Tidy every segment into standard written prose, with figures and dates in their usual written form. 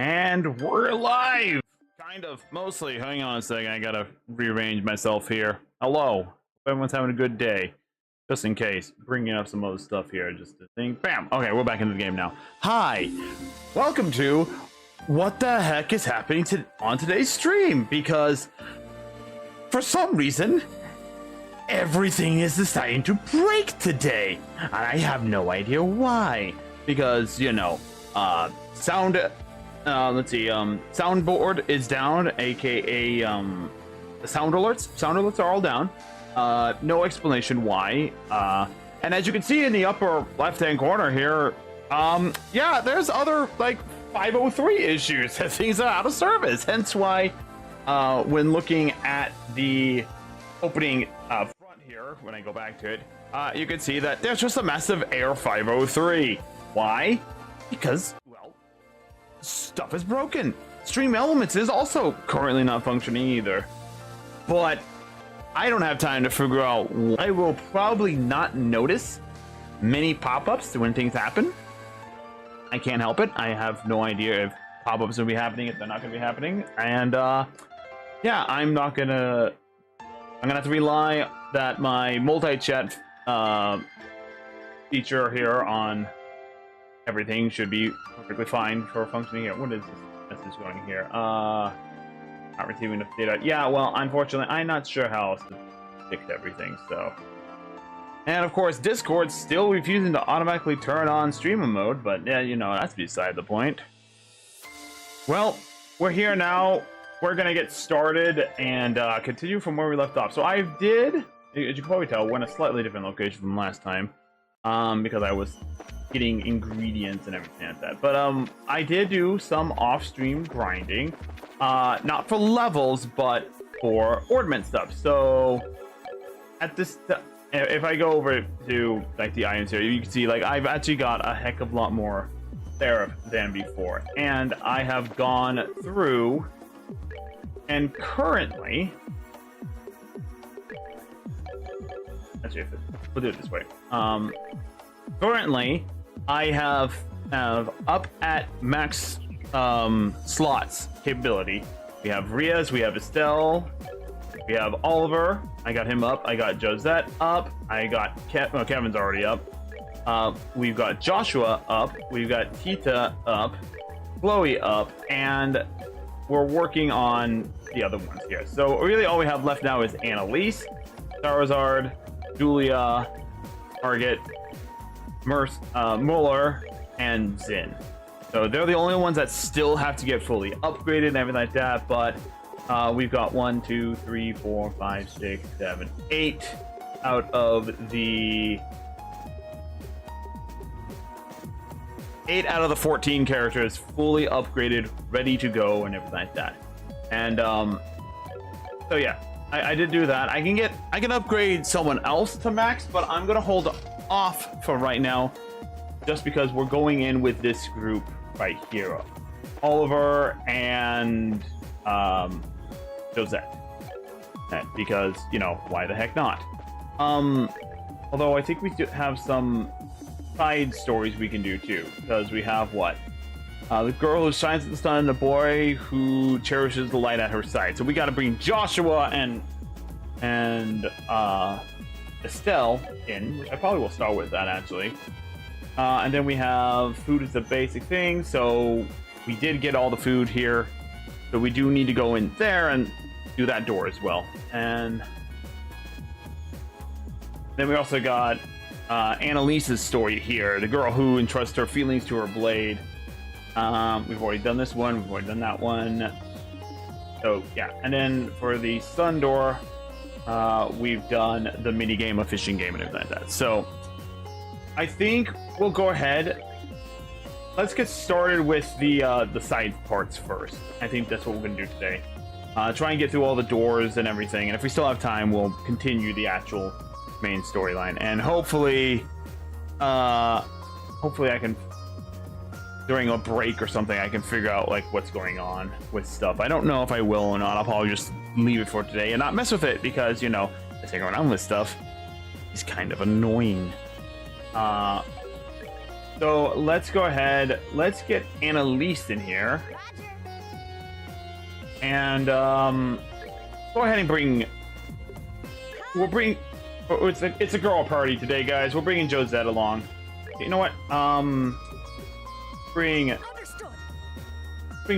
And we're live! Kind of, mostly. Hang on a second, I gotta rearrange myself here. Hello. Everyone's having a good day. Just in case. Bringing up some other stuff here, just to think. Bam! Okay, we're back into the game now. Hi! Welcome to what the heck is happening on today's stream? Because, for some reason, everything is deciding to break today. And I have no idea why. Because, you know, sound... let's see, soundboard is down, aka, the sound alerts are all down. No explanation why. And as you can see in the upper left-hand corner here, yeah, there's other, like, 503 issues that things are out of service. Hence why, when looking at the opening front here, when I go back to it, you can see that there's just a massive error 503. Why? Because, well, stuff is broken. Stream Elements is also currently not functioning either. But I don't have time to figure out. I will probably not notice many pop-ups when things happen. I can't help it. I have no idea if pop-ups will be happening, if they're not going to be happening. And yeah, I'm gonna have to rely that my multi-chat feature here on everything should be perfectly fine for functioning here. What is this message going here? Not receiving enough data. Yeah, well, unfortunately, I'm not sure how else to fix everything, so. And of course, Discord's still refusing to automatically turn on streamer mode, but yeah, you know, that's beside the point. Well, we're here now. We're gonna get started and continue from where we left off. So I did, as you can probably tell, we're in a slightly different location from last time, because I was getting ingredients and everything like that. But I did do some off-stream grinding, not for levels, but for ornament stuff. So at this, if I go over to like the items here, you can see like I've actually got a heck of a lot more there than before, and I have gone through and currently, actually, we'll do it this way. Currently, I have up at max slots capability. We have Riaz, we have Estelle, we have Oliver. I got him up. I got Josette up. I got Kevin's already up. We've got Joshua up. We've got Hiita up. Chloe up, and we're working on the other ones here. So really, all we have left now is Annalise, Charizard, Julia, Target, Muller, and Zin. So they're the only ones that still have to get fully upgraded and everything like that, but we've got 1, 2, 3, 4, 5, 6, 7, 8 out of the 14 characters fully upgraded, ready to go, and everything like that. And so yeah, I did do that. I can upgrade someone else to max, but I'm gonna hold off for right now, just because we're going in with this group right here, Oliver and Josette, because, you know, why the heck not? Although I think we do have some side stories we can do too, because we have what, the girl who shines at the sun and the boy who cherishes the light at her side. So we got to bring Joshua and Estelle in, which I probably will start with that actually. And then we have food is the basic thing, so we did get all the food here, so we do need to go in there and do that door as well. And then we also got Annalise's story here, the girl who entrusts her feelings to her blade. We've already done this one, we've already done that one. So yeah, and then for the sun door, we've done the mini game, a fishing game, and everything like that. So I think we'll go ahead. Let's get started with the side parts first. I think that's what we're gonna do today. Try and get through all the doors and everything, and if we still have time, we'll continue the actual main storyline. And hopefully I can, during a break or something, I can figure out like what's going on with stuff. I don't know if I will or not. I'll probably just leave it for today and not mess with it, because, you know, messing around with stuff is kind of annoying. So So let's go ahead. Let's get Annalise in here. And go ahead and bring. We'll bring. Oh, it's a girl party today, guys. We're bringing Josette along. You know what? Bring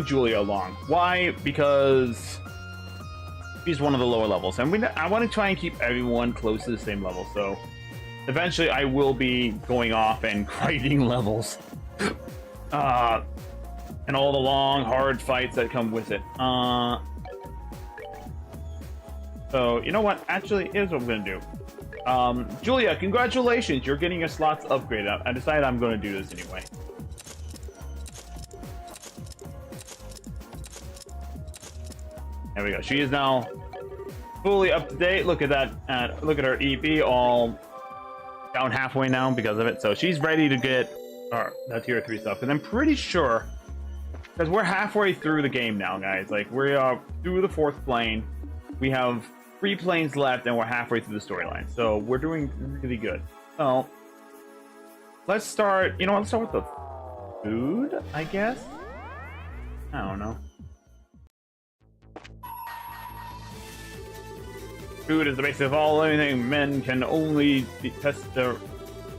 Julia along. Why? Because she's one of the lower levels, and I want to try and keep everyone close to the same level. So eventually, I will be going off and grinding levels, and all the long, hard fights that come with it. So you know what? Actually, here's what I'm gonna do. Julia, congratulations! You're getting your slots upgraded. I decided I'm gonna do this anyway. There we go. She is now fully up to date. Look at that. Look at her EP all down halfway now because of it. So she's ready to get that tier 3 stuff. And I'm pretty sure, because we're halfway through the game now, guys. Like, we are through the 4th plane. We have 3 planes left, and we're halfway through the storyline. So we're doing really good. So let's start. You know what? Let's start with the food, I guess. I don't know. Food is the basis of all anything. Men can only test their.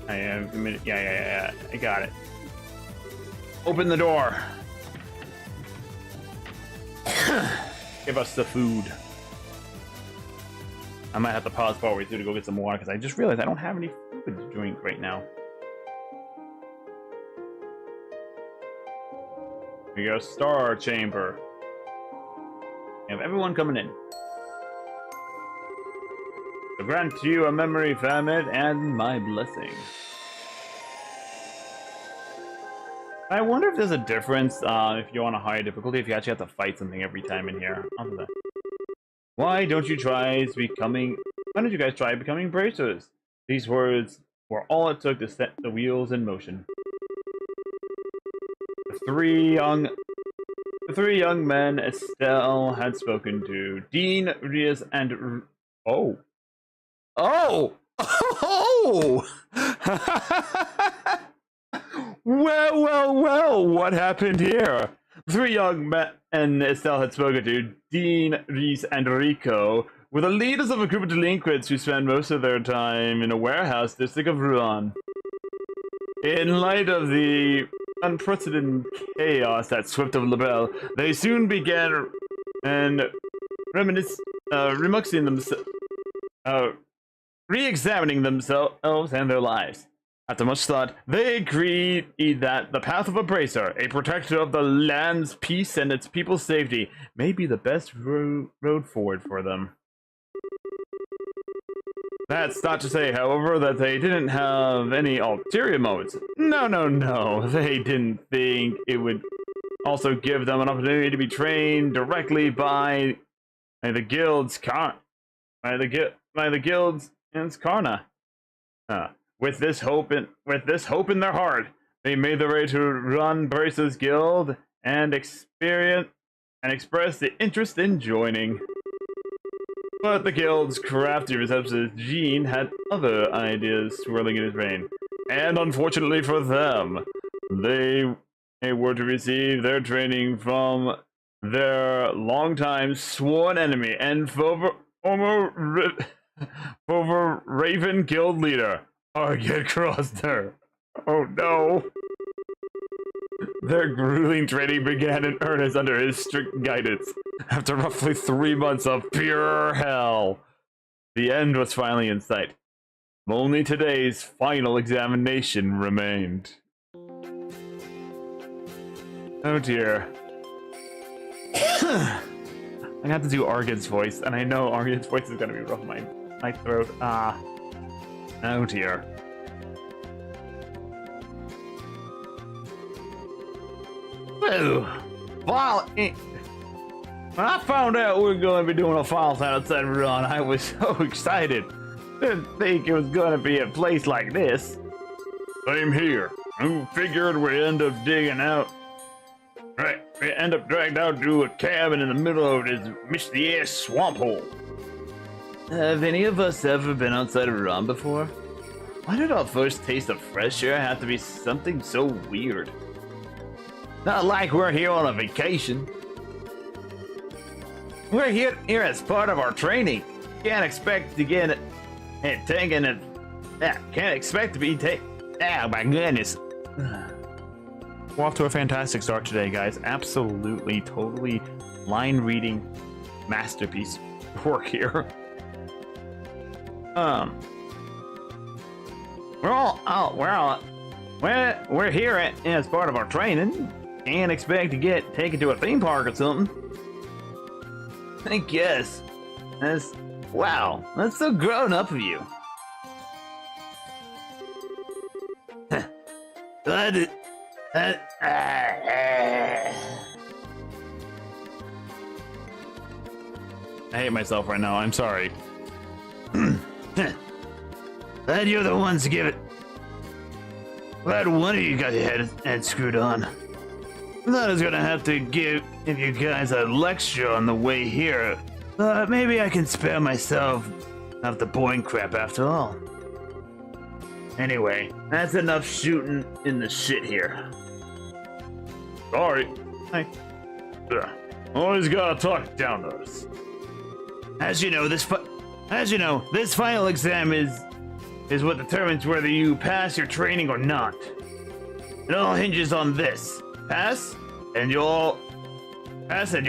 Yeah. I got it. Open the door. Give us the food. I might have to pause forward to go get some water because I just realized I don't have any food to drink right now. Here we go. Star Chamber. We have everyone coming in. To grant you a memory famine and my blessing. I wonder if there's a difference if you're on a higher difficulty, if you actually have to fight something every time in here. Why don't you guys try becoming bracers? These words were all it took to set the wheels in motion. The three young men Estelle had spoken to, Dean, Rias, and Oh! Well, what happened here? 3 young men Estelle had spoken to, Dean, Reese, and Rico, were the leaders of a group of delinquents who spent most of their time in a warehouse district of Rouen. In light of the unprecedented chaos that swept over LaBelle, they soon began re-examining themselves and their lives. After much thought, they agreed that the path of a bracer, a protector of the land's peace and its people's safety, may be the best road forward for them. That's not to say, however, that they didn't have any ulterior motives. No. They didn't think it would also give them an opportunity to be trained directly by the guilds in Skarna. With this hope in their heart, they made their way to run Brace's guild and express the interest in joining. But the guild's crafty receptionist Jean had other ideas swirling in his brain, and unfortunately for them, they were to receive their training from their longtime sworn enemy and former Raven Guild leader, Arget Crosner. Oh no! Their grueling training began in earnest under his strict guidance. After roughly 3 months of pure hell, the end was finally in sight. Only today's final examination remained. Oh dear. I'm gonna have to do Arget's voice, and I know Arget's voice is gonna be rough in my throat. Oh dear. Well, when I found out we were going to be doing a Falls outside run, I was so excited. Didn't think it was going to be a place like this. Same here. Who figured we'd end up digging out? Right, we end up dragged out to a cabin in the middle of this misty-ass swamp hole. Have any of us ever been outside of Run before? Why did our first taste of fresh air have to be something so weird? Not like we're here on a vacation. We're here as part of our training. Can't expect to get it and taken it. Yeah, can't expect to be taken. Oh my goodness. We're off to a fantastic start today, guys. Absolutely, totally line reading masterpiece work here. We're here as part of our training. Can't expect to get taken to a theme park or something. I guess. Wow, that's so grown up of you. I hate myself right now, I'm sorry. Glad you're the ones to give it. Glad one of you got your head screwed on. I thought I was gonna have to give you guys a lecture on the way here. But maybe I can spare myself of the boring crap after all. Anyway, that's enough shooting in the shit here. Sorry. Hi. Always gotta talk down to us. As you know, this final exam is what determines whether you pass your training or not. It all hinges on this. Pass, and you're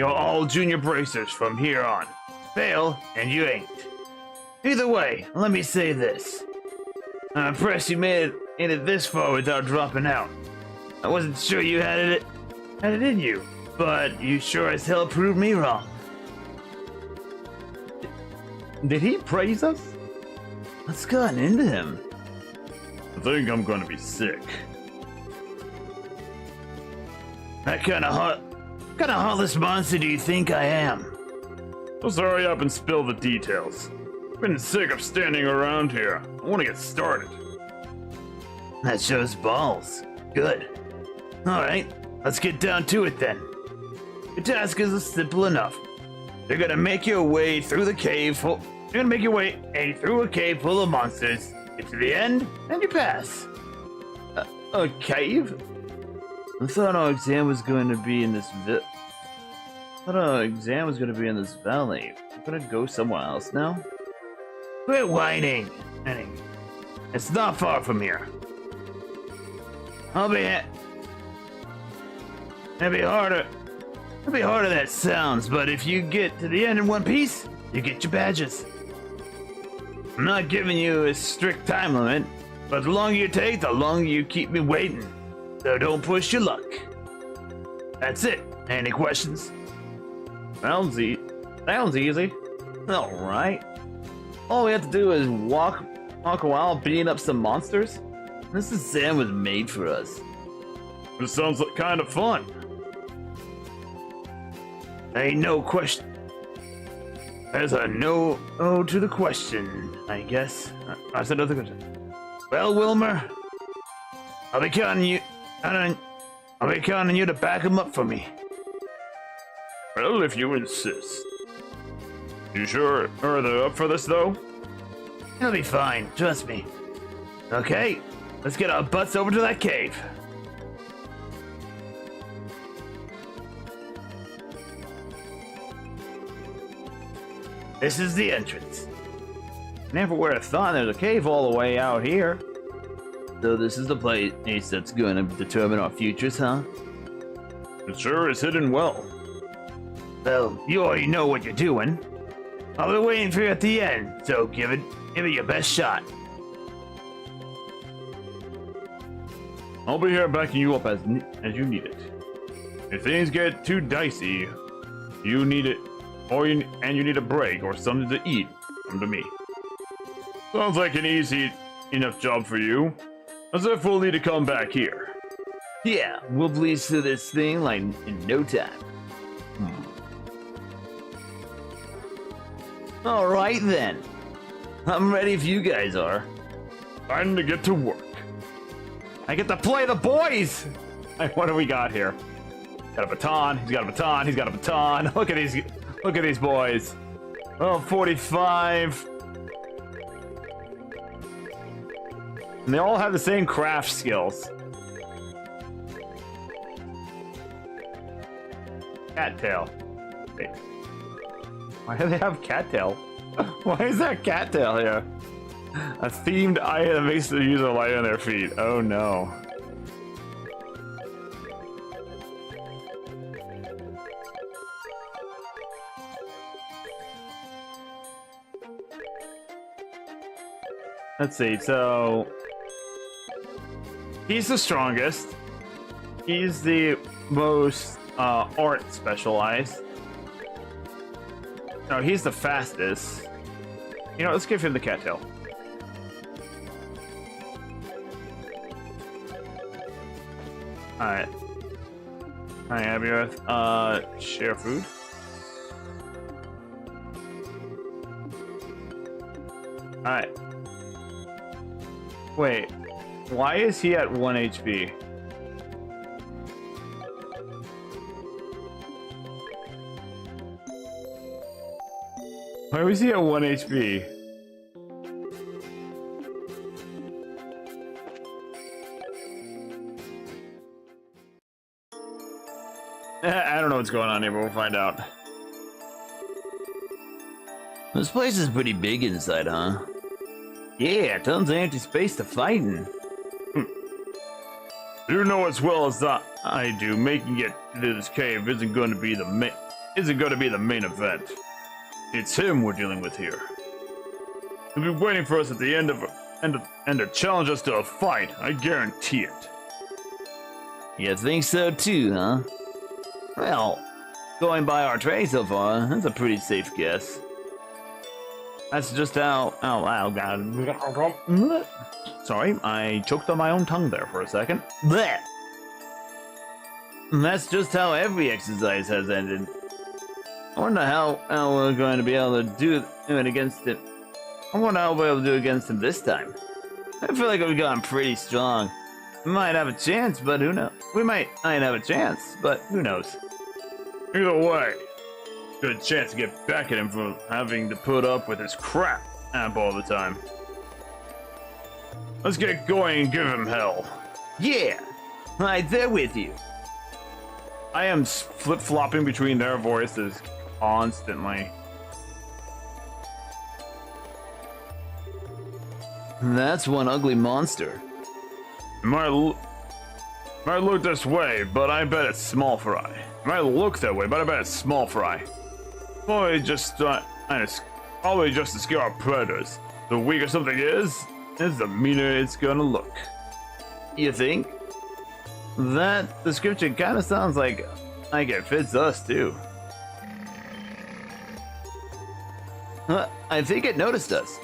all junior bracers from here on. Fail, and you ain't. Either way, let me say this. I'm impressed you made it this far without dropping out. I wasn't sure you had it in you, but you sure as hell proved me wrong. Did he praise us? What's gotten into him? I think I'm gonna be sick. What kind of heartless monster do you think I am? Let's hurry up and spill the details. I've been sick of standing around here. I want to get started. That shows balls. Good. Alright, let's get down to it then. Your task is simple enough. You're gonna make your way through a cave full of monsters. Get to the end, and you pass. A cave? I thought our exam was going to be in this valley. We're gonna go somewhere else now? Quit whining. It's not far from here. It'll be harder than it sounds, but if you get to the end in one piece, you get your badges. I'm not giving you a strict time limit, but the longer you take, the longer you keep me waiting. So don't push your luck. That's it. Any questions? Sounds easy. Alright. All we have to do is walk a while beating up some monsters? This exam was made for us. This sounds like kind of fun. Ain't no question. There's a no to the question, I guess. I said another question. Well, Wilmer, I'll be counting you to back him up for me. Well, if you insist. You sure are up for this, though? He'll be fine, trust me. Okay, let's get our butts over to that cave. This is the entrance. Never would have thought there's a cave all the way out here. So this is the place that's going to determine our futures, huh? It sure is hidden well. Well, you already know what you're doing. I'll be waiting for you at the end, so give it your best shot. I'll be here backing you up as you need it. If things get too dicey, you need it, and you need a break or something to eat, come to me. Sounds like an easy enough job for you. As if we'll need to come back here. Yeah, we'll breeze through this thing like in no time. Alright then. I'm ready if you guys are. Time to get to work. I get to play the boys! What do we got here? Got a baton, he's got a baton, he's got a baton. Look at these boys. Oh, 45. And they all have the same craft skills. Cattail. Wait. Why do they have cattail? Why is that cattail here? A themed item that makes the user light on their feet. Oh no. Let's see, so he's the strongest. He's the most art specialized. No, he's the fastest. You know, let's give him the cattail. Alright. Hi, Abby Earth. Share food. Alright. Wait, why is he at 1 HP? Why was he at 1 HP? I don't know what's going on here, but we'll find out. This place is pretty big inside, huh? Yeah, tons of empty space to fight in. You know as well as I do, making it to this cave isn't going to be the main event. It's him we're dealing with here. He'll be waiting for us at the end to challenge us to a fight. I guarantee it. You think so too, huh? Well, going by our trade so far, that's a pretty safe guess. That's just how. Oh, God. Sorry, I choked on my own tongue there for a second. Blech. That's just how every exercise has ended. I wonder how we're going to be able to do it against him. I wonder how we'll be able to do it against him this time. I feel like we've gotten pretty strong. We might have a chance, but who knows? We might have a chance, but who knows? Either way, good chance to get back at him for having to put up with his crap all the time. Let's get going and give him hell. Yeah, right there with you. I am flip-flopping between their voices constantly. That's one ugly monster. Might look this way, but I bet it's small fry. Might look that way, but I bet it's small fry. Probably just to scare our predators. The weaker something is the meaner it's gonna look. You think? That description kind of sounds like it fits us too. I think it noticed us.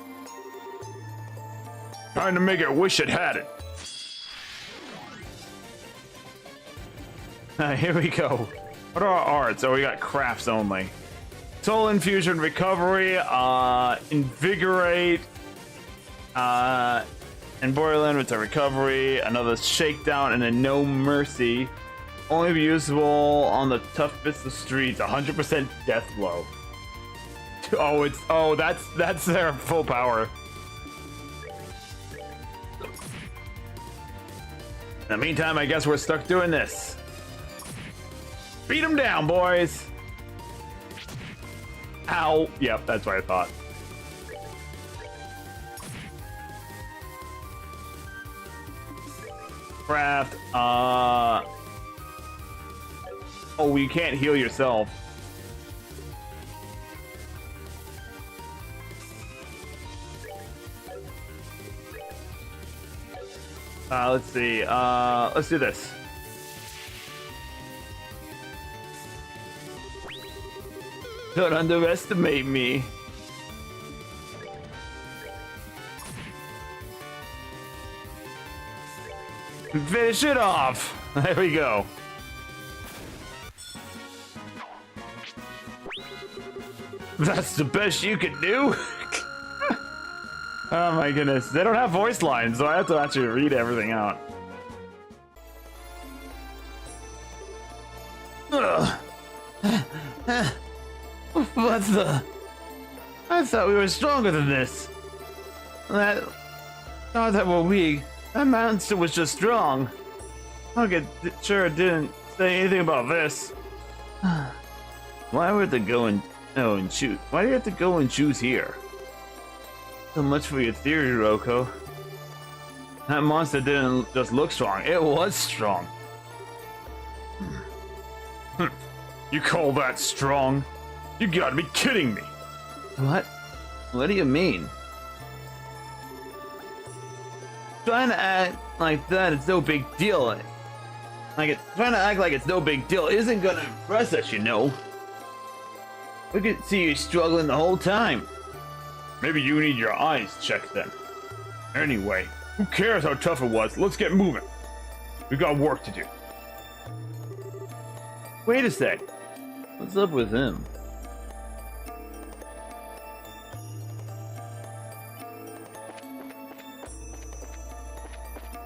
Trying to make it wish it had it. Here we go. What are our arts? Oh, we got crafts only. Soul Infusion Recovery, Invigorate, and Boilerland with a Recovery, another Shakedown, and a No Mercy. Only be usable on the toughest of streets, 100% Death Blow. Oh, that's their full power. In the meantime, I guess we're stuck doing this. Beat them down, boys! Ow! Yep, that's what I thought. Craft, oh, you can't heal yourself. Let's see, let's do this. Don't underestimate me. Finish it off. There we go. That's the best you can do? Oh my goodness. They don't have voice lines, so I have to actually read everything out. Ugh. What the? I thought we were stronger than this. That we're weak. That monster was just strong. Hugget sure didn't say anything about this. Why would they go and choose? Why do you have to go and choose here? So much for your theory, Roko. That monster didn't just look strong, it was strong. You call that strong? You gotta be kidding me. What? What do you mean? Trying to act like that is no big deal. Trying to act like it's no big deal isn't gonna impress us, you know. We could see you struggling the whole time. Maybe you need your eyes checked then. Anyway, who cares how tough it was? Let's get moving. We got work to do. Wait a sec. What's up with him?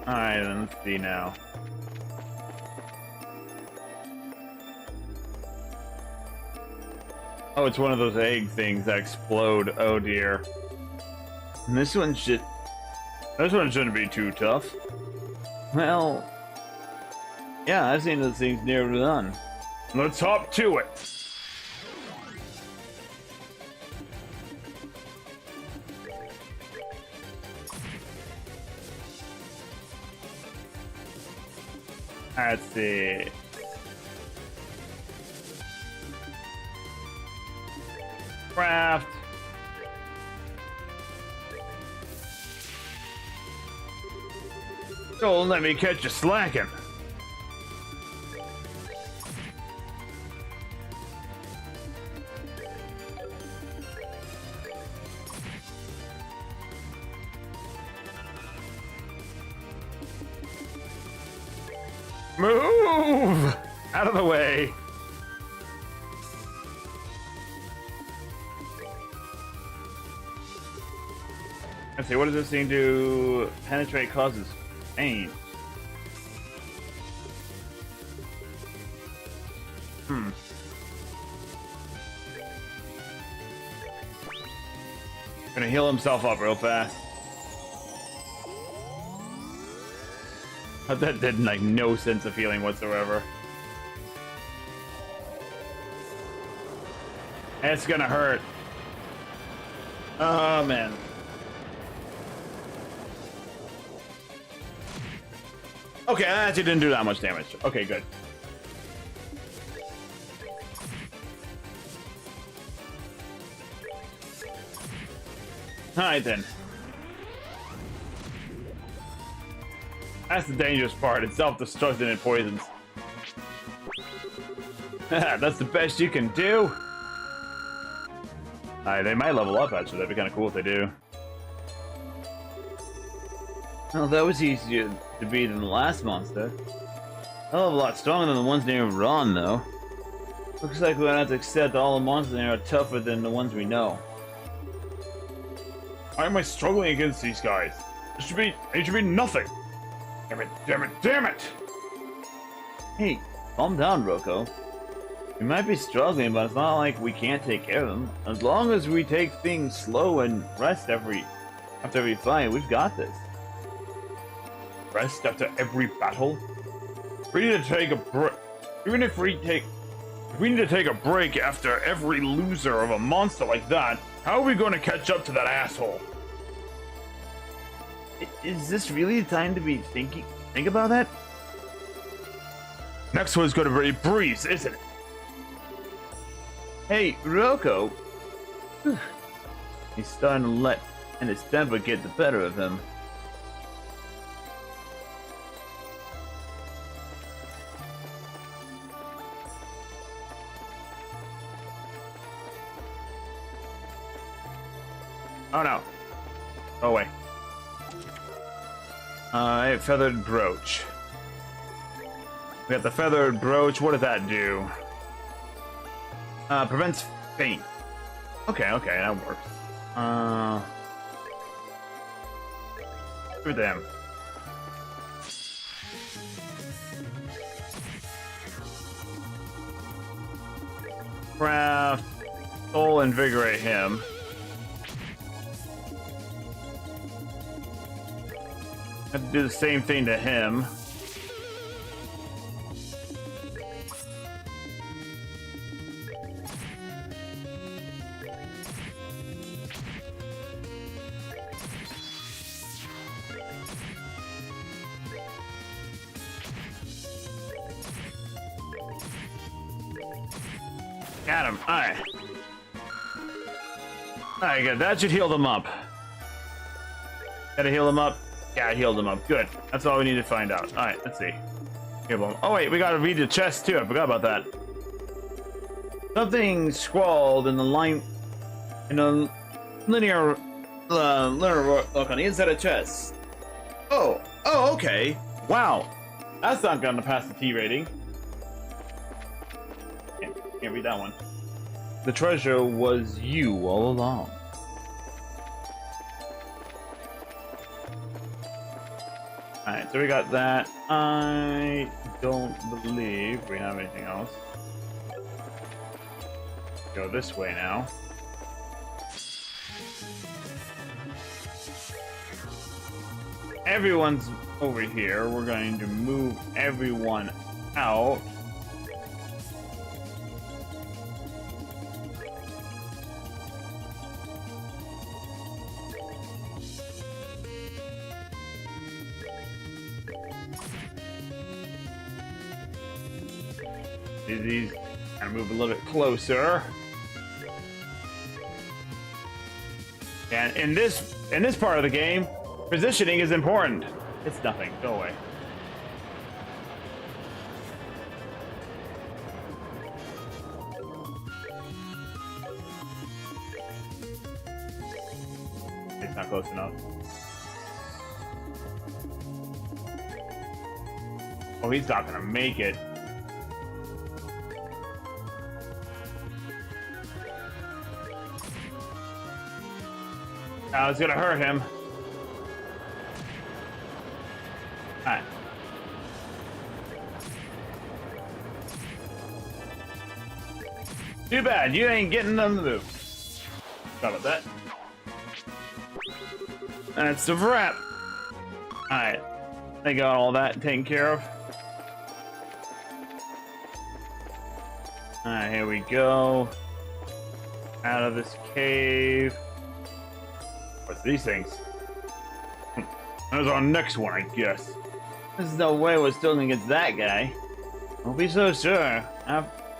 Alright, then let's see now. Oh, it's one of those egg things that explode. Oh dear. And this one shouldn't be too tough. Well, yeah, I've seen those things near done. Let's hop to it. Let's see. Craft. Don't let me catch you slacking. Move! Out of the way. Let's see, what does this thing do? Penetrate causes pain. Gonna heal himself up real fast. That did like no sense of healing whatsoever. It's gonna hurt. Oh man. Okay, that actually didn't do that much damage. Okay, good. Alright then. That's the dangerous part. It's self-destructing and poisons. That's the best you can do. Alright, they might level up actually. That'd be kind of cool if they do. Well, that was easier to beat than the last monster. A hell of a lot stronger than the ones near Ron, though. Looks like we're gonna have to accept all the monsters here are tougher than the ones we know. Why am I struggling against these guys? It should be nothing. Damn it, damn it, damn it! Hey, calm down, Roko. We might be struggling, but it's not like we can't take care of them. As long as we take things slow and rest after every fight, we've got this. Rest after every battle? We need to take a break. Even if we need to take a break after every loser of a monster like that, how are we going to catch up to that asshole? Is this really the time to be think about that? Next one's going to be Breeze, isn't it? Hey, Roko. He's starting to let his temper get the better of him. Oh no. Oh wait. Feathered brooch. We got the feathered brooch. What does that do? Prevents faint. Okay, that works. Screw them. Craft. Soul invigorate him. Have to do the same thing to him. Got him. Alright. Alright, good. That should heal them up. Gotta heal them up. Yeah, I healed them up. Good. That's all we need to find out. Alright, let's see. Oh, wait, we gotta read the chest too. I forgot about that. Something scrawled in the line. In a linear look on the inside of the chest. Oh, okay. Wow. That's not gonna pass the T rating. Can't read that one. The treasure was you all along. Alright, so we got that. I don't believe we have anything else. Go this way now. Everyone's over here. We're going to move everyone out. These kind of move a little bit closer. And in this part of the game, positioning is important. It's nothing. Go away. It's not close enough. Oh, he's not gonna make it. It's gonna hurt him. Alright. Too bad, you ain't getting them to move. Sorry about that. That's the wrap. Alright. They got all that taken care of. Alright, here we go. Out of this cave. What's these things? There's our next one, I guess. There's no way we're still against that guy. Don't be so sure.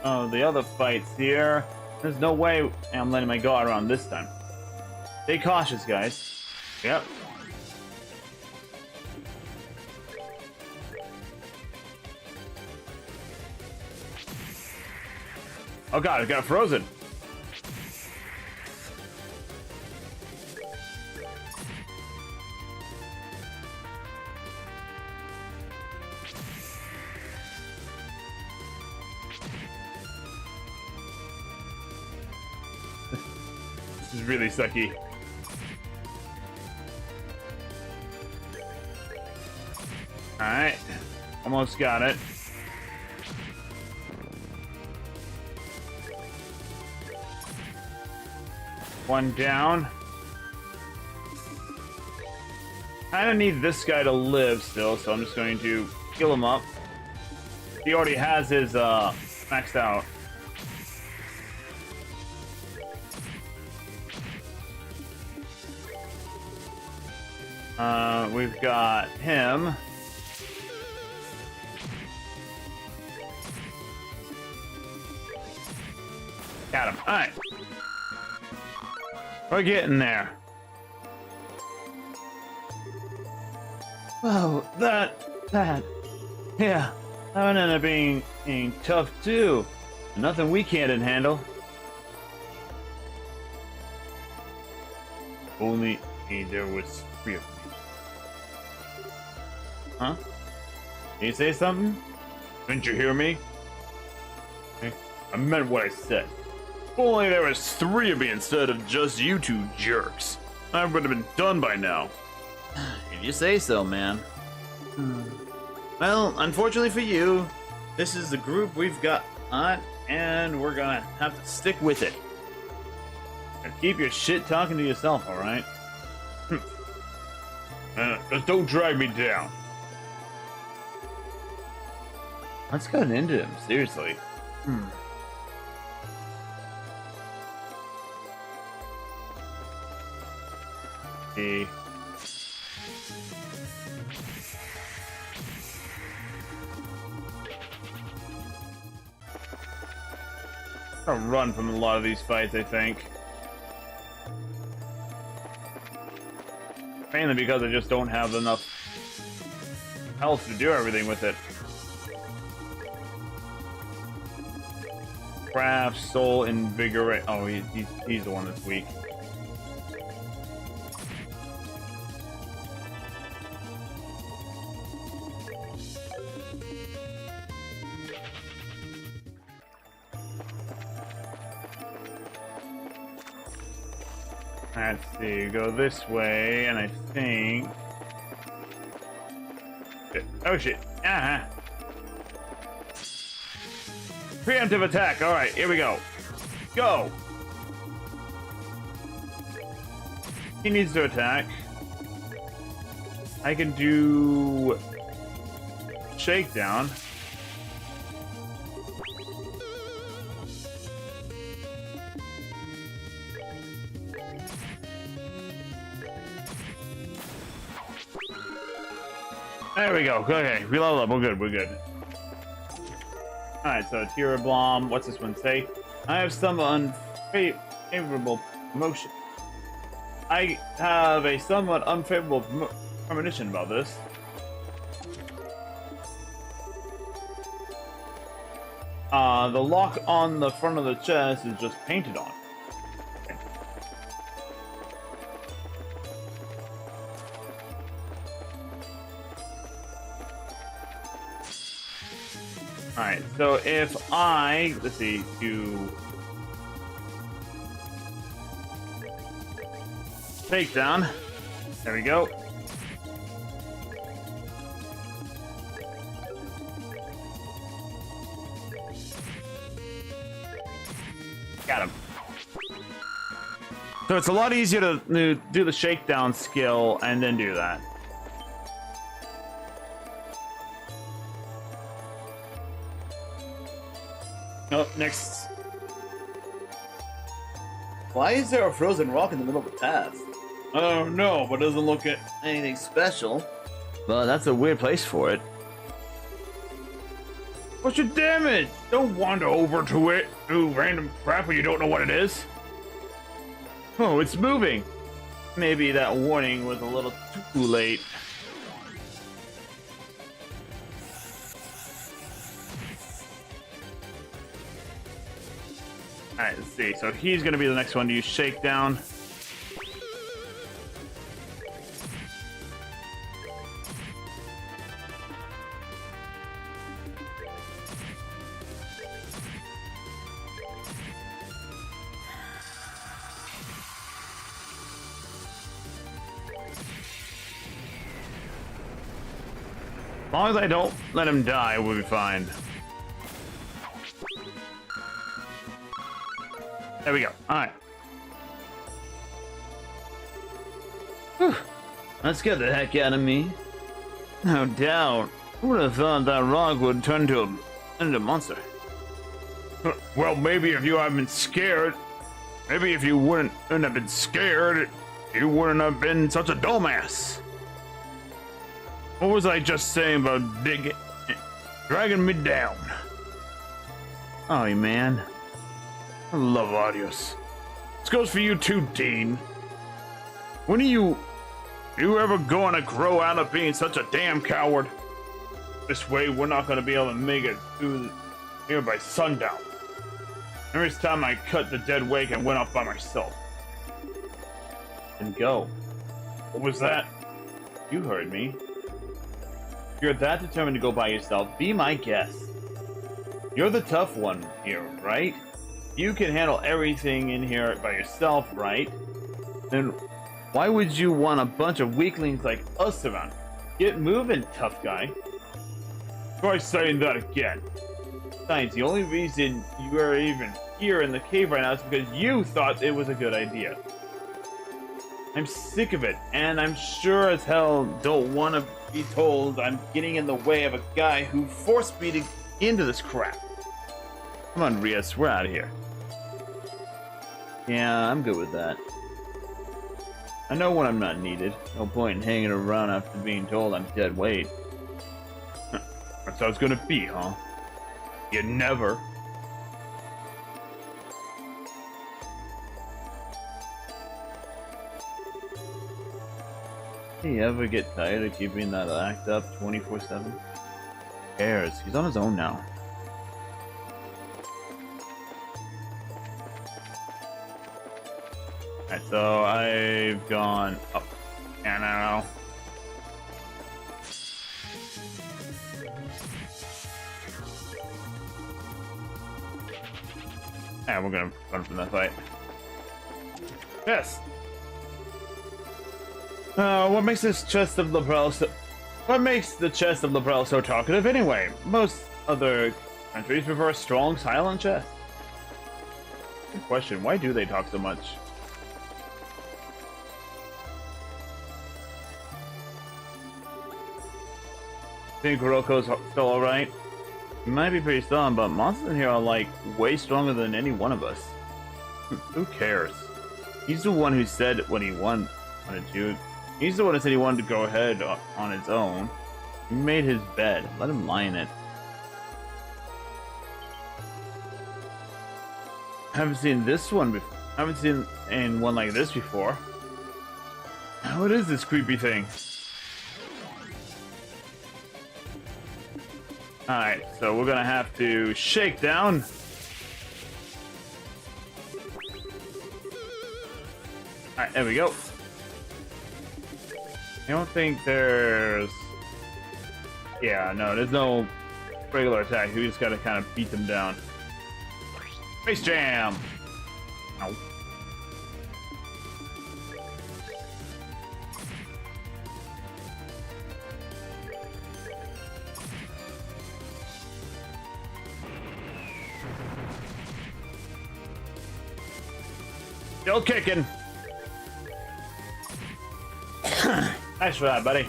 The other fights here. There's no way I'm letting my guard around this time. Stay cautious, guys. Yep. Oh god, it got frozen. This is really sucky. Alright. Almost got it. One down. I don't need this guy to live still, so I'm just going to heal him up. He already has his maxed out. We've got him. Got him. Alright. We're getting there. Oh, that. Yeah, that would end up being tough too. Nothing we can't handle. Only there was 3 of me. Huh? Did you say something? Didn't you hear me? I meant what I said. If only there was 3 of me instead of just you 2 jerks. I would have been done by now. If you say so, man. Well, unfortunately for you, this is the group we've got on, and we're gonna have to stick with it. And keep your shit talking to yourself, alright? Just don't drag me down. What's gotten into him? Seriously. See. I'll run from a lot of these fights, I think. Mainly because I just don't have enough health to do everything with it. Craft, soul, invigorate. Oh, he's the one that's weak. Let's see, go this way, and I think... Oh shit! Preemptive attack! Alright, here we go. Go! He needs to attack. I can do... Shakedown. There we go. Okay, we level up. We're good. We're good. Alright, so Tira Blom. What's this one say? I have some unfavorable promotion. I have a somewhat unfavorable premonition about this. The lock on the front of the chest is just painted on. Alright, so if I, let's see, do takedown, there we go. Got him. So it's a lot easier to do the shakedown skill and then do that. Oh, next. Why is there a frozen rock in the middle of the path? I don't know, but it doesn't look at Anything special? Well, that's a weird place for it. What's your damage? Don't wander over to it. Do random crap when you don't know what it is. Oh, it's moving. Maybe that warning was a little too late. Alright, let's see. So he's gonna be the next one to use shakedown. As long as I don't let him die, we'll be fine. There we go. Alright. That scared the heck out of me. No doubt. Who would have thought that rock would turn into a monster? Well, maybe if you hadn't been scared, maybe if you wouldn't have been scared, you wouldn't have been such a dumbass. What was I just saying about dragging me down? Oh, man. I love audios. This goes for you too, Dean. When are you ever going to grow out of being such a damn coward? This way, we're not going to be able to make it through here by sundown. Every time I cut the dead weight and went off by myself. And go. What was that? You heard me. If you're that determined to go by yourself, be my guest. You're the tough one here, right? You can handle everything in here by yourself, right? Then why would you want a bunch of weaklings like us around? Get moving, tough guy. Try saying that again. Besides, the only reason you are even here in the cave right now is because you thought it was a good idea. I'm sick of it, and I'm sure as hell don't want to be told I'm getting in the way of a guy who forced me to into this crap. Come on, Rias, we're out of here. Yeah, I'm good with that. I know when I'm not needed. No point in hanging around after being told I'm dead weight. That's how it's gonna be, huh? You never. Did he ever get tired of keeping that act up 24/7? Who cares? He's on his own now. Alright, so I've gone up. And now. And we're gonna run from that fight. Yes. What makes this chest of Laprel so... What makes the chest of Laprel so talkative anyway? Most other countries prefer a strong, silent chest. Good question. Why do they talk so much? Think Kuroko's still alright? He might be pretty strong, but monsters in here are like way stronger than any one of us. Who cares? He's the one who said what he wanted to. He's the one who said he wanted to go ahead on his own. He made his bed. Let him lie in it. I haven't seen this one before. I haven't seen one like this before. What is this creepy thing? Alright, so we're gonna have to shake down. Alright, there we go. I don't think there's... Yeah, no, there's no regular attack. We just gotta kind of beat them down. Face jam! Ow. Still kicking. Nice for that, buddy.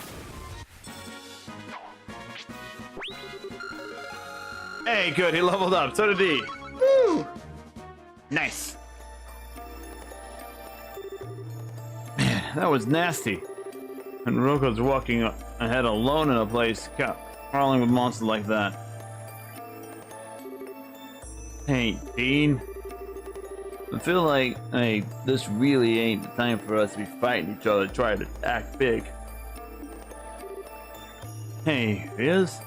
Hey, good. He leveled up. So did he. Woo! Nice. Man, that was nasty. And Roko's walking ahead alone in a place, crawling with monsters like that. Hey, Dean. I feel like, this really ain't the time for us to be fighting each other trying to act big. Hey, Riz?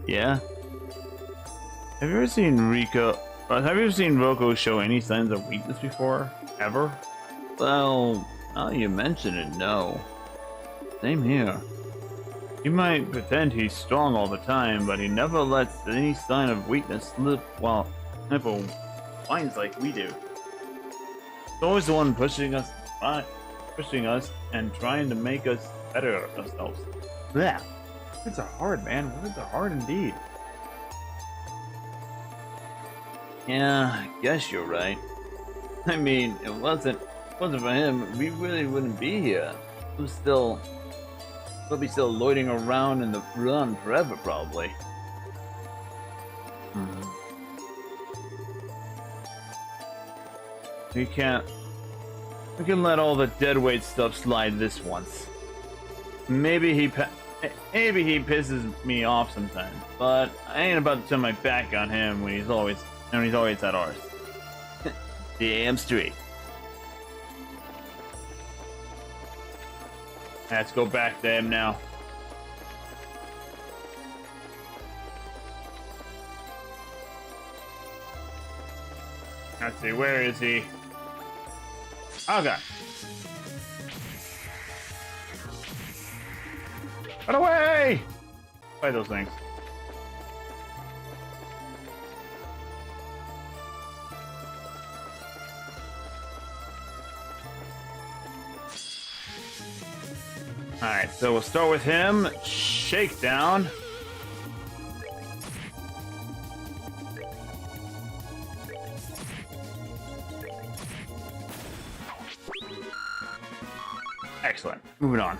Yeah? Have you ever seen Roko show any signs of weakness before? Ever? Well, now you mention it, no. Same here. He might pretend he's strong all the time, but he never lets any sign of weakness slip while Nipple whines like we do. He's always the one pushing us and trying to make us better ourselves. Yeah, words are hard, man. Words are hard indeed. Yeah, I guess you're right. I mean, it wasn't for him, we really wouldn't be here. We'll be still loitering around in the run forever, probably. We can let all the deadweight stuff slide this once. Maybe he pisses me off sometimes, but I ain't about to turn my back on him when he's always at ours. Damn straight. Let's go back to him now. Let's see, where is he? Okay. Run away! Fight those things. Alright, so we'll start with him. Shakedown. Excellent. Moving on.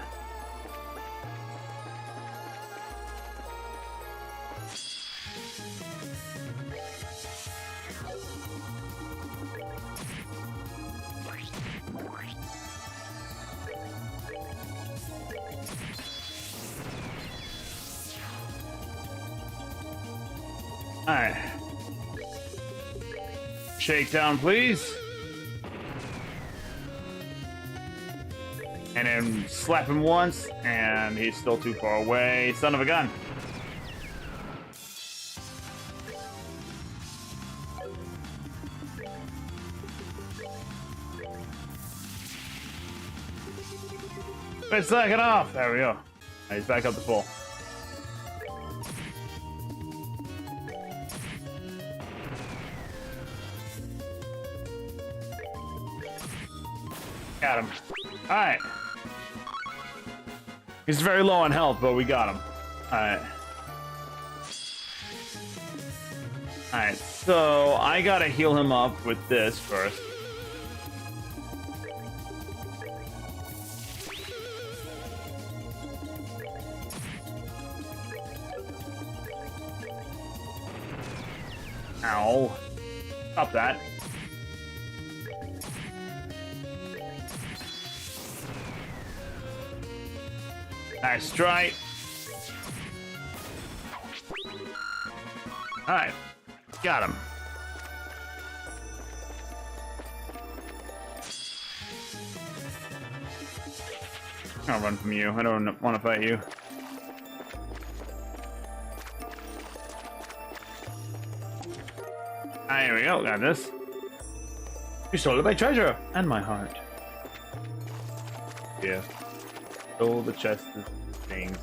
Alright. Shakedown, please. And then slap him once, and he's still too far away. Son of a gun. Let's slack it off. There we go. He's back up to full. Got him. Alright. He's very low on health, but we got him. Alright. Alright, so I gotta heal him up with this first. Ow. Stop that. Nice try. Alright. Got him. I'll run from you. I don't want to fight you. There we go. Got this. You stole my treasure and my heart. Yeah. Stole the chest of things.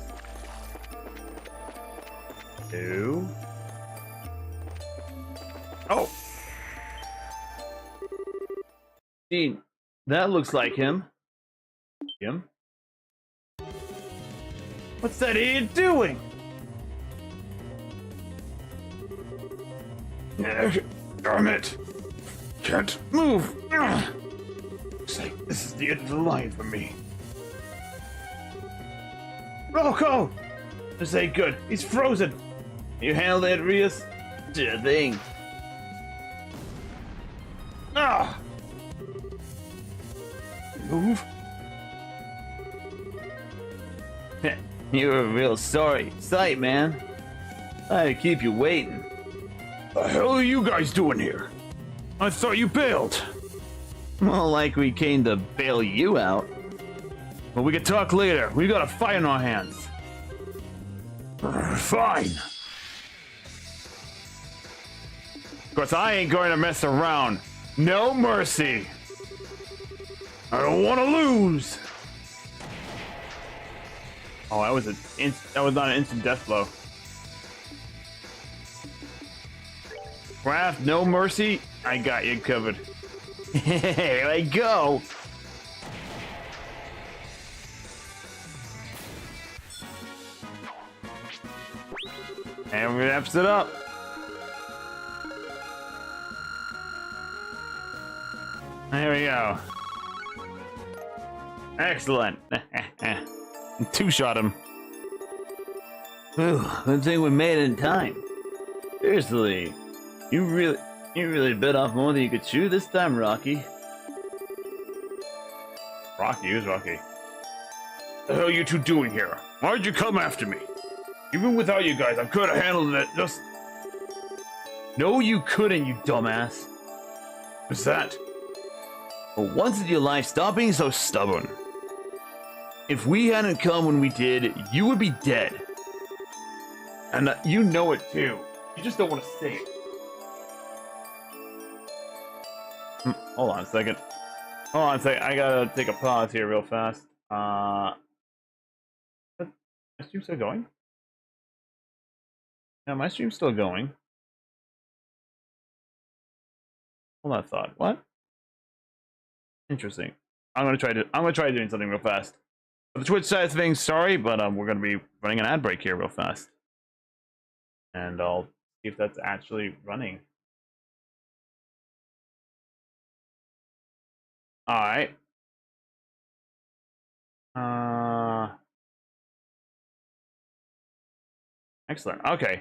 Two. Oh! Gee, that looks like him. Him? What's that idiot doing? Darn it! Can't move! Looks like this is the end of the line for me. Rocco! This ain't good. He's frozen. You handled it, Rias? Sure thing. Ah! Move. You're a real sorry sight, man. I keep you waiting. The hell are you guys doing here? I thought you bailed. Well, like we came to bail you out. But we can talk later. We got a fight on our hands. Fine. Of course, I ain't going to mess around. No mercy. I don't want to lose. Oh, that was not an instant death blow. Craft, no mercy. I got you covered. Here I go. And wraps it up. There we go. Excellent. Two-shot him. Ooh, good thing we made it in time. Seriously, you really bit off more than you could chew this time, Rocky. Rocky? Who's Rocky? What the hell are you two doing here? Why'd you come after me? Even without you guys, I could have handled it just... No, you couldn't, you dumbass. What's that? For once in your life, stop being so stubborn. If we hadn't come when we did, you would be dead. And you know it too. You just don't want to say it. Hold on a second. Hold on a second. I gotta take a pause here real fast. Is my stream still going? Yeah, my stream's still going. Hold on a thought. What? Interesting. I'm gonna try doing something real fast. For the Twitch side of things, sorry, but we're gonna be running an ad break here real fast. And I'll see if that's actually running. Alright. Excellent. Okay.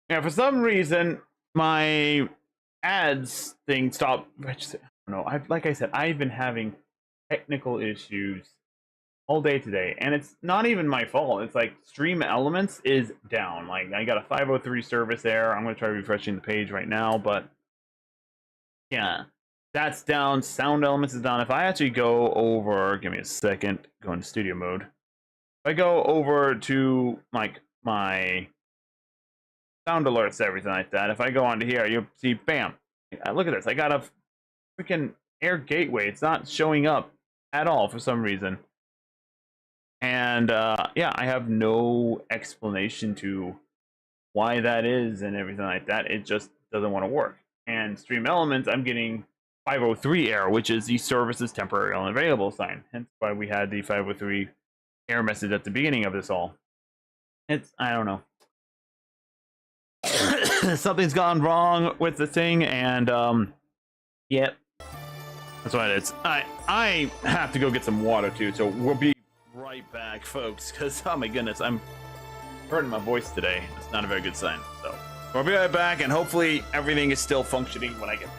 Yeah, for some reason, my ads thing stopped registering. I don't know. Like I said, I've been having technical issues all day today, and it's not even my fault. It's like Stream Elements is down. Like I got a 503 service error. I'm gonna try refreshing the page right now, but yeah, that's down. Sound Elements is down. If I actually go over, give me a second, go into studio mode. If I go over to like my sound alerts, everything like that. If I go onto here, you'll see, bam. Look at this. I got a freaking air gateway. It's not showing up at all for some reason. And yeah, I have no explanation to why that is and everything like that. It just doesn't want to work. And Stream Elements, I'm getting 503 error, which is the service is temporarily unavailable sign. Hence why we had the 503 error message at the beginning of this all. It's, I don't know. Something's gone wrong with the thing, and yep, that's what it is. I have to go get some water too, so we'll be right back, folks, because oh my goodness, I'm hurting my voice today. It's not a very good sign. So we'll be right back, and hopefully everything is still functioning when I get.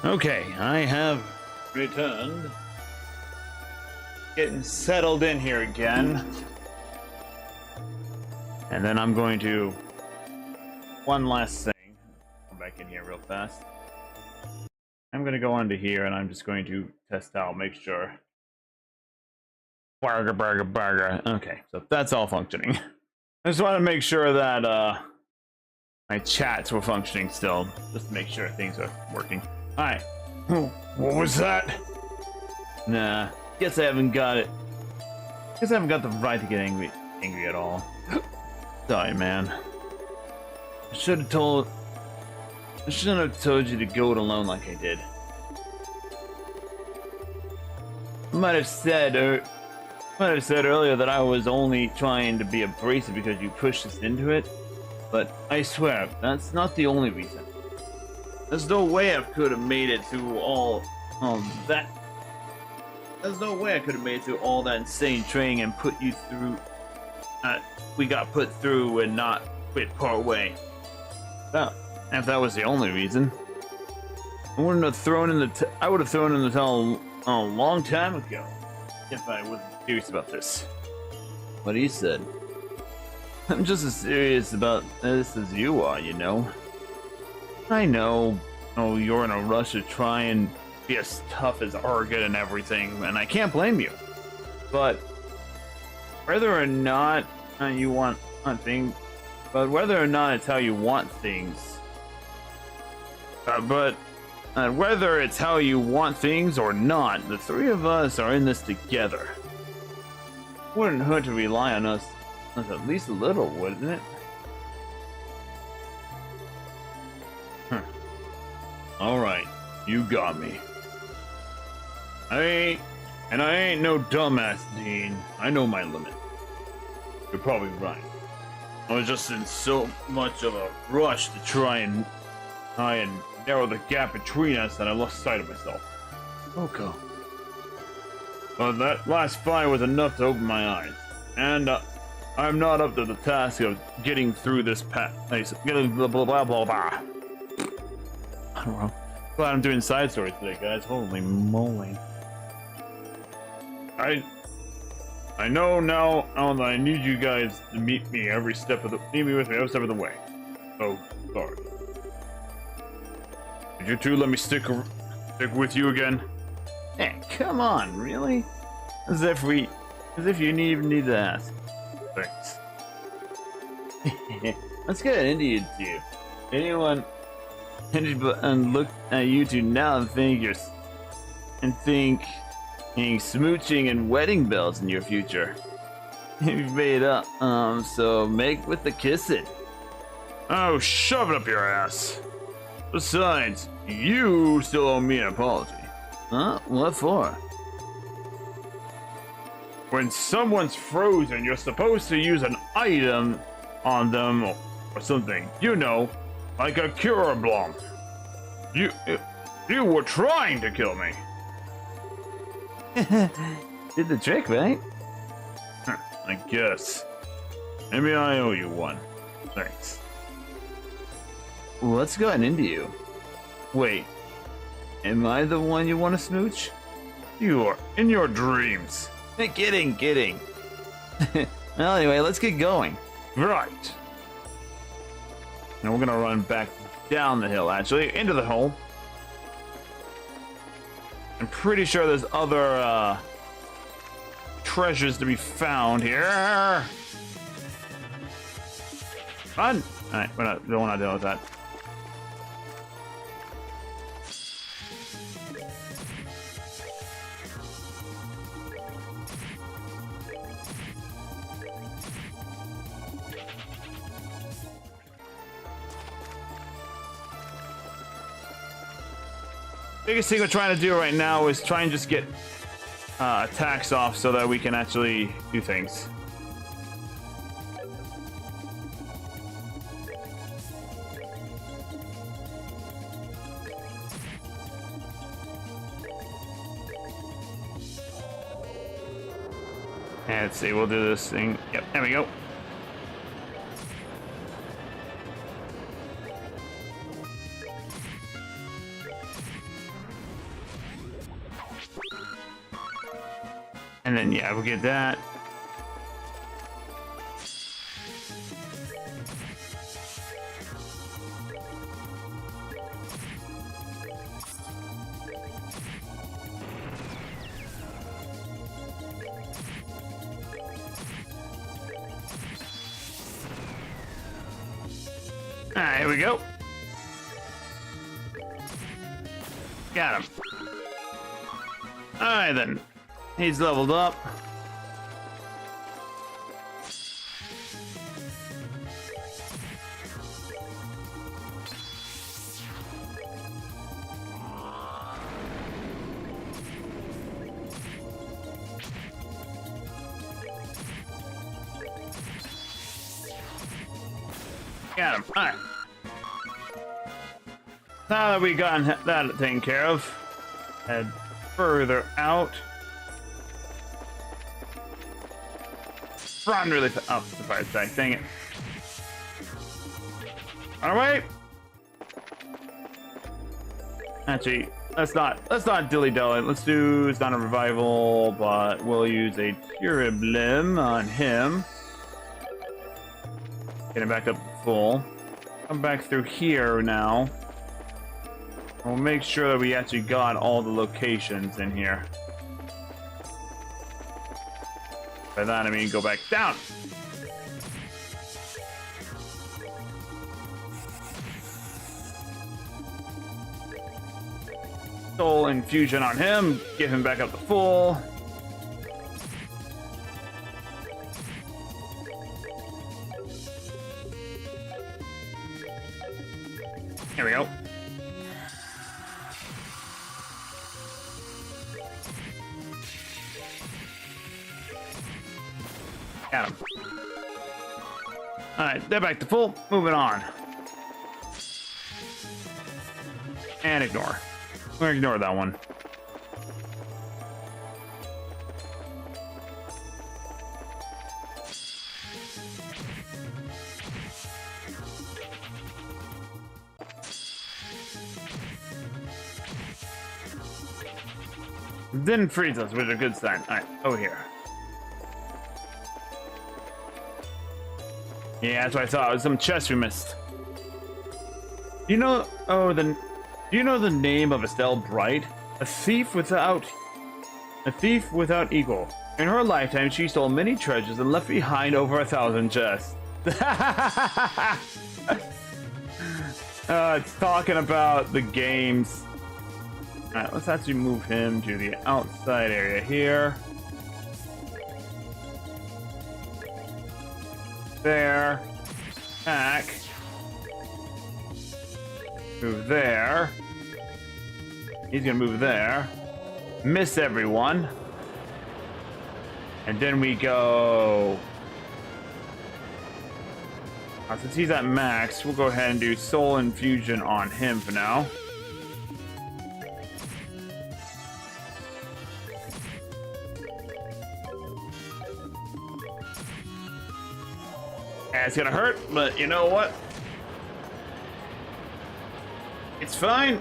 Okay, I have returned. Getting settled in here again. And then I'm going to... One last thing. Come back in here real fast. I'm going to go onto here and I'm just going to test out, make sure. Burger. Okay, so that's all functioning. I just want to make sure that my chats were functioning still. Just to make sure things are working. Alright. What was that? Nah. Guess I haven't got it. Guess I haven't got the right to get angry at all. Sorry, man. I shouldn't have told you to go it alone like I did. I might have said earlier that I was only trying to be abrasive because you pushed us into it, but I swear, that's not the only reason. There's no way I could have made it through all that. There's no way I could have made it through all that insane training and put you through. We got put through and not quit part way. Well, if that was the only reason, I wouldn't have thrown in the. I would have thrown in the towel a long time ago if I wasn't serious about this. What he said. I'm just as serious about this as you are, you know. I know. Oh, you're in a rush to try and be as tough as Argot and everything, and I can't blame you. But whether or not you want things, but whether or not it's how you want things, whether it's how you want things or not, the three of us are in this together. Wouldn't hurt to rely on us at least a little, wouldn't it? Alright, you got me. I ain't no dumbass, Dean. I know my limit. You're probably right. I was just in so much of a rush to try and narrow the gap between us that I lost sight of myself. Okay. But that last fight was enough to open my eyes. And I'm not up to the task of getting through this getting blah blah blah blah blah. I don't know. Glad I'm doing side stories today, guys. Holy moly. I know now that I need you guys to meet me with me every step of the way. Oh, sorry. Could you two let me stick with you again? Hey, come on, really? As if you even need to ask. Thanks. Let's get into you two. Anyone and look at you two now and think smooching and wedding bells in your future. You've made up, so make with the kissing. Oh, shove it up your ass. Besides, you still owe me an apology. Huh? What for? When someone's frozen, you're supposed to use an item on them or something. You know, like a cure bomb. You were trying to kill me. Did the trick, right? I guess. Maybe I owe you one. Thanks. What's gotten into you? Wait, am I the one you want to smooch? You are in your dreams. Kidding. Well, anyway, let's get going. Right. Now we're gonna run back down the hill, actually, into the hole. I'm pretty sure there's other treasures to be found here. Fun. All right, we're not dealing with that. Biggest thing we're trying to do right now is try and just get attacks off so that we can actually do things. And let's see, we'll do this thing. Yep, there we go. And then, yeah, we'll get that. Alright, here we go. Got him. Alright then. He's leveled up. Got him. Alright. Now that we got that taken care of, head further out. Run really fast. Oh, surprise attack. Dang it. Run away. Actually, let's not dilly-dally. Let's do, it's not a revival, but we'll use a Turiblim on him. Get him back up to full. Come back through here now. We'll make sure that we actually got all the locations in here. By that I mean go back down. Soul infusion on him, get him back up to full. Here we go. Got him. Alright, they're back to full. Moving on. And ignore. We're gonna ignore that one. Didn't freeze us, which is a good sign. Alright, over here. Yeah, that's what I thought. It was some chest we missed. Do you know the name of Estelle Bright? A thief without equal. In her lifetime, she stole many treasures and left behind over 1,000 chests. It's talking about the games. Alright, let's actually move him to the outside area here. There. Back. Move there. He's gonna move there. Miss everyone. And then we go... since he's at max, we'll go ahead and do Soul Infusion on him for now. It's gonna hurt, but you know what? It's fine.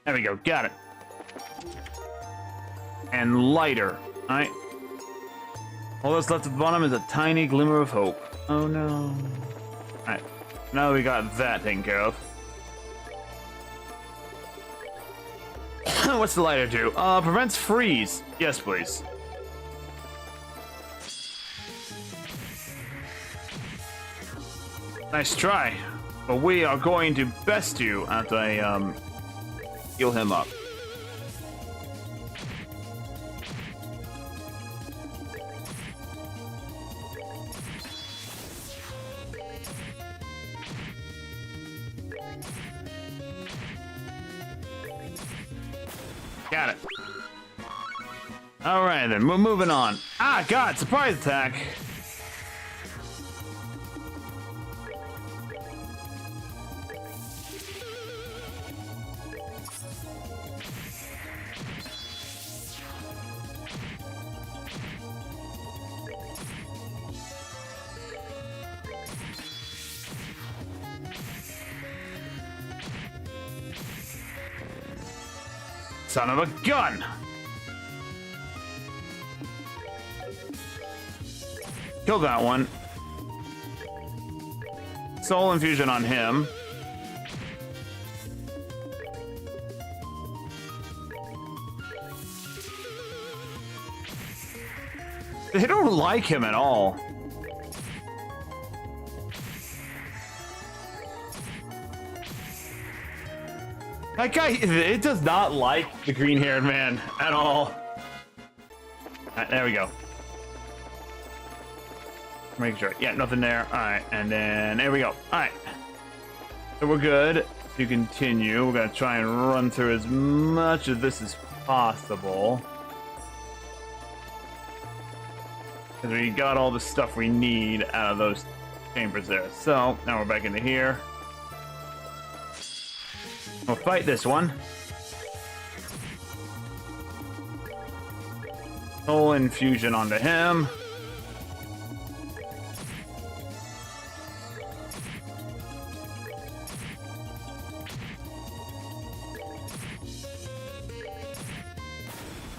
There we go, got it. And lighter, alright? All that's left at the bottom is a tiny glimmer of hope. Oh no. Alright, now we got that taken care of. What's the lighter do? Prevents freeze. Yes, please. Nice try, but we are going to best you after I heal him up. Got it. All right, then we're moving on. Ah, God! Surprise attack. Son of a gun! Kill that one. Soul Infusion on him. They don't like him at all. That guy, it does not like the green-haired man at all. Alright, there we go. Make sure. Yeah, nothing there. Alright, and then there we go. Alright. So we're good to continue. We're gonna try and run through as much of this as possible. Because we got all the stuff we need out of those chambers there. So, now we're back into here. We'll fight this one. Soul infusion onto him.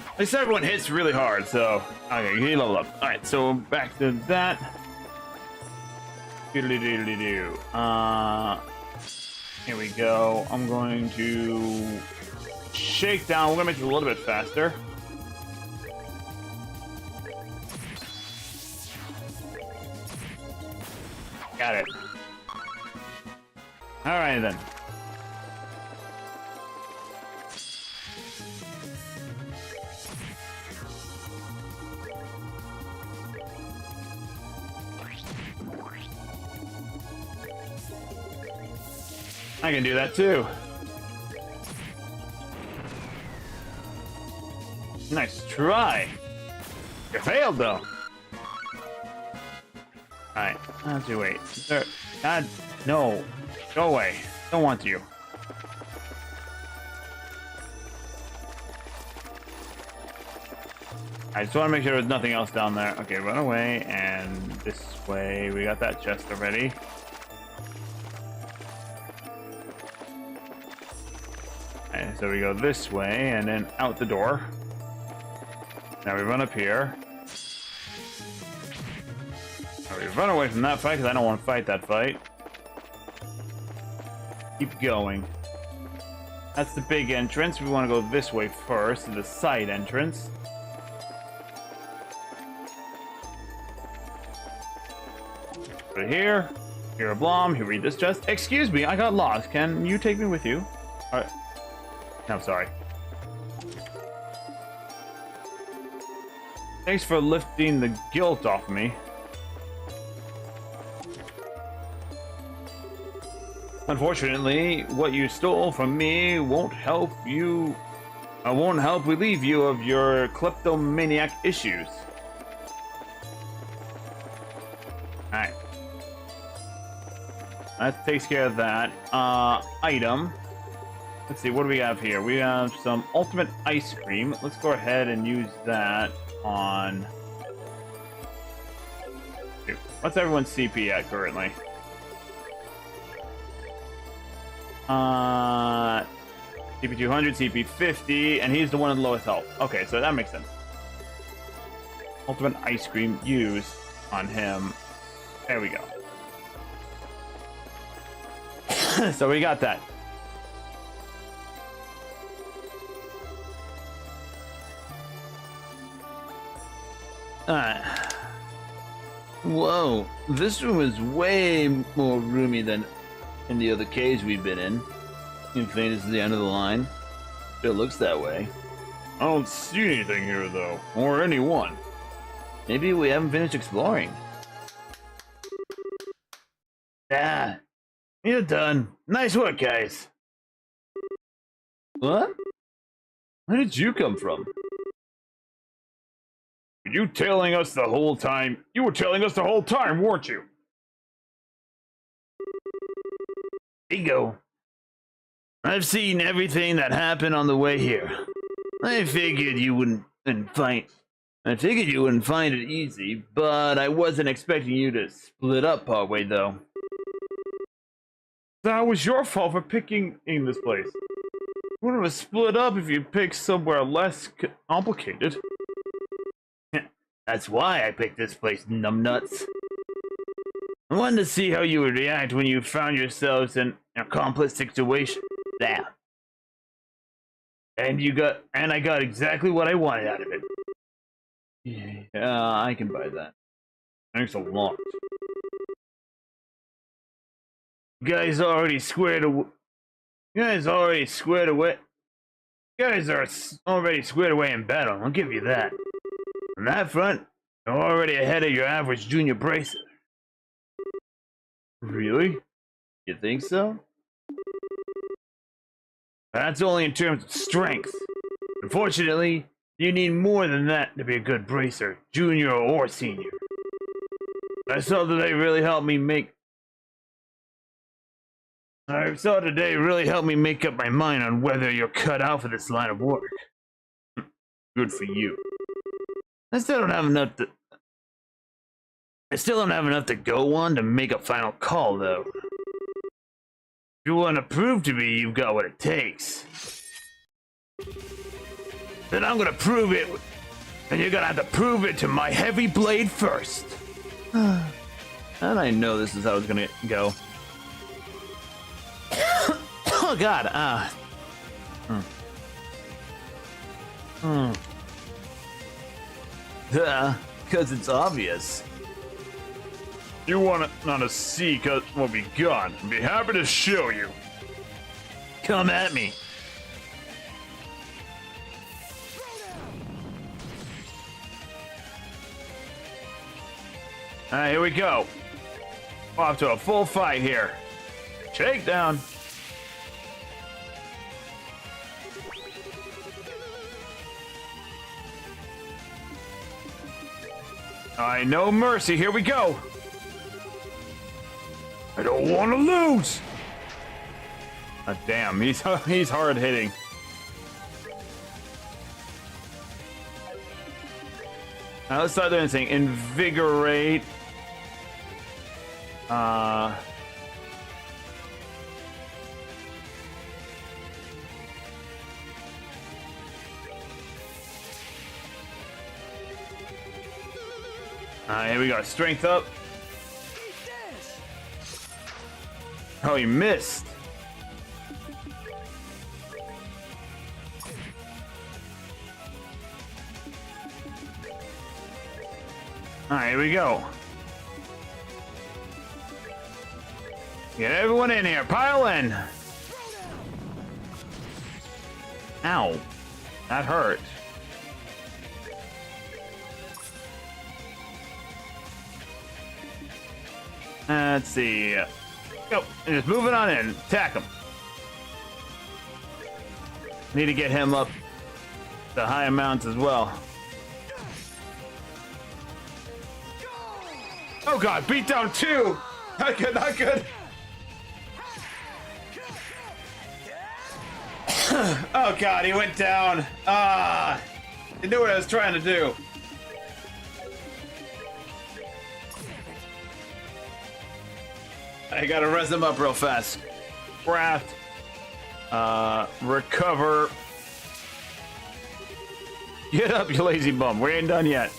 At least everyone hits really hard, so okay, he leveled up. All right, so back to that. Doodly-doodly-doo. Here we go. I'm going to shake down. We're gonna make it a little bit faster. Got it. All right then. I can do that too. Nice try. You failed though. Alright, let's do wait. Sir, God, no. Go away. Don't want you. I just want to make sure there's nothing else down there. Okay, run away, and this way. We got that chest already. Alright, so we go this way, and then out the door. Now we run up here. Now we run away from that fight, because I don't want to fight that fight. Keep going. That's the big entrance. We want to go this way first, to the side entrance. Put it here. Here a Blom. Here read this chest. Excuse me, I got lost. Can you take me with you? Alright. No, sorry. Thanks for lifting the guilt off me. Unfortunately, what you stole from me won't help you. Won't help relieve you of your kleptomaniac issues. Alright. That takes care of that. Item. Let's see, what do we have here? We have some ultimate ice cream. Let's go ahead and use that on... What's everyone's CP at currently? CP 200, CP 50, and he's the one with the lowest health. Okay, so that makes sense. Ultimate ice cream used on him. There we go. So we got that. Alright. Whoa, this room is way more roomy than in the other caves we've been in. You think this is the end of the line? It looks that way. I don't see anything here though, or anyone. Maybe we haven't finished exploring. Ah, you're done. Nice work, guys. What? Where did you come from? Were you tailing us the whole time? You were tailing us the whole time, weren't you? Bingo. I've seen everything that happened on the way here. I figured you wouldn't find it easy, but I wasn't expecting you to split up partway though. That was your fault for picking in this place. You wouldn't have split up if you picked somewhere less complicated. That's why I picked this place, numbnuts. I wanted to see how you would react when you found yourselves in a complex situation. There. And I got exactly what I wanted out of it. Yeah, I can buy that. Thanks a lot. You guys already squared away. You guys are already squared away in battle, I'll give you that. On that front, you're already ahead of your average junior bracer. Really? You think so? That's only in terms of strength. Unfortunately, you need more than that to be a good bracer, junior or senior. I saw today really helped me make up my mind on whether you're cut out for this line of work. Good for you. I still don't have enough to. I still don't have enough to go on to make a final call, though. If you want to prove to me you've got what it takes, then I'm gonna prove it, and you're gonna have to prove it to my heavy blade first. And I know this is how it's gonna go. Oh God, because it's obvious. You want to see what we got? I'd be happy to show you. Come at me. Alright, here we go. Off to a full fight here. Shakedown. Alright, no mercy. Here we go. I don't want to lose. Oh, damn, he's hard hitting. Now let's start doing this thing. Invigorate. Here we go. Strength up. Oh, he missed. Alright, here we go. Get everyone in here. Pile in. Ow. That hurt. Let's see. Go. And just moving on in. Attack him. Need to get him up to high amounts as well. Oh God, beat down 2. Not good, not good. Oh God, he went down. He knew what I was trying to do. I gotta res him up real fast. Craft. Recover. Get up, you lazy bum. We ain't done yet.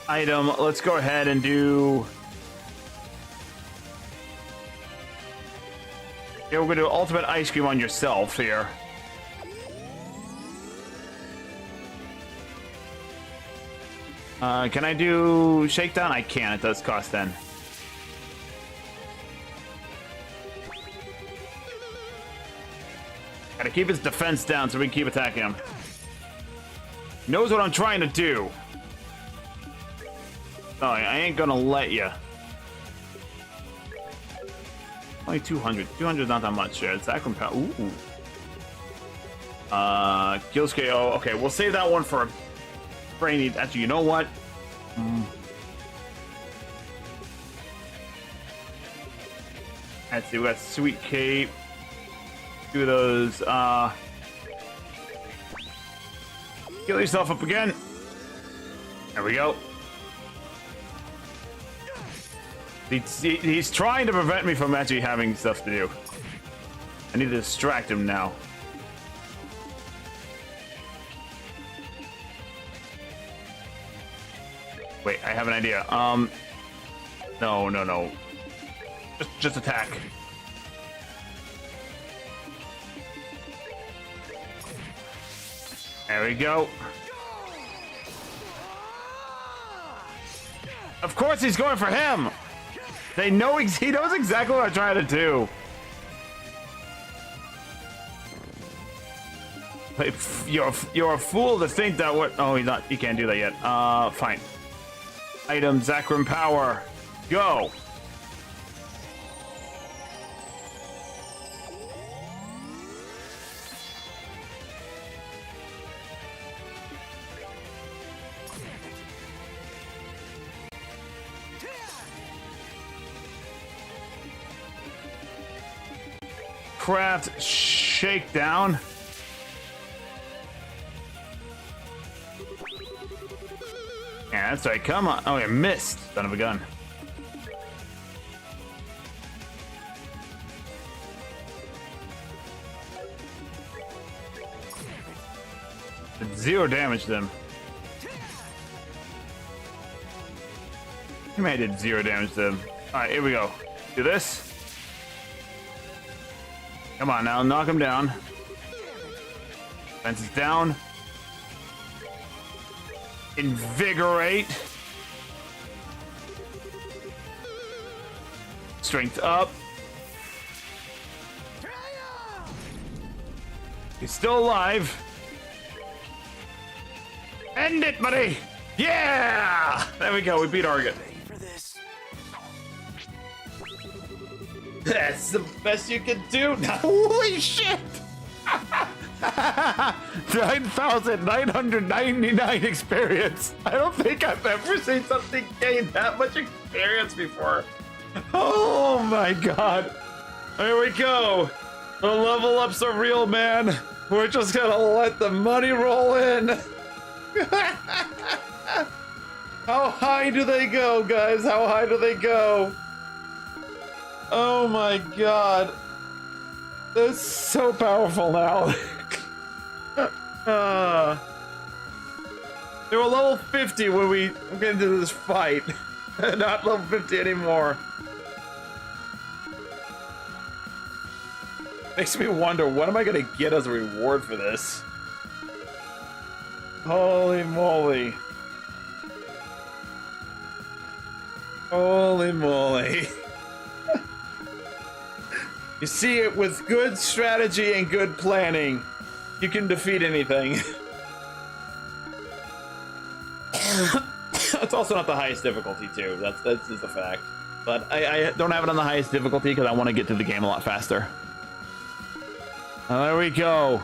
Item. Let's go ahead and do. Yeah, we're gonna do ultimate ice cream on yourself here. Can I do shakedown? I can. It does cost 10. Gotta keep his defense down so we can keep attacking him. Knows what I'm trying to do. Oh, I ain't gonna let you. Only 200. 200 is not that much here. Attack from power. Ooh. Kill scale. Okay, we'll save that one for a brainy. Actually, you know what? Let's see. We got sweet cape. Do those. Heal yourself up again. There we go. He's trying to prevent me from actually having stuff to do. I need to distract him now. Wait, I have an idea. No. Just attack. There we go. Of course he's going for him. They know he knows exactly what I'm trying to do. Like, you're a fool to think that what? Oh, he's not. He can't do that yet. Fine. Item Zakram power. Go. Craft Shakedown. Yeah, that's right. Come on. Oh, I missed. Son of a gun. Did 0 damage to them. He may have did 0 damage to them. Alright, here we go. Do this. Come on now, knock him down. Fence is down. Invigorate. Strength up. He's still alive. End it, buddy! Yeah! There we go, we beat Argot. That's the best you can do. Holy shit! 9,999 experience. I don't think I've ever seen something gain that much experience before. Oh my god. There we go. The level ups are real, man. We're just gonna let the money roll in. How high do they go, guys? How high do they go? Oh my god. They're so powerful now. They were level 50 when we get into this fight. Not level 50 anymore. Makes me wonder, what am I gonna get as a reward for this? Holy moly. Holy moly. You see, it with good strategy and good planning, you can defeat anything. It's also not the highest difficulty too. That's just a fact. But I don't have it on the highest difficulty because I want to get to the game a lot faster. There we go.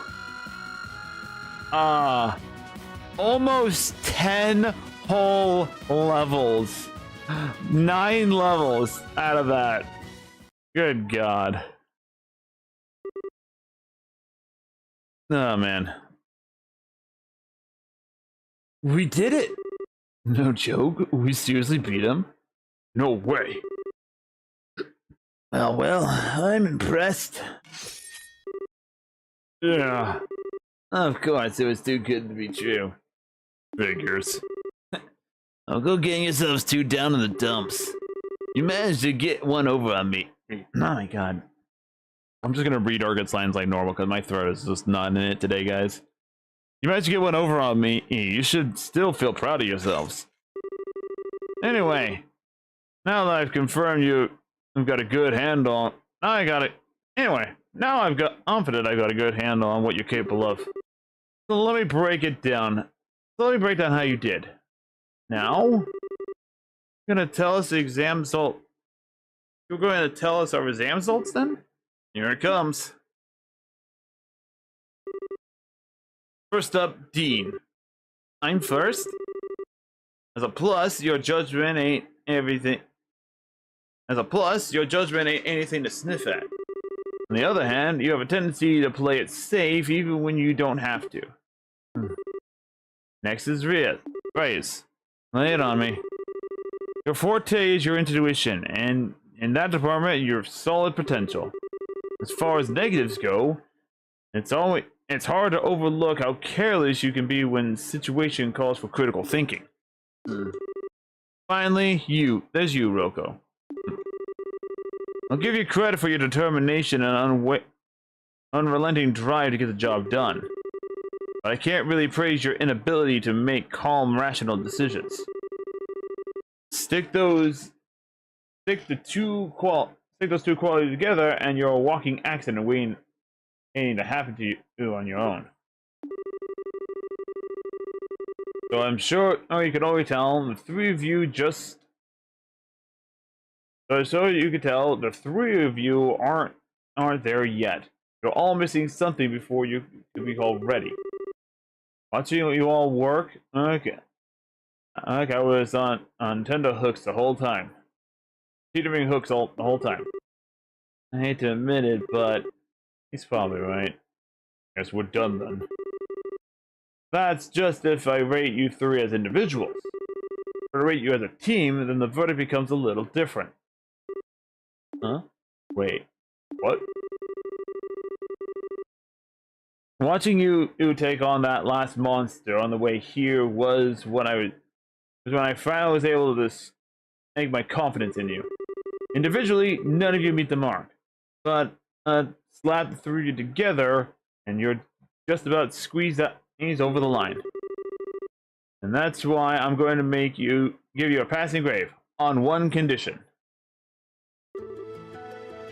Almost 10 whole levels. 9 levels out of that. Good God. Oh man. We did it! No joke? We seriously beat him? No way. Well, I'm impressed. Yeah. Of course, it was too good to be true. Figures. Oh, go get yourselves 2 down in the dumps. You managed to get one over on me. Oh my god. I'm just gonna read Argot's lines like normal because my throat is just not in it today, guys. You managed to get one over on me. You should still feel proud of yourselves. Anyway, now that I've confirmed I've got a good handle on... Now I got it. Anyway, now I'm confident I've got a good handle on what you're capable of. So let me break it down. Let me break down how you did. Now, you're gonna tell us the exam result. You're going to tell us our exam results then? Here it comes. First up, Dean. I'm first. As a plus, your judgment ain't everything. As a plus, your judgment ain't anything to sniff at. On the other hand, you have a tendency to play it safe even when you don't have to. Next is Reyes. Lay it on me. Your forte is your intuition, and in that department, you have solid potential. As far as negatives go, it's hard to overlook how careless you can be when the situation calls for critical thinking. Finally, there's you, Roko. I'll give you credit for your determination and unrelenting drive to get the job done. But I can't really praise your inability to make calm, rational decisions. Stick those two qualities together, and you're a walking accident waiting to happen to you on your own. So I'm sure, you can always tell the three of you aren't there yet. You're all missing something before you can be called ready. Watching you all work, okay. Like I was on tender hooks the whole time. Teetering hooks the whole time. I hate to admit it, but He's probably right. Guess we're done then. That's just if I rate you three as individuals. If I rate you as a team, then the verdict becomes a little different. Huh? Wait. What? Watching you take on that last monster on the way here was when I finally was able to make my confidence in you. Individually, none of you meet the mark. But slap the three of you together, and you're just about squeeze that knees over the line. And that's why I'm going to give you a passing grade on one condition.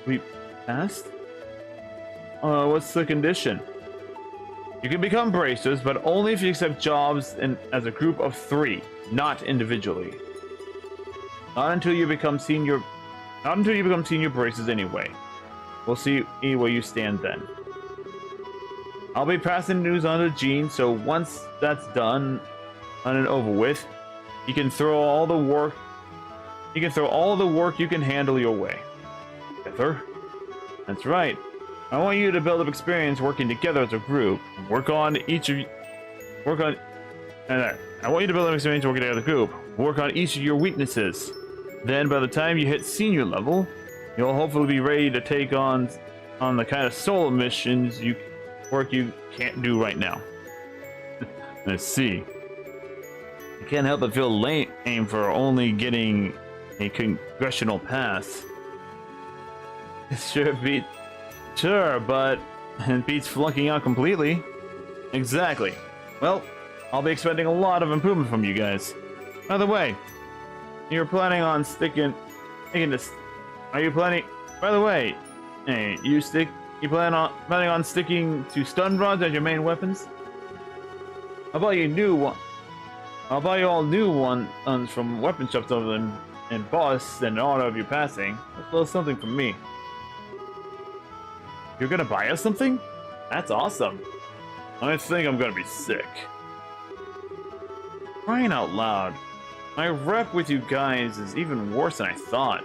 We passed? What's the condition? You can become bracers, but only if you accept jobs as a group of 3, not individually. Not until you become senior bracers anyway. We'll see where you stand then. I'll be passing news on to Gene, so once that's done and over with, you can throw all the work you can handle your way. Together? That's right. I want you to build up experience working together as a group. I want you to build up experience working together as a group. Work on each of your weaknesses. Then by the time you hit senior level, you'll hopefully be ready to take on the kind of solo missions you can't do right now. Let's see. I can't help but feel lame for only getting a congressional pass. Sure, but it beats flunking out completely. Exactly. Well, I'll be expecting a lot of improvement from you guys. By the way, you're planning on sticking this. Are you planning? By the way, hey, planning on sticking to stun rods as your main weapons? I'll buy you all new ones from weapon shops over in Boss and honor of you passing. That's a little something from me. You're gonna buy us something? That's awesome. I think I'm gonna be sick. Crying out loud. My rep with you guys is even worse than I thought.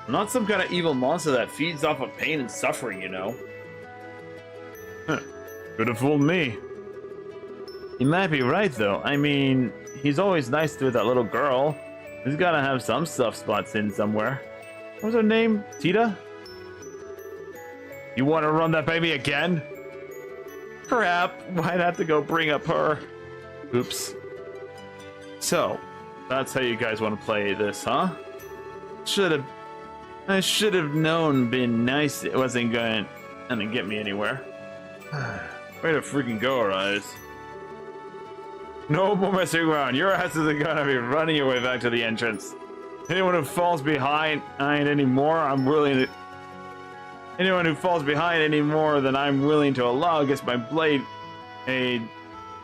I'm not some kind of evil monster that feeds off of pain and suffering, you know. Could have fooled me. You might be right, though. I mean, he's always nice to that little girl. He's gotta have some soft spots in somewhere. What was her name? Tita? You want to run that baby again? Crap, why'd I have to go bring up her? Oops. So, that's how you guys want to play this, huh? I should have known being nice it wasn't going to get me anywhere. Way to freaking go, Rise. No more messing around. Your ass isn't gonna be running your way back to the entrance. Anyone who falls behind anymore, Anyone who falls behind any more than I'm willing to allow gets my blade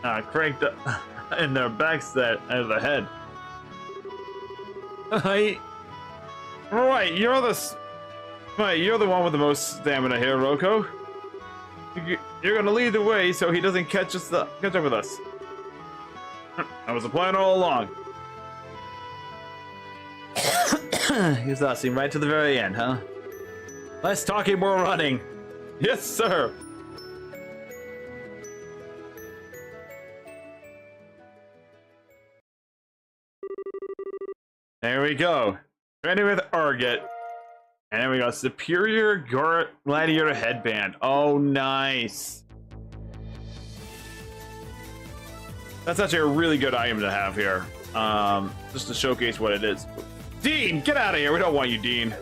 cranked up in their backset of the head. Right, you're the one with the most stamina here, Roko. You're gonna lead the way so he doesn't catch up with us. That was the plan all along. He's lasting right to the very end, huh? Less talking, more running. Yes, sir. There we go. Training with Arget. And there we go. Superior Gladiator Headband. Oh, nice. That's actually a really good item to have here. Just to showcase what it is. Dean, get out of here. We don't want you, Dean.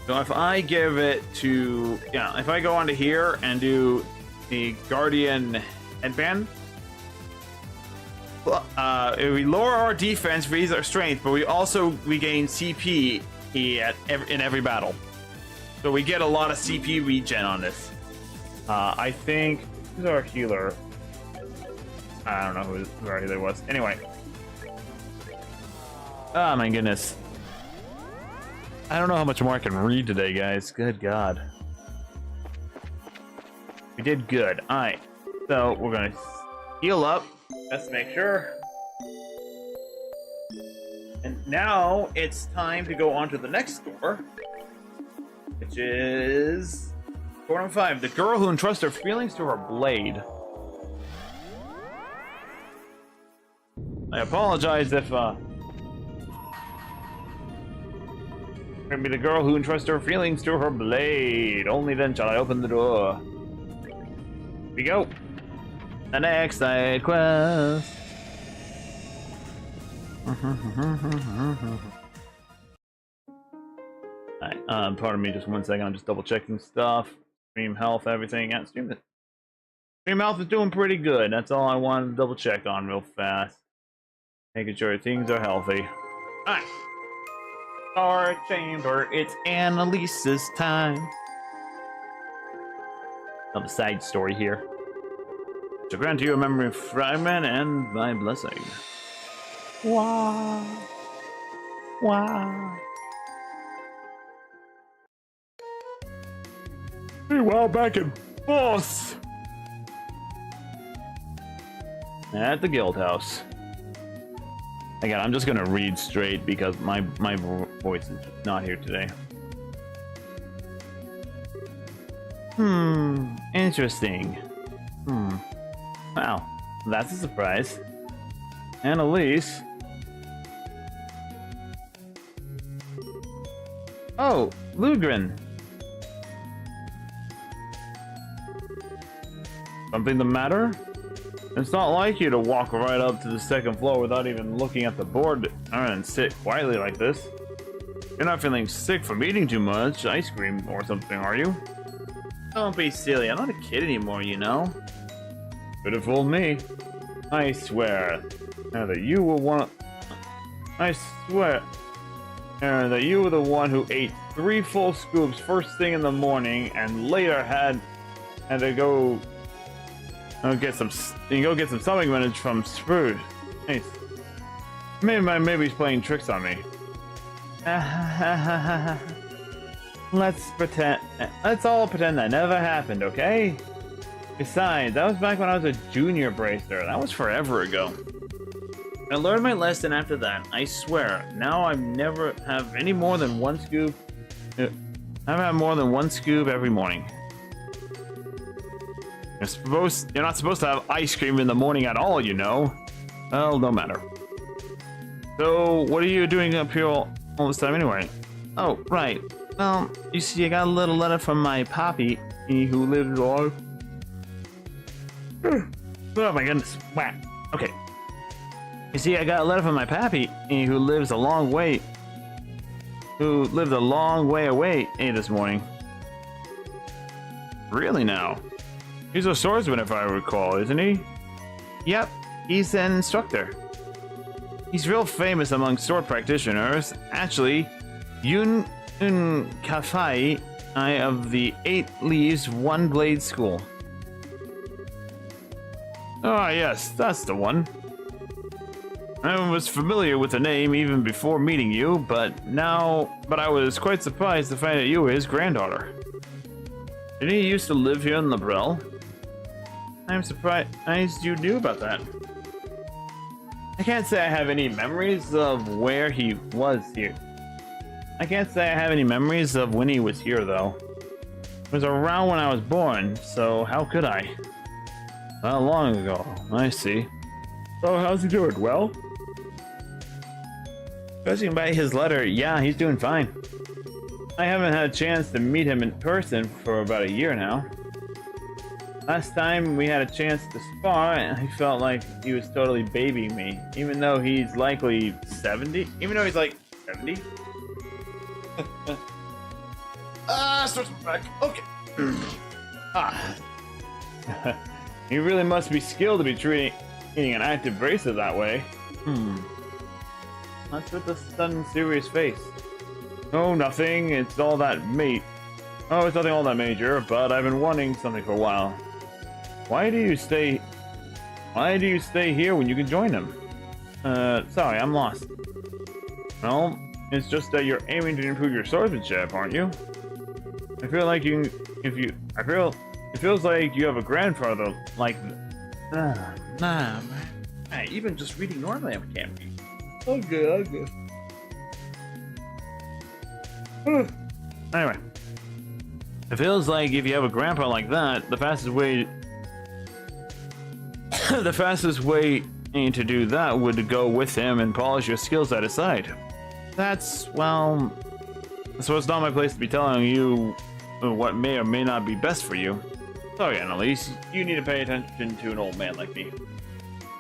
So if I give it to, if I go onto here and do the Guardian Headband, we lower our defense, raise our strength, but we gain CP in every battle. So we get a lot of CP regen on this. I think, who's our healer? I don't know who our healer was. Anyway. Oh my goodness. I don't know how much more I can read today, guys. Good God. We did good. Alright. So, we're gonna heal up. Let's make sure. And now, it's time to go on to the next door. which is 405. The girl who entrusts her feelings to her blade. I apologize if maybe the girl who entrusts her feelings to her blade. Only then shall I open the door. Here we go. The next side quest. Alright, pardon me just one second, I'm just double checking stuff. Stream health, everything. Yeah, stream health is doing pretty good. That's all I wanted to double check on real fast. Making sure things are healthy. Alright. Star Chamber, it's Annalise's time. Some side story here. To grant you a memory fragment and my blessing. Wow. Wow. Meanwhile, back in Boss. At the guild house. Again, I'm just gonna read straight because my voice is just not here today. Interesting. Wow, that's a surprise. Annalise. Oh, Lugrin. Something the matter? It's not like you to walk right up to the second floor without even looking at the board and sit quietly like this. You're not feeling sick from eating too much ice cream or something, are you? Don't be silly. I'm not a kid anymore, you know. Could have fooled me. I swear that you were one. I swear that you were the one who ate 3 full scoops first thing in the morning and later had to go get some stomach manage from Spruce. Nice. Maybe my baby's playing tricks on me. Let's all pretend that never happened, okay? Besides, that was back when I was a junior bracer. That was forever ago. I learned my lesson after that, I swear. Now I never have any more than 1 scoop. I have more than 1 scoop every morning. You're not supposed to have ice cream in the morning at all, you know. Well, no matter. So, what are you doing up here all this time anyway? Oh, right. Well, you see, I got a little letter from my poppy, who lives all... Oh my goodness. Wow. Okay. You see, I got a letter from my pappy, who lives a long way away this morning. Really now? He's a swordsman, if I recall, isn't he? Yep, he's an instructor. He's real famous among sword practitioners. Actually, Yun Kafai of the 8 Leaves One Blade School. Ah, yes, that's the one. I was familiar with the name even before meeting you, but I was quite surprised to find that you were his granddaughter. Didn't he used to live here in Labrelle? I'm surprised you knew about that. I can't say I have any memories of where he was here. I can't say I have any memories of when he was here, though. It was around when I was born, so how could I? Not long ago, I see. So how's he doing? Well? Judging by his letter, yeah, he's doing fine. I haven't had a chance to meet him in person for about a year now. Last time we had a chance to spar, and I felt like he was totally babying me, even though he's likely 70. Even though he's like 70. Starts back. Okay. He really must be skilled to be treating an active bracer that way. What's with the sudden serious face? Oh, nothing. It's all that Oh, it's nothing all that major, but I've been wanting something for a while. Why do you stay here when you can join them? Sorry, I'm lost. Well, it's just that you're aiming to improve your swordsmanship, aren't you? I feel like it feels like you have a grandfather like nah, man. Even just reading normally I can't read. Okay. Anyway, It feels like if you have a grandpa like that, the fastest way the fastest way to do that would to go with him and polish your skills at his side. That's, well, so it's not my place to be telling you what may or may not be best for you. So yeah, Annalise, you need to pay attention to an old man like me.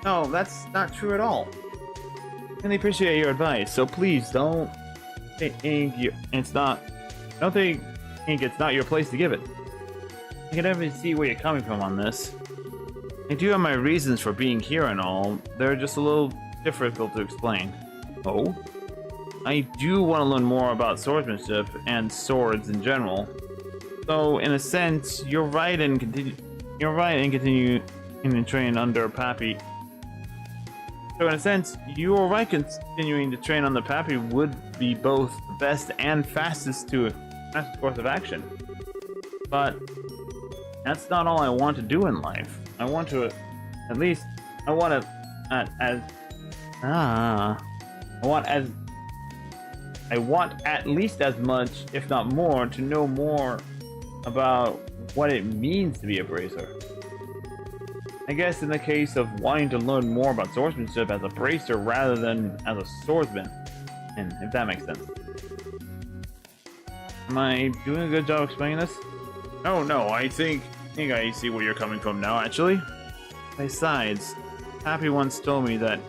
No, that's not true at all. I really appreciate your advice, so please don't think it's not your place to give it. I can definitely see where you're coming from on this. I do have my reasons for being here and all. They're just a little difficult to explain. Oh? I do want to learn more about swordsmanship and swords in general. So, in a sense, you're right in continuing to train under Pappy. So, in a sense, you're right continuing to train under Pappy would be both the best and fastest course of action. But that's not all I want to do in life. I want at least as much, if not more, to know more about what it means to be a bracer. I guess in the case of wanting to learn more about swordsmanship as a bracer rather than as a swordsman, and if that makes sense. Am I doing a good job explaining this? Oh no, I think I see where you're coming from now, actually. Besides, Happy once told me that,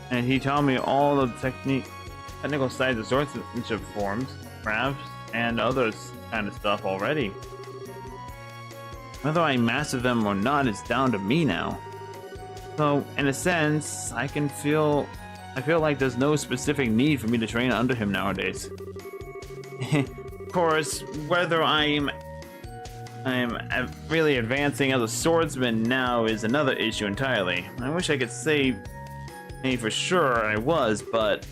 and he taught me all the technical sides of swordsmanship forms, crafts, and other kind of stuff already. Whether I master them or not is down to me now. So, in a sense, I feel like there's no specific need for me to train under him nowadays. Of course, whether I'm really advancing as a swordsman now is another issue entirely. I wish I could say for sure I was, but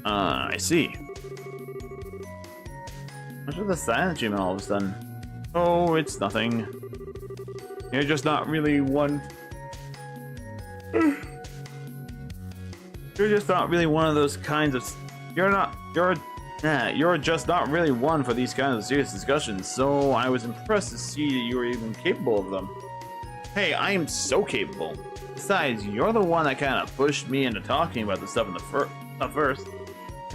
I see. What's with the silent treatment all of a sudden? Oh, it's nothing. You're just not really one. You're just not really one of those kinds of. You're just not really one for these kinds of serious discussions, so I was impressed to see that you were even capable of them. Hey, I am so capable. Besides, you're the one that kind of pushed me into talking about this stuff in the first.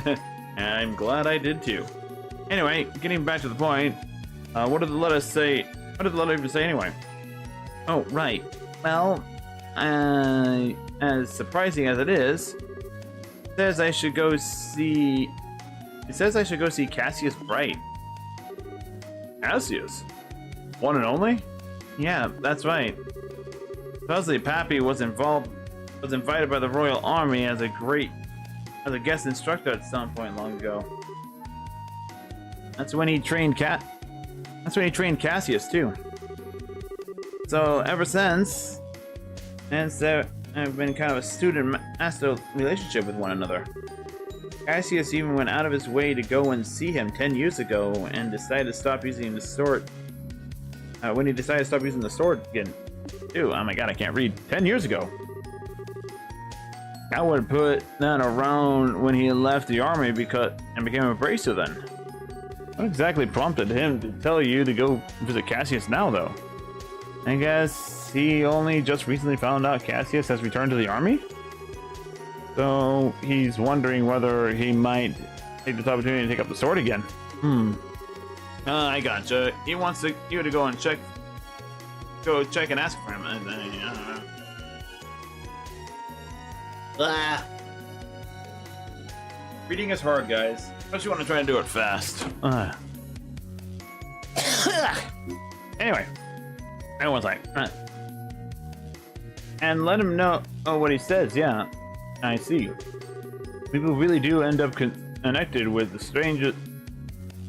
And I'm glad I did too. Anyway, getting back to the point, what did the letter say? What did the letter even say anyway? Oh, right. Well, as surprising as it is, it says I should go see Cassius Bright. Cassius? One and only? Yeah, that's right. Supposedly Pappy was invited by the Royal Army as a guest instructor at some point long ago. That's when he trained Cassius too. So ever since, I've been kind of a student-master relationship with one another. Cassius even went out of his way to go and see him 10 years ago and decided to stop using the sword. When he decided to stop using the sword again. Ew, oh my god, I can't read. 10 years ago. I would put that around when he left the army and became a bracer then. What exactly prompted him to tell you to go visit Cassius now, though? I guess he only just recently found out Cassius has returned to the army? So he's wondering whether he might take this opportunity to take up the sword again. I gotcha. He wants you to go and check and ask for him. I don't know. Reading is hard, guys. Especially when I'm trying to do it fast. Anyway, I was like, and let him know what he says. Yeah, I see. People really do end up connected with the strangest.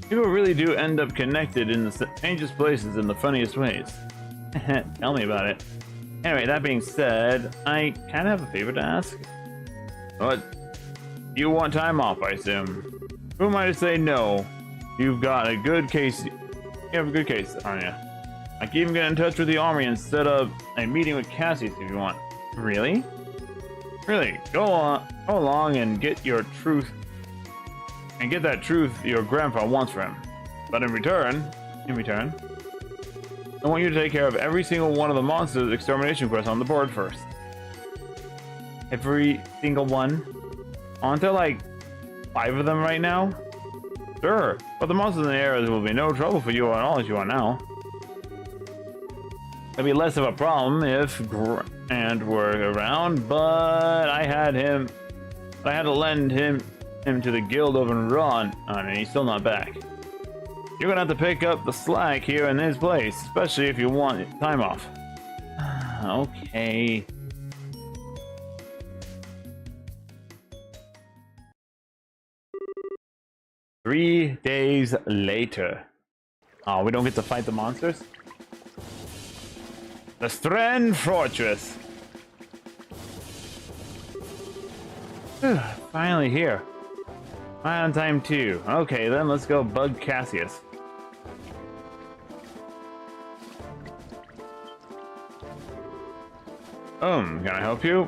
People really do end up connected in the strangest places in the funniest ways. Tell me about it. Anyway, that being said, I kind of have a favor to ask. What? You want time off, I assume. Who am I to say no? You've got a good case. You have a good case, aren't you? I can even get in touch with the army instead of a meeting with Cassius if you want. Really? Really? Go along and get your truth. And get that truth your grandpa wants for him. But in return, in return. I want you to take care of every single one of the monsters' extermination quests on the board first. Every single one? Aren't there like 5 of them right now? Sure, but the monsters in the areas will be no trouble for you at all as you are now. It'd be less of a problem if Grant were around, but I had to lend him to the guild over in Ron, and he's still not back. You're gonna have to pick up the slack here in his place, especially if you want time off. Okay. Three days later. Oh, we don't get to fight the monsters? The Strand Fortress. Finally here. Right on time too. Okay, then let's go bug Cassius. Can I help you?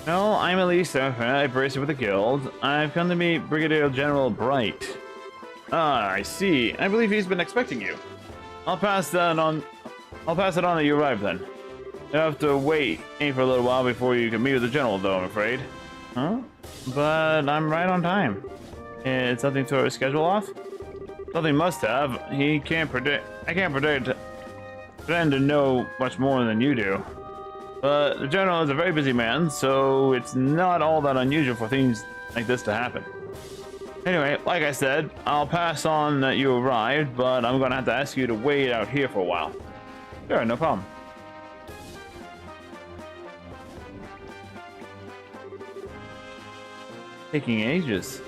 No, I'm Elisa. I brace with the guild. I've come to meet Brigadier General Bright. Ah, I see. I believe he's been expecting you. I'll pass it on that you arrive then. You have to wait for a little while before you can meet with the general, though, I'm afraid. Huh? But I'm right on time. It's something to schedule off? Something must have. I can't pretend to know much more than you do. But the general is a very busy man, so it's not all that unusual for things like this to happen. Anyway, like I said, I'll pass on that you arrived, but I'm gonna have to ask you to wait out here for a while. Sure, no problem. Taking ages.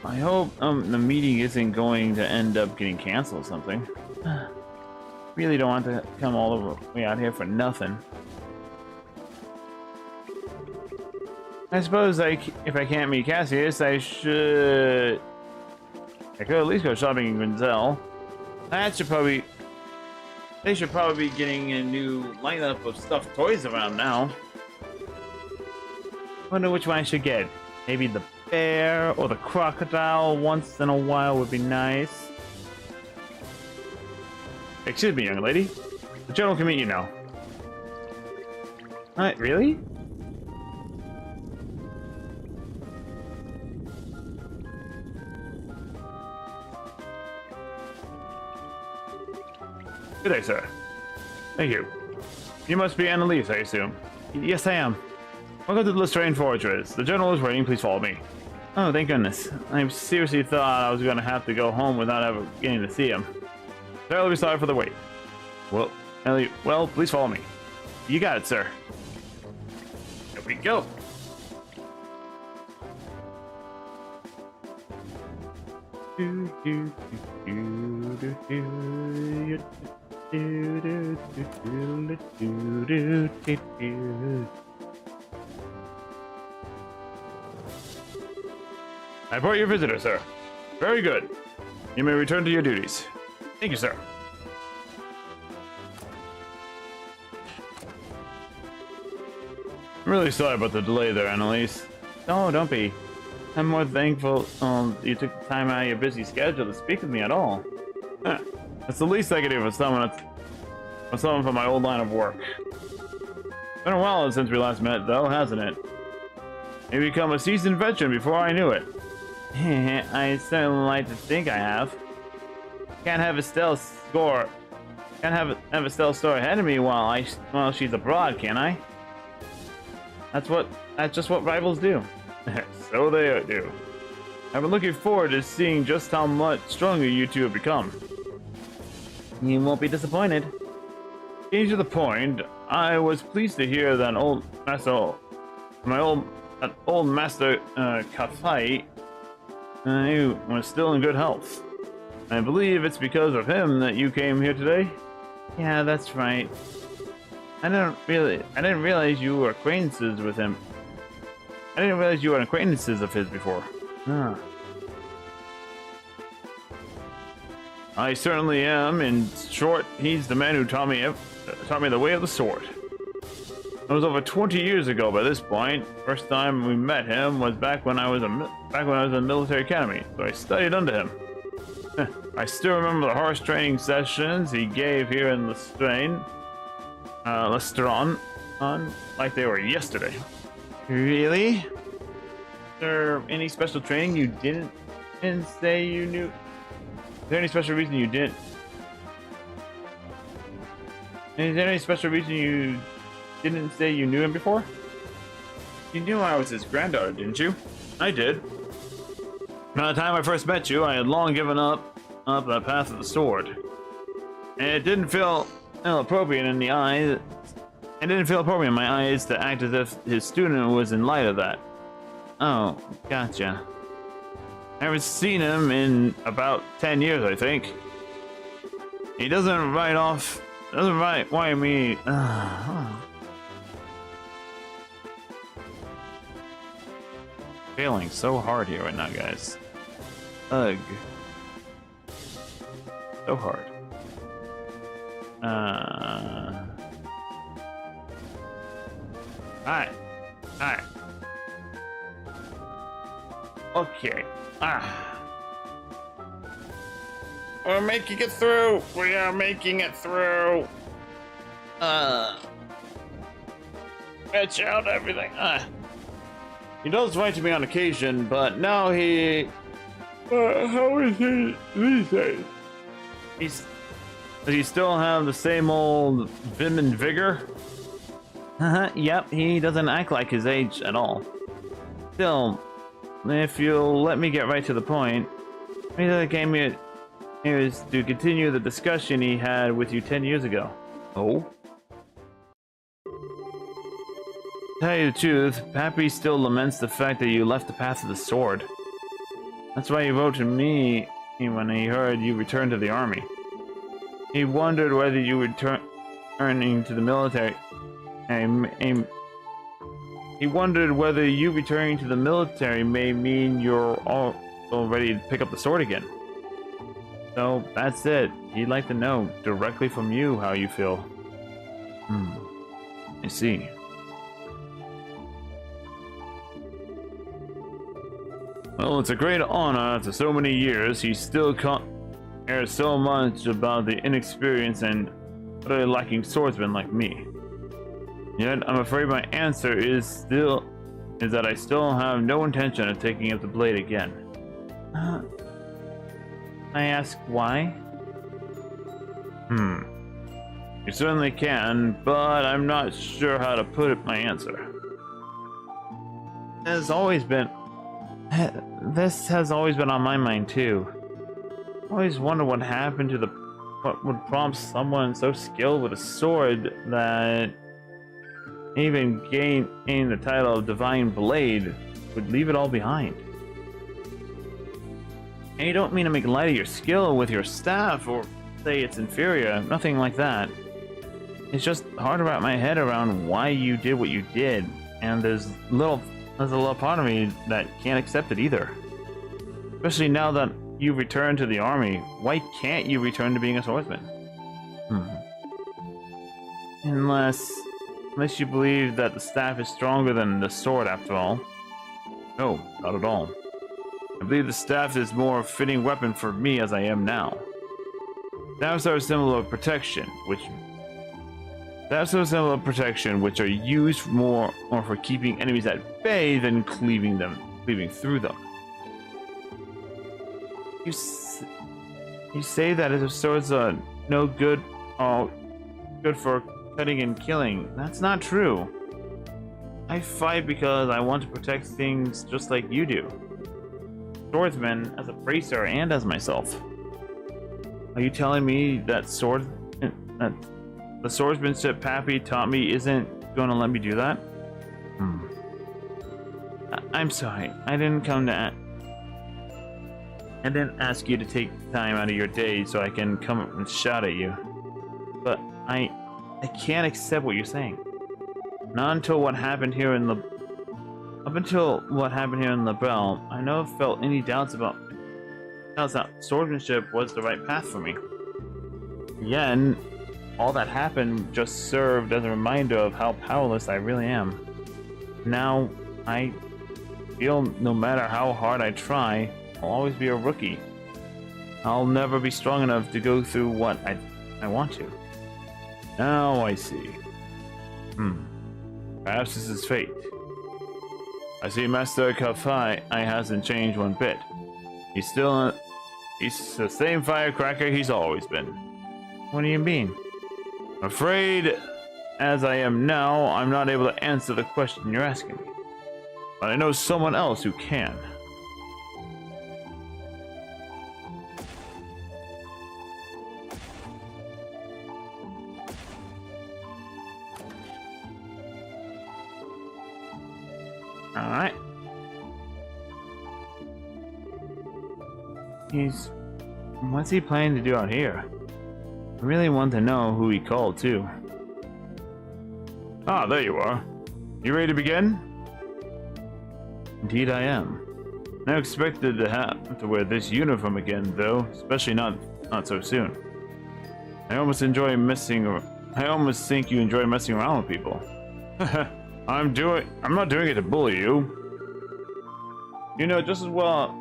I hope the meeting isn't going to end up getting canceled or something. Really don't want to come all the way out here for nothing. I suppose if I can't meet Cassius, I could at least go shopping in Grinzel. They should probably be getting a new lineup of stuffed toys around now. Wonder which one I should get. Maybe the bear or the crocodile once in a while would be nice. Excuse me, young lady. The general can meet you now. Really? Good day, sir. Thank you. You must be Annalise, I assume. Yes, I am. Welcome to the Strand Fortress. The general is waiting. Please follow me. Oh, thank goodness. I seriously thought I was going to have to go home without ever getting to see him. Terribly sorry for the wait. Well, Elliot, please follow me. You got it, sir. Here we go. I brought your visitor, sir. Very good. You may return to your duties. Thank you, sir. I'm really sorry about the delay there, Annalise. No, don't be. I'm more thankful you took the time out of your busy schedule to speak with me at all. That's the least I could do for someone from my old line of work. Been a while since we last met, though, hasn't it? You've become a seasoned veteran before I knew it. I certainly like to think I have. Can't have a stealth score. Can't have a stealth store ahead of me while she's abroad, can I? That's just what rivals do. So they do. I've been looking forward to seeing just how much stronger you two have become. You won't be disappointed. Getting to the point, I was pleased to hear that my old master Kafai was still in good health. I believe it's because of him that you came here today. Yeah, that's right. I didn't realize you were acquaintances with him. I didn't realize you were acquaintances of his before. Ah. I certainly am. In short, he's the man who taught me the way of the sword. It was over 20 years ago by this point. First time we met him was back when I was back when I was in the military academy, so I studied under him. I still remember the harsh training sessions he gave here in Lestron, like they were yesterday. Really? Is there any special training you didn't say you knew? Is there any special reason you didn't? Is there any special reason you didn't say you knew him before? You knew I was his granddaughter, didn't you? I did. By the time I first met you, I had long given up the path of the sword. And it didn't feel appropriate in the eyes. It didn't feel appropriate in my eyes to act as if his student was in light of that. Oh, gotcha. I haven't seen him in about 10 years, I think. He doesn't why me. Failing so hard here right now, guys. Ugh. So hard. Alright. Okay. We're making it through. We are making it through. Catch out everything. He does write to me on occasion, but now he... how is he these days? Does he still have the same old vim and vigor? Yep, he doesn't act like his age at all. Still, if you'll let me get right to the point, the reason I came here is to continue the discussion he had with you 10 years ago. Oh? To tell you the truth, Pappy still laments the fact that you left the path of the sword. That's why he wrote to me when he heard you returned to the army. He wondered whether you returning to the military. He wondered whether you returning to the military may mean you're all ready to pick up the sword again. So that's it. He'd like to know directly from you how you feel. I see. Well, it's a great honor after so many years. He still cares so much about the inexperienced and utterly lacking swordsman like me. Yet, I'm afraid my answer is that I still have no intention of taking up the blade again. I ask why? You certainly can, but I'm not sure how to put it my answer. This has always been on my mind too. I always wonder what happened to what would prompt someone so skilled with a sword that even gain the title of Divine Blade would leave it all behind. And you don't mean to make light of your skill with your staff or say it's inferior, nothing like that. It's just hard to wrap my head around why you did what you did, and there's a little part of me that can't accept it either. Especially now that you've returned to the army, why can't you return to being a swordsman? Unless you believe that the staff is stronger than the sword after all. No, not at all. I believe the staff is more fitting weapon for me as I am now. Staffs are a symbol of protection, which are used more for keeping enemies at bay than cleaving through them. You say that if swords are no good, good for cutting and killing. That's not true. I fight because I want to protect things just like you do. Swordsman, as a bracer, and as myself. Are you telling me that the swordsmanship Pappy taught me isn't going to let me do that? I'm sorry. I didn't ask you to take time out of your day so I can come up and shout at you. But I can't accept what you're saying. Not until what happened here in the bell, I never felt any doubts that swordsmanship was the right path for me. Again, all that happened just served as a reminder of how powerless I really am. Now, feel no matter how hard I try, I'll always be a rookie. I'll never be strong enough to go through what I want to. Now I see. Perhaps this is fate. I see Master Kamui hasn't changed one bit. He's the same firecracker he's always been. What do you mean? I'm afraid, as I am now, I'm not able to answer the question you're asking me. But I know someone else who can. Alright. What's he planning to do out here? I really want to know who he called, too. Ah, there you are. You ready to begin? Indeed I am. Never expected to have to wear this uniform again, though, especially not so soon. I almost think you enjoy messing around with people. I'm not doing it to bully you. You know just as well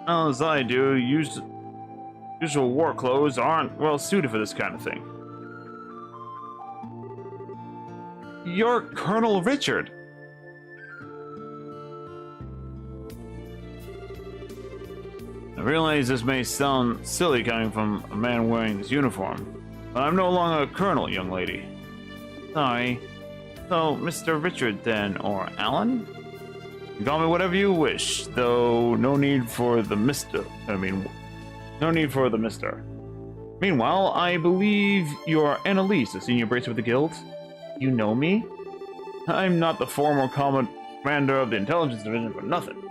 as I do, usual war clothes aren't well suited for this kind of thing. You're Colonel Richard. I realize this may sound silly coming from a man wearing this uniform, but I'm no longer a colonel, young lady. Sorry. So, Mr. Richard then, or Alan? You call me whatever you wish, though no need for the Mr. No need for the Mr. Meanwhile, I believe you're Annalise, a senior bracer with the guild. You know me? I'm not the former commander of the intelligence division for nothing.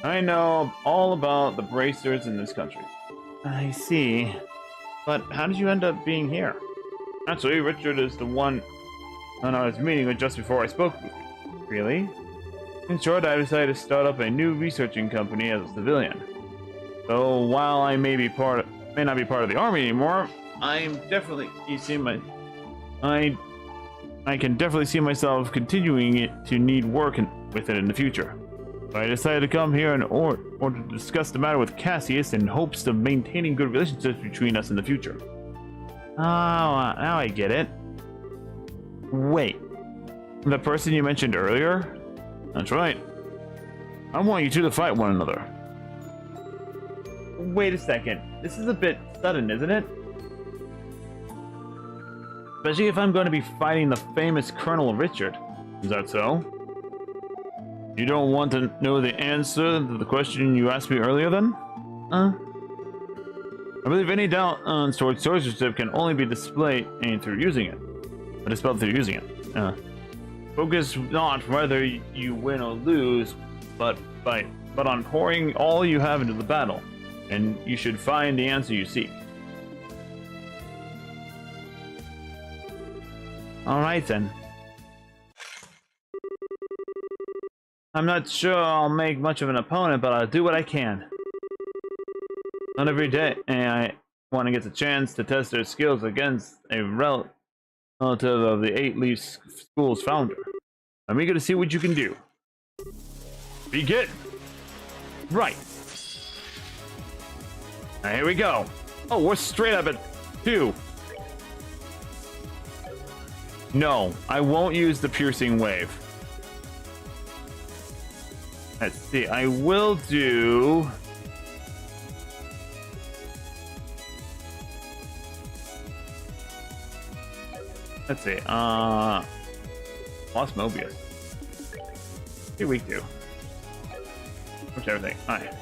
I know all about the bracers in this country. I see. But how did you end up being here? Actually, Richard is the one I was meeting with just before I spoke with you. Really? In short, I decided to start up a new researching company as a civilian. So while I may not be part of the army anymore, I can definitely see myself continuing to need work with it in the future. So I decided to come here in order to discuss the matter with Cassius in hopes of maintaining good relationships between us in the future. Oh, now I get it. Wait, the person you mentioned earlier? That's right. I want you two to fight one another. Wait a second. This is a bit sudden, isn't it? Especially if I'm going to be fighting the famous Colonel Richard. Is that so? You don't want to know the answer to the question you asked me earlier, then? I believe any doubt on sword swordsmanship can only be displayed through using it. Dispelled through using it. Focus not whether you win or lose, but on pouring all you have into the battle, and you should find the answer you seek. Alright then. I'm not sure I'll make much of an opponent, but I'll do what I can. Not every day, and I want to get the chance to test their skills against a relative of the Eight Leaf School's founder. I'm eager to see what you can do. Begin! Right. Now here we go. Oh, we're straight up at 2. No, I won't use the piercing wave. Let's see, I will do... Let's see, Lost Mobius. Pretty weak too. Which everything. Alright.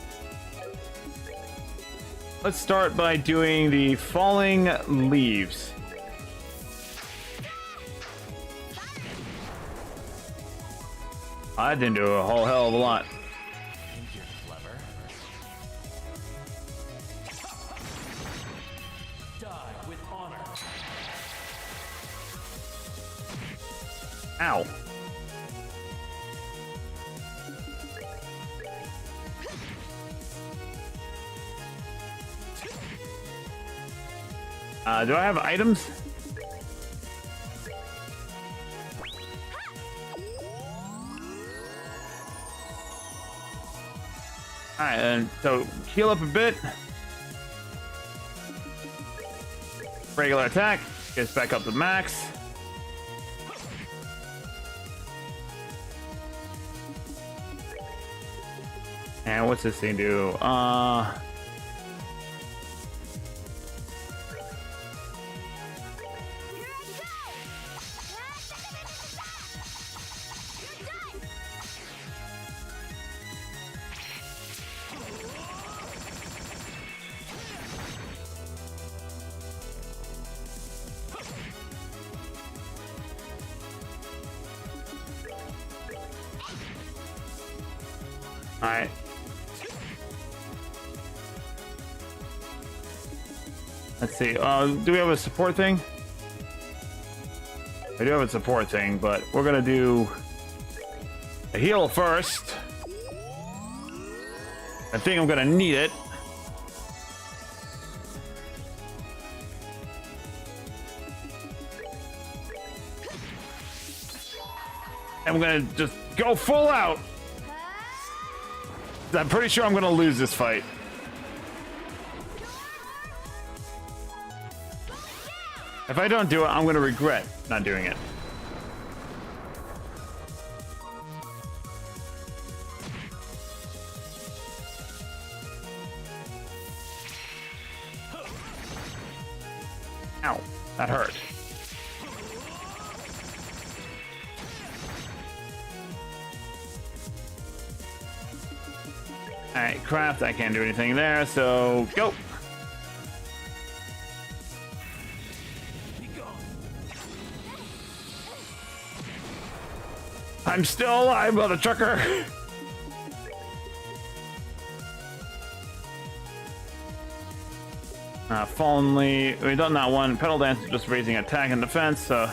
Let's start by doing the Falling Leaves. I didn't do a whole hell of a lot. Think you're clever? Die with honor. Ow. Do I have items? Alright, and so heal up a bit. Regular attack. Gets back up to max. And what's this thing do? Alright. Let's see. Do we have a support thing? I do have a support thing, but we're gonna do a heal first. I think I'm gonna need it. I'm gonna just go full out. I'm pretty sure I'm gonna lose this fight. If I don't do it, I'm gonna regret not doing it. Ow, that hurt. Alright, craft, I can't do anything there, so go! I'm still alive, mother trucker! Fallen Lee, we done that one. Pedal Dance is just raising attack and defense, so.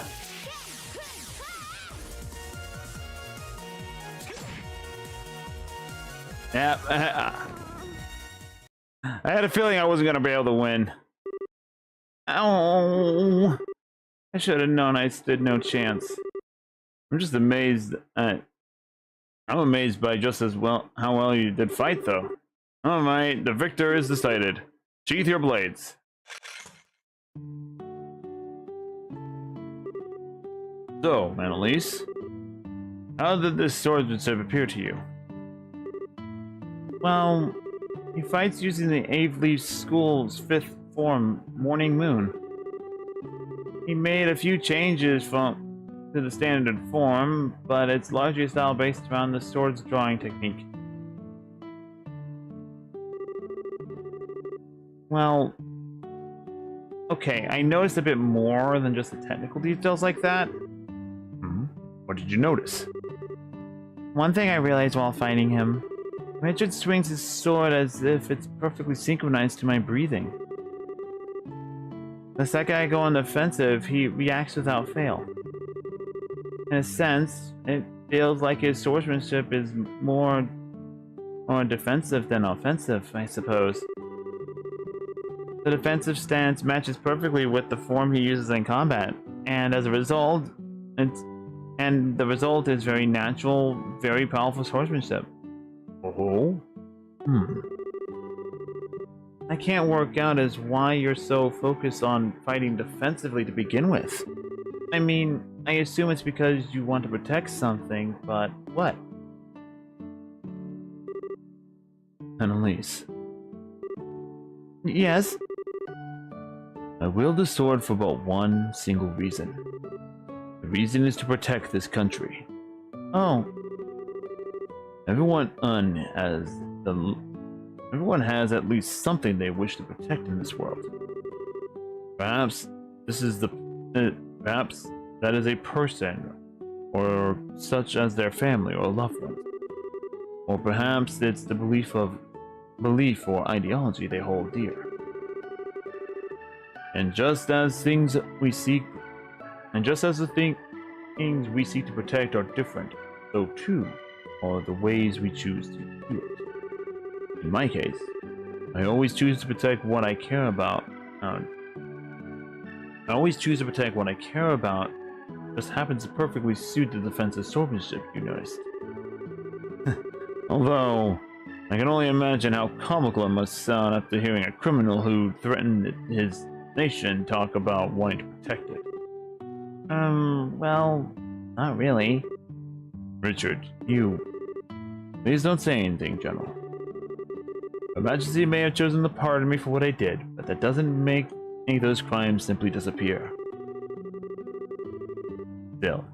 Yeah, I had a feeling I wasn't gonna be able to win. Ow! I should have known I stood no chance. I'm just amazed at. I'm amazed by just as well how well you did fight, though. All right, the victor is decided. Sheath your blades. So, Annalise, how did this swordsmanship appear to you? Well, he fights using the Aveleaf School's 5th form, Morning Moon. He made a few changes to the standard form, but it's largely a style based around the sword's drawing technique. Well, okay, I noticed a bit more than just the technical details like that. What did you notice? One thing I realized while fighting him, Richard swings his sword as if it's perfectly synchronized to my breathing. The second I go on the offensive, he reacts without fail. In a sense, it feels like his swordsmanship is more defensive than offensive, I suppose. The defensive stance matches perfectly with the form he uses in combat, and as a result, the result is very natural, very powerful swordsmanship. Oh? I can't work out as why you're so focused on fighting defensively to begin with. I mean, I assume it's because you want to protect something, but what? Annalise. Yes? I wield the sword for but one single reason. The reason is to protect this country. Oh. Everyone has at least something they wish to protect in this world. Perhaps that is a person, or such as their family or loved ones. Or perhaps it's the belief or ideology they hold dear. And just as the things we seek to protect are different, so too are the ways we choose to do it. In my case, I always choose to protect what I care about. Just happens to perfectly suit the defensive swordsmanship, you noticed. Although, I can only imagine how comical it must sound after hearing a criminal who threatened his nation talk about wanting to protect it. Well, not really. Richard, you... Please don't say anything, General. Her Majesty may have chosen to pardon me for what I did, but that doesn't make any of those crimes simply disappear. Still,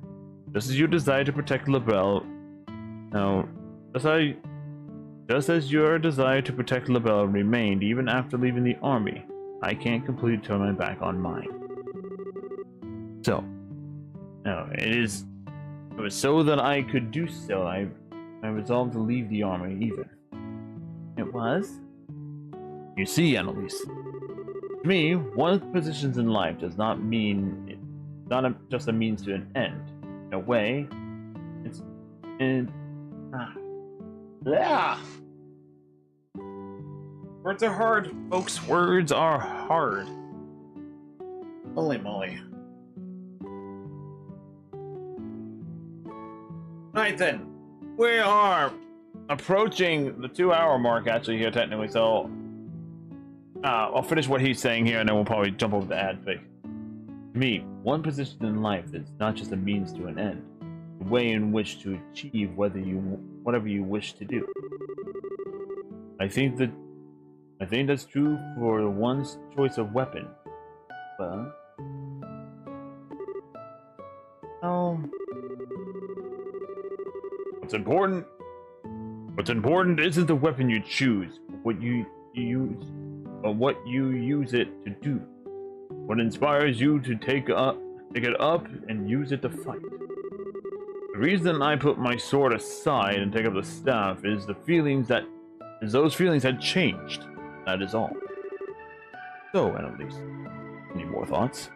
just as you desire to protect LaBelle... No, just as your desire to protect LaBelle remained even after leaving the army, I can't completely turn my back on mine. So, no, it was so that I could do so. I resolved to leave the army even. It was? You see, Annalise, to me, one's positions in life does not mean it's not just a means to an end. In a way, it's yeah. Words are hard, folks. Words are hard. Holy moly. Alright then. We are approaching the 2-hour mark actually here technically, so I'll finish what he's saying here and then we'll probably jump over the ad fake. To me, one position in life is not just a means to an end. The way in which to achieve whatever you wish to do. I think that's true for one's choice of weapon. Well, what's important isn't the weapon you choose, but what you use, but what you use it to do. What inspires you to take it up and use it to fight. The reason I put my sword aside and take up the staff is those feelings had changed. That is all. So, Annalise, any more thoughts?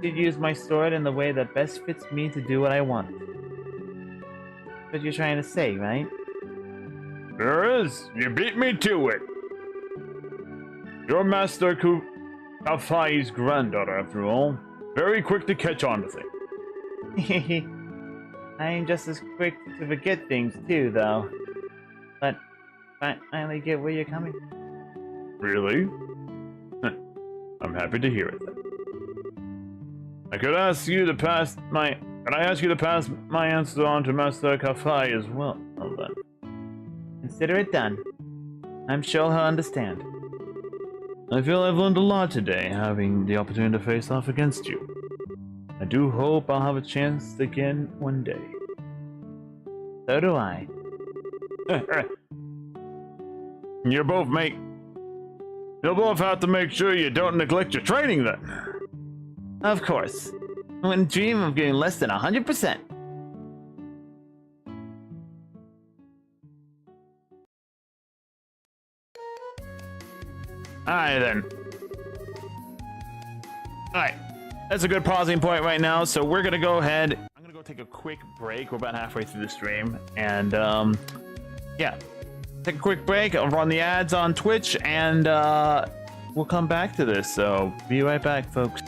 To use my sword in the way that best fits me to do what I want. That's what you're trying to say, right? There is. You beat me to it. Your Master Kafai's granddaughter, after all. Very quick to catch on to things. I am just as quick to forget things too, though. But I finally get where you're coming from. Really? I'm happy to hear it then. Could I ask you to pass my answer on to Master Kafai as well? Well then. Consider it done. I'm sure he'll understand. I feel I've learned a lot today, having the opportunity to face off against you. I do hope I'll have a chance again one day. So do I. You'll both have to make sure you don't neglect your training then. Of course. I wouldn't dream of getting less than 100%. Alright then. Alright. That's a good pausing point right now, so we're gonna go ahead. I'm gonna go take a quick break. We're about halfway through the stream. And yeah. Take a quick break. I'll run the ads on Twitch and we'll come back to this. So be right back, folks.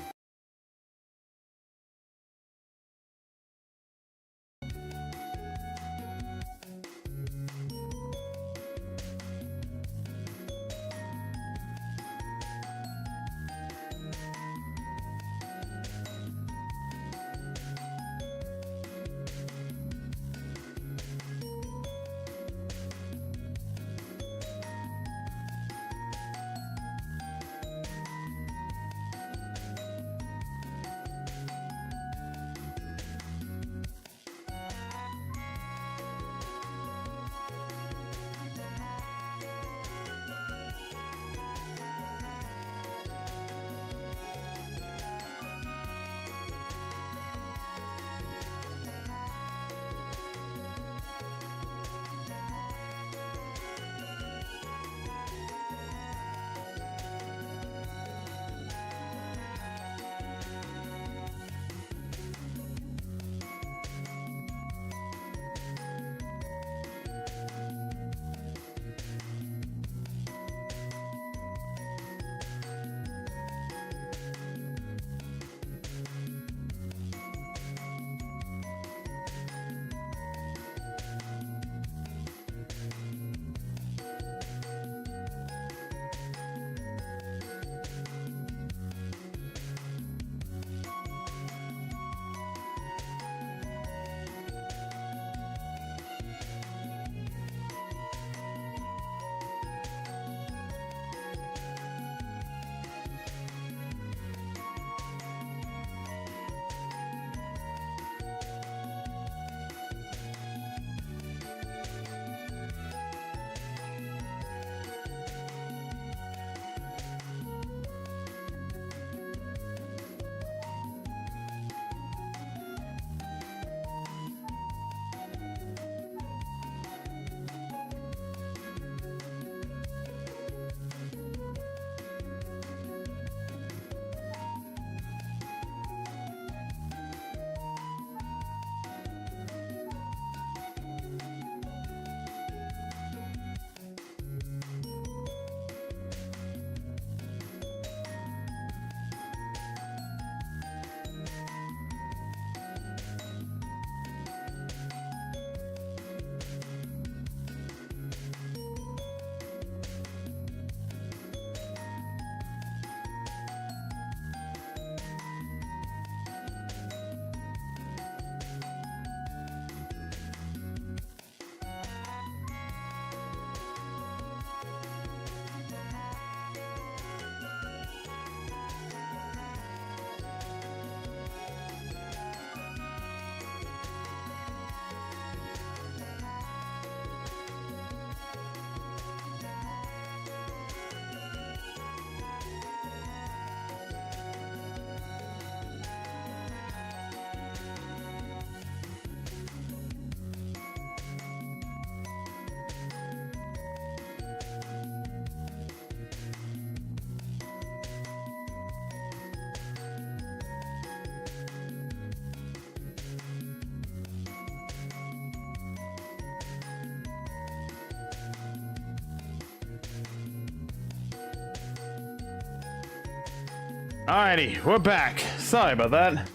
Alrighty, we're back. Sorry about that.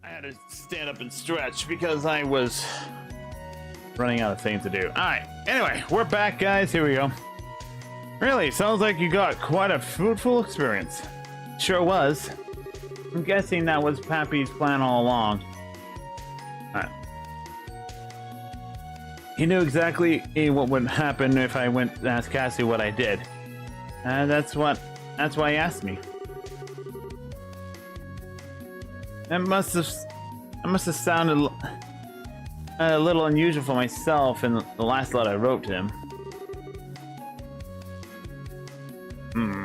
I had to stand up and stretch because I was running out of things to do. Alright, anyway, we're back, guys. Here we go. Really, sounds like you got quite a fruitful experience. Sure was. I'm guessing that was Pappy's plan all along. Alright. He knew exactly what would happen if I went to ask Cassie what I did. That's why he asked me. It must have sounded a little unusual for myself in the last letter I wrote to him.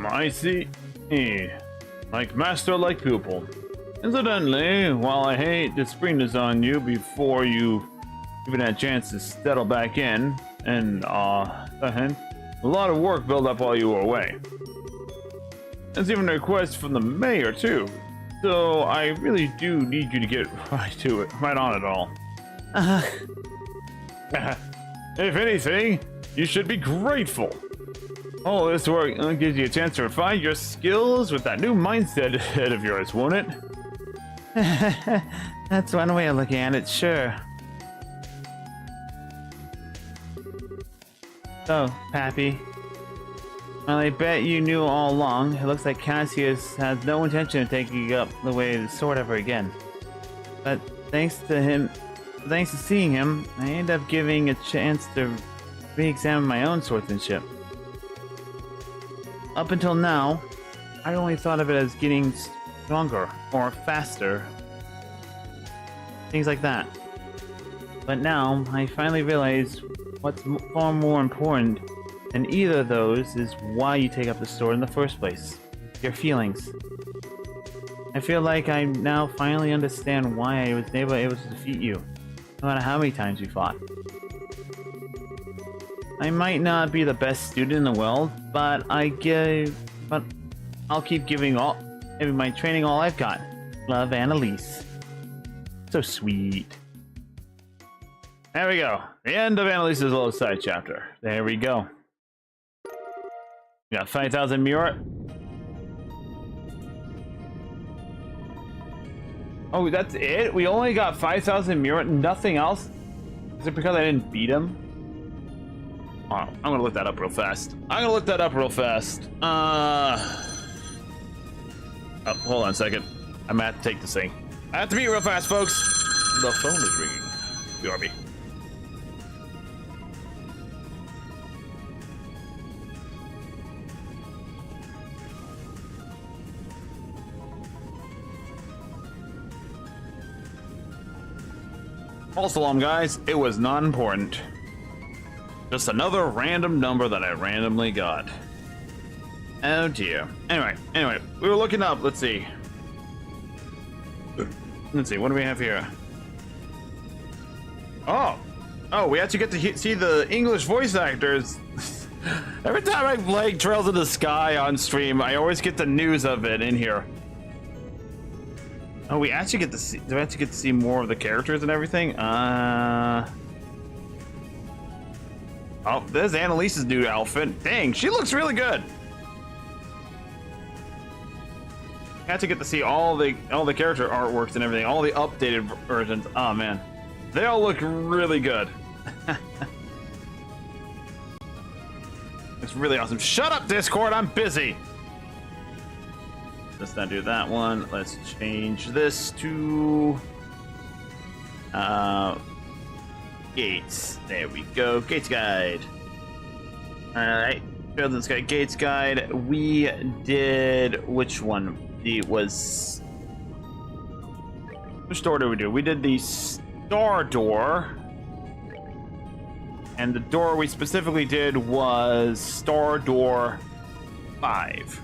I see. Like master, like pupil. Incidentally, while I hate to spring this on you before you even had a chance to settle back in, and a lot of work built up while you were away. There's even a request from the mayor too. So I really do need you to get right on it all. If anything, you should be grateful. All this work gives you a chance to refine your skills with that new mindset of yours, won't it? That's one way of looking at it, sure. So, Pappy, well, I bet you knew all along. It looks like Cassius has no intention of taking up the way of the sword ever again. But thanks to seeing him, I end up getting a chance to re-examine my own swordsmanship. Up until now, I only thought of it as getting stronger or faster. Things like that. But now, I finally realize what's far more important than either of those is why you take up the sword in the first place. Your feelings. I feel like I now finally understand why I was able to defeat you, no matter how many times we fought. I might not be the best student in the world, but I'll keep giving my training all I've got. Love, Annalise. So sweet. There we go. The end of Annalise's little side chapter. There we go. We got 5,000 Murat. Oh, that's it? We only got 5,000 Murat, nothing else? Is it because I didn't beat him? Oh, I'm gonna look that up real fast. Oh, hold on a second. I'm gonna have to take this thing. I have to beat real fast, folks. The phone is ringing. BRB. False alarm, guys. It was not important. Just another random number that I randomly got. Oh dear. Anyway, we were looking up. Let's see. What do we have here? Oh, we actually get to see the English voice actors. Every time I play Trails in the Sky on stream, I always get the news of it in here. Oh, we actually get to see. Do I actually get to see more of the characters and everything? Oh, there's Annalise's new outfit. Dang, she looks really good. I actually get to see all the character artworks and everything, all the updated versions. Oh man, they all look really good. It's really awesome. Shut up, Discord. I'm busy. Let's not do that one. Let's change this to Gates. There we go. Gates guide. Alright. Trails in the Sky Gates guide. We did which one? Which door did we do? We did the Star Door. And the door we specifically did was Star Door 5.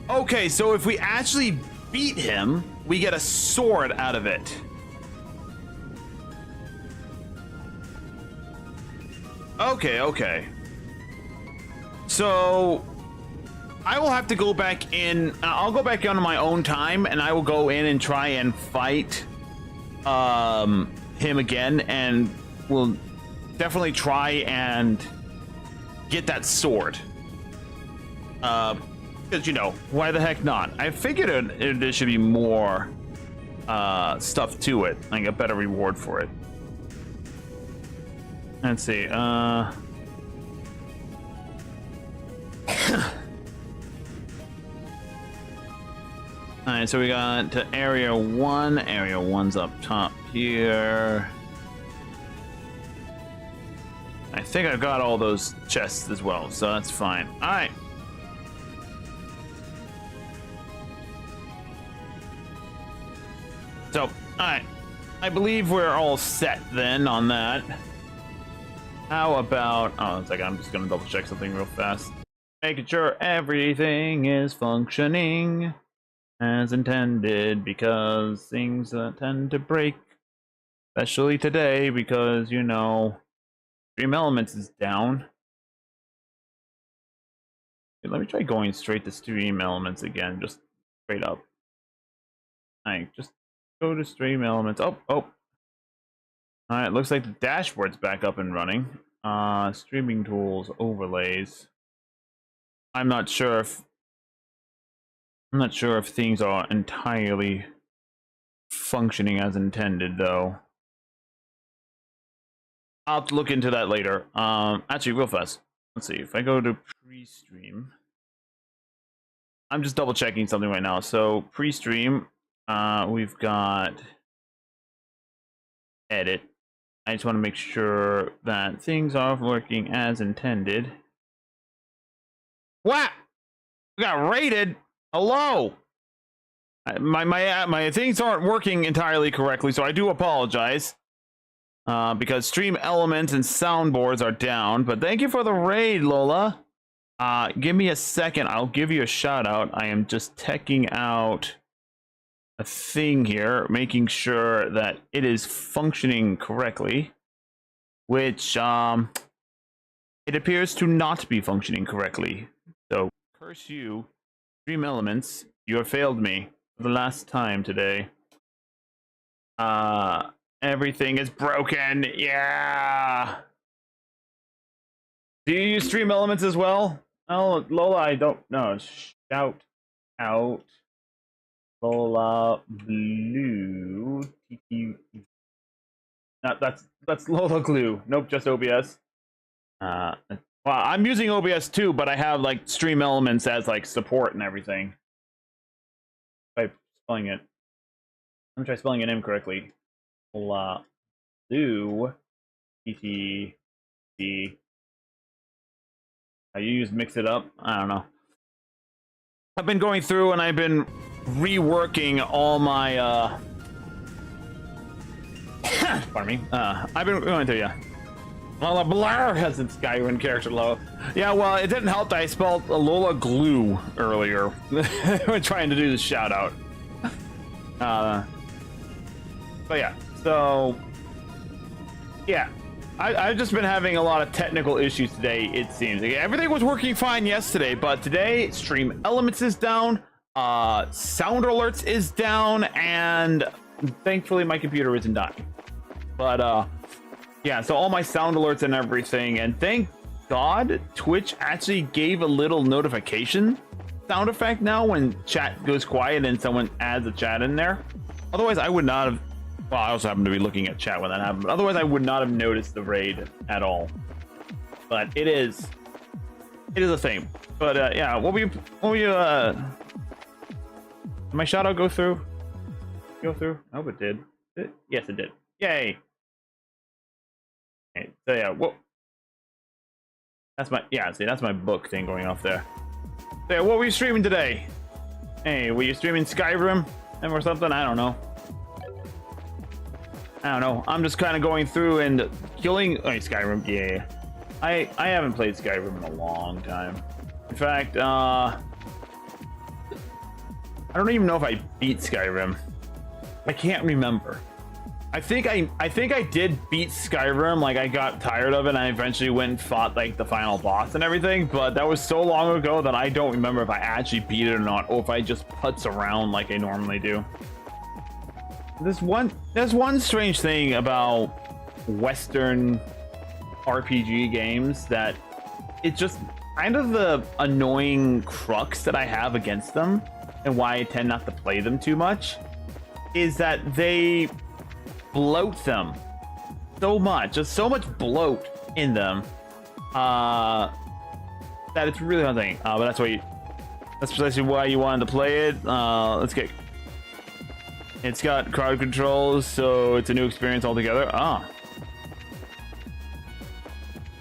Okay, so if we actually beat him, we get a sword out of it. Okay. So I will have to go back in. I'll go back in on my own time, and I will go in and try and fight him again, and we'll definitely try and get that sword. Because, you know, why the heck not? I figured there should be more stuff to it, like a better reward for it. Let's see. Alright, so we got to area 1. Area 1's up top here. I think I've got all those chests as well, so that's fine. Alright. So, alright. I believe we're all set then on that. How about... Oh, one second, I'm just gonna double check something real fast. Making sure everything is functioning as intended, because things tend to break. Especially today, because, you know, Stream Elements is down. Let me try going straight to Stream Elements again, just straight up. Alright, just go to Stream Elements. Oh. Alright, looks like the dashboard's back up and running. Streaming tools, overlays. I'm not sure if things are entirely functioning as intended, though. I'll have to look into that later. Actually, real fast. Let's see. If I go to pre-stream, I'm just double checking something right now. So pre-stream, we've got edit. I just want to make sure that things are working as intended. What? We got raided. Hello. My things aren't working entirely correctly, so I do apologize. Because stream elements and soundboards are down. But thank you for the raid, Lola. Give me a second. I'll give you a shout out. I am just checking out a thing here, making sure that it is functioning correctly, which it appears to not be functioning correctly. So curse you, Stream Elements, you have failed me for the last time today. Everything is broken. Yeah. Do you use Stream Elements as well? Oh, Lola, I don't know. Shout out Lola Blue. No, that's Lola Glue. Nope, just OBS. Well, I'm using OBS too, but I have like Stream Elements as like support and everything. By spelling it, let me try spelling it incorrectly. Lola Blue. TTD. I use Mix It Up. I don't know. I've been going through and I've been reworking all my pardon me. I've been going through, yeah. Lola Blair has its Skyrim character low. Yeah, well, it didn't help that I spelled Lola Glue earlier when trying to do the shout out. But yeah, so yeah. I've just been having a lot of technical issues today, it seems. Like, everything was working fine yesterday, but today, Stream Elements is down, Sound Alerts is down, and thankfully my computer isn't dying. But, yeah, so all my sound alerts and everything, and thank God Twitch actually gave a little notification sound effect now when chat goes quiet and someone adds a chat in there. Otherwise, I would not have... Well, I also happen to be looking at chat when that happened, but otherwise I would not have noticed the raid at all. But it is a thing. But yeah, what were you did my shout out go through? I hope it did. Yes, it did. Yay. Okay, so yeah, what? That's my book thing going off there. So yeah, what were you streaming today? Hey, were you streaming Skyrim or something? I don't know. I'm just kind of going through and killing. Oh, Skyrim, yeah. I haven't played Skyrim in a long time. In fact, I don't even know if I beat Skyrim. I can't remember. I think I did beat Skyrim. Like, I got tired of it, and I eventually went and fought like the final boss and everything. But that was so long ago that I don't remember if I actually beat it or not, or if I just putz around like I normally do. There's one strange thing about Western RPG games that it's just kind of the annoying crux that I have against them, and why I tend not to play them too much, is that they bloat them so much. There's so much bloat in them that it's really haunting. But that's precisely why you wanted to play it. Let's get. It's got crowd controls, so it's a new experience altogether.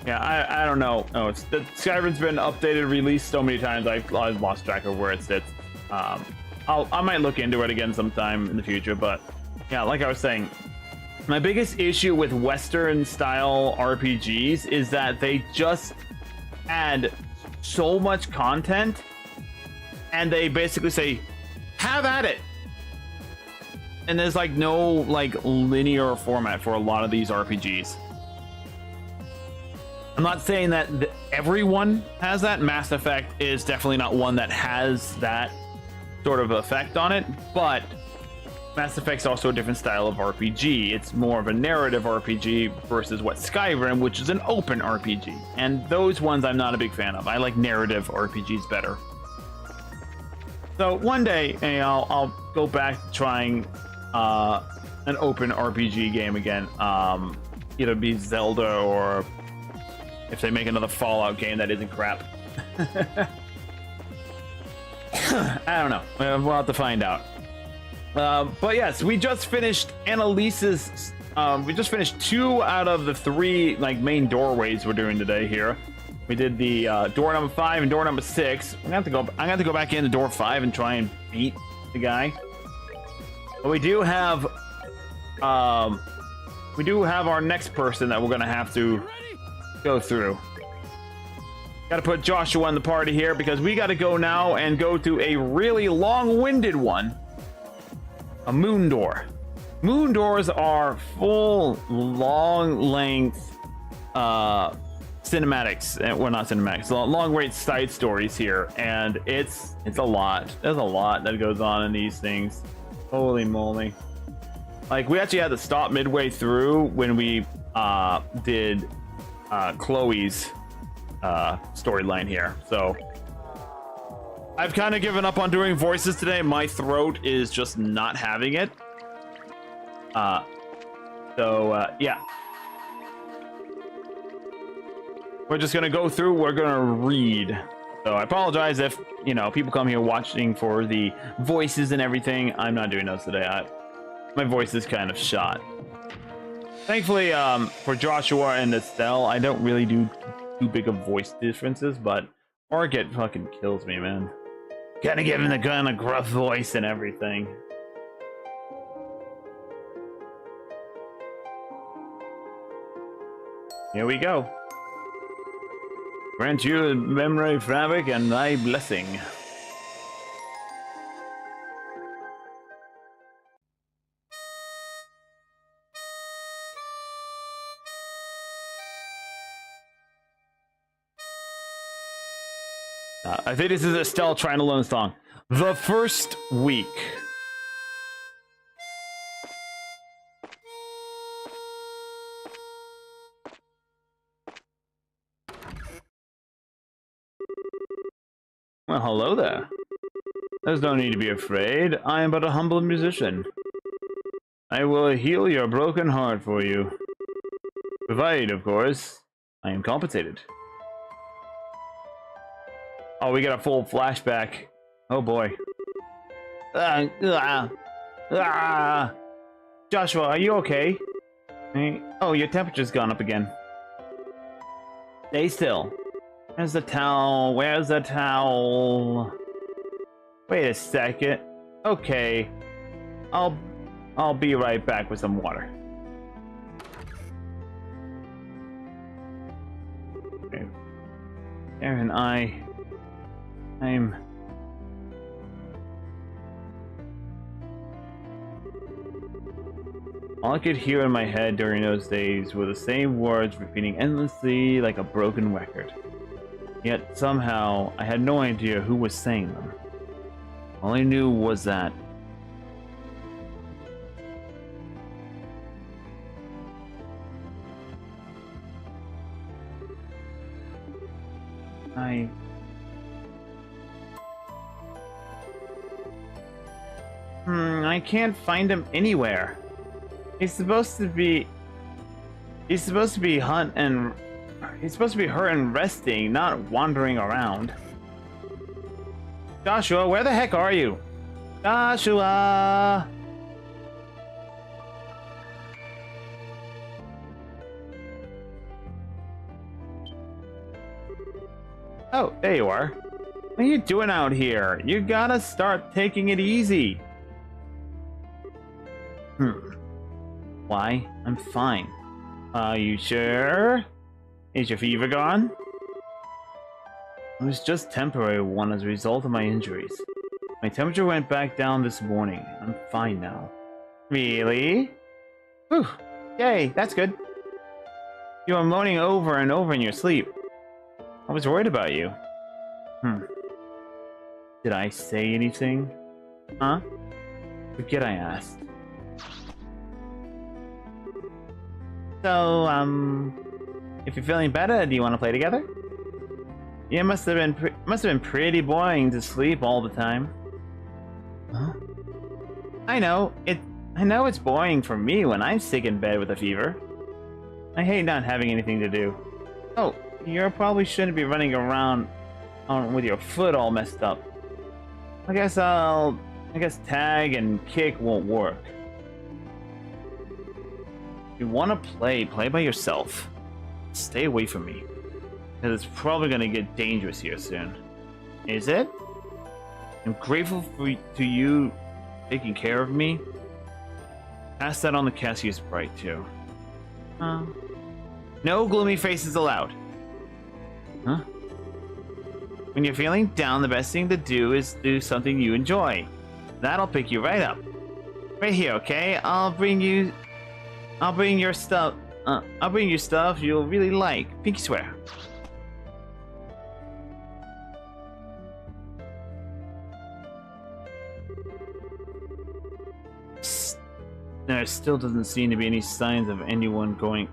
Yeah, I don't know. Oh, Skyrim's been updated, released so many times. I've lost track of where it sits. I might look into it again sometime in the future, but yeah, like I was saying, my biggest issue with Western style RPGs is that they just add so much content, and they basically say, "Have at it." And there's like no like linear format for a lot of these RPGs. I'm not saying that everyone has that. Mass Effect is definitely not one that has that sort of effect on it, but Mass Effect's also a different style of RPG. It's more of a narrative RPG versus what Skyrim, which is an open RPG. And those ones I'm not a big fan of. I like narrative RPGs better. So one day, I'll go back to trying an open RPG game again. Either be Zelda, or if they make another Fallout game that isn't crap. I don't know. We'll have to find out. But yes, we just finished Annalise's. We just finished 2 out of the 3 like main doorways we're doing today here. We did the door number 5 and door number 6. I'm gonna have to go back into door 5 and try and beat the guy. But we do have our next person that we're gonna have to go through. Gotta put Joshua in the party here because we gotta go now and go to a really long-winded one. A moon door. Moon doors are full, long-length cinematics. Well, not cinematics. Long-range side stories here, and it's a lot. There's a lot that goes on in these things. Holy moly! Like, we actually had to stop midway through when we did Chloe's storyline here. So I've kind of given up on doing voices today. My throat is just not having it. Yeah. We're just gonna go through, we're gonna read. So I apologize if, people come here watching for the voices and everything. I'm not doing those today. My voice is kind of shot. Thankfully, for Joshua and Estelle, I don't really do too big of voice differences, but Margit fucking kills me, man. Gotta give him the kind of gruff voice and everything. Here we go. Grant you memory fabric and thy blessing. I think this is Estelle trying to learn the song. The first week. Well, hello there. There's no need to be afraid. I am but a humble musician. I will heal your broken heart for you. Provided, of course, I am compensated. Oh, we got a full flashback. Oh boy. Joshua, are you okay? Oh, your temperature's gone up again. Stay still. Where's the towel? Where's the towel? Wait a second. Okay. I'll be right back with some water. Okay. Aaron, I'm... All I could hear in my head during those days were the same words repeating endlessly like a broken record. Yet somehow I had no idea who was saying them. All I knew was that I can't find him anywhere. He's supposed to be He's supposed to be hurt and resting, not wandering around. Joshua, where the heck are you? Joshua! Oh, there you are. What are you doing out here? You gotta start taking it easy. Why? I'm fine. Are you sure? Is your fever gone? It was just temporary one as a result of my injuries. My temperature went back down this morning. I'm fine now. Really? Whew. Yay, that's good. You were moaning over and over in your sleep. I was worried about you. Did I say anything? Huh? Forget I asked. So, if you're feeling better, do you want to play together? Yeah, must have been pretty boring to sleep all the time. Huh? I know it's boring for me when I'm sick in bed with a fever. I hate not having anything to do. Oh, you probably shouldn't be running around with your foot all messed up. I guess tag and kick won't work. If you want to play by yourself. Stay away from me. Because it's probably going to get dangerous here soon. Is it? I'm grateful to you taking care of me. Pass that on the Cassio's Sprite too. No gloomy faces allowed. Huh? When you're feeling down, the best thing to do is do something you enjoy. That'll pick you right up. Right here, okay? I'll bring you stuff you'll really like. Pinky swear. There still doesn't seem to be any signs of anyone going.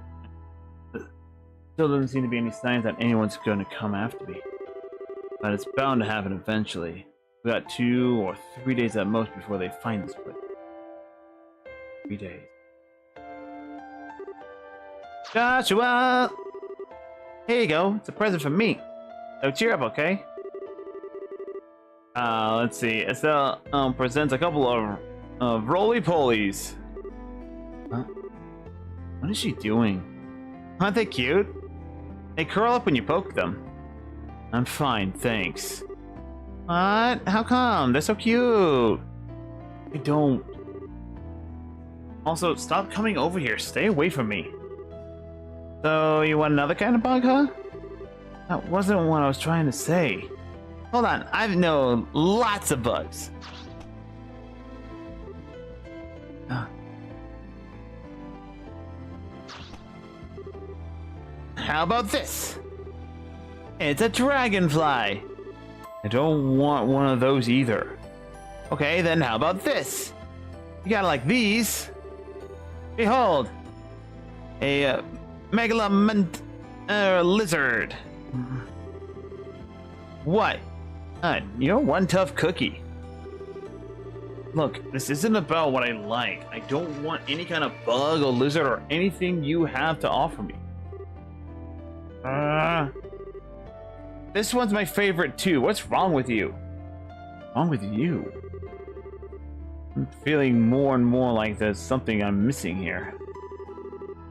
Still doesn't seem to be any signs that anyone's going to come after me. But it's bound to happen eventually. We got 2 or 3 days at most before they find this place. 3 days. Joshua! Here you go. It's a present from me. So cheer up, okay? Let's see. Estelle presents a couple of roly-polies. Huh? What is she doing? Aren't they cute? They curl up when you poke them. I'm fine, thanks. What? How come? They're so cute. I don't. Also, stop coming over here. Stay away from me. So, you want another kind of bug, huh? That wasn't what I was trying to say. Hold on, I know lots of bugs. How about this? It's a dragonfly. I don't want one of those either. Okay, then how about this? You gotta like these. Behold, a megalomant lizard. What? You're one tough cookie. Look, this isn't about what I like. I don't want any kind of bug or lizard or anything you have to offer me. This one's my favorite too. What's wrong with you? Wrong with you? I'm feeling more and more like there's something I'm missing here.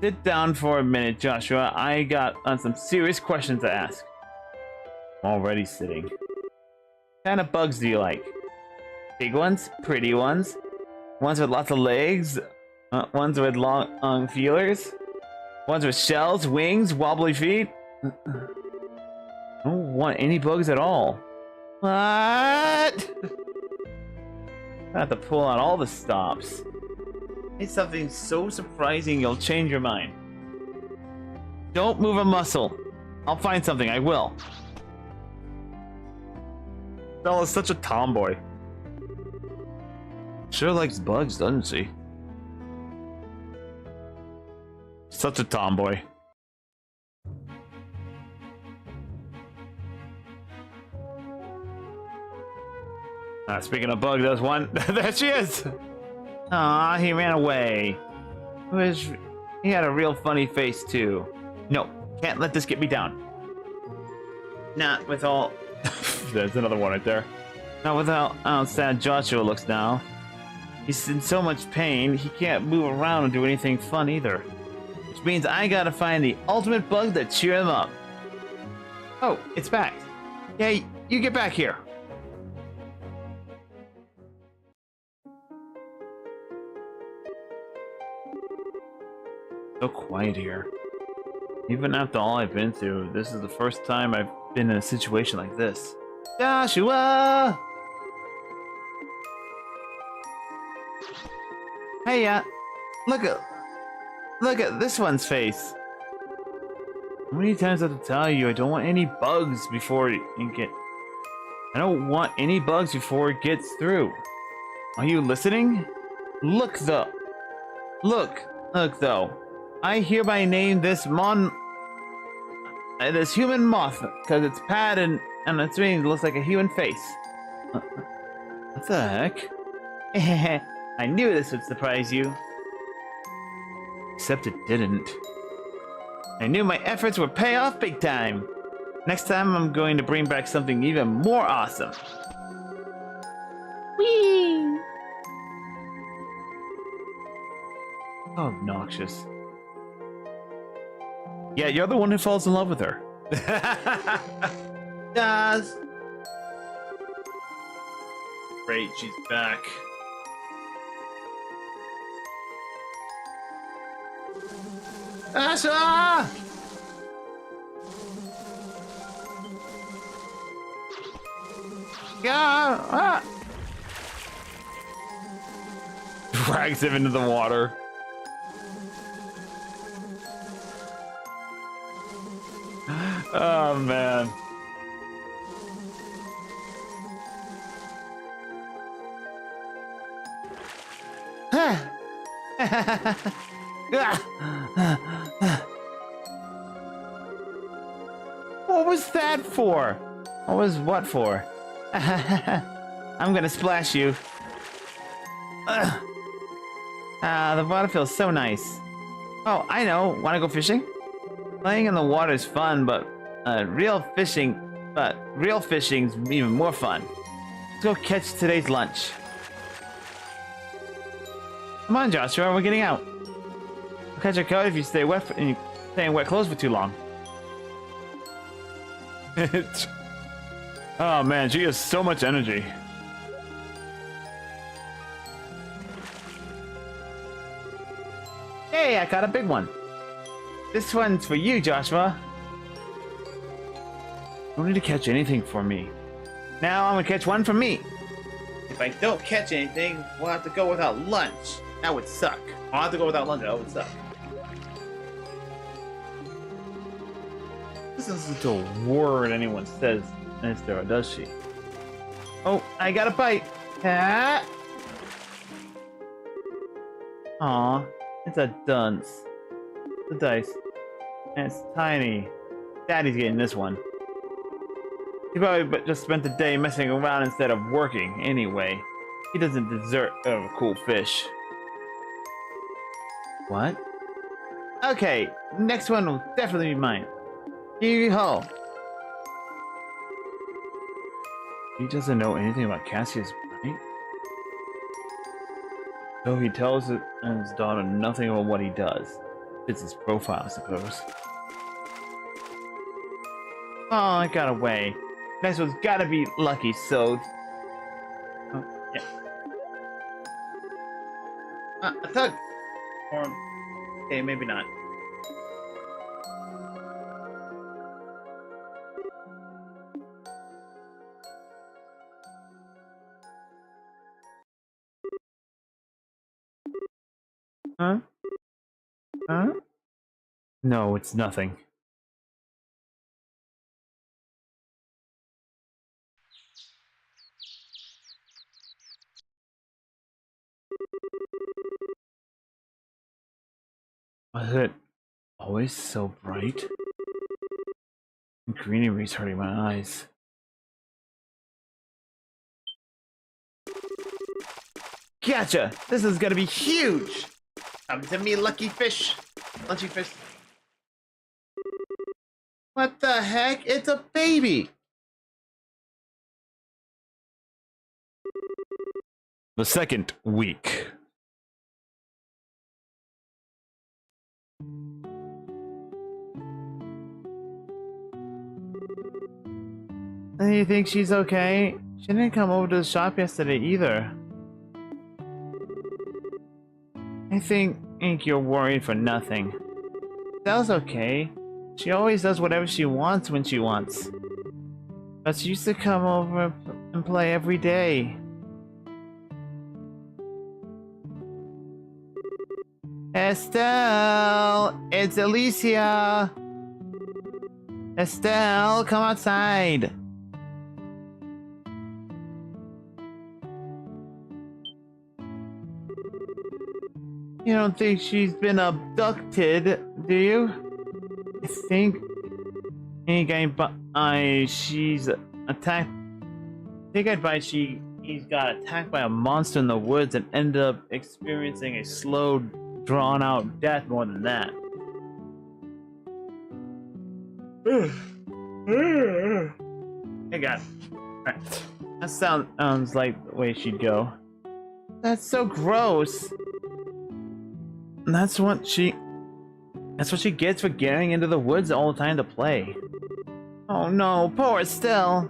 Sit down for a minute, Joshua. I got some serious questions to ask. I'm already sitting. What kind of bugs do you like? Big ones? Pretty ones? Ones with lots of legs? Ones with long feelers? Ones with shells, wings, wobbly feet? I don't want any bugs at all. What? I have to pull out all the stops. It's something so surprising you'll change your mind. Don't move a muscle. I'll find something, I will. Bella's such a tomboy. Sure likes bugs, doesn't she? Such a tomboy. Speaking of bug, there's one. There she is! Aw, he ran away. He had a real funny face, too. No, can't let this get me down. Not with all... There's another one right there. Not with how sad Joshua looks now. He's in so much pain, he can't move around and do anything fun either. Which means I gotta find the ultimate bug to cheer him up. Oh, it's back. Yeah, you get back here. So quiet here. Even after all I've been through, this is the first time I've been in a situation like this. Joshua! Hey, look at this one's face. How many times I have to tell you I don't want any bugs before it get... I don't want any bugs before it gets through. Are you listening? Look though. Look though. I hereby name this this human moth because its pad and its wings looks like a human face. What the heck? I knew this would surprise you. Except it didn't. I knew my efforts would pay off big time. Next time I'm going to bring back something even more awesome. Whee! So obnoxious. Yeah, you're the one who falls in love with her. Does. Great, she's back. Asha! Yeah! Drags him into the water. Oh man. What was that for? What was what for? I'm gonna splash you. The water feels so nice. Oh, I know. Wanna go fishing? Playing in the water is fun, but real fishing's even more fun. Let's go catch today's lunch. Come on, Joshua, we're getting out. We'll catch a cold if you stay wet and you stay in wet clothes for too long. Oh man, she has so much energy. Hey, I caught a big one. This one's for you, Joshua. You don't need to catch anything for me. Now I'm gonna catch one for me. If I don't catch anything, we'll have to go without lunch. That would suck. I'll have to go without lunch. That would suck. This isn't a word anyone says, Mister, or does she? Oh, I got a bite. Ah. Aw, it's a dunce. The dice. And it's tiny. Daddy's getting this one. He probably just spent the day messing around instead of working anyway. He doesn't deserve a cool fish. What? Okay, next one will definitely be mine. Yee-haw! He doesn't know anything about Cassius, right? So he tells his daughter nothing about what he does. It's his profile, I suppose. Oh, I got away. Next one's gotta be lucky, so... Oh, yeah. A tug! Or... Okay, maybe not. Huh? Huh? No, it's nothing. Was it always so bright? Greenery's hurting my eyes. Gotcha! This is gonna be huge! Come to me, lucky fish. Lucky fish. What the heck? It's a baby! The second week. Do you think she's okay? She didn't come over to the shop yesterday either. I think you're worried for nothing. Estelle's okay. She always does whatever she wants when she wants. But she used to come over and play every day. Estelle! It's Alicia! Estelle, come outside! You don't think she's been abducted, do you? I think she's attacked. I think he's got attacked by a monster in the woods and ended up experiencing a slow, drawn-out death more than that. Hey, God. Right. That sounds like the way she'd go. That's so gross. That's what she gets for getting into the woods all the time to play. Oh no, poor Estelle.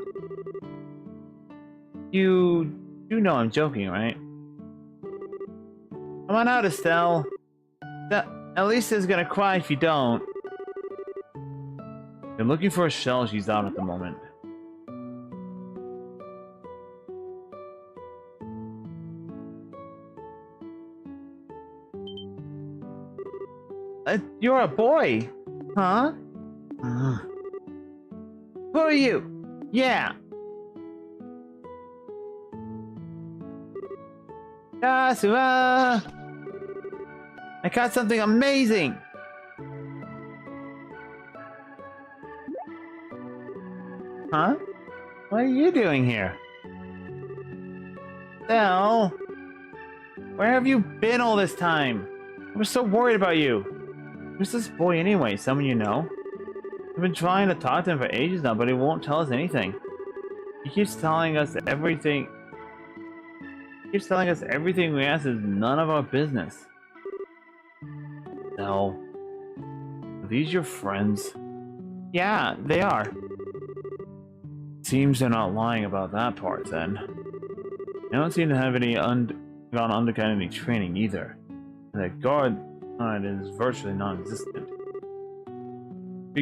You do know I'm joking, right? Come on out, Estelle. Elisa's gonna cry if you don't. Been looking for a shell. She's out at the moment. You're a boy, huh? Who are you? Yeah. Yasua! I caught something amazing! Huh? What are you doing here? Estelle? Where have you been all this time? I was so worried about you. Who's this boy anyway? Someone you know? I've been trying to talk to him for ages now, but he won't tell us anything. He keeps telling us everything. He keeps telling us everything we ask is none of our business. No. Are these your friends? Yeah, they are. Seems they're not lying about that part then. They don't seem to have gone undergone any training either. And that guard is virtually non-existent. I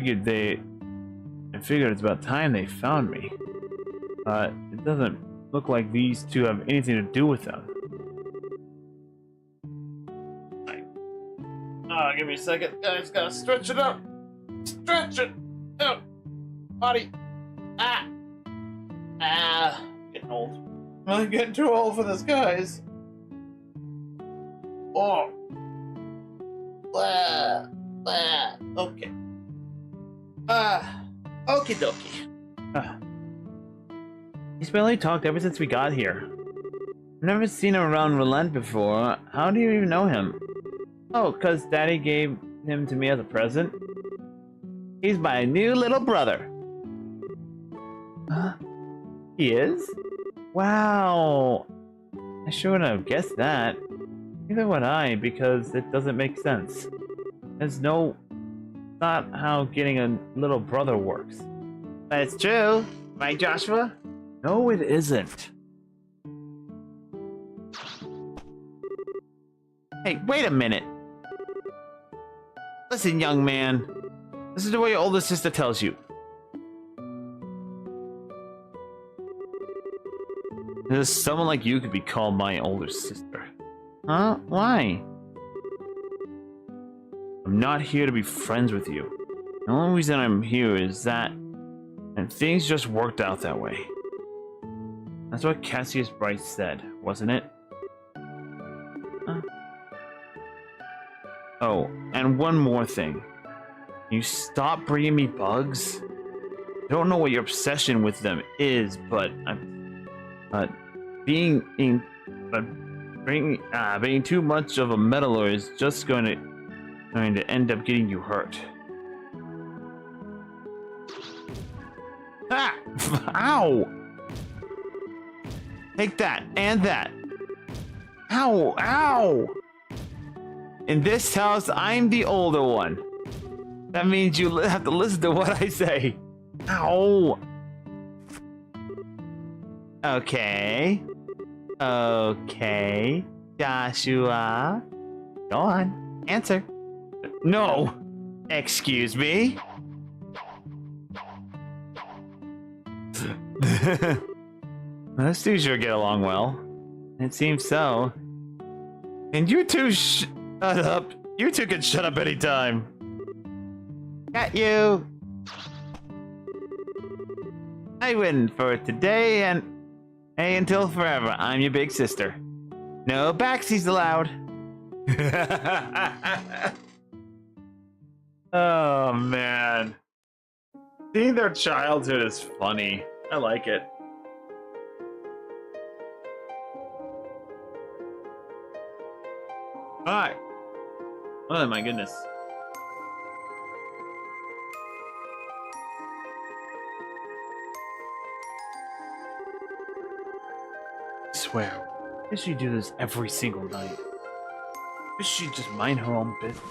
figured it's about time they found me. It doesn't look like these two have anything to do with them. Give me a second. Guys, gotta stretch it up. Stretch it. Oh, body. Getting old. I'm getting too old for this, guys. Oh. Okay. Okie dokie. He's barely talked ever since we got here. I've never seen him around Relent before. How do you even know him? Oh, 'cause Daddy gave him to me as a present. He's my new little brother. He is? Wow. I sure wouldn't have guessed that. Neither would I, because it doesn't make sense. There's not how getting a little brother works. But it's true, right, Joshua? No, it isn't. Hey, wait a minute. Listen, young man. This is what your older sister tells you. There's someone like you could be called my older sister. Huh? Why? I'm not here to be friends with you. The only reason I'm here is that, and things just worked out that way. That's what Cassius Bright said, wasn't it? Huh? Oh, and one more thing. Can you stop bringing me bugs? I don't know what your obsession with them is, but Being too much of a meddler is just going to end up getting you hurt. Ah! Ow! Take that and that. Ow! Ow! In this house, I'm the older one. That means you have to listen to what I say. Ow! Okay. Okay. Joshua. Go on. Answer. No. Excuse me. Those two sure get along well. It seems so. And you two shut up. You two can shut up anytime. Got you. I win for today and until forever. I'm your big sister. No backsies allowed. Oh man. Seeing their childhood is funny. I like it. Hi. Oh my goodness. I swear, does she do this every single night? Does she just mind her own business?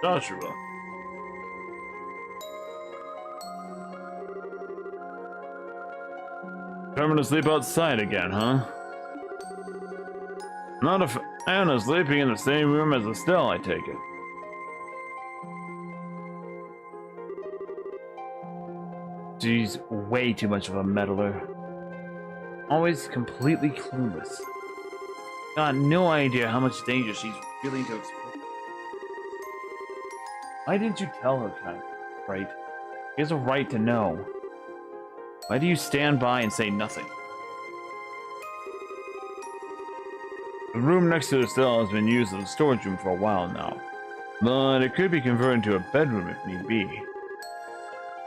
Joshua. Coming to sleep outside again, huh? Not if Anna's sleeping in the same room as Estelle, I take it. She's way too much of a meddler. Always completely clueless. Got no idea how much danger she's willing to expose. Why didn't you tell her, kind of, right? She has a right to know. Why do you stand by and say nothing? The room next to Estelle has been used as a storage room for a while now, but it could be converted into a bedroom if need be.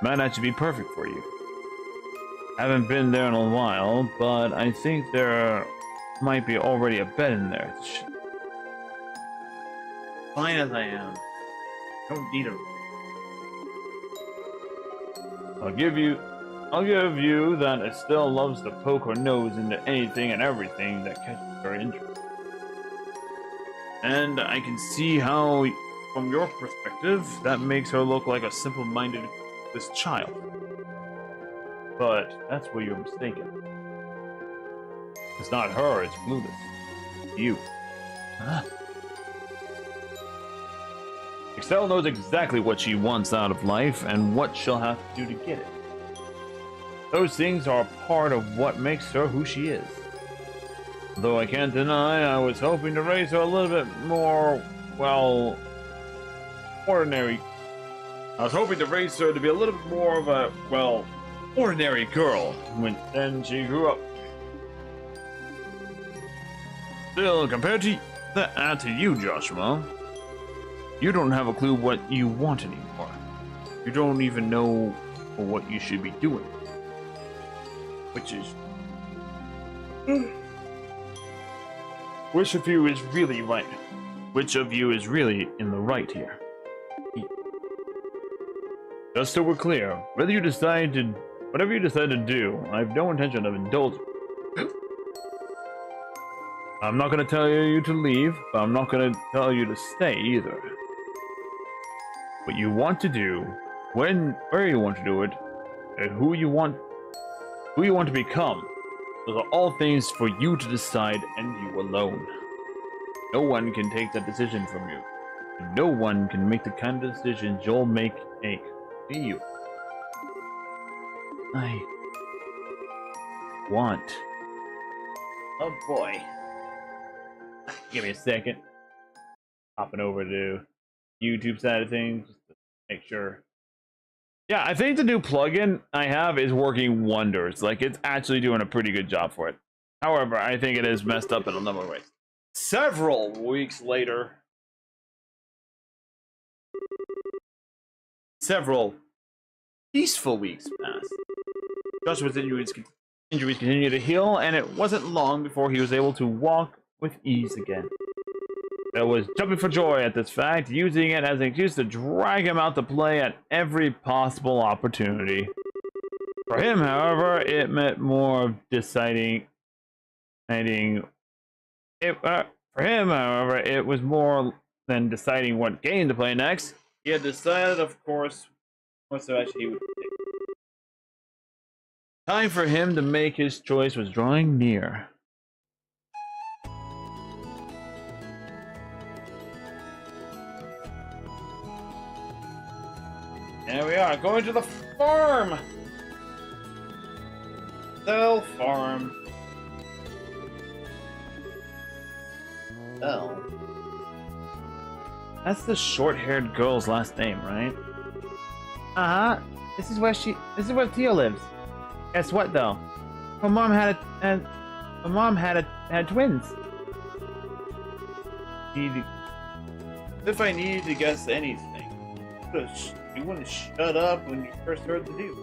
Might actually be perfect for you. Haven't been there in a while, but I think there might be already a bed in there. Fine as I am. Don't need a. I'll give you that Estelle loves to poke her nose into anything and everything that catches her interest. And I can see how, from your perspective, that makes her look like a simple-minded child. But that's where you're mistaken. It's not her, it's Clueless. You. Huh? Estelle knows exactly what she wants out of life and what she'll have to do to get it. Those things are part of what makes her who she is. Though I can't deny I was hoping to raise her a little bit more, well, ordinary. I was hoping to raise her to be a little bit more of a, well, ordinary girl when then she grew up. Still, compared to you, Joshua, you don't have a clue what you want anymore. You don't even know what you should be doing. Which is... Which of you is really right? Which of you is really in the right here? Just so we're clear, whatever you decide to do, I have no intention of indulging. I'm not going to tell you to leave, but I'm not going to tell you to stay either. What you want to do, where you want to do it, and who you want to become, those are all things for you to decide and you alone. No one can take that decision from you. And no one can make the kind of decisions you'll make to you. I want. Oh boy. Give me a second. Hopping over to YouTube side of things just to make sure Yeah, I think the new plugin I have is working wonders. Like, it's actually doing a pretty good job for it. However, I think it is messed up in a number of ways. Several weeks later, several peaceful weeks passed. Joshua's injuries continued to heal, and it wasn't long before he was able to walk with ease again. There was jumping for joy at this fact, using it as an excuse to drag him out to play at every possible opportunity. For him, however, it meant more of deciding. For him, however, it was more than deciding what game to play next. He had decided, of course, what selection he would take. Time for him to make his choice was drawing near. There we are, going to the farm! Cell farm. Cell. That's the short-haired girl's last name, right? Uh-huh. This is where Tia lives. Guess what, though? Her mom had twins. If I needed to guess anything, you wouldn't shut up when you first heard the news.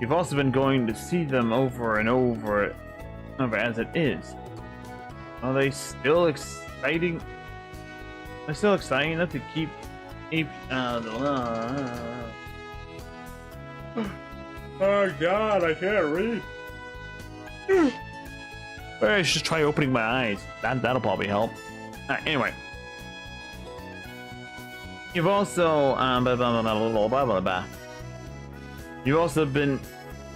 You've also been going to see them over and over as it is. Are they still exciting? Are still exciting enough to keep Oh God, I can't read. Maybe I should try opening my eyes. That'll probably help. Anyway. You've also You've also been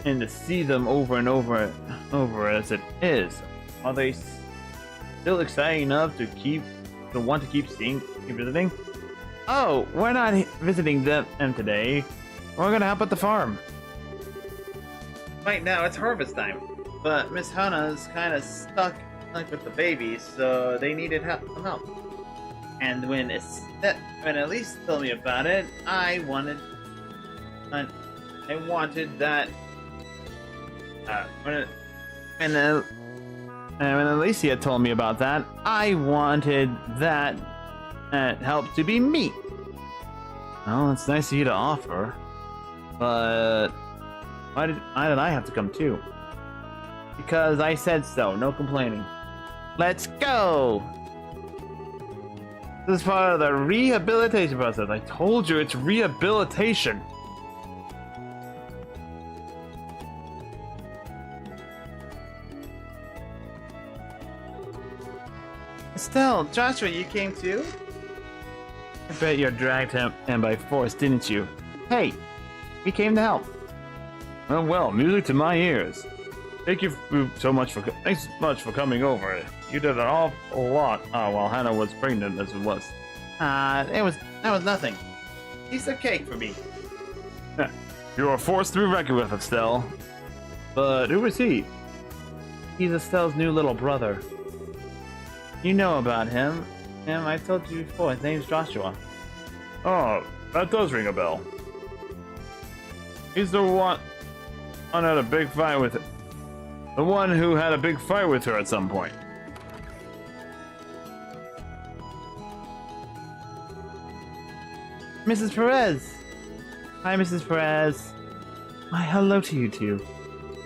in to see them over and over as it is. Are they still exciting enough to want to keep visiting? Oh, we're not visiting them today. We're gonna help at the farm. Right now it's harvest time, but Miss Hana's kind of stuck with the baby, so they needed some help. And when Elise told me about it, I wanted that. When Alicia told me about that, I wanted that help to be me. Well, it's nice of you to offer, but why did I have to come too? Because I said so. No complaining. Let's go. This is part of the rehabilitation process. I told you it's rehabilitation. Estelle, Joshua, you came too? I bet you dragged him by force, didn't you? Hey, we came to help. Oh well, music to my ears. Thanks so much for coming over. You did an awful lot while Hannah was pregnant as it was. That was nothing. Piece of cake for me. You were forced to be reckoned with, Estelle. But who is he? He's Estelle's new little brother. You know about him. I told you before, his name's Joshua. Oh, that does ring a bell. He's the one who had a big fight with it. The one who had a big fight with her at some point. Mrs. Perez! Hi, Mrs. Perez. Why, hello to you two.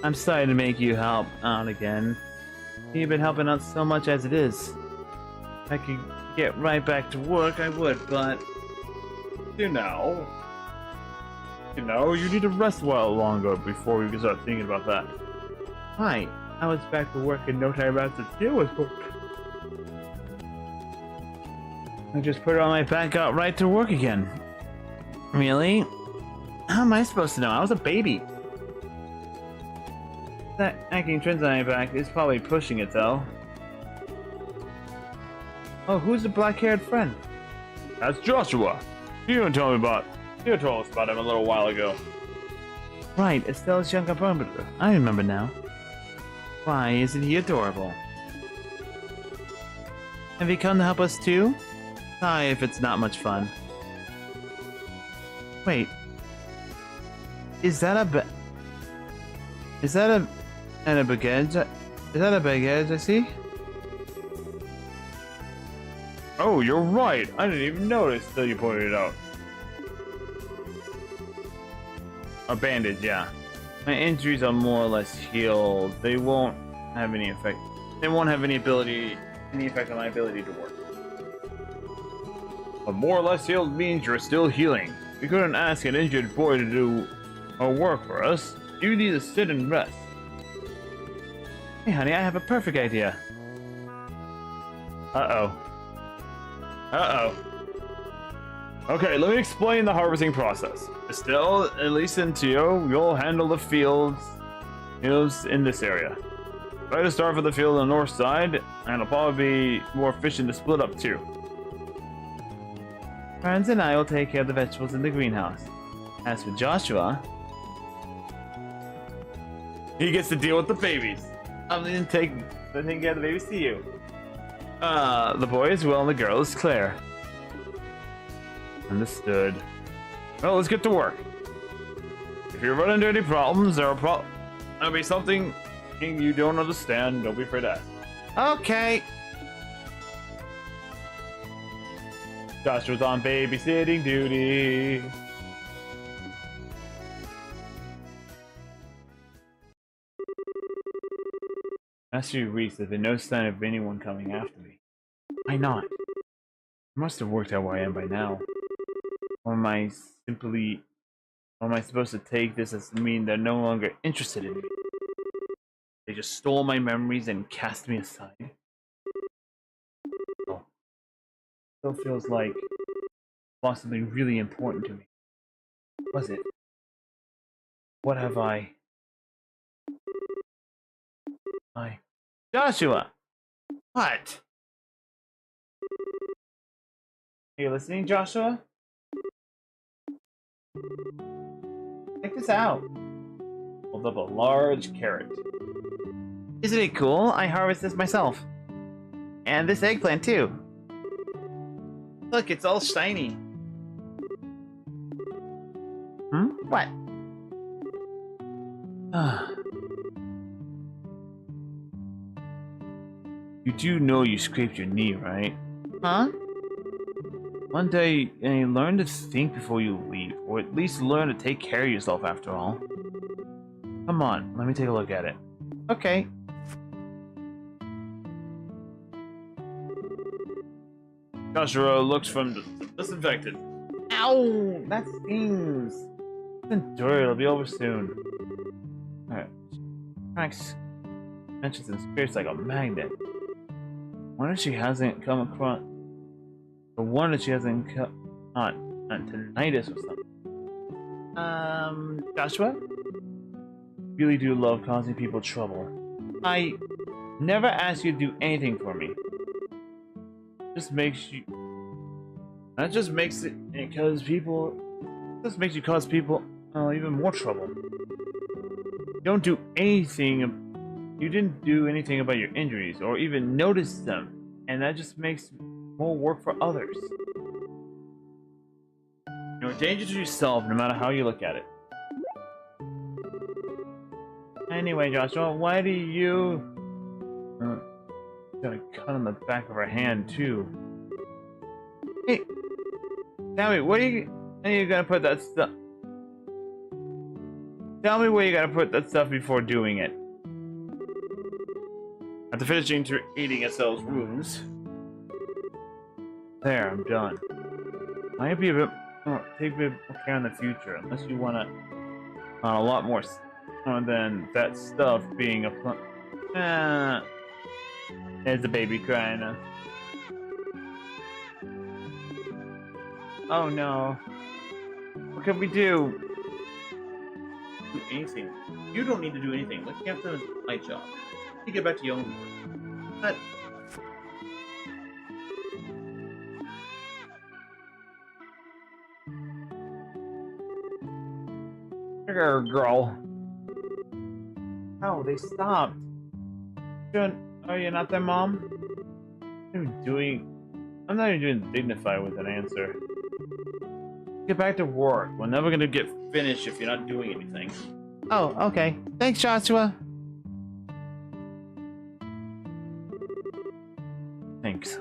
I'm sorry to make you help out again. You've been helping out so much as it is. If I could get right back to work, I would, but... You know, you need to rest a while longer before we can start thinking about that. Why? I was back to work in no time after Tia was born. I just put her on my back, got right to work again. Really? How am I supposed to know? I was a baby. That acting twins on my back is probably pushing it though. Oh, who's the black-haired friend? That's Joshua. You told us about him a little while ago. Right, Estelle's younger brother. I remember now. Why, isn't he adorable? Have you come to help us too? Sorry if it's not much fun. Wait. Is that a baguette? Is that a baguette I see? Oh, you're right. I didn't even notice till you pointed it out. A bandage, yeah. My injuries are more or less healed. They won't have any effect. They won't have any effect on my ability to work. But more or less healed means you're still healing. We couldn't ask an injured boy to do our work for us. You need to sit and rest. Hey, honey, I have a perfect idea. Uh-oh. Okay, let me explain the harvesting process. Estelle, Elise, and Tio, you'll handle the fields in this area. Try to start with the field on the north side, and it'll probably be more efficient to split up too. Friends and I will take care of the vegetables in the greenhouse. As for Joshua, he gets to deal with the babies. I'm gonna take care of the babies to you. The boy is Will and the girl is Claire. Understood. Well, let's get to work. If you run into any problems, there'll be something you don't understand. Don't be afraid to ask. Okay. Joshua's on babysitting duty. Master Reese, there's been no sign of anyone coming after me. Why not? I must have worked out where I am by now. Or am I supposed to take this as to mean they're no longer interested in me? They just stole my memories and cast me aside? Oh. Still feels like I lost something really important to me. What was it? What have I... Joshua! What? Are you listening, Joshua? Check this out. Hold up a large carrot. Isn't it cool? I harvested this myself. And this eggplant too. Look, it's all shiny. What? You do know you scraped your knee, right? Huh? One day, learn to think before you leave, or at least learn to take care of yourself after all. Come on, let me take a look at it. Okay. Joshua looks disinfected. Ow! That stings. Endure, it'll be over soon. Alright. Cracks, mentions and spirits like a magnet. Wonder she hasn't come across. The one that she hasn't on tinnitus or something. Joshua? Really do love causing people trouble. I never asked you to do anything for me. Just makes you. That just makes it because people. This makes you cause people even more trouble. You don't do anything. You didn't do anything about your injuries or even notice them, and that just makes more work for others. You're a danger to yourself, no matter how you look at it. Anyway, Joshua, why do you... Got a cut on the back of her hand, too. Hey, tell me, where are you gonna put that stuff? Tell me where you gotta put that stuff before doing it. After finishing eating Estelle's wounds. There, I'm done. Might be a bit take a bit more care in the future, unless you want to a lot more than that stuff being a There's the baby crying. Oh no. What can we do? Do anything. You don't need to do anything. Let me have to do my job. You get back to your own work. But girl. Oh, they stopped. Are you not their mom? What are you doing? I'm not even doing dignified with an answer. Get back to work. We're never gonna get finished if you're not doing anything. Oh, okay. Thanks, Joshua. Thanks.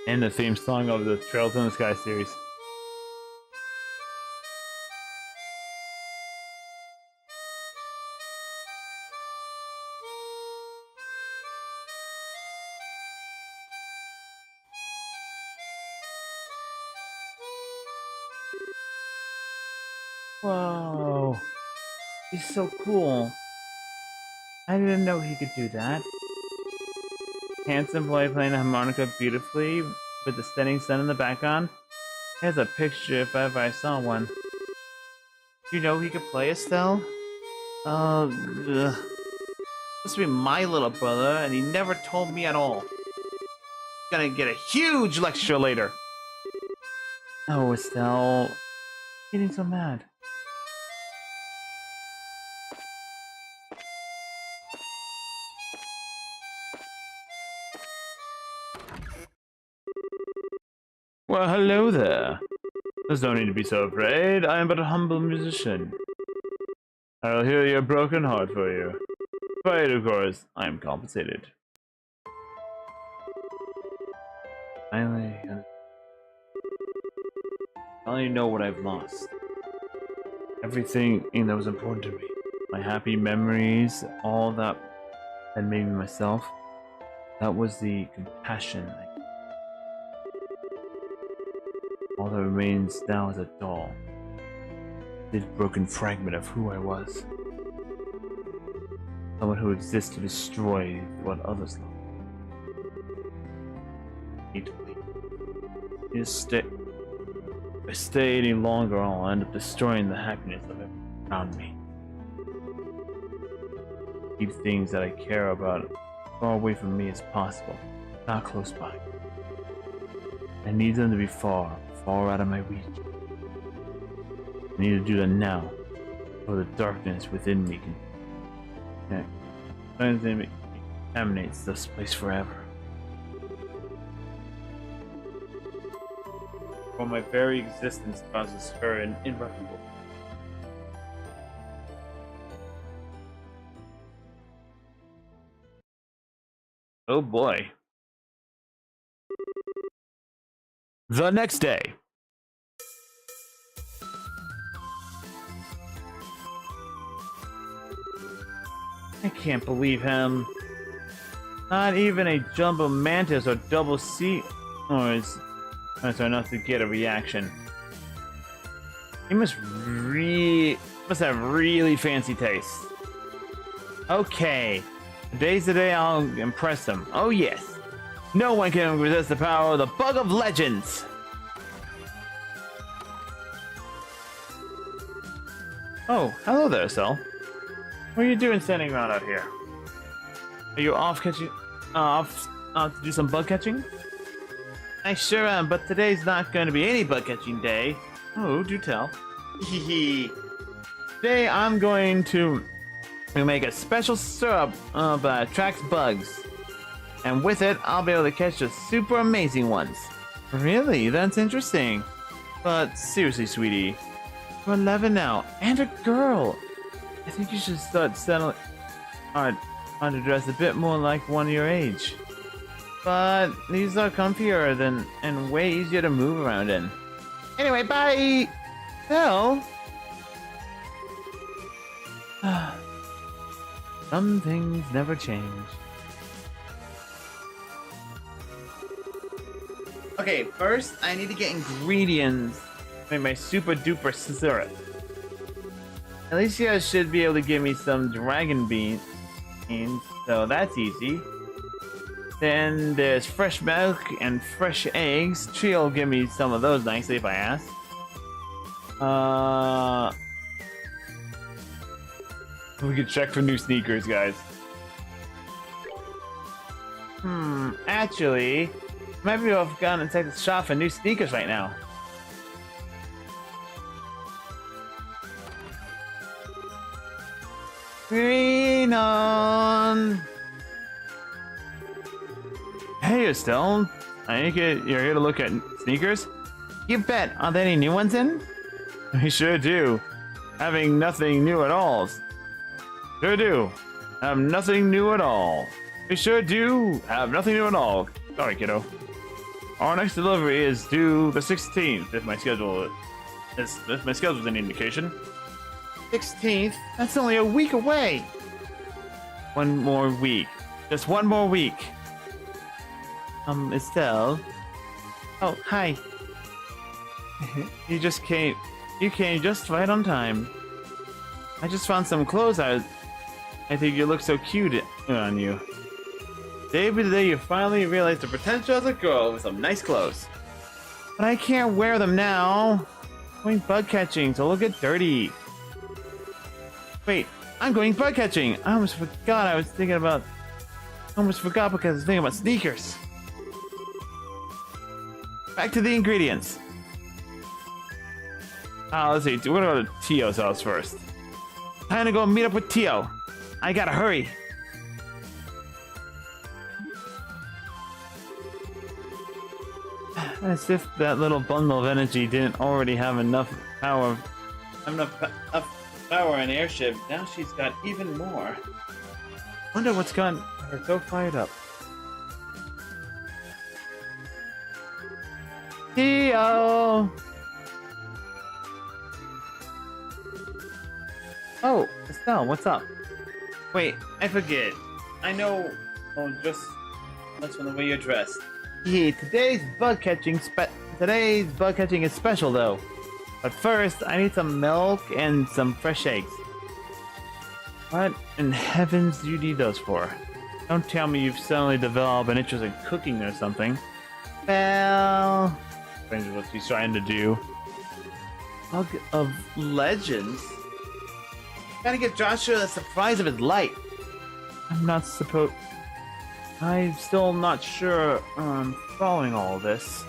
And the theme song of the Trails in the Sky series. Whoa. He's so cool. I didn't know he could do that. Handsome boy playing the harmonica beautifully with the setting sun in the background. There's a picture if ever I saw one. Do you know he could play, Estelle? Supposed to be my little brother, and he never told me at all. Gonna get a huge lecture later. Oh, Estelle. Getting so mad. Well, hello there. There's no need to be so afraid. I am but a humble musician. I'll heal your broken heart for you. But, of course, I am compensated. Finally, I only know what I've lost. Everything that was important to me. My happy memories, all that made me myself. That was the compassion. All that remains now is a doll. This broken fragment of who I was. Someone who exists to destroy what others love. Need to leave. If I stay any longer, I'll end up destroying the happiness of everyone around me. Keep things that I care about as far away from me as possible, not close by. I need them to be far out of my reach. I need to do that now, or the darkness within me contaminates this place forever. For my very existence causes her an irreparable. Oh boy. The next day. I can't believe him. Not even a jumbo mantis or double sea oars are enough to get a reaction. He must have really fancy taste. Okay, today's the day I'll impress him. Oh yes. No one can resist the power of the Bug of Legends! Oh, hello there, Cell. What are you doing standing around out here? Are you off catching... off to do some bug catching? I sure am, but today's not going to be any bug catching day. Oh, do tell. Hehe. Today I'm going to make a special syrup that attracts bugs. And with it, I'll be able to catch the super amazing ones. Really? That's interesting. But seriously, sweetie, you're 11 now, and a girl. I think you should start settling on to dress a bit more like one of your age. But these are comfier and way easier to move around in. Anyway, bye! Well... some things never change. Okay, first I need to get ingredients to make my super duper syrup. Alicia should be able to give me some dragon beans, so that's easy. Then there's fresh milk and fresh eggs. Trio will give me some of those nicely if I ask. We could check for new sneakers, guys. Actually, Maybe I've gone and take the shop for new sneakers right now. Green on. Hey, Estelle. I think you're here to look at sneakers? You bet. Are there any new ones in? We sure do. Having nothing new at all. Sure do. Have nothing new at all. We sure do have nothing new at all. Sorry, kiddo. Our next delivery is due the 16th, if my schedule is any indication. 16th? That's only a week away. One more week. Just one more week. Estelle. Oh, hi. You came just right on time. I just found some clothes I think you look so cute on you. Today be the day you finally realize the potential as a girl with some nice clothes. But I can't wear them now. I'm going bug catching, so they'll get dirty. Wait, I'm going bug catching. I almost forgot because I was thinking about sneakers. Back to the ingredients. Let's see. We're gonna go to Tio's house first. Time to go meet up with Tio. I gotta hurry. As if that little bundle of energy didn't already have enough power and airship. Now she's got even more. Wonder what's got her so fired up. Tio! Oh, Estelle, what's up? Wait, I forget. I know. Oh, just that's from the way you're dressed. Yeah, today's bug catching is special though. But first, I need some milk and some fresh eggs. What in heavens do you need those for? Don't tell me you've suddenly developed an interest in cooking or something. Well, depends on what she's trying to do. Bug of Legends? Gotta give Joshua the surprise of his life. I'm still not sure I'm following all this.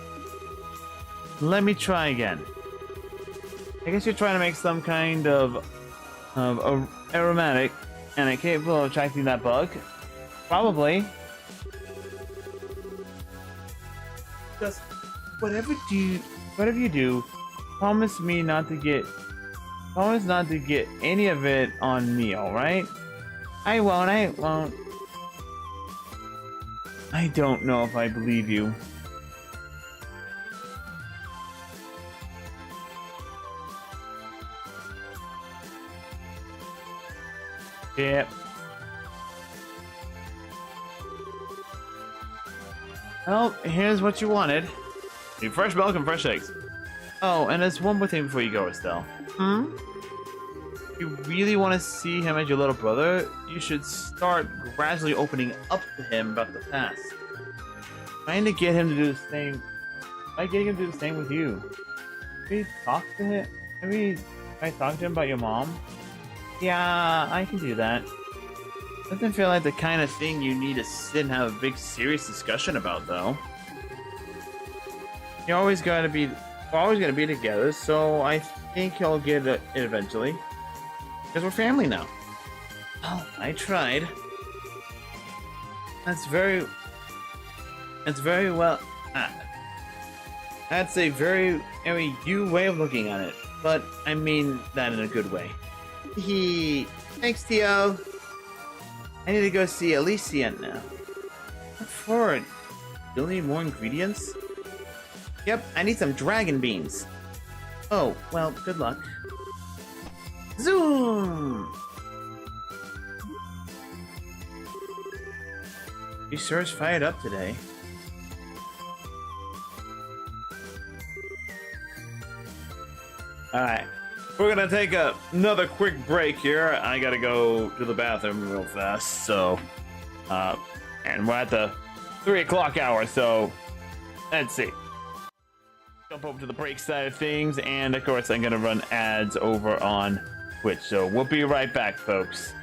Let me try again. I guess you're trying to make some kind of aromatic and it's capable of attracting that bug? Probably. Just whatever you do, promise not to get any of it on me, alright? I won't. I don't know if I believe you. Yep. Well, here's what you wanted. Need fresh milk and fresh eggs. Oh, and there's one more thing before you go, Estelle. If you really want to see him as your little brother, you should start gradually opening up to him about the past. Trying to get him to do the same. By getting him to do the same with you. Maybe talk to him. Maybe try to talk to him about your mom. Yeah, I can do that. Doesn't feel like the kind of thing you need to sit and have a big serious discussion about, though. We're always gonna be together, so I think he'll get it eventually. Because we're family now. Oh, I tried. That's very well. That's a very you way of looking at it, but I mean that in a good way. Thanks, Tio. I need to go see Alicia now. What for? Still need more ingredients? Yep, I need some dragon beans. Oh, well, good luck. Zoom! You sure is fired up today. Alright. We're gonna take another quick break here. I gotta go to the bathroom real fast, so and we're at the 3 o'clock hour, so let's see. Jump over to the break side of things, and of course I'm gonna run ads over on Twitch, so we'll be right back, folks.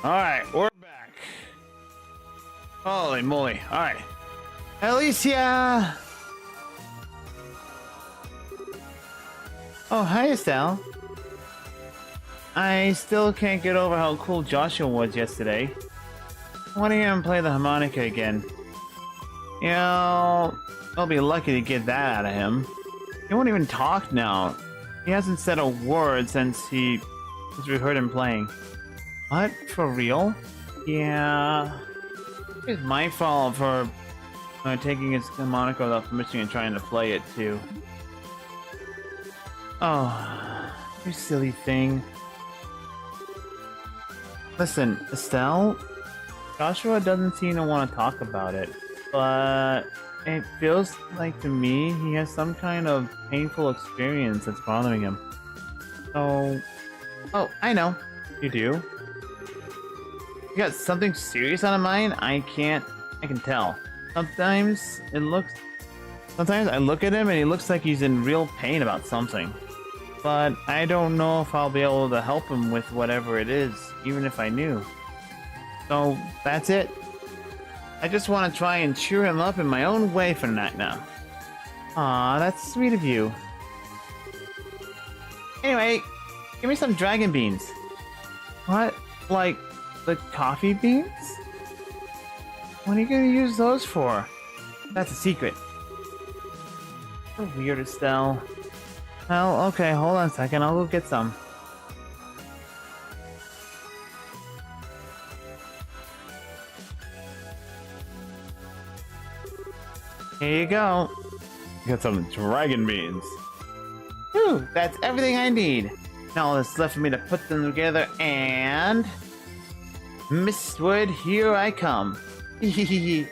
Alright, we're back. Holy moly. Alright. Alicia! Oh, hi, Estelle. I still can't get over how cool Joshua was yesterday. I want to hear him play the harmonica again. You know, I'll be lucky to get that out of him. He won't even talk now. He hasn't said a word since we heard him playing. What? For real? Yeah. It's my fault for taking his harmonica without permission and trying to play it too. Oh, you silly thing. Listen, Estelle, Joshua doesn't seem to want to talk about it, but it feels like to me he has some kind of painful experience that's bothering him. So, oh, I know. You do? You got something serious on mind? I can tell. Sometimes I look at him and he looks like he's in real pain about something. But I don't know if I'll be able to help him with whatever it is, even if I knew. So, that's it. I just want to try and cheer him up in my own way for tonight now. Aw, that's sweet of you. Anyway, give me some dragon beans. What? Like, the coffee beans? What are you gonna use those for? That's a secret. So weird, Estelle. Well, okay, hold on a second, I'll go get some. Here you go. Got some dragon beans. Whew, that's everything I need. Now all that's left for me to put them together and... Mistwood, here I come. Hehehe.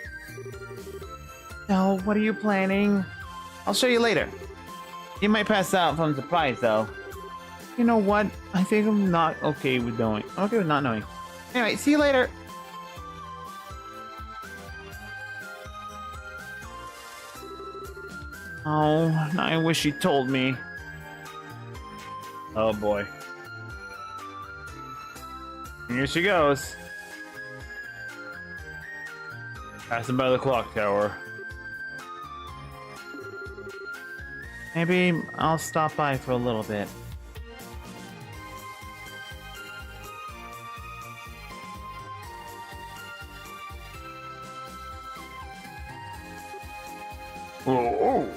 So, what are you planning? I'll show you later. You might pass out from surprise, though. You know what? I think I'm not okay with knowing. I'm okay with not knowing. Anyway, see you later. Oh, I wish you told me. Oh boy. Here she goes. Passing by the clock tower. Maybe I'll stop by for a little bit. Oh,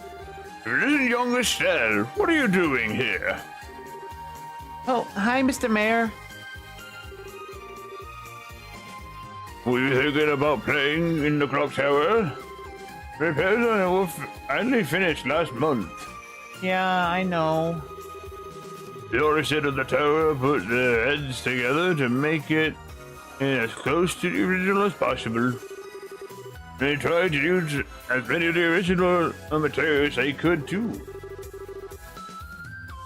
little young Estelle, what are you doing here? Oh, hi, Mr. Mayor. Were you thinking about playing in the clock tower? Repairs on it were only finished last month. Yeah, I know. The artisan of the tower put their heads together to make it as close to the original as possible. They tried to use as many of the original materials they could too.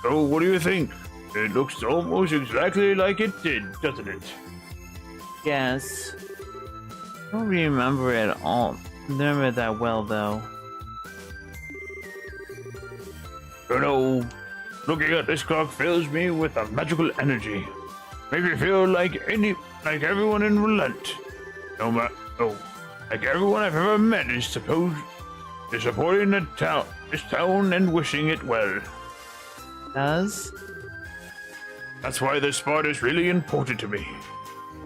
So what do you think? It looks almost exactly like it did, doesn't it? Yes. I don't remember it all. Remember it that well, though. You know, looking at this clock fills me with a magical energy. Makes me feel like everyone in Relent. Like everyone I've ever met is supporting this town and wishing it well. Does? That's why this spot is really important to me.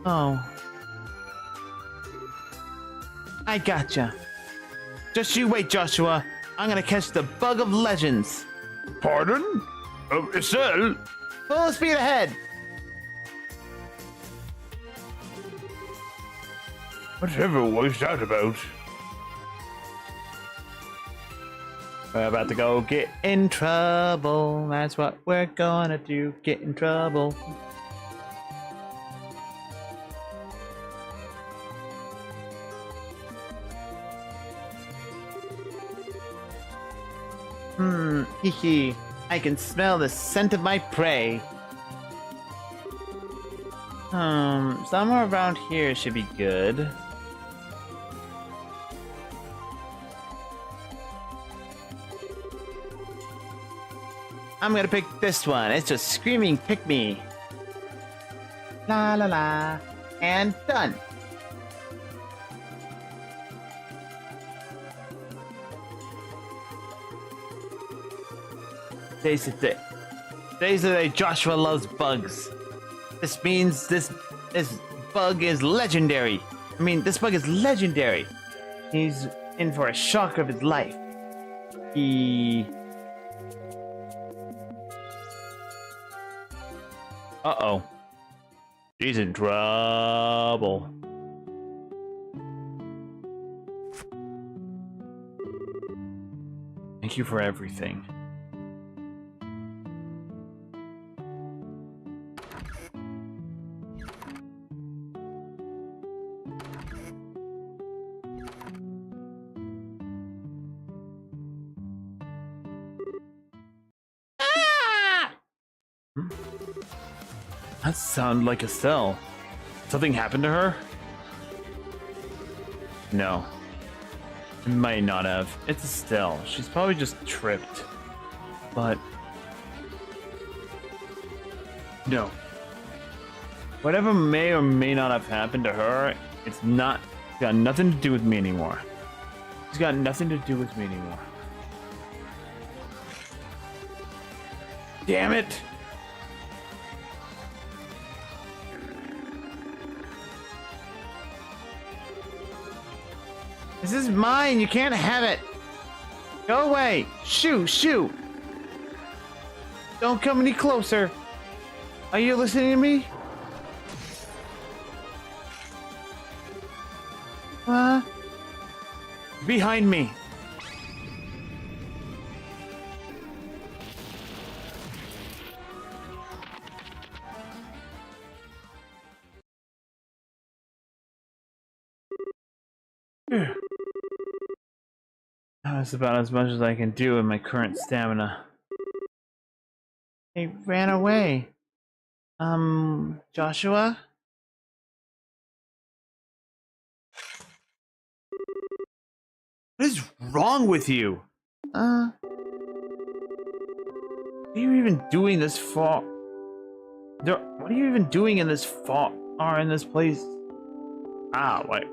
Oh. I gotcha. Just you wait, Joshua. I'm gonna catch the bug of legends. Pardon? Estelle? Full speed ahead. Whatever was that about? We're about to go get in trouble. That's what we're gonna do. Get in trouble. Hee hee. I can smell the scent of my prey. Somewhere around here should be good. I'm gonna pick this one. It's just screaming pick me. La la la. And done. Today's the day Joshua loves bugs. This means this bug is legendary. I mean, this bug is legendary. He's in for a shock of his life. Uh-oh. He's in trouble. Thank you for everything. That sounded like Estelle. Something happened to her? No. It might not have. It's Estelle. She's probably just tripped. But... no. Whatever may or may not have happened to her, it's got nothing to do with me anymore. It's got nothing to do with me anymore. Damn it! This is mine. You can't have it. Go away. Shoo, shoo. Don't come any closer. Are you listening to me? Behind me. That's about as much as I can do with my current stamina. They ran away. Joshua? What is wrong with you? What are you even doing this far? What are you even doing in this in this place? What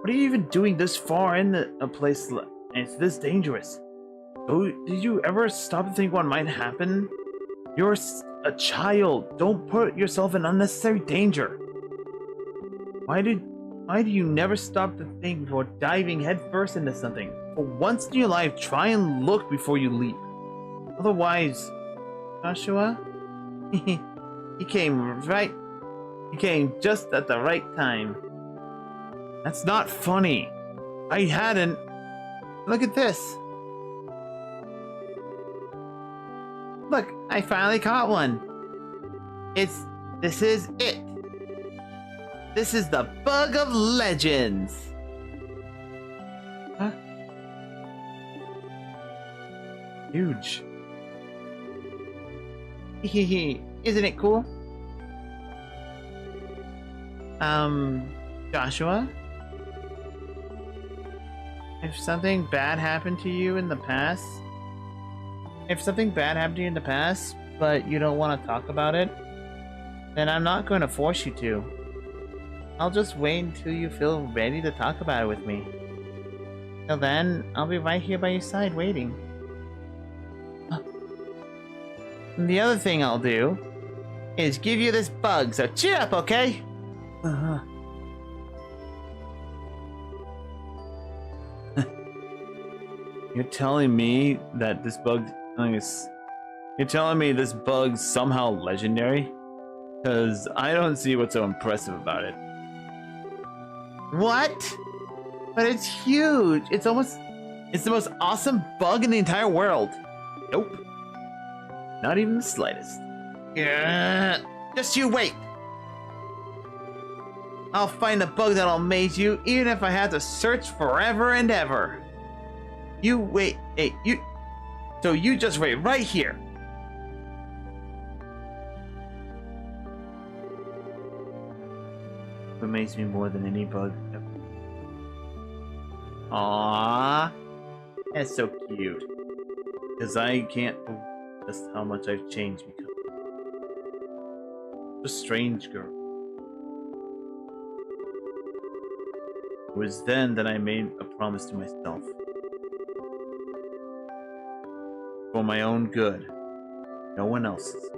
are you even doing this far in a place? It's this dangerous. Oh, did you ever stop to think what might happen? You're a child. Don't put yourself in unnecessary danger. Why do you never stop to think before diving headfirst into something? For once in your life, try and look before you leap. Otherwise, Joshua, he came just at the right time. That's not funny. I hadn't. Look at this. Look, I finally caught one. This is it. This is the bug of legends. Huh? Huge. Isn't it cool? Joshua? If something bad happened to you in the past, but you don't want to talk about it, then I'm not going to force you to. I'll just wait until you feel ready to talk about it with me. Till then, I'll be right here by your side waiting. And the other thing I'll do is give you this bug, so cheer up, okay? You're telling me that this bug You're telling me this bug's somehow legendary? Because I don't see what's so impressive about it. What? But it's huge. It's the most awesome bug in the entire world. Nope. Not even the slightest. Yeah. Just you wait. I'll find a bug that'll amaze you, even if I have to search forever and ever. You wait. Hey, so you just wait right here. What amazes me more than any bug ever. Aww. That's so cute. Because I can't believe just how much I've changed because of a strange girl. It was then that I made a promise to myself. For my own good, no one else's.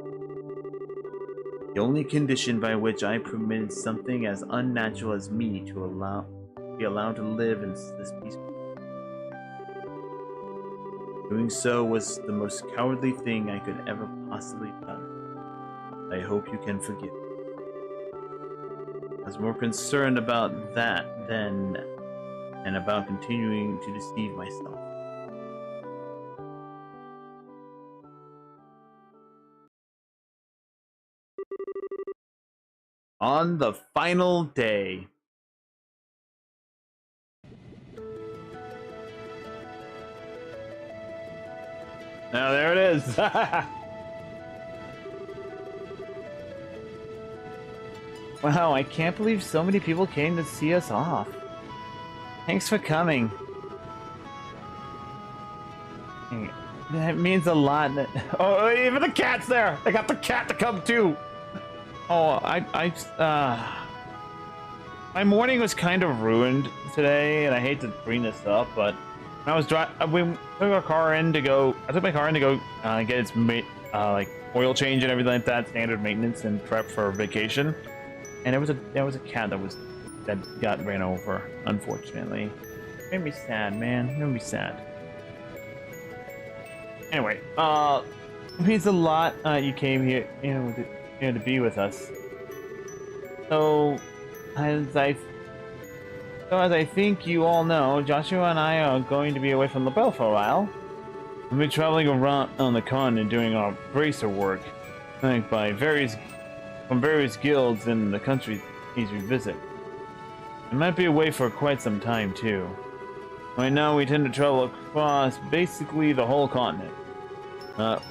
The only condition by which I permitted something as unnatural as me to be allowed to live in this peaceful. Doing so was the most cowardly thing I could ever possibly have done. I hope you can forgive me. I was more concerned about that then and about continuing to deceive myself. On the final day. Now there it is. Wow, I can't believe so many people came to see us off. Thanks for coming. That means a lot. Oh, even the cat's there. I got the cat to come too. Oh, my morning was kind of ruined today, and I hate to bring this up, but when I was we took our car in to go. I took my car in to go get its like oil change and everything like that, standard maintenance and prep for vacation. And there was a cat that got ran over, unfortunately. It made me sad, man. It made me sad. Anyway, it means a lot. You came here, to be with us. So, as I think you all know, Joshua and I are going to be away from LaBelle for a while. We'll be traveling around on the continent doing our bracer work, like from various guilds in the countries we visit. We might be away for quite some time too. Right now we tend to travel across basically the whole continent.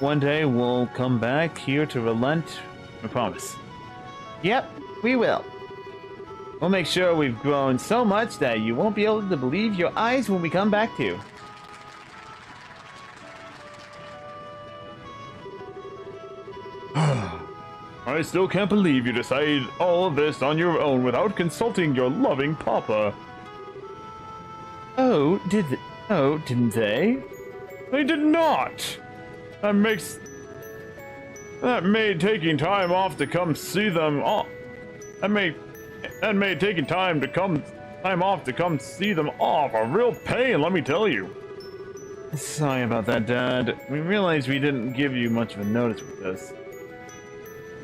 One day we'll come back here to relent, I promise. Yep, we will. We'll make sure we've grown so much that you won't be able to believe your eyes when we come back to you. I still can't believe you decided all of this on your own without consulting your loving papa. Oh, didn't they? They did not. That made taking time off to come see them off. That made taking time off to come see them off a real pain, let me tell you. Sorry about that, Dad. We realized we didn't give you much of a notice with this.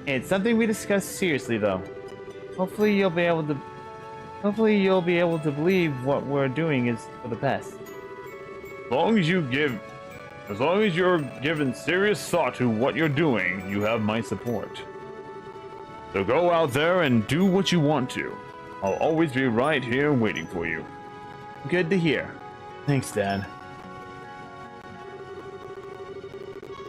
It's something we discussed seriously, though. Hopefully you'll be able to believe what we're doing is for the best. As long as you're giving serious thought to what you're doing, you have my support. So go out there and do what you want to. I'll always be right here waiting for you. Good to hear. Thanks, Dad.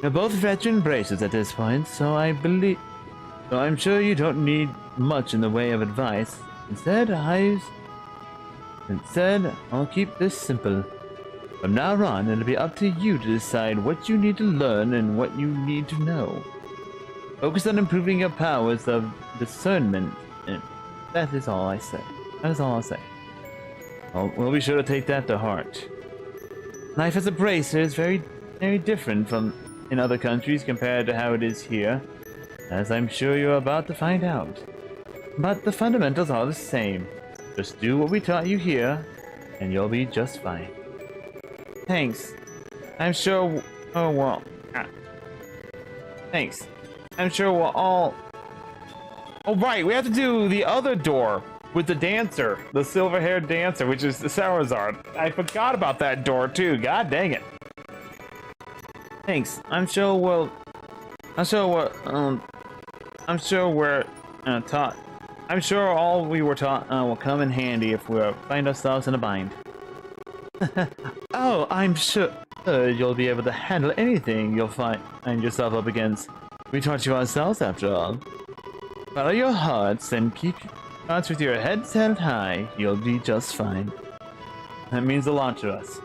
You're both veteran bracers at this point, so I'm sure you don't need much in the way of advice. Instead, I'll keep this simple. From now on, it'll be up to you to decide what you need to learn and what you need to know. Focus on improving your powers of discernment, and that is all I say. That is all I'll say. We'll be sure to take that to heart. Life as a bracer is very, very different from in other countries compared to how it is here, as I'm sure you're about to find out. But the fundamentals are the same. Just do what we taught you here, and you'll be just fine. Thanks. I'm sure... Oh, well... Thanks. I'm sure we'll all... Oh, right, we have to do the other door with the dancer. The silver-haired dancer, which is the Saurazard. I forgot about that door, too. God dang it. Thanks. I'm sure we're taught. I'm sure all we were taught will come in handy if we find ourselves in a bind. Oh, I'm sure you'll be able to handle anything you'll find yourself up against. We taught you ourselves, after all. Follow your hearts and keep your hearts with your heads held high. You'll be just fine. That means a lot to us.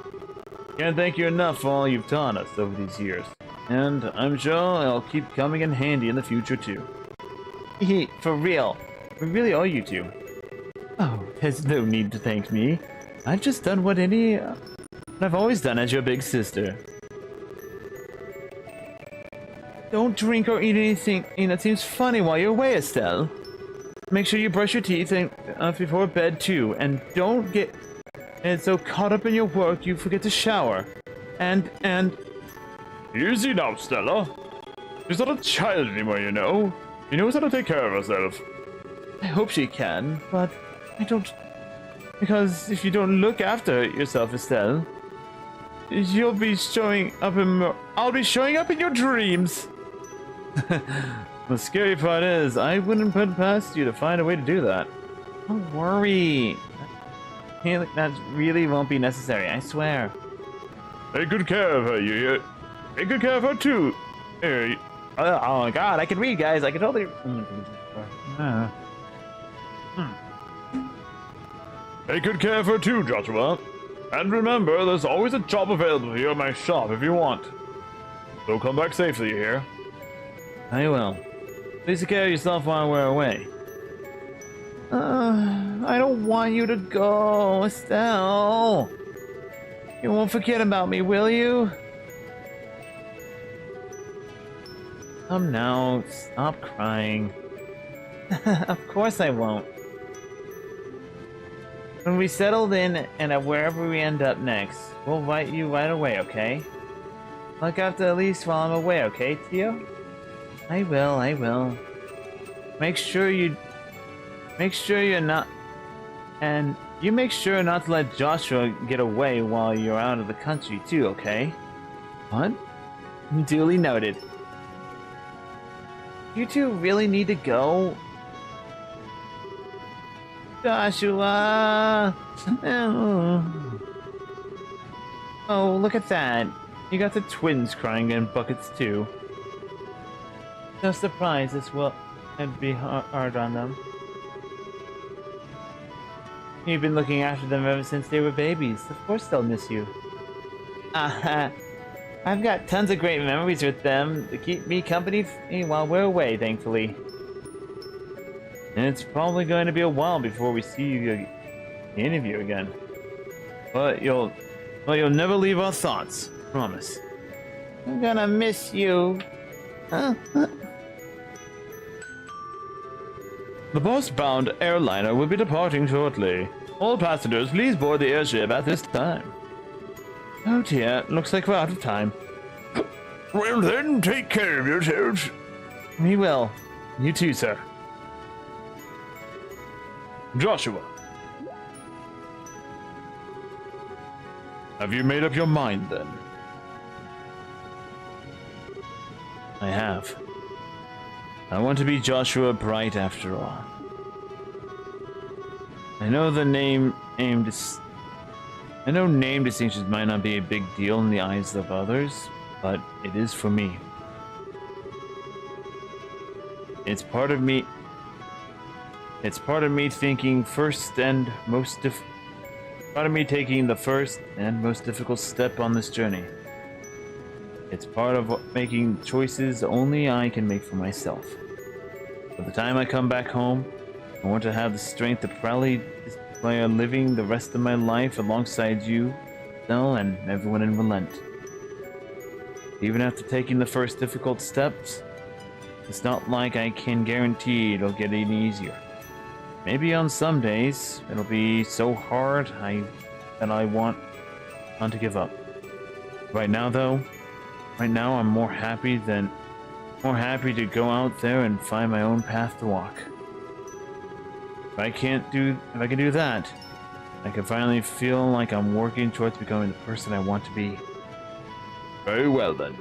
Can't thank you enough for all you've taught us over these years. And I'm sure it'll keep coming in handy in the future, too. For real. We really owe you two. Oh, There's no need to thank me. I've just done what I've always done as your big sister. Don't drink or eat anything that seems funny while you're away, Estelle. Make sure you brush your teeth and before bed too, and don't get so caught up in your work you forget to shower. And Easy now, Stella. She's not a child anymore, you know. She knows how to take care of herself. I hope she can, but I don't. Because if you don't look after yourself, Estelle, you'll be showing up I'll be showing up in your dreams. The scary part is, I wouldn't put it past you to find a way to do that. Don't worry. That really won't be necessary, I swear. Take good care of her, you hear? Take good care of her too. Here, Oh my god, I can read, guys. I can totally. take good care of her too, Joshua. And remember, there's always a job available here at my shop if you want. So come back safely, you hear? I will. Please take care of yourself while we're away. I don't want you to go, Estelle. You won't forget about me, will you? Come now, stop crying. Of course I won't. When we settled in and at wherever we end up next, we'll invite you right away, okay? Look after Elise while I'm away, okay, Tio? I will. Make sure you're not, and you make sure not to let Joshua get away while you're out of the country too, okay? What? Duly noted. You two really need to go? Joshua! Oh, look at that. You got the twins crying in buckets too. No surprise this will be hard on them. You've been looking after them ever since they were babies. Of course they'll miss you. I've got tons of great memories with them to keep me company while we're away, thankfully. And it's probably going to be a while before we see any of you again. But you'll never leave our thoughts, promise. I'm gonna miss you. The boss-bound airliner will be departing shortly. All passengers, please board the airship at this time. Oh dear, looks like we're out of time. Well then, take care of yourselves. We will. You too, sir. Joshua. Have you made up your mind then? I have. I want to be Joshua Bright after all. I know name distinctions might not be a big deal in the eyes of others, but it is for me. It's part of me thinking part of me taking the first and most difficult step on this journey. It's part of making choices only I can make for myself. By the time I come back home, I want to have the strength to proudly display living the rest of my life alongside you, Nell, and everyone in Relent. Even after taking the first difficult steps, it's not like I can guarantee it'll get any easier. Maybe on some days, it'll be so hard that I want to give up. Right now, I'm more happy to go out there and find my own path to walk. If I can do that, I can finally feel like I'm working towards becoming the person I want to be. Very well then.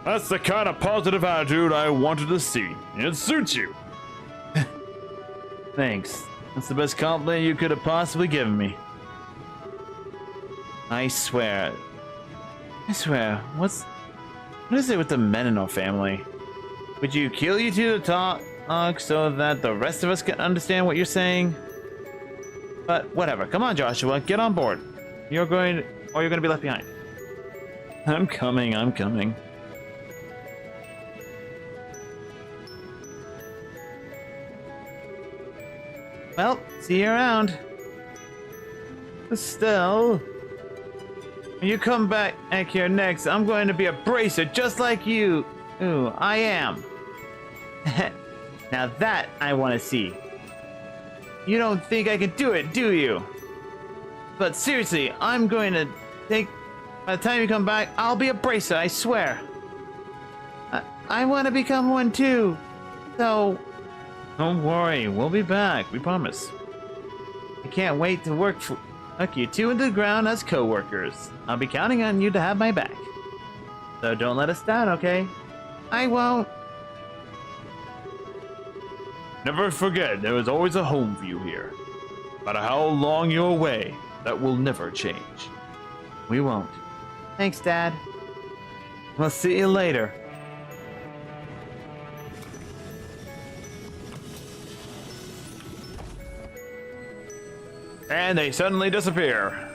That's the kind of positive attitude I wanted to see. It suits you. Thanks. That's the best compliment you could have possibly given me. I swear. What is it with the men in our family? Would you kill you two to talk so that the rest of us can understand what you're saying? But whatever. Come on, Joshua. Get on board. You're going to be left behind. I'm coming. Well, see you around. Still, when you come back here next, I'm going to be a bracer just like you. Ooh, I am. Now that I want to see. You don't think I can do it, do you? But seriously, I'm going to take... By the time you come back, I'll be a bracer, I swear. I want to become one too. So... Don't worry, we'll be back, we promise. I can't wait to work you two into the ground as co-workers. I'll be counting on you to have my back. So don't let us down, okay? I won't. Never forget, there is always a home for you here. No matter how long you're away, that will never change. We won't. Thanks, Dad. We'll see you later. And they suddenly disappear.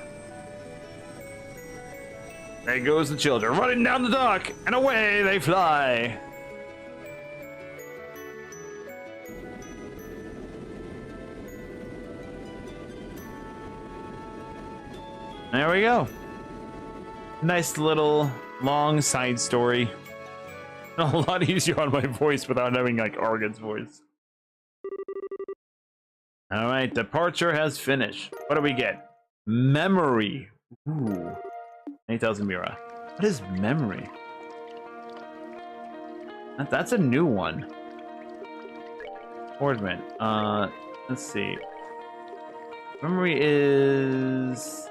There goes the children, running down the dock, and away they fly. There we go. Nice little long side story. A lot easier on my voice without having like Argon's voice. Alright, departure has finished. What do we get? Memory. Ooh. 8,000 Mira. What is memory? That's a new one. Ornament. Let's see. Memory is...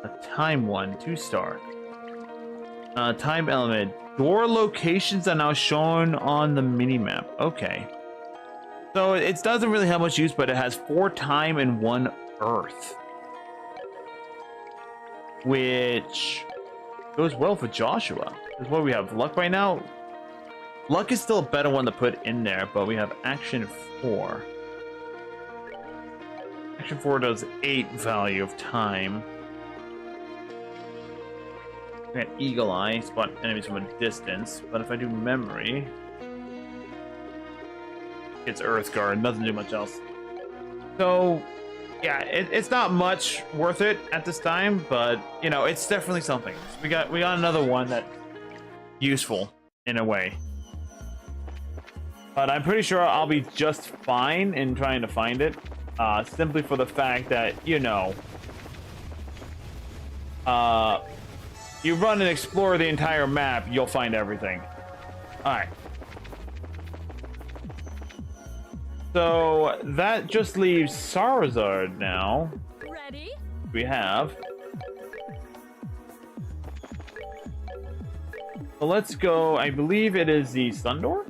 a time one, 2-star. Time element. Door locations are now shown on the minimap. Okay. So it doesn't really have much use, but it has 4 time and 1 earth. Which goes well for Joshua. Because what do we have? Luck right now? Luck is still a better one to put in there, but we have Action 4. Action 4 does 8 value of time. I got Eagle Eye, spot enemies from a distance, but if I do Memory... it's Earthguard, doesn't do much else. So, yeah, it's not much worth it at this time, but you know, it's definitely something. So we got another one that's useful in a way. But I'm pretty sure I'll be just fine in trying to find it, simply for the fact that, you know, you run and explore the entire map, you'll find everything. Alright. So that just leaves Sarazard now. Ready? We have. So let's go. I believe it is the Sun Door.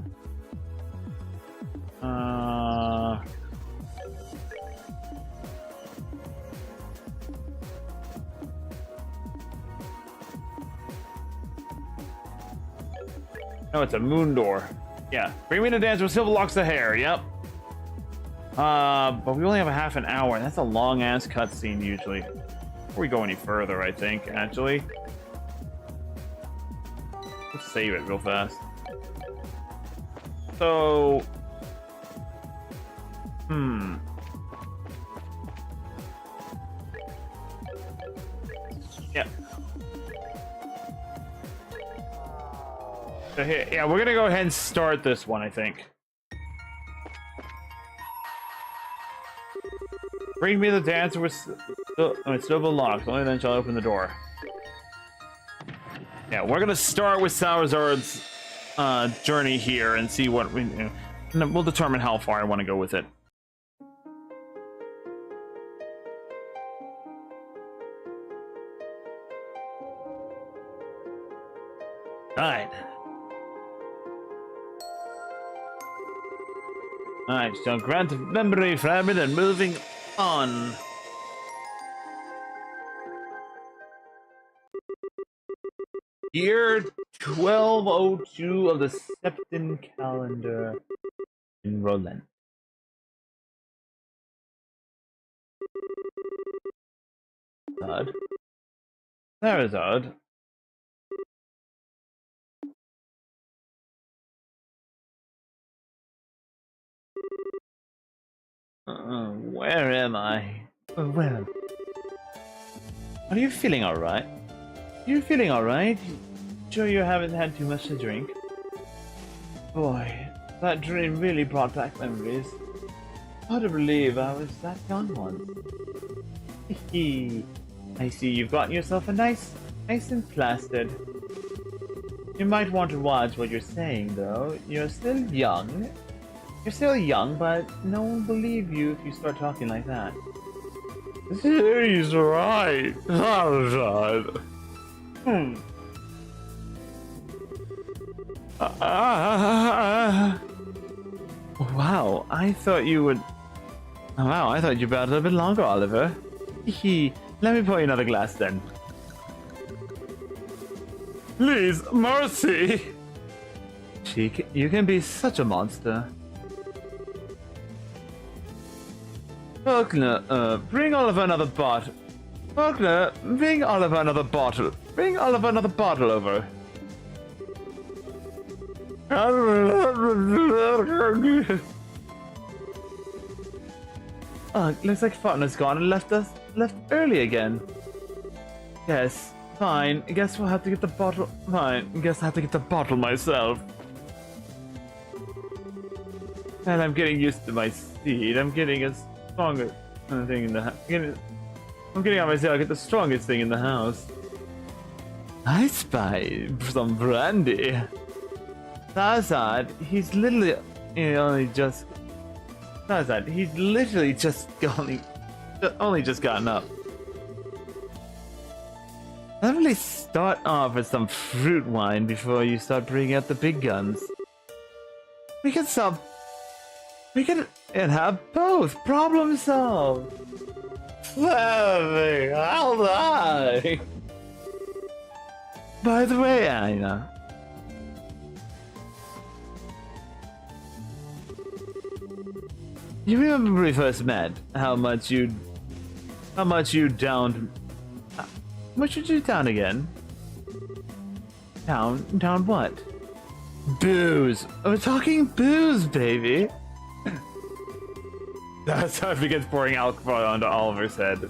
No, it's a Moon Door. Yeah. Bring me to dance with silver locks of hair. Yep. But we only have a half an hour. That's a long-ass cutscene, usually. Before we go any further, I think, actually. Let's save it real fast. So... Yeah. So here, yeah, we're gonna go ahead and start this one, I think. Bring me the dancer with silver locks. Only then shall I open the door. Yeah, we're gonna start with Sarazard's journey here and see what we. And then we'll determine how far I want to go with it. Alright. Alright, so grant of memory fragment and moving on. Year 1202 of the Septon calendar in Roland. Odd. That is odd. Where am I? Well, are you feeling alright? You feeling alright? Sure you haven't had too much to drink? Boy, that dream really brought back memories. Hard to believe I was that young once. I see you've gotten yourself a nice and plastered. You might want to watch what you're saying, though. You're still young. You're still young, but no one will believe you if you start talking like that. He's right. Wow, I thought you would... Wow, I thought you'd be out a little bit longer, Oliver. Let me pour you another glass then. Please, mercy. You can be such a monster. Faulkner, bring Oliver another bottle. Faulkner, bring Oliver another bottle. Bring Oliver another bottle over. Looks like Faulkner's gone and left early again. Yes, fine. Guess we'll have to get the bottle. Fine. Guess I have to get the bottle myself. And I'm getting used to my seat. I'm getting a stronger thing in the house. I'm getting on myself. I get the strongest thing in the house. I spy some brandy. Tarzan, he's literally only just gotten up. Definitely start off with some fruit wine before you start bringing out the big guns. We can have both. Problem solved. I'll die. By the way, Anna. You remember when we first met? How much you downed? How much did you down again? Down what? Booze. We're talking booze, baby. That's how it begins pouring alcohol onto Oliver's head.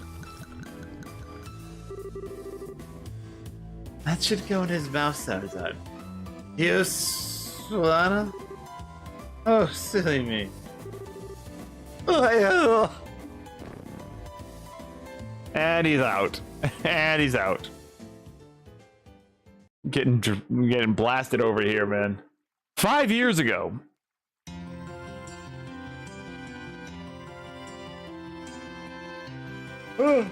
That should go in his mouth, Sarazar. You Solana? Oh, silly me. And he's out. And he's out. Getting blasted over here, man. 5 years ago. There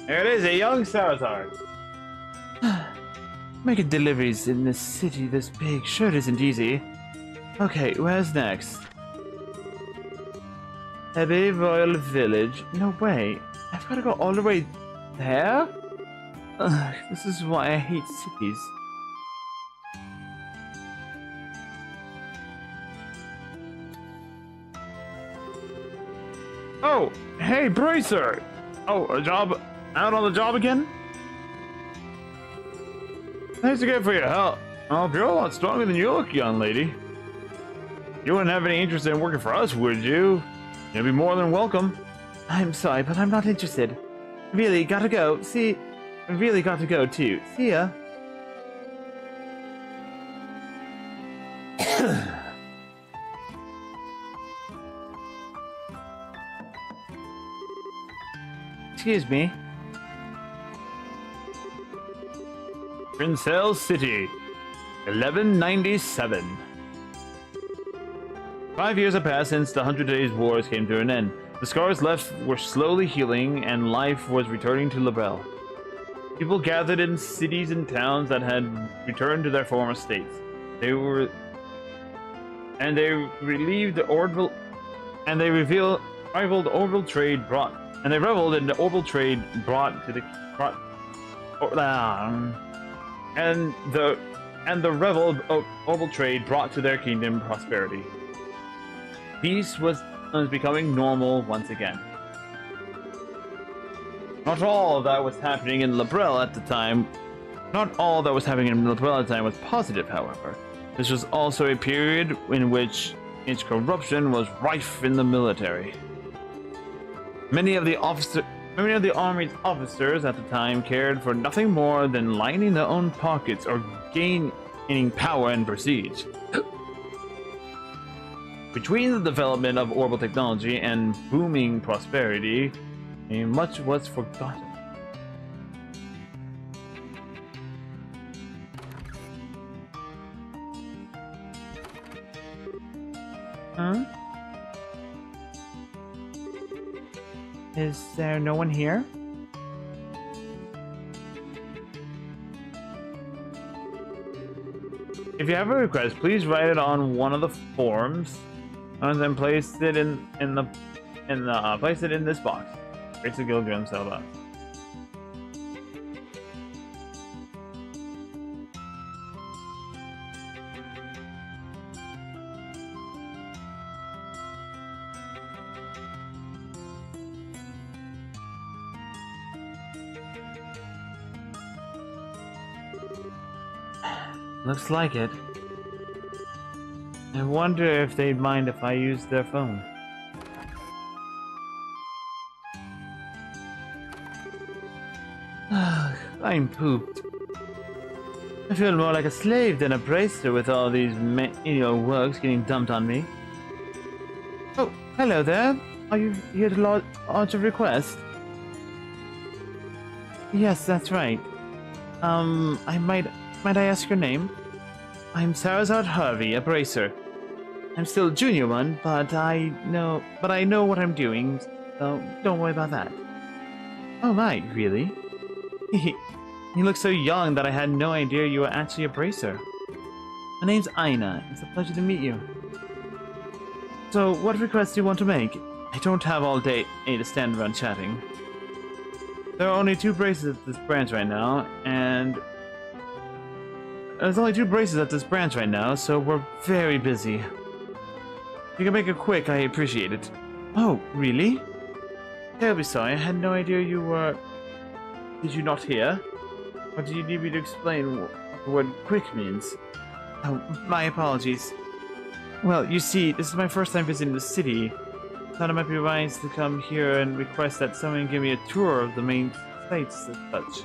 it is, a young Salazar. Making deliveries in this city this big sure isn't easy. Okay, where's next? Hebei Royal Village. No way. I've got to go all the way there? This is why I hate cities. Oh, hey, Bracer! Oh, a job out on the job again? Thanks again for your help. Oh, you're a lot stronger than you look, young lady. You wouldn't have any interest in working for us, would you? You'd be more than welcome. I'm sorry, but I'm not interested. Really, gotta go. See, I really got to go too. See ya. Excuse me. Prince Hell City, 1197. 5 years have passed since the 100 Days Wars came to an end. The scars left were slowly healing, and life was returning to Labelle. People gathered in cities and towns that had returned to their former states. They reveled in the orbital trade brought to the orbital trade brought to their kingdom prosperity. Peace was becoming normal once again. Not all of that was happening in Labrelle at the time. Not all that was happening in Miltwell at the time was positive, however. This was also a period in which corruption was rife in the military. Many of the Army's officers at the time cared for nothing more than lining their own pockets or gaining power and prestige. Between the development of orbital technology and booming prosperity, much was forgotten. Huh? Is there no one here? If you have a request, please write it on one of the forms, and then place it in this box. Race of Gilgrim Selva. Looks like it. I wonder if they'd mind if I use their phone. I'm pooped. I feel more like a slave than a bracer with all these works getting dumped on me. Oh, hello there. Are you here to lodge a request? Yes, that's right. Might I ask your name? I'm Sarazard Harvey, a bracer. I'm still a junior one, but I know what I'm doing, so don't worry about that. Oh my, really? You look so young that I had no idea you were actually a bracer. My name's Aina. It's a pleasure to meet you. So, what request do you want to make? I don't have all day to stand around chatting. There are only 2 braces at this branch right now, so we're very busy. If you can make it quick, I appreciate it. Oh, really? Terribly sorry, I had no idea you were... Did you not hear? Or do you need me to explain what the word quick means? Oh, my apologies. Well, you see, this is my first time visiting the city. Thought it might be wise to come here and request that someone give me a tour of the main sites and such.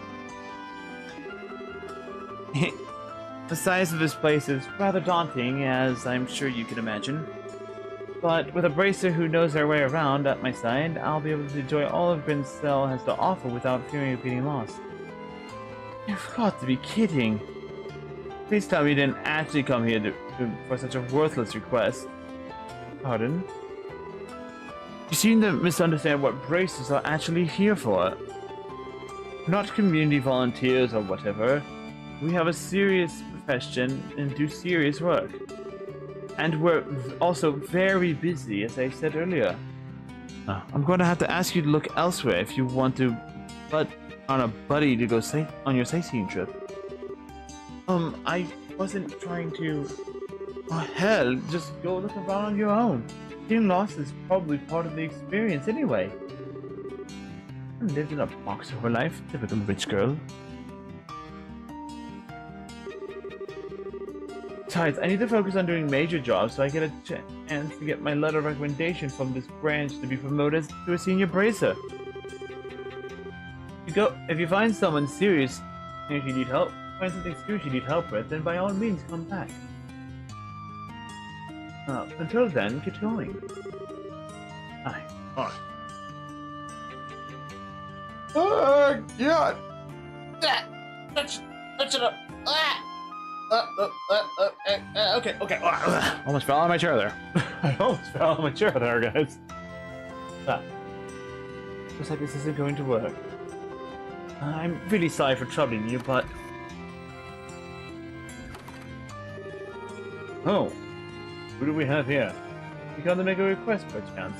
The size of this place is rather daunting, as I'm sure you can imagine. But with a bracer who knows their way around at my side, I'll be able to enjoy all of Grincell has to offer without fearing of getting lost. You've got to be kidding. Please tell me you didn't actually come here for such a worthless request. Pardon? You seem to misunderstand what bracers are actually here for. We're not community volunteers or whatever. We have a serious profession and do serious work. And we're also very busy, as I said earlier. I'm going to have to ask you to look elsewhere if you want to on a buddy to go on your sightseeing trip. I wasn't trying to... Oh, hell, just go look around on your own. Getting lost is probably part of the experience anyway. I lived in a box of her life, typical rich girl. Besides, I need to focus on doing major jobs so I get a chance to get my letter of recommendation from this branch to be promoted to a senior bracer. If you find someone serious and if you need help, with, then by all means come back. Until then, get going. Aye. Oh, God! Touch it up! Okay. Almost fell out of my chair there. I almost fell out of my chair there, guys. Looks like this isn't going to work. I'm really sorry for troubling you, but... Oh. Who do we have here? You got to make a request, perchance.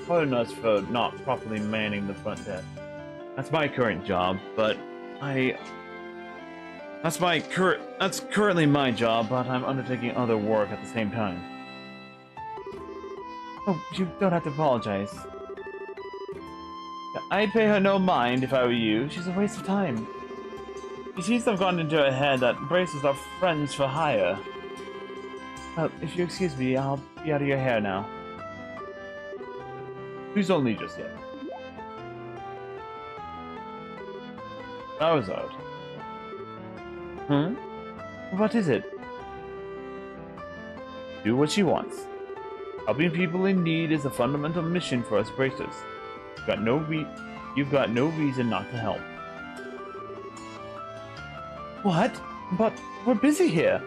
Pardon us for not properly manning the front desk. That's my current job, but That's currently my job, but I'm undertaking other work at the same time. Oh, you don't have to apologize. I'd pay her no mind if I were you. She's a waste of time. It seems to have gotten into her head that braces are friends for hire. Well, if you excuse me, I'll be out of your hair now. Please don't leave just yet. Charizard. Huh? What is it? Do what she wants. Helping people in need is a fundamental mission for us bracers. You've got no reason not to help. What? But we're busy here.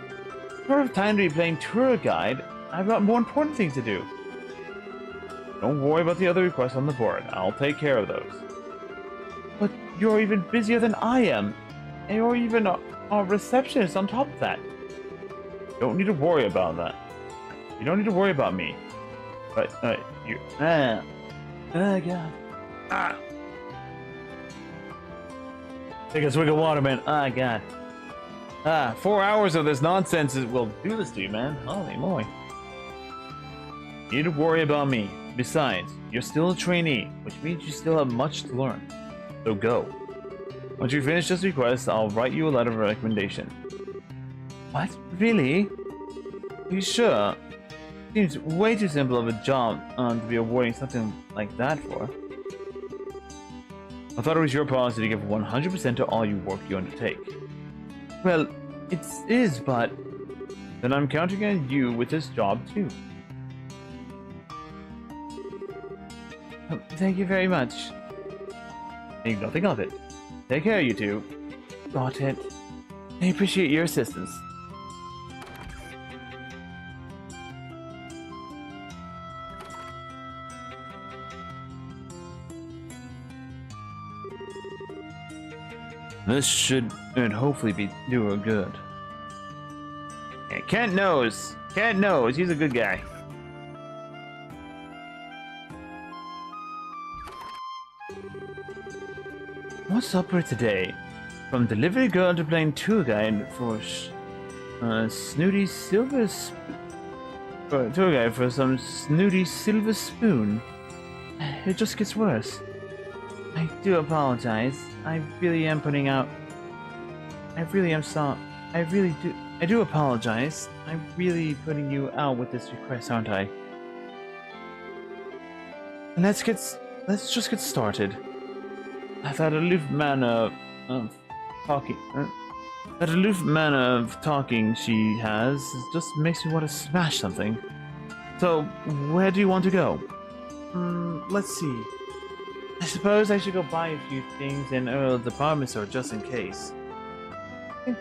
I don't have time to be playing tour guide. I've got more important things to do. Don't worry about the other requests on the board. I'll take care of those. But you're even busier than I am. And you're even a receptionist on top of that. Don't need to worry about that. You don't need to worry about me. But, you... Oh, God. Ah! Take a swig of water, man. Ah, God. 4 hours of this nonsense will do this to you, man. Holy moly. You need to worry about me. Besides, you're still a trainee, which means you still have much to learn. So go. Once you finish this request, I'll write you a letter of recommendation. What? Really? Are you sure? Seems way too simple of a job to be awarding something like that for. I thought it was your policy to give 100% to all work you undertake. Well, it is, but... Then I'm counting on you with this job, too. Oh, thank you very much. Think nothing of it. Take care, you two. Got it. I appreciate your assistance. This should hopefully do her good. Yeah, Kent knows. Kent knows. He's a good guy. What's up for today? From delivery girl to playing tour guide for snooty silver tour guide for some snooty silver spoon. It just gets worse. I do apologize. I really am putting out. I really am sorry. I do apologize. I'm really putting you out with this request, aren't I? And let's just get started. That aloof manner of talking. That aloof manner of talking she has just makes me want to smash something. So, where do you want to go? Let's see. I suppose I should go buy a few things in Earl's department store just in case. In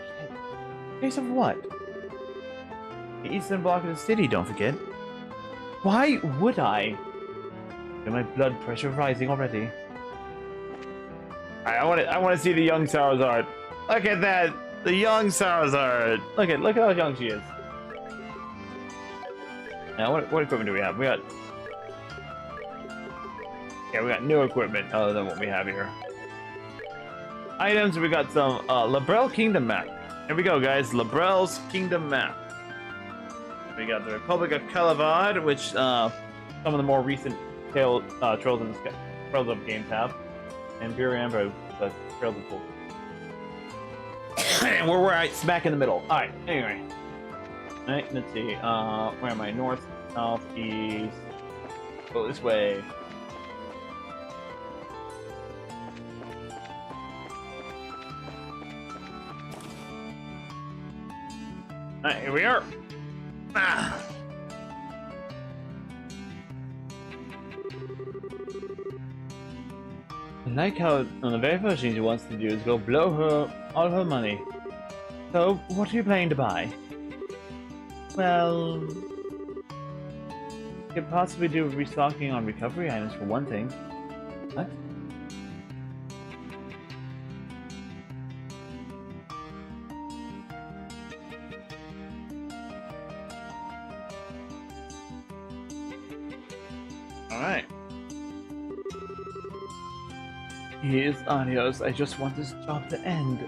case of what? The eastern block of the city, don't forget. Why would I? Feel my blood pressure rising already. I want to see the young Charizard. Look at that, the young Charizard. Look at how young she is. Now, what equipment do we have? We got new equipment other than what we have here. Items, we got some Labrel Kingdom map. Here we go, guys. Labrel's Kingdom map. We got the Republic of Calavad, which some of the more recent Trails of games have. And Imperial Amber, the Trails of Gold. And we're right smack in the middle. Alright, anyway. Alright, let's see. Where am I? North, south, east. Go this way. Alright, here we are. Ah. I like how on the very first thing she wants to do is go blow all her money. So, what are you planning to buy? Well, you could possibly do restocking on recovery items for one thing. What? Alright. Here's adios. I just want this job to end.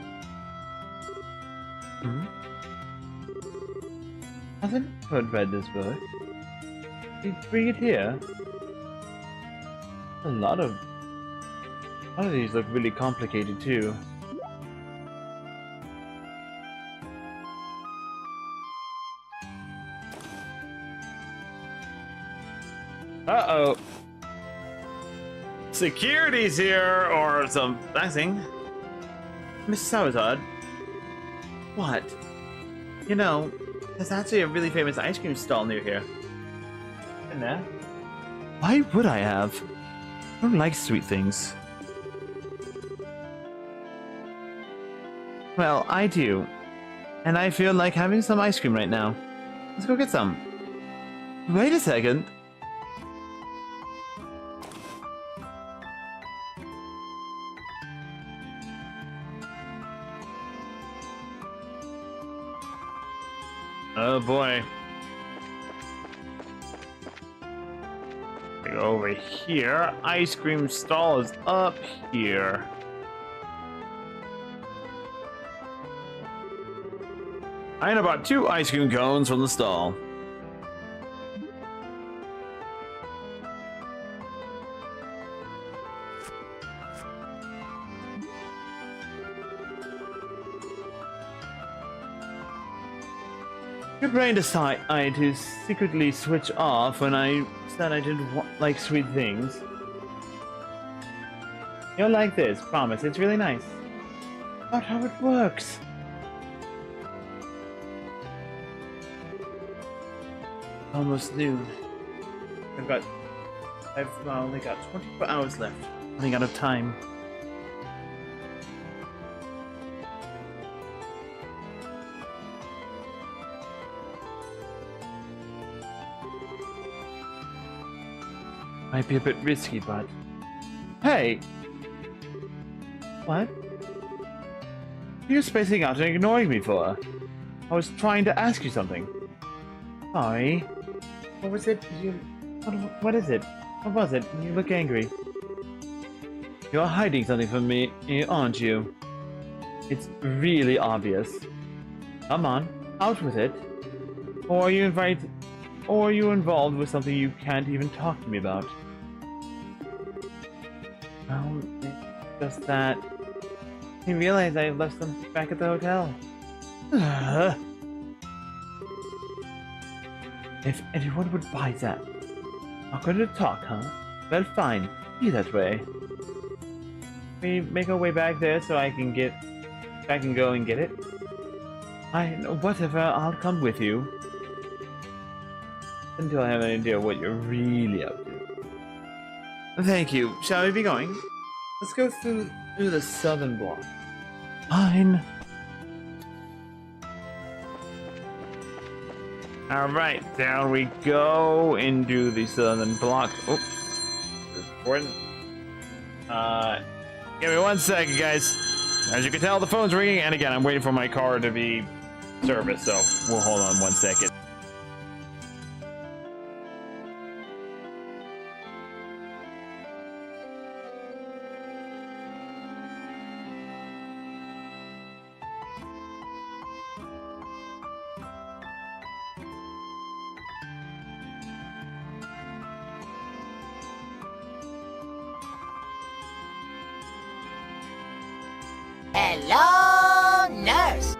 Haven't read this book. You bring it here. A lot of these look really complicated too. Uh-oh. Security's here, or some flexing. Miss Salazar. What? You know, there's actually a really famous ice cream stall near here. In there? Why would I have? I don't like sweet things. Well, I do. And I feel like having some ice cream right now. Let's go get some. Wait a second. Oh boy. We go over here. Ice cream stall is up here. I bought 2 ice cream cones from the stall. Your brain decided to secretly switch off when I said I didn't like sweet things. You'll like this, promise. It's really nice. Not how it works. Almost noon. I've only got 24 hours left. Running out of time. Might be a bit risky, but... Hey! What? What are you spacing out and ignoring me for? I was trying to ask you something. Sorry. What was it? What is it? What was it? You look angry. You're hiding something from me, aren't you? It's really obvious. Come on, out with it. Or are you involved with something you can't even talk to me about? Well, it's just that I realized I left them back at the hotel. If anyone would buy that. Not going to talk, huh? Well, fine. Be that way. We make our way back there so I can go and get it. Whatever, I'll come with you. Until I have an idea what you're really up to. Thank you. Shall we be going? Let's go through the southern block. Fine. Alright, down we go into the southern block. Oh, this is important. Give me 1 second, guys. As you can tell, the phone's ringing, and again, I'm waiting for my car to be serviced, so we'll hold on 1 second. Hello, nurse.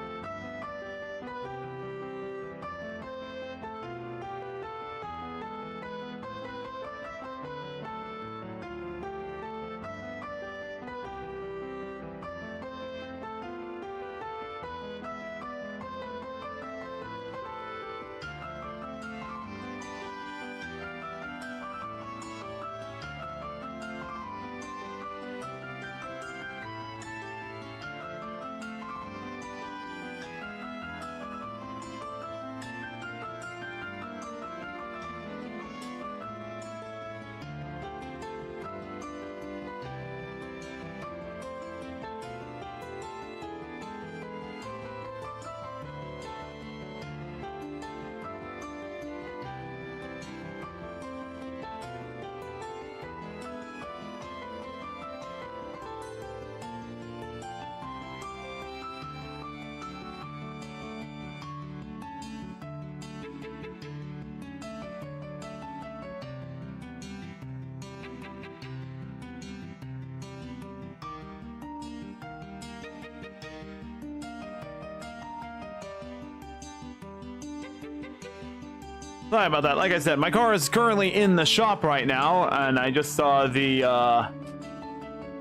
Sorry about that. Like I said, my car is currently in the shop right now, and I just saw the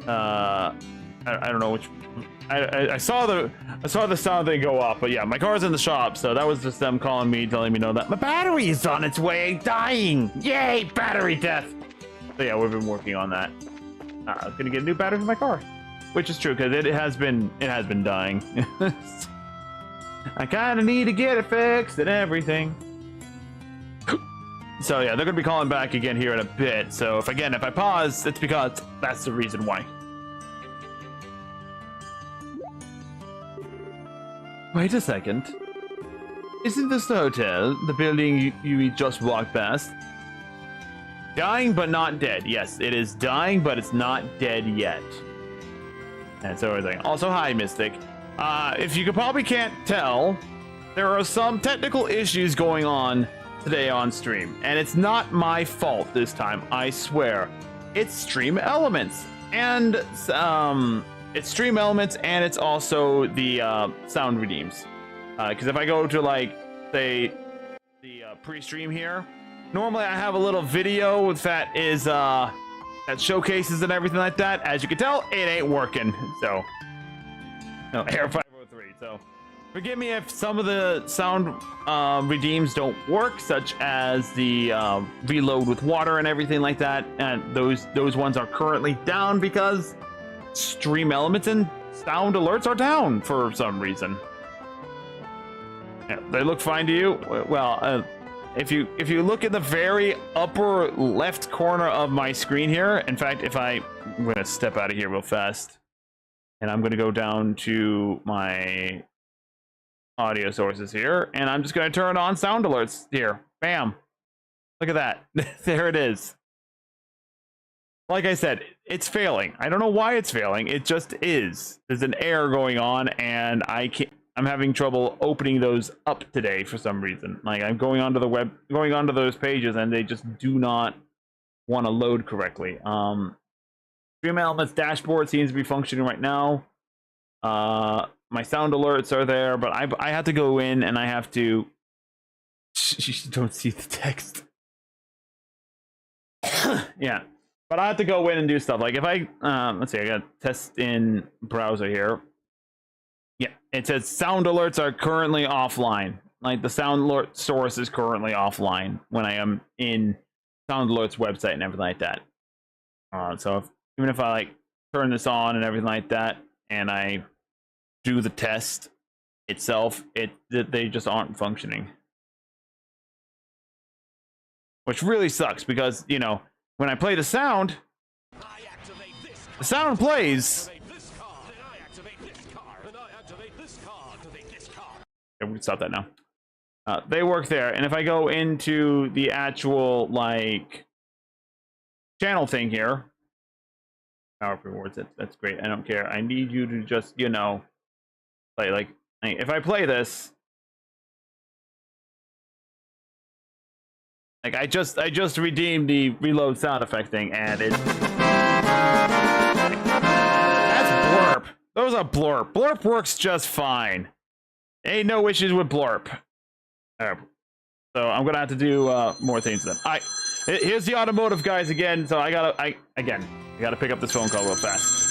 I don't know which. I saw the sound thing go off, but yeah, my car's in the shop, so that was just them calling me, telling me no that my battery is on its way, dying. Yay, battery death. So yeah, we've been working on that. I was gonna get a new battery for my car, which is true because it has been dying. I kind of need to get it fixed and everything. So yeah, they're gonna be calling back again here in a bit. So if I pause, it's because that's the reason why. Wait a second. Isn't this the hotel? The building you just walked past? Dying but not dead. Yes, it is dying, but it's not dead yet. That's everything. Also, hi, Mystic. If you probably can't tell, there are some technical issues going on today on stream. And it's not my fault this time, I swear. It's Stream Elements. And, it's Stream Elements, and it's also the sound redeems. Because if I go to, like, say, the pre-stream here, normally I have a little video that is that showcases and everything like that. As you can tell, it ain't working. So, no, Air 503. So, forgive me if some of the sound redeems don't work, such as the reload with water and everything like that. And those ones are currently down because Stream Elements and sound alerts are down for some reason. Yeah, they look fine to you. Well, if you look at the very upper left corner of my screen here, in fact, I'm gonna step out of here real fast, and I'm gonna go down to my audio sources here, and I'm just gonna turn on sound alerts here. Bam! Look at that. There it is. Like I said, it's failing. I don't know why it's failing. It just is. There's an error going on, and I'm having trouble opening those up today for some reason. Like, I'm going onto those pages, and they just do not want to load correctly. Stream Elements dashboard seems to be functioning right now. My sound alerts are there, but I have to go in and I have to. You don't see the text. Yeah. But I have to go in and do stuff. Like if let's see, I got test in browser here. Yeah, it says sound alerts are currently offline. Like the sound alert source is currently offline when I am in sound alerts website and everything like that. So even if I like turn this on and everything like that, and I do the test itself, they just aren't functioning. Which really sucks because, you know, when I play the sound plays. Okay, we can stop that now. They work there, and if I go into the actual like channel thing here, power rewards. That's great. I don't care. I need you to just, you know, play like if I play this. Like I just redeemed the reload sound effect thing, and it that's blurp. Those are blurp. Blurp works just fine. Ain't no issues with blurp. So I'm gonna have to do more things then. Here's the automotive guys again. So I gotta pick up this phone call real fast.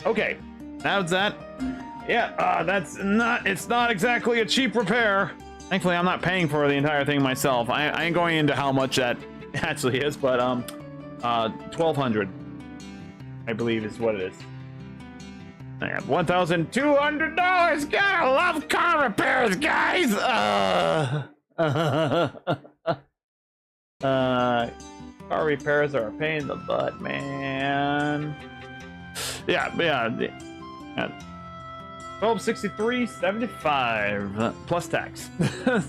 Okay, how's that? Yeah, it's not exactly a cheap repair. Thankfully, I'm not paying for the entire thing myself. I ain't going into how much that actually is, but 1,200, I believe is what it is. I have $1,200. Gotta love car repairs, guys. Car repairs are a pain in the butt, man. Yeah. 1263.75 plus tax. So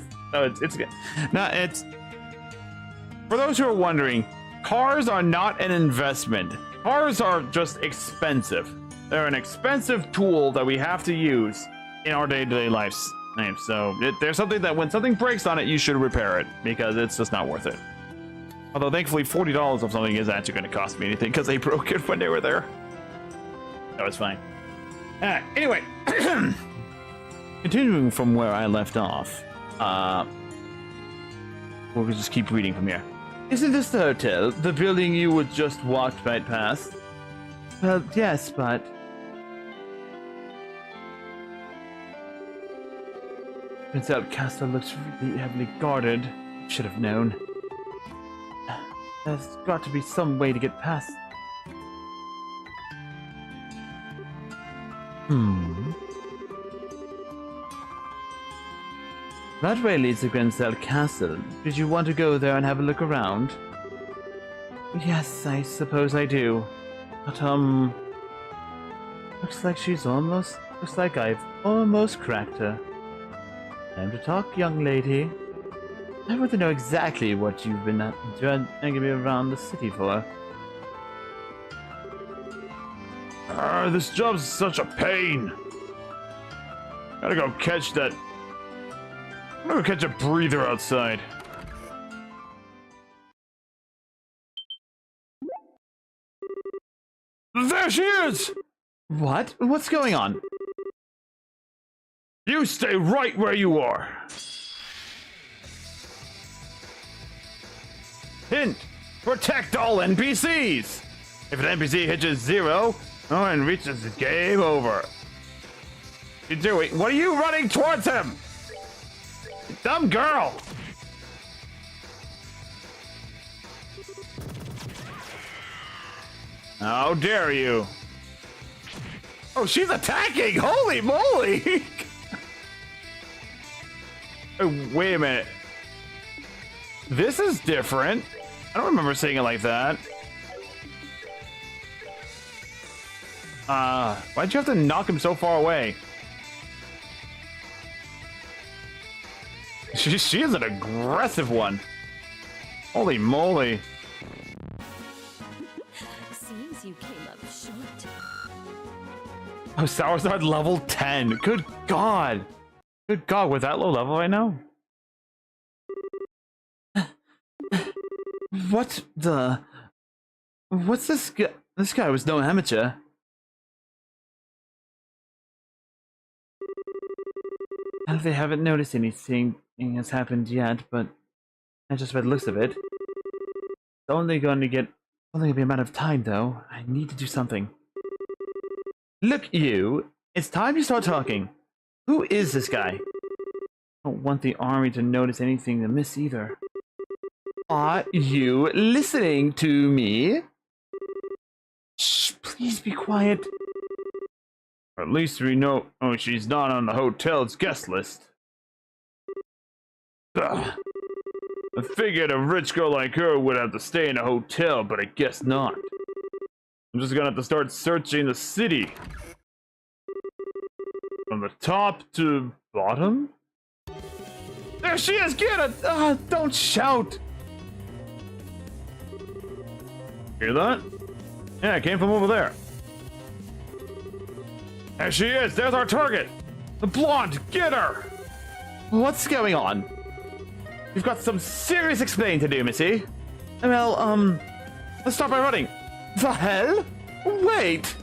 it's good. Now it's for those who are wondering, cars are not an investment. Cars are just expensive. They're an expensive tool that we have to use in our day-to-day lives. So there's something that when something breaks on it, you should repair it because it's just not worth it. Although thankfully $40 of something is actually going to cost me anything because they broke it when they were there. That was fine. Anyway, continuing from where I left off, we'll just keep reading from here. Isn't this the hotel? The building you would just walked right past? Well, yes, but... Turns out Castle looks really heavily guarded. Should have known. There's got to be some way to get past. That way leads to Grensel Castle. Did you want to go there and have a look around? Yes, I suppose I do. But, looks like I've almost cracked her. Time to talk, young lady. I want to know exactly what you've been dragging me around the city for. This job's such a pain. Gotta go catch that. I'm gonna go catch a breather outside. There she is! What? What's going on? You stay right where you are. Hint! Protect all NPCs! If an NPC hitches 0, and reaches the game over. You doing? What are you running towards him? You dumb girl! How dare you? Oh, she's attacking! Holy moly! Oh, wait a minute. This is different. I don't remember seeing it like that. Why'd you have to knock him so far away? She is an aggressive one. Holy moly. Seems you came up short. Oh, Soursword level 10. Good God. Good God, with that low level right now? What the... What's this guy? This guy was no amateur. They haven't noticed anything has happened yet, but just by the looks of it. It's only going to be a matter of time, though. I need to do something. Look, you. It's time you start talking. Who is this guy? I don't want the army to notice anything amiss either. Are you listening to me? Shh, please be quiet. Or at least we know she's not on the hotel's guest list. Ugh. I figured a rich girl like her would have to stay in a hotel, but I guess not. I'm just gonna have to start searching the city. From the top to bottom? There she is! Get it! Don't shout! Hear that? Yeah, it came from over there. There she is! There's our target! The blonde! Get her! What's going on? You've got some serious explaining to do, Missy. Well, let's start by running. The hell? Wait!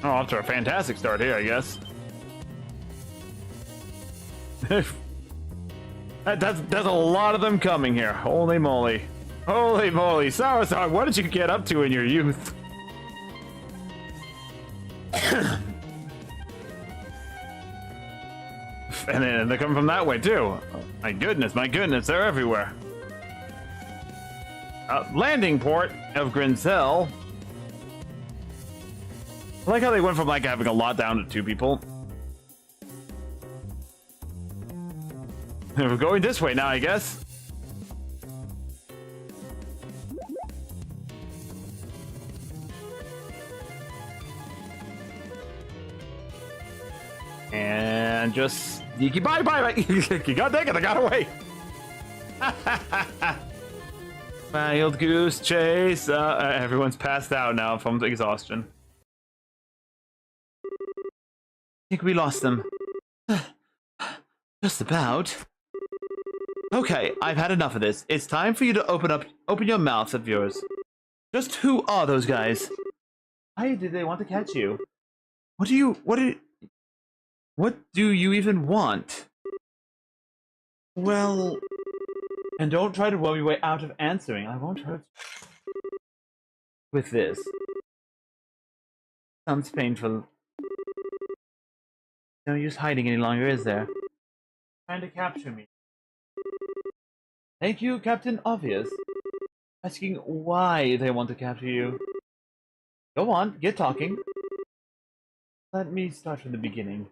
Oh, off to a fantastic start here, I guess. That's a lot of them coming here. Holy moly. Holy moly. Sour, what did you get up to in your youth? And then they're coming from that way too. Oh, my goodness, they're everywhere. Landing port of Grinsell. I like how they went from like having a lot down to 2 people. We're going this way now, I guess. And just sneaky bye. You got taken, I got away. Wild goose chase. Everyone's passed out now from exhaustion. I think we lost them. Just about. Okay, I've had enough of this. It's time for you to open your mouth of yours. Just who are those guys? Why did they want to catch you? What do you even want? Well, and don't try to worm your way out of answering. I won't hurt with this. Sounds painful. No use hiding any longer, is there? Trying to capture me. Thank you, Captain Obvious. Asking why they want to capture you. Go on, get talking. Let me start from the beginning.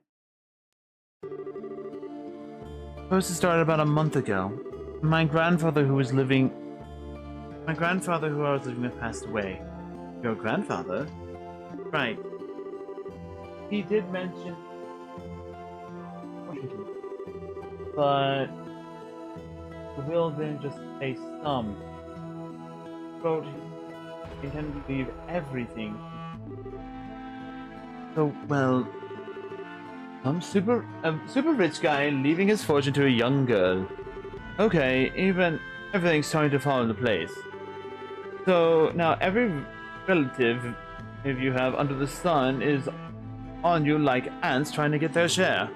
First, it started about a month ago. My grandfather who I was living with passed away. Your grandfather? Right. He did mention Washington. But the will didn't just say some. Wrote he intended to leave everything. So, well, some super rich guy leaving his fortune to a young girl. Okay, everything's starting to fall into place. So now every relative if you have under the sun is on you like ants trying to get their share. At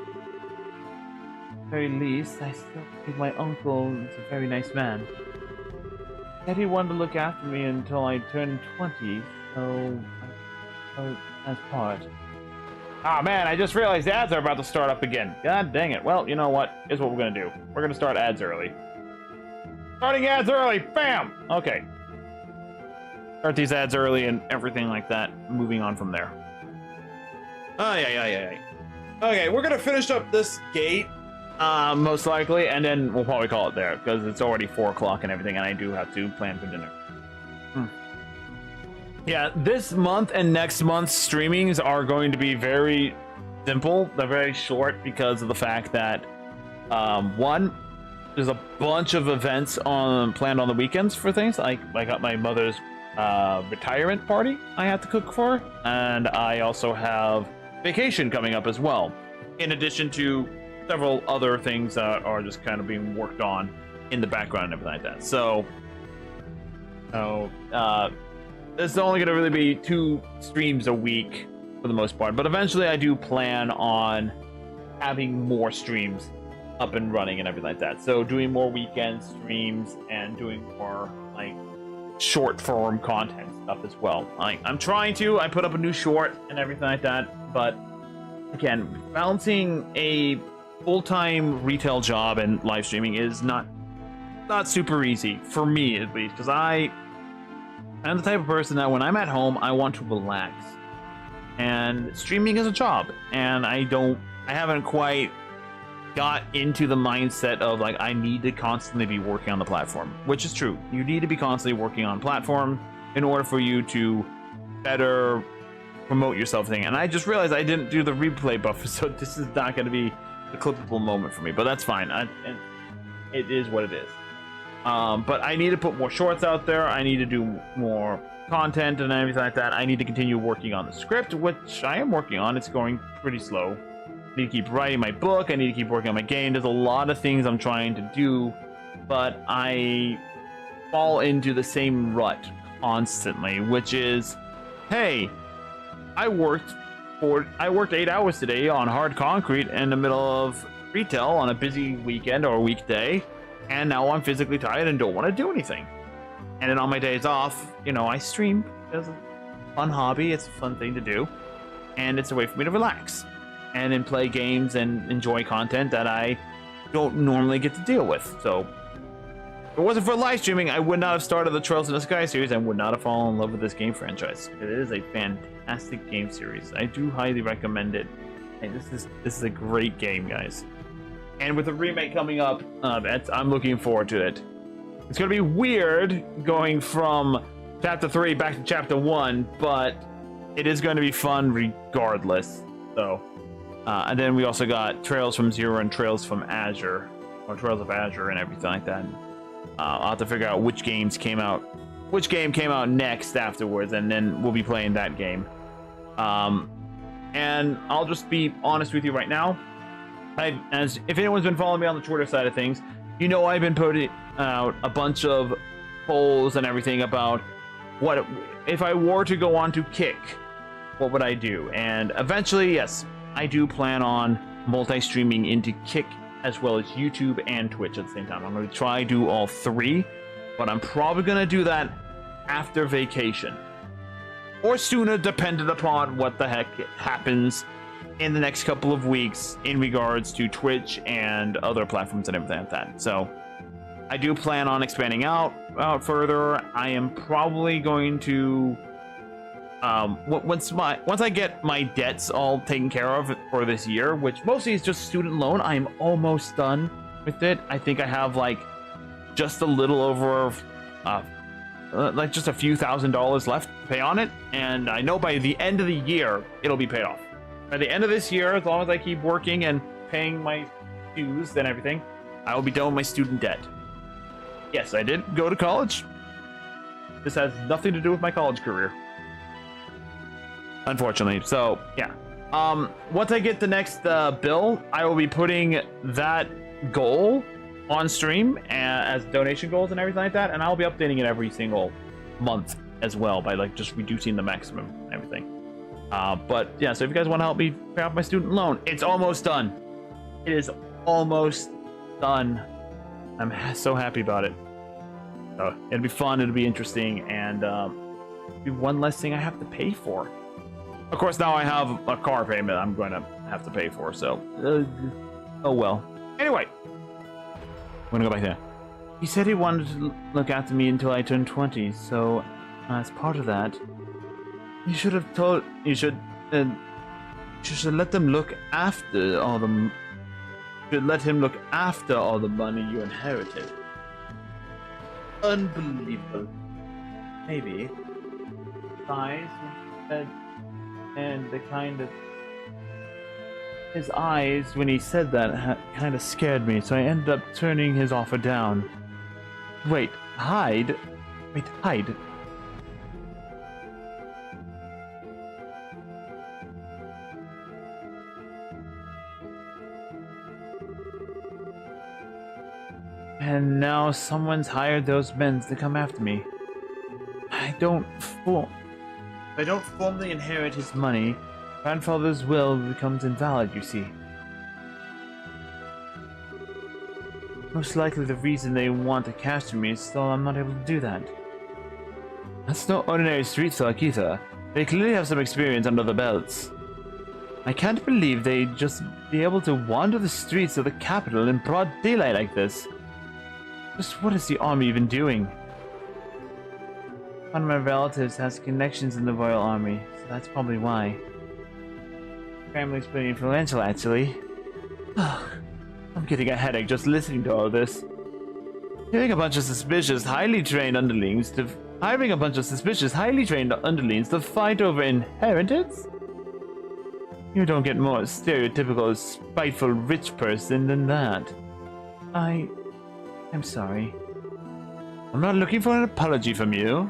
the very least, I still think my uncle is a very nice man. He said he wanted to look after me until I turned 20, so as part. Ah man, I just realized ads are about to start up again. God dang it. Well, you know what? Here's what we're gonna do. We're gonna start ads early. Starting ads early! Bam! Okay. Start these ads early and everything like that. Moving on from there. Okay, we're gonna finish up this gate, most likely, and then we'll probably call it there, because it's already 4 o'clock and everything, and I do have to plan for dinner. Yeah, this month and next month's streamings are going to be very simple. They're very short because of the fact that, one, there's a bunch of events planned on the weekends for things. I got my mother's retirement party I have to cook for, and I also have vacation coming up as well, in addition to several other things that are just kind of being worked on in the background and everything like that. So it's only going to really be 2 streams a week for the most part, but eventually I do plan on having more streams up and running and everything like that. So doing more weekend streams and doing more like short form content stuff as well. I'm trying to. I put up a new short and everything like that, but again, balancing a full-time retail job and live streaming is not super easy for me, at least, because I'm the type of person that when I'm at home, I want to relax, and streaming is a job, and I haven't quite got into the mindset of like I need to constantly be working on the platform, which is true. You need to be constantly working on platform in order for you to better promote yourself thing. And I just realized I didn't do the replay buffer, so this is not going to be a clippable moment for me, but that's fine. And it is what it is. But I need to put more shorts out there. I need to do more content and everything like that. I need to continue working on the script, which I am working on. It's going pretty slow. I need to keep writing my book. I need to keep working on my game. There's a lot of things I'm trying to do, but I fall into the same rut constantly, which is, hey, I worked I worked 8 hours today on hard concrete in the middle of retail on a busy weekend or weekday, and now I'm physically tired and don't want to do anything. And then on my days off, you know, I stream as a fun hobby. It's a fun thing to do, and it's a way for me to relax and then play games and enjoy content that I don't normally get to deal with. So if it wasn't for live streaming, I would not have started the Trails in the Sky series and would not have fallen in love with this game franchise. It is a fantastic game series. I do highly recommend it. And this is a great game, guys. And with the remake coming up, I'm looking forward to it. It's gonna be weird going from Chapter 3 back to Chapter 1, but it is going to be fun regardless. So, and then we also got Trails from Zero and Trails from Azure, or Trails of Azure and everything like that. I'll have to figure out which game came out next afterwards, and then we'll be playing that game. And I'll just be honest with you right now. If anyone's been following me on the Twitter side of things, you know I've been putting out a bunch of polls and everything about what if I were to go on to Kick, what would I do? And eventually, yes, I do plan on multi-streaming into Kick as well as YouTube and Twitch at the same time. I'm going to try to do all three, but I'm probably going to do that after vacation. Or sooner, depending upon what the heck happens in the next couple of weeks in regards to Twitch and other platforms and everything like that. So I do plan on expanding out further. I am probably going to once I get my debts all taken care of for this year, which mostly is just student loan, I am almost done with it. I think I have like just a little over like just a few $1,000s left to pay on it, and I know by the end of the year it'll be paid off. By the end of this year, as long as I keep working and paying my dues and everything, I will be done with my student debt. Yes, I did go to college. This has nothing to do with my college career, unfortunately. So yeah, once I get the next bill, I will be putting that goal on stream as donation goals and everything like that, and I'll be updating it every single month as well by like just reducing the maximum and everything. But yeah, so if you guys want to help me pay off my student loan, it's almost done. It is almost done. I'm so happy about it. It'll be fun, it'll be interesting, and it'll be one less thing I have to pay for. Of course, now I have a car payment I'm going to have to pay for, so oh well. Anyway, I'm gonna go back there. He said he wanted to look after me until I turned 20, so as part of that, you should let them look after all the let him look after all the money you inherited. Unbelievable. Maybe. Eyes and the kind of his eyes when he said that kind of scared me, so I ended up turning his offer down. Wait, hide? Wait, hide? And now someone's hired those men to come after me. If I don't formally inherit his money, grandfather's will becomes invalid, you see. Most likely the reason they want to capture me is so I'm not able to do that. That's no ordinary street thug either. They clearly have some experience under the belts. I can't believe they'd just be able to wander the streets of the capital in broad daylight like this. Just what is the army even doing? One of my relatives has connections in the Royal Army, so that's probably why. Family's pretty influential, actually. I'm getting a headache just listening to all this. Hiring a bunch of suspicious, highly trained underlings to fight over inheritance? You don't get more stereotypical, spiteful rich person than that. I'm sorry. I'm not looking for an apology from you.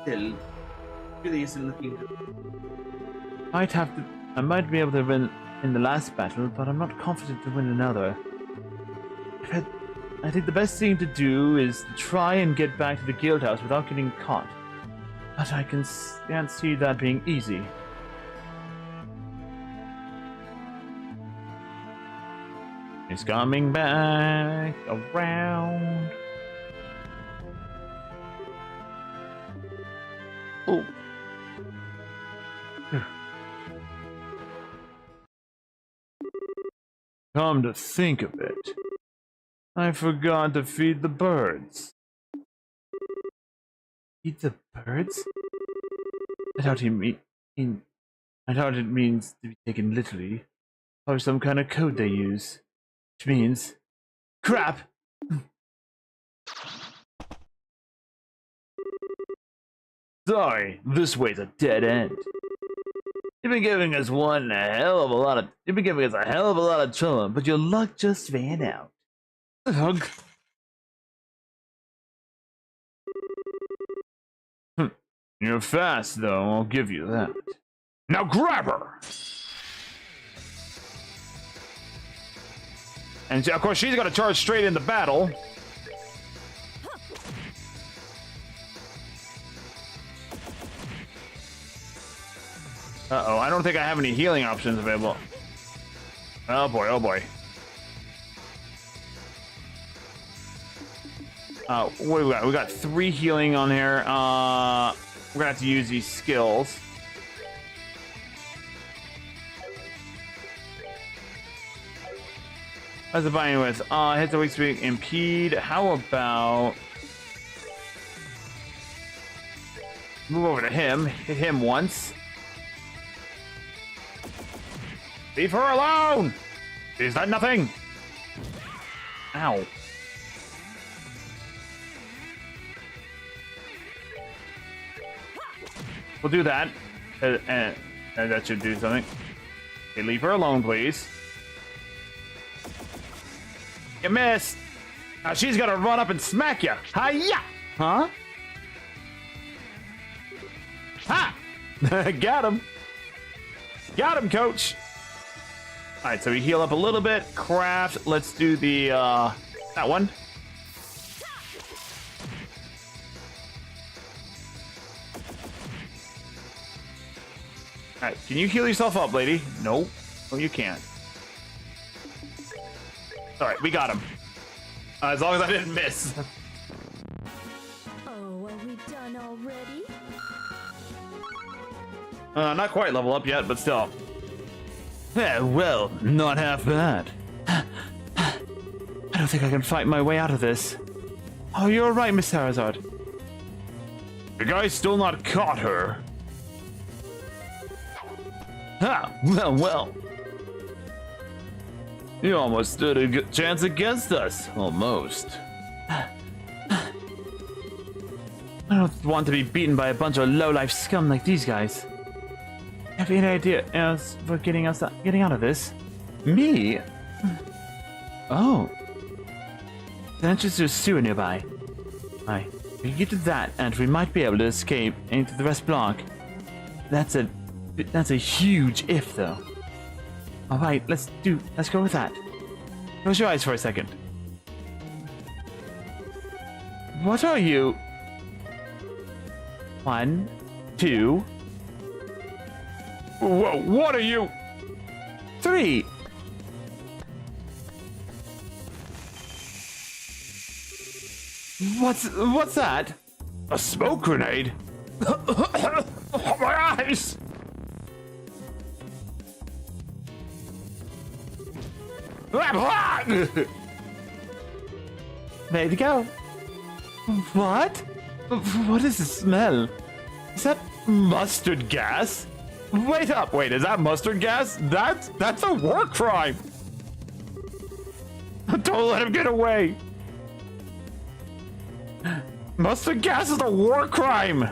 Still, really isn't looking. I might be able to win in the last battle, but I'm not confident to win another. I think the best thing to do is to try and get back to the guild house without getting caught. But I can't see that being easy. He's coming back around. Oh. Come to think of it, I forgot to feed the birds. Feed the birds? I thought it means to be taken literally, or some kind of code they use, which means crap. Sorry, this way's a dead end. You've been giving us a hell of a lot of trouble, but your luck just ran out. Ugh. You're fast, though, I'll give you that. Now grab her! And of course, she's gonna charge straight into battle. Uh-oh, I don't think I have any healing options available. Oh boy, oh boy. What do we got? We got 3 healing on here. We're gonna have to use these skills. How's the binding with? Hit the weak speed, impede. How about move over to him, hit him once. Leave her alone! She's done nothing! Ow. We'll do that. And that should do something. Okay, leave her alone, please. You missed! Now she's gonna run up and smack you! Hiya! Huh? Ha! Got him! Got him, coach! Alright, so we heal up a little bit. Craft. Let's do the, that one. Alright, can you heal yourself up, lady? Nope. No, you can't. Alright, we got him. As long as I didn't miss. Oh, are we done already? Not quite level up yet, but still. Yeah, well, not half bad. I don't think I can fight my way out of this. Oh, you're right, Miss Charizard. The guy's still not caught her. Ha! Well. You almost stood a good chance against us. Almost. I don't want to be beaten by a bunch of low-life scum like these guys. Have you any idea else for getting out of this? Me? Oh. The entrance to a sewer nearby. Aye. We can get to that, and we might be able to escape into the rest block. That's a huge if, though. Alright, let's go with that. Close your eyes for a second. What are you? 1, 2. Whoa, what are you? 3. What's that? A smoke grenade? My eyes! Ready to go. What? What is the smell? Is that mustard gas? Wait up! Wait, is that mustard gas? That's a war crime! Don't let him get away! Mustard gas is a war crime!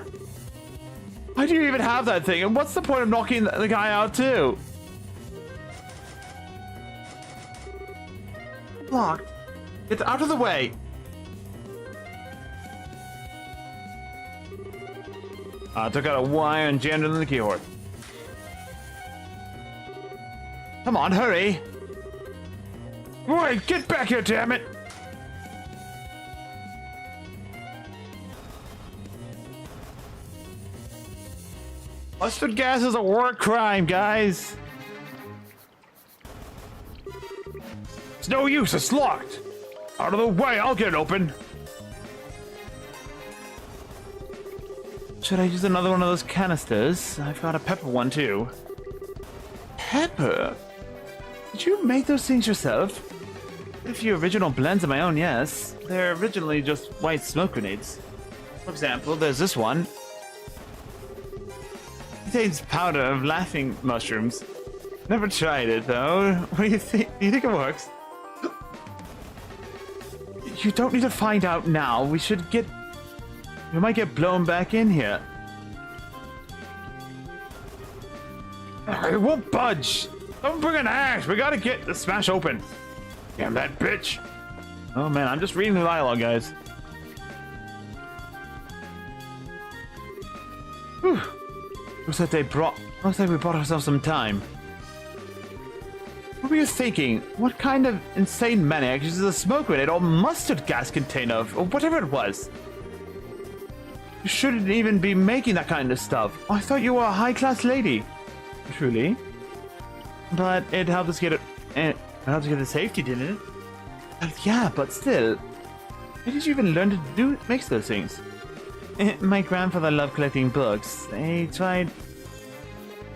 Why do you even have that thing? And what's the point of knocking the guy out too? Blocked. Get out of the way! Took out a wire and jammed it in the keyboard. Come on, hurry! Wait, get back here, damn it! Mustard gas is a war crime, guys. It's no use, it's locked. Out of the way, I'll get it open. Should I use another one of those canisters? I've got a pepper one too. Pepper? Did you make those things yourself? A few original blends of my own, yes. They're originally just white smoke grenades. For example, there's this one. It contains powder of laughing mushrooms. Never tried it though. What do you think? Do you think it works? You don't need to find out now. We might get blown back in here. It won't budge. Don't bring an axe. We gotta get the smash open. Damn that bitch. Oh man, I'm just reading the dialogue, guys. Whew. Looks like we brought ourselves some time. What were you thinking? What kind of insane maniac uses a smoke grenade or mustard gas container or whatever it was? You shouldn't even be making that kind of stuff. I thought you were a high-class lady. Truly. But it helped us get it. It helped us get the safety, didn't it? Yeah, but still. Where did you even learn to make those things? My grandfather loved collecting books. He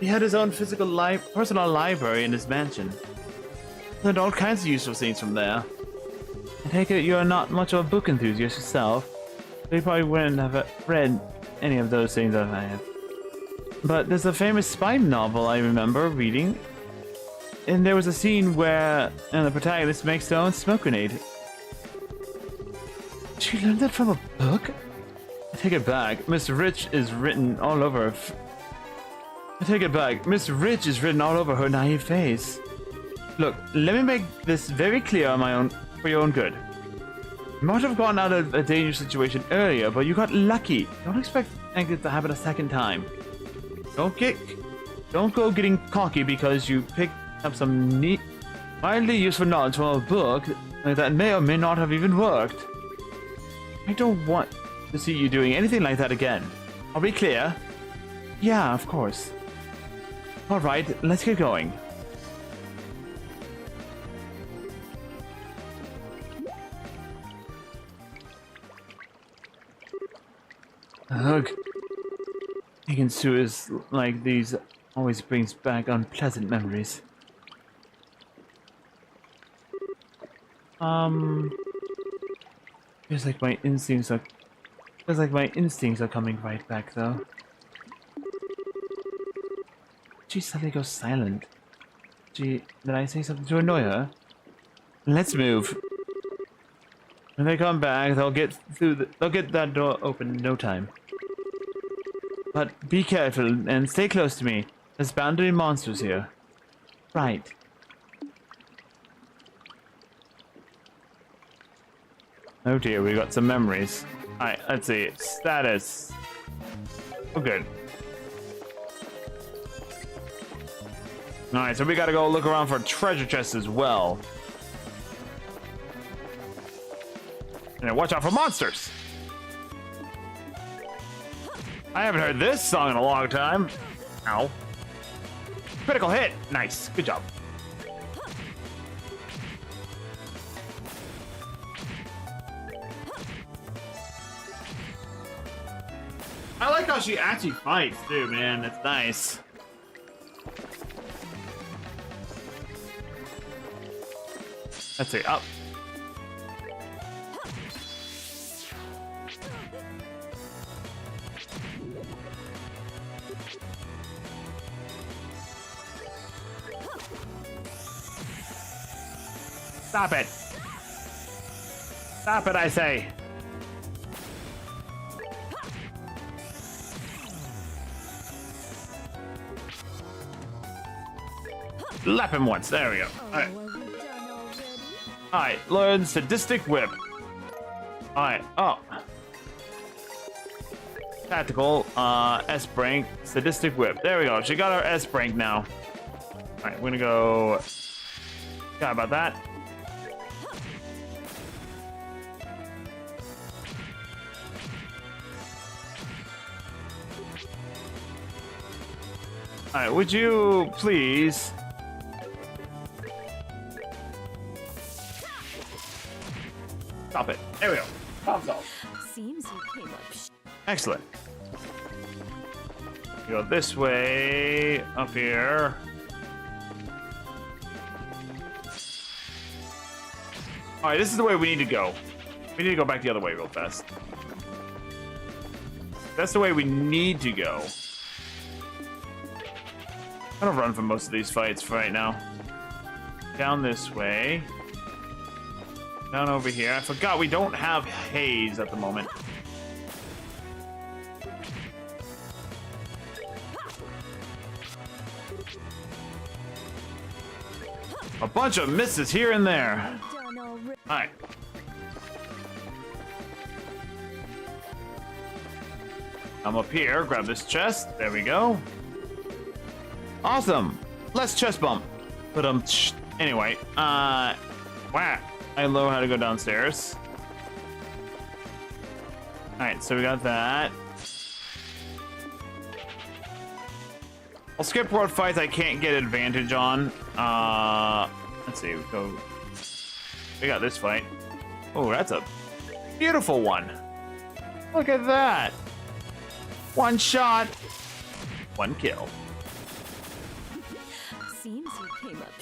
had his own personal library in his mansion. Learned all kinds of useful things from there. I take it you're not much of a book enthusiast yourself. So you probably wouldn't have read any of those things that I have. But there's a famous spy novel I remember reading. And there was a scene where the protagonist makes their own smoke grenade. Did you learn that from a book? I take it back. Miss Rich is written all over. I take it back. Miss Rich is written all over her naive face. Look, let me make this very clear on for your own good. You might have gotten out of a dangerous situation earlier, but you got lucky. Don't expect it to happen a second time. Don't go getting cocky because you picked up some neat, mildly useful knowledge from a book that may or may not have even worked. I don't want to see you doing anything like that again. Are we clear? Yeah, of course. Alright, let's get going. Ugh. Taking sewers like these always brings back unpleasant memories. Feels like my instincts are coming right back though. She suddenly goes silent. Did I say something to annoy her? Let's move. When they come back, they'll get that door open in no time. But be careful and stay close to me. There's bound to be monsters here. Right. Oh dear, we got some memories. Alright, let's see. Status. Oh, good. Alright, so we gotta go look around for treasure chests as well. And watch out for monsters! I haven't heard this song in a long time. Ow. Critical hit! Nice. Good job. I like how she actually fights too, man. It's nice. Let's see. Up. Stop it! Stop it, I say! Lap him once, there we go. Alright. Alright, learn Sadistic Whip. Alright, oh. Tactical, S-Brink, Sadistic Whip. There we go, she got her S-Brink now. Alright, we're gonna go... Forgot about that. Alright, would you please... Stop it. There we go. Problem solved. Seems you came up. Excellent. Go this way, up here. Alright, this is the way we need to go. We need to go back the other way real fast. That's the way we need to go. I'm gonna run from most of these fights for right now. Down this way. Down over here. I forgot we don't have haze at the moment. A bunch of misses here and there. We done already. Alright. I'm up here, grab this chest. There we go. Awesome. Less chest bump. But anyway, wow. I know how to go downstairs. Alright, so we got that. I'll skip road fights I can't get advantage on. Let's see, we got this fight. Oh, that's a beautiful one. Look at that. One shot, one kill. Seems you came up.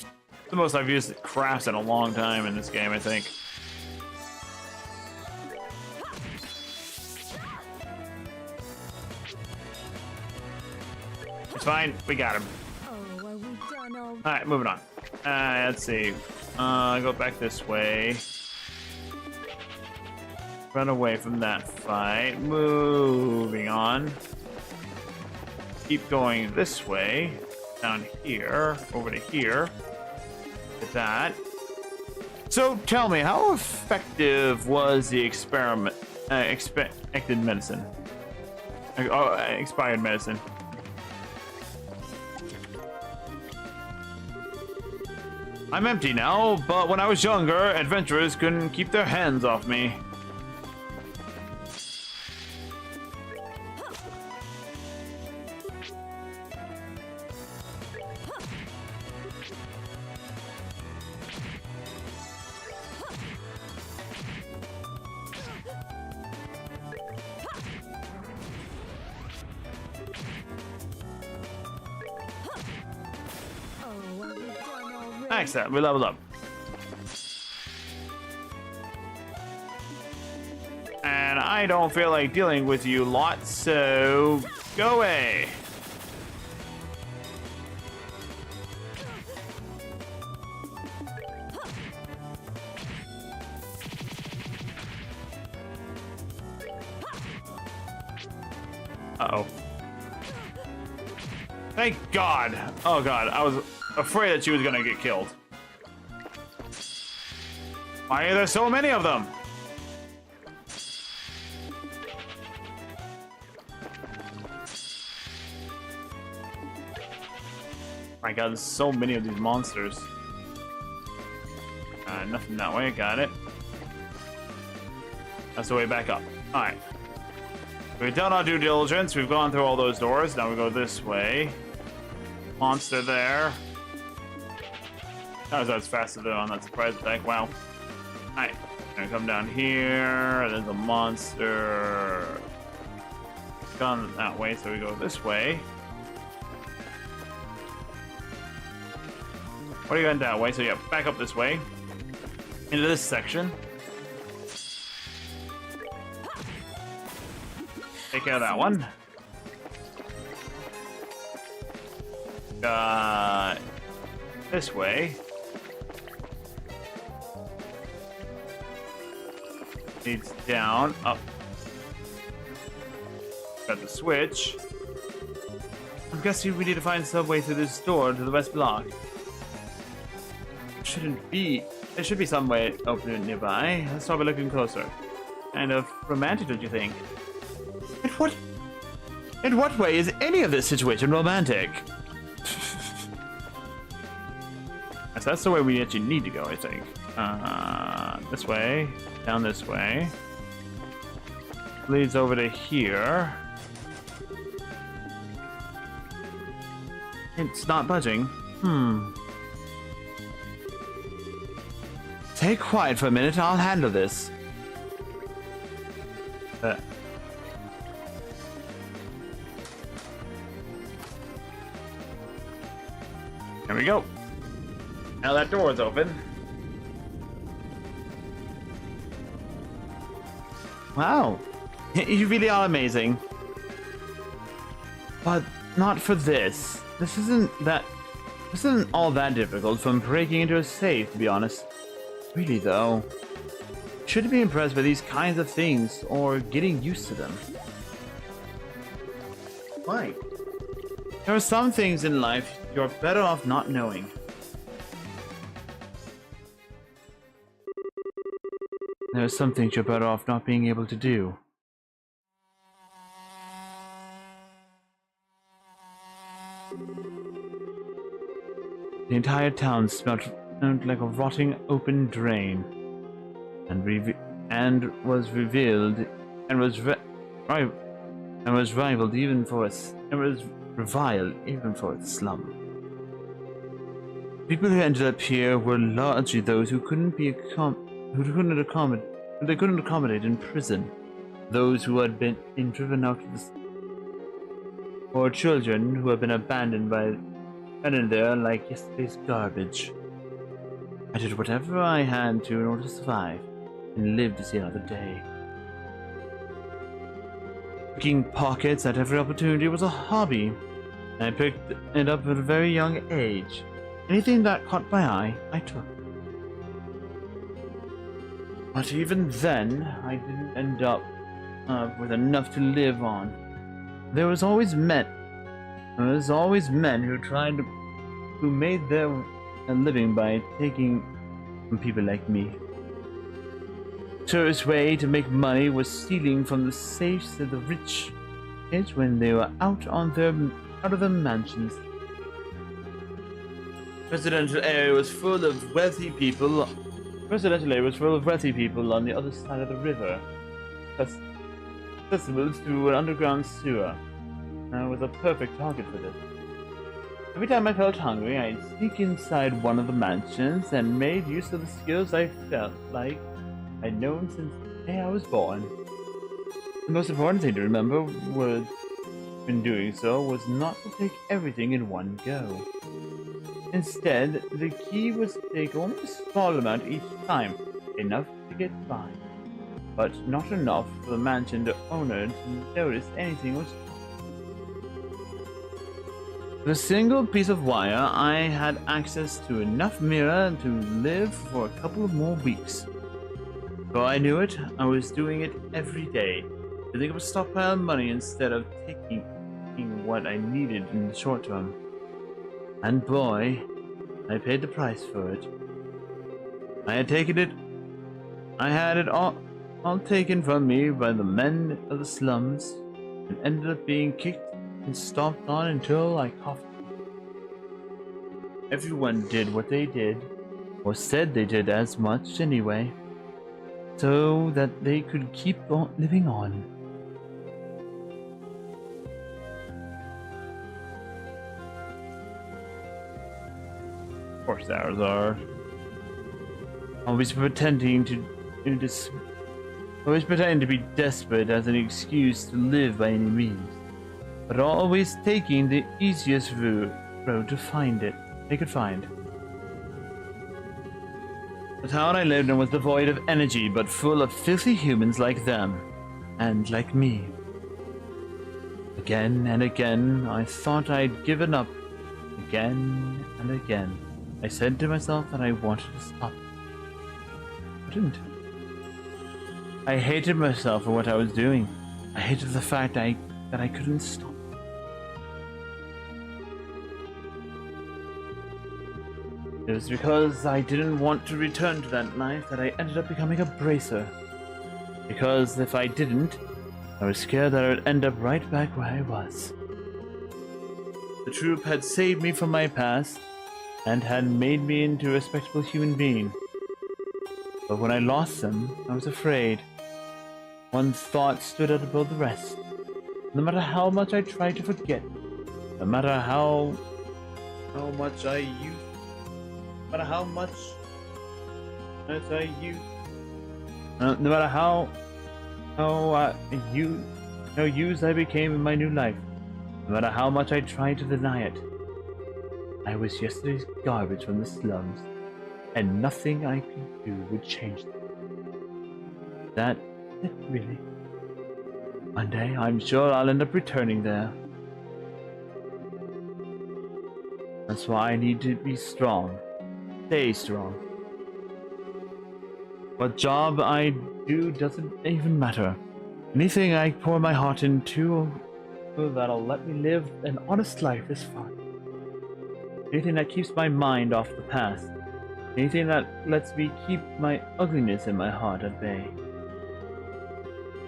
The most I've used crafts in a long time in this game, I think. It's fine, we got him. Oh, are we done already? Alright, moving on. Let's see. Go back this way. Run away from that fight. Moving on. Keep going this way. Down here. Over to here. Get that. So tell me, how effective was the experiment? Expected medicine. Expired medicine. I'm empty now, but when I was younger, adventurers couldn't keep their hands off me. Oh, are we done already? Excellent, we leveled up. And I don't feel like dealing with you lot, so go away. Uh-oh. Thank God. Oh God, I was afraid that she was gonna get killed. Why are there so many of them? My God, there's so many of these monsters. Nothing that way, got it. That's the way back up. Alright. We've done our due diligence, we've gone through all those doors, now we go this way. Monster there. That was as fast as they're on that surprise attack, wow. Alright, gonna come down here, there's a monster. It's gone that way, so we go this way. What are you going that way? So yeah, back up this way. Into this section. Take care of that one. This way. Leads down, up. Got the switch. I'm guessing we need to find some way through this door to the west block. Shouldn't be. There should be some way open nearby. Let's start by looking closer. Kind of romantic, don't you think? In what way is any of this situation romantic? So that's the way we actually need to go, I think. This way, down this way. Leads over to here. It's not budging. Stay quiet for a minute, I'll handle this. There we go. Now that door's open. Wow. You really are amazing. But not for this. This isn't all that difficult from breaking into a safe, to be honest. Really though. You shouldn't be impressed by these kinds of things or getting used to them. Why? There are some things in life you're better off not knowing. There are some things you're better off not being able to do. The entire town smelled like a rotting open drain, and was reviled even for its slum. People who ended up here were largely those who couldn't accommodate in prison, those who had been driven out of the or children who had been abandoned there like yesterday's garbage. I did whatever I had to in order to survive and live to see another day. Picking pockets at every opportunity was a hobby, and I picked it up at a very young age. Anything that caught my eye, I took. But even then, I didn't end up with enough to live on. There was always men who made their living by taking from people like me. The surest way to make money was stealing from the safes of the rich when they were out of their mansions. Residential area was full of wealthy people on the other side of the river, accessible through an underground sewer. I was a perfect target for this. Every time I felt hungry, I'd sneak inside one of the mansions and made use of the skills I felt like I'd known since the day I was born. The most important thing to remember when doing so was not to take everything in one go. Instead, the key was to take only a small amount each time, enough to get by, but not enough for the mansion owner to notice anything was wrong. With a single piece of wire, I had access to enough mirror to live for a couple of more weeks. Before I knew it, I was doing it every day, building up a stockpile of money instead of taking what I needed in the short term. And boy, I paid the price for it. I had it all taken from me by the men of the slums, and ended up being kicked and stomped on until I coughed. Everyone did what they did, or said they did as much anyway, so that they could keep on living on. Of course, ours are always pretending to be desperate as an excuse to live by any means, but always taking the easiest road to find it they could find. The town I lived in was devoid of energy, but full of filthy humans like them, and like me. Again and again, I thought I'd given up. Again and again, I said to myself that I wanted to stop. I didn't. I hated myself for what I was doing. I hated the fact that I couldn't stop. It was because I didn't want to return to that life that I ended up becoming a bracer. Because if I didn't, I was scared that I would end up right back where I was. The troop had saved me from my past and had made me into a respectable human being. But when I lost them, I was afraid. One thought stood out above the rest. No matter how much I tried to forget, no matter how how much I use, no matter how much I use, no matter how used I became in my new life, no matter how much I tried to deny it. I was yesterday's garbage from the slums, and nothing I could do would change that. That it really. One day, I'm sure I'll end up returning there. That's why I need to be strong. Stay strong. What job I do doesn't even matter. Anything I pour my heart into that'll let me live an honest life is fine. Anything that keeps my mind off the past. Anything that lets me keep my ugliness in my heart at bay.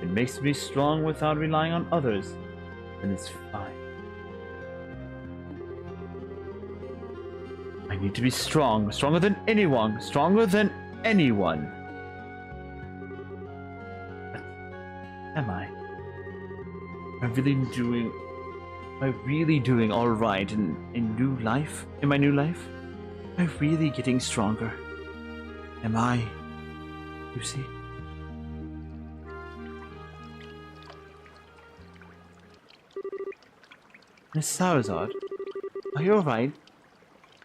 It makes me strong without relying on others, then it's fine. I need to be strong, stronger than anyone, stronger than anyone. But am I? Am I really doing all right in my new life? Am I really getting stronger? Am I, Lucy? Miss Sarazard, are you alright?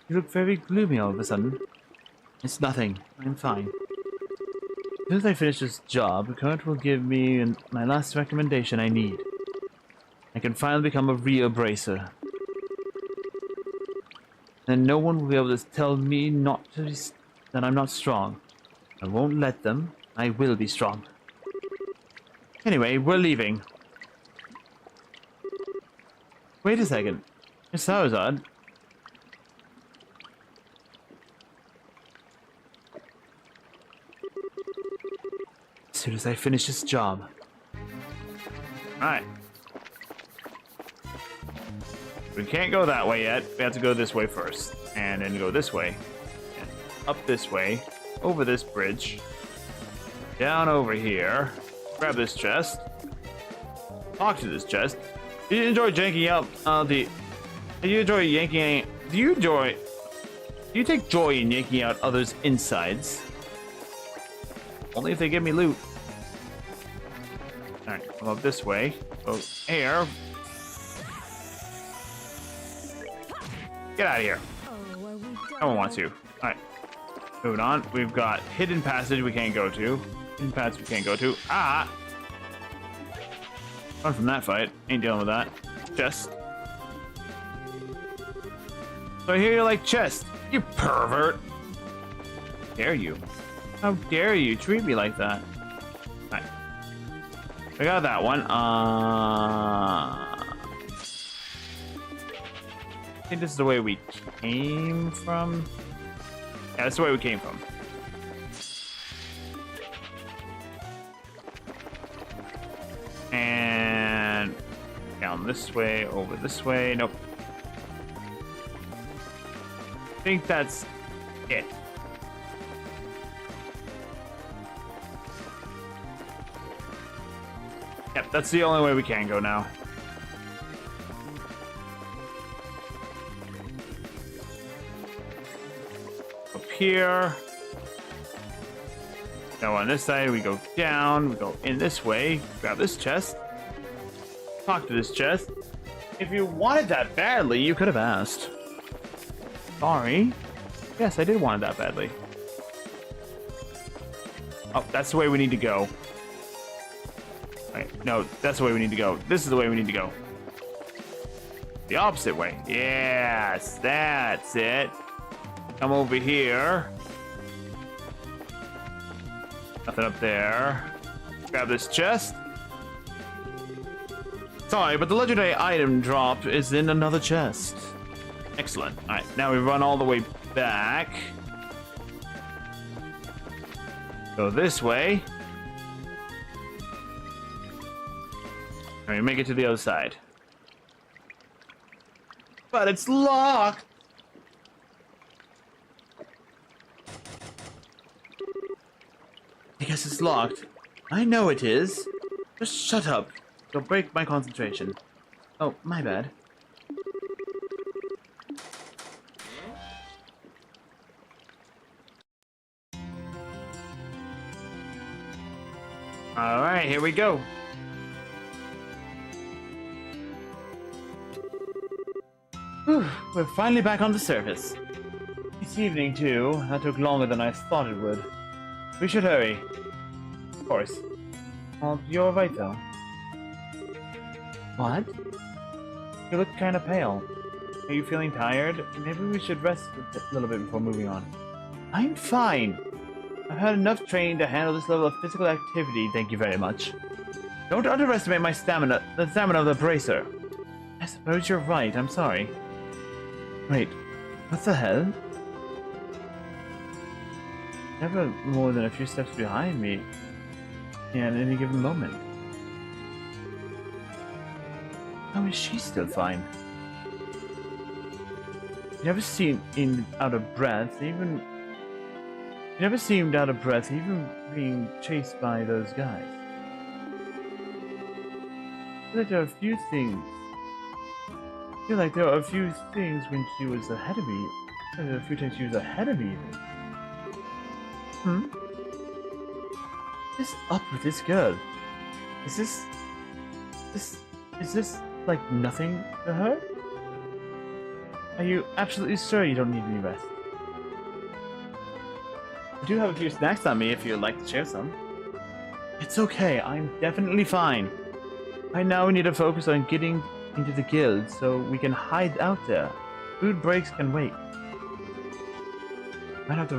You look very gloomy all of a sudden. It's nothing. I'm fine. As soon as I finish this job, Kurt will give me my last recommendation I need. I can finally become a real bracer. Then no one will be able to tell me that I'm not strong. I won't let them. I will be strong. Anyway, we're leaving. Wait a second. Miss Sarazard. As soon as I finish this job. Alright. We can't go that way yet. We have to go this way first. And then go this way. And up this way. Over this bridge. Down over here. Grab this chest. Talk to this chest. Do you enjoy yanking out do you enjoy yanking? Do you take joy in yanking out others' insides? Only if they give me loot. Alright, I'll go this way. Go here. Get out of here. Oh, are we done? No one wants you. Alright. Moving on. We've got hidden passage we can't go to. Hidden passage we can't go to. Ah! Run from that fight. Ain't dealing with that. Chest. So I hear you like chest. You pervert. Dare you? How dare you treat me like that? Alright. I got that one. I think this is the way we came from. Yeah, that's the way we came from. And down this way, over this way. Nope. I think that's it. Yep, that's the only way we can go now. Up here. Now on this side, we go down, we go in this way, grab this chest, talk to this chest. If you wanted that badly, you could have asked. Sorry. Yes, I did want it that badly. Oh, that's the way we need to go. Right, no, that's the way we need to go. This is the way we need to go. The opposite way. Yes, that's it. Come over here. Nothing up there. Grab this chest. Sorry, but the legendary item drop is in another chest. Excellent. Alright, now we run all the way back. Go this way. And we make it to the other side. But it's locked! I guess it's locked. I know it is. Just shut up. You'll break my concentration. Oh, my bad. Alright, here we go. Whew, we're finally back on the surface. This evening, too. That took longer than I thought it would. We should hurry. Of course. You're right, though. What? You look kind of pale. Are you feeling tired? Maybe we should rest a little bit before moving on. I'm fine. I've had enough training to handle this level of physical activity, thank you very much. Don't underestimate my stamina, the stamina of the bracer. I suppose you're right, I'm sorry. Wait, what the hell? Never more than a few steps behind me at any given moment. How is she still fine? You never seemed out of breath, even... You never seemed out of breath, even being chased by those guys. I feel like there are a few things... I feel like there are a few things when she was ahead of me. There are a few times she was ahead of me, even. What's up with this girl? Is this like nothing to her? Are you absolutely sure you don't need any rest? I do have a few snacks on me if you'd like to share some. It's okay, I'm definitely fine. Right now we need to focus on getting into the guild so we can hide out there. Food breaks can wait. You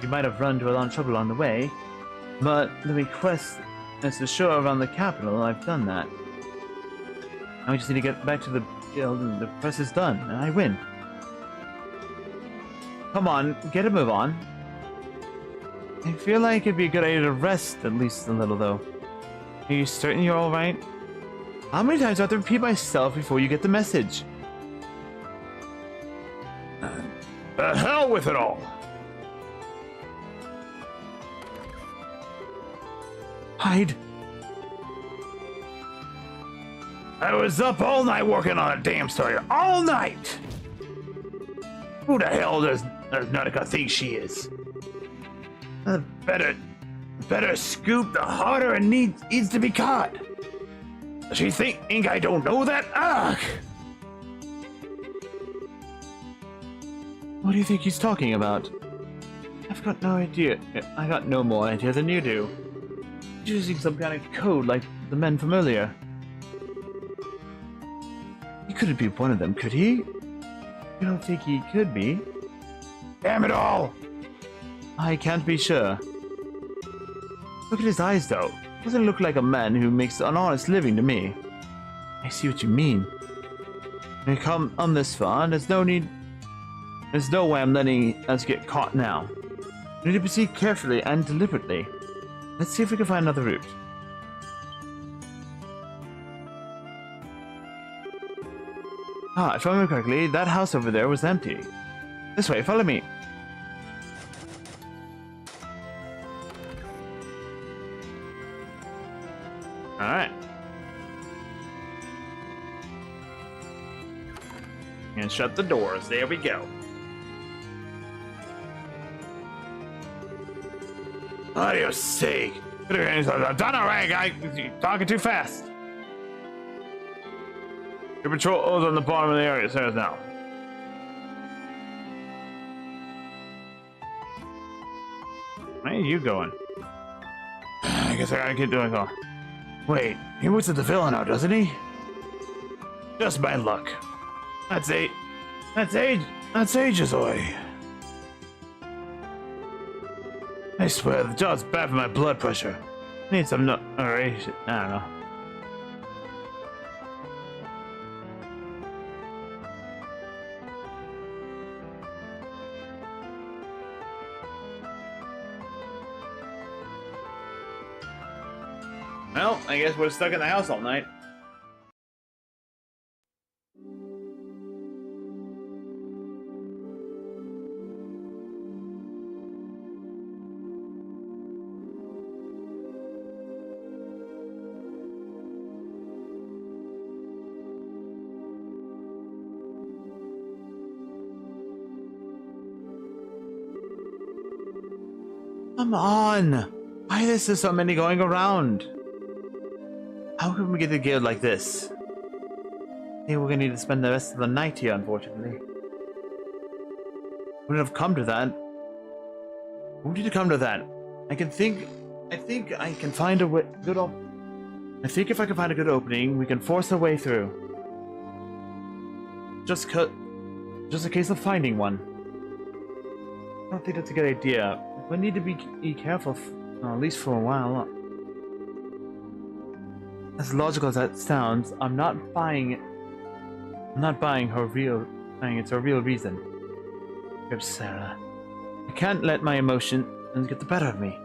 might have run into a lot of trouble on the way, but the request is to show around the capital. I've done that. Now we just need to get back to the guild and the quest is done, and I win. Come on, get a move on. I feel like it'd be a good idea to rest at least a little, though. Are you certain you're alright? How many times do I have to repeat myself before you get the message? The hell with it all! Hide. I was up all night working on a damn story. All night! Who the hell does Nautica think she is? The better scoop, the harder it needs to be caught. Does she think I don't know that? Ugh! What do you think he's talking about? I've got no idea. I got no more idea than you do. He's using some kind of code like the men from earlier. He couldn't be one of them, could he? You don't think he could be? Damn it all! I can't be sure. Look at his eyes, though. Doesn't look like a man who makes an honest living to me. I see what you mean. When you come on this far, there's no way I'm letting us get caught now. We need to proceed carefully and deliberately. Let's see if we can find another route. Ah, if I remember correctly, that house over there was empty. This way, follow me. Alright. And shut the doors. There we go. Audio sake. I'm done already, guy. You're talking too fast. Your patrol O's on the bottom of the area, says now. Where are you going? I guess I gotta keep doing so. Wait, he moves to the villa now, doesn't he? Just by luck. That's ages away. I swear, the job's bad for my blood pressure. Need some alright, I don't know. Well, I guess we're stuck in the house all night. Come on! Why is there so many going around? How can we get the guild like this? I think we're gonna need to spend the rest of the night here, unfortunately. Wouldn't have come to that. Who did it come to that? I think I can find a way, I think if I can find a good opening, we can force our way through. Just a case of finding one. I don't think that's a good idea. We need to be careful, at least for a while. As logical as that sounds, I'm not buying it. I'm not buying her real. It's her real reason. Here's Sarah. I can't let my emotions get the better of me.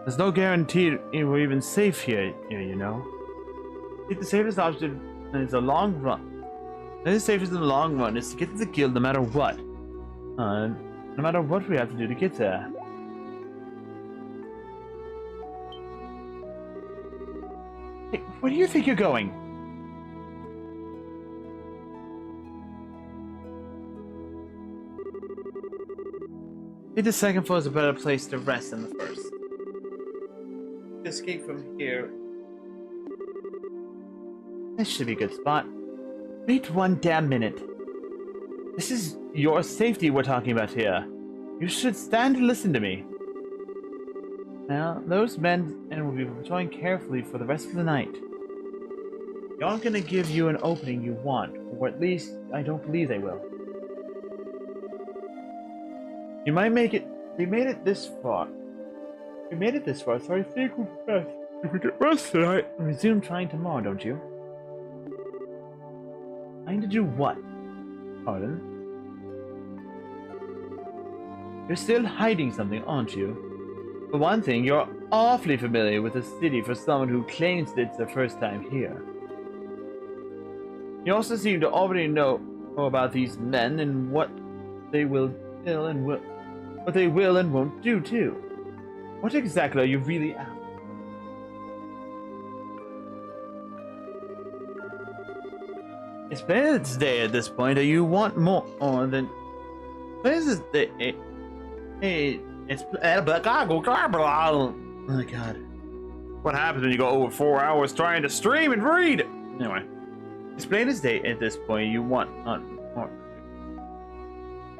There's no guarantee we're even safe here, you know. I think the safest option is the long run. The safest in the long run is to get to the guild no matter what. No matter what we have to do to get there. Hey, where do you think you're going? I think the second floor is a better place to rest than the first. To escape from here. This should be a good spot. Wait one damn minute. This is your safety we're talking about here. You should stand and listen to me. Now, those men will be patrolling carefully for the rest of the night. They aren't going to give you an opening you want, or at least I don't believe they will. You might make it. They made it this far. We made it this far, so I think we're best if we get rest tonight and resume trying tomorrow, don't you? Trying to do what? Pardon? You're still hiding something, aren't you? For one thing, you're awfully familiar with the city for someone who claims it's their first time here. You also seem to already know about these men and what they will and won't do too. What exactly are you really after? It's been today at this point that you want more than. This is the. It's. Oh my god. What happens when you go over 4 hours trying to stream and read? Anyway. It's plain as day at this point you want more.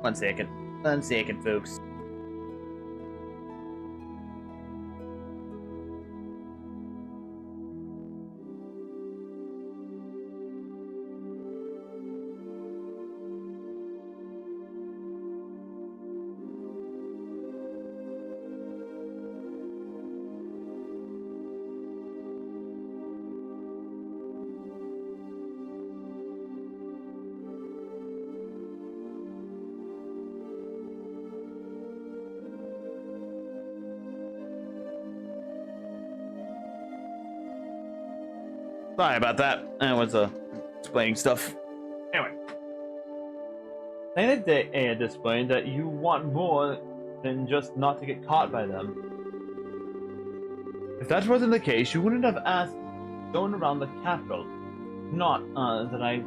1 second. 1 second, folks. Sorry about that. I was explaining stuff. Anyway. Plain as day at this point that you want more than just not to get caught by them. If that wasn't the case, you wouldn't have asked going around the capital. Not that I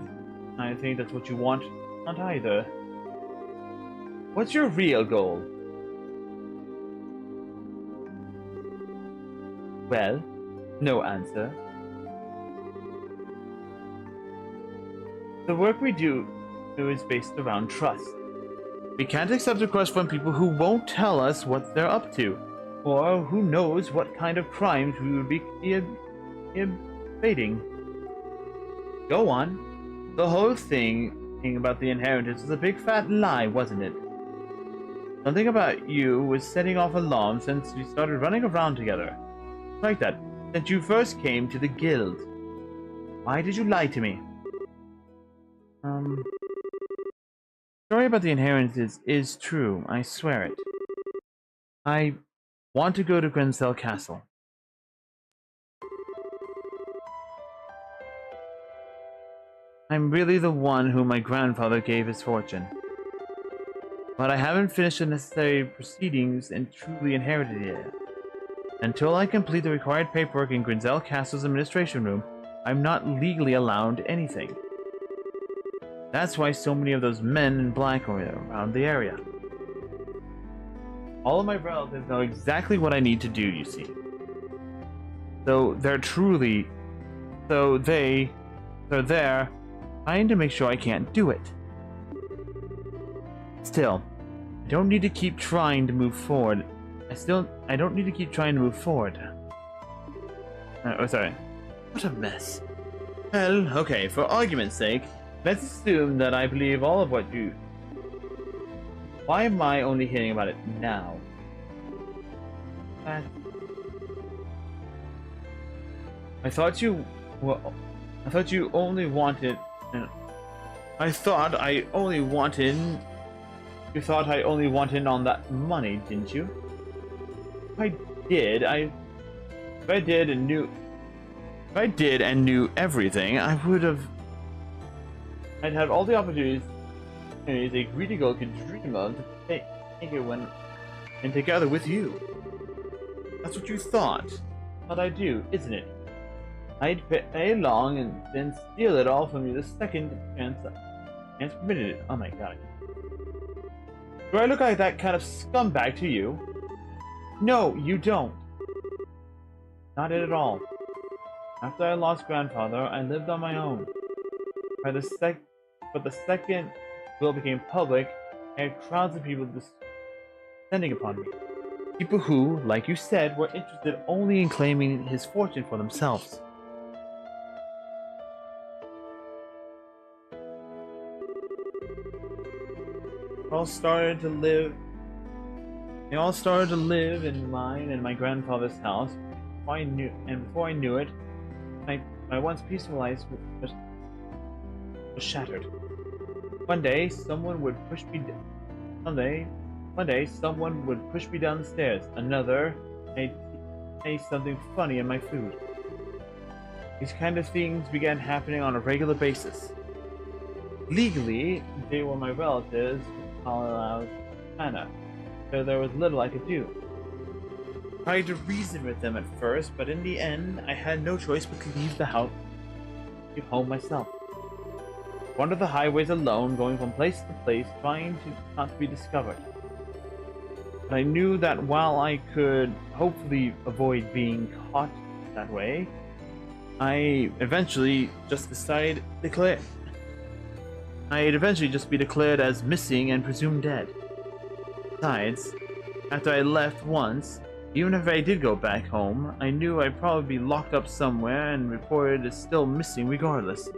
think that's what you want. Not either. What's your real goal? Well, no answer. The work we do is based around trust. We can't accept requests from people who won't tell us what they're up to, or who knows what kind of crimes we would be evading. Go on. The whole thing about the inheritance was a big fat lie, wasn't it? Something about you was setting off alarms since we started running around together. Like that, since you first came to the guild. Why did you lie to me? Story about the inheritance is true, I swear it. I want to go to Grenzel Castle. I'm really the one whom my grandfather gave his fortune. But I haven't finished the necessary proceedings and truly inherited it yet. Until I complete the required paperwork in Grenzel Castle's administration room, I'm not legally allowed anything. That's why so many of those men in black are around the area. All of my relatives know exactly what I need to do, you see. So they're truly... So they're trying to make sure I can't do it. Still, I don't need to keep trying to move forward. I don't need to keep trying to move forward. Sorry. What a mess. Well, okay, for argument's sake, let's assume that I believe all of what you... Why am I only hearing about it now? I thought you... Well, I thought you only wanted... I thought I only wanted... You thought I only wanted on that money, didn't you? If I did and knew everything, I would have... I'd have all the opportunities a greedy girl could dream of to take it when... and together with you. That's what you thought. But I do, isn't it? I'd pay along and then steal it all from you the second chance permitted it. Oh my god. Do I look like that kind of scumbag to you? No, you don't. Not it at all. After I lost grandfather, I lived on my own. But the second will became public, I had crowds of people descending upon me. People who, like you said, were interested only in claiming his fortune for themselves. They all started to live in mine and my grandfather's house. Before I knew it, my once peaceful life was shattered. One day, someone would push me down the stairs. Another, I'd taste something funny in my food. These kind of things began happening on a regular basis. Legally, they were my relatives, allowed Anna, so there was little I could do. I tried to reason with them at first, but in the end, I had no choice but to leave the house, leave home myself. Wander the highways alone, going from place to place, trying not to be discovered. But I knew that while I could hopefully avoid being caught that way, I'd eventually just be declared as missing and presumed dead. Besides, after I left once, even if I did go back home, I knew I'd probably be locked up somewhere and reported as still missing regardless.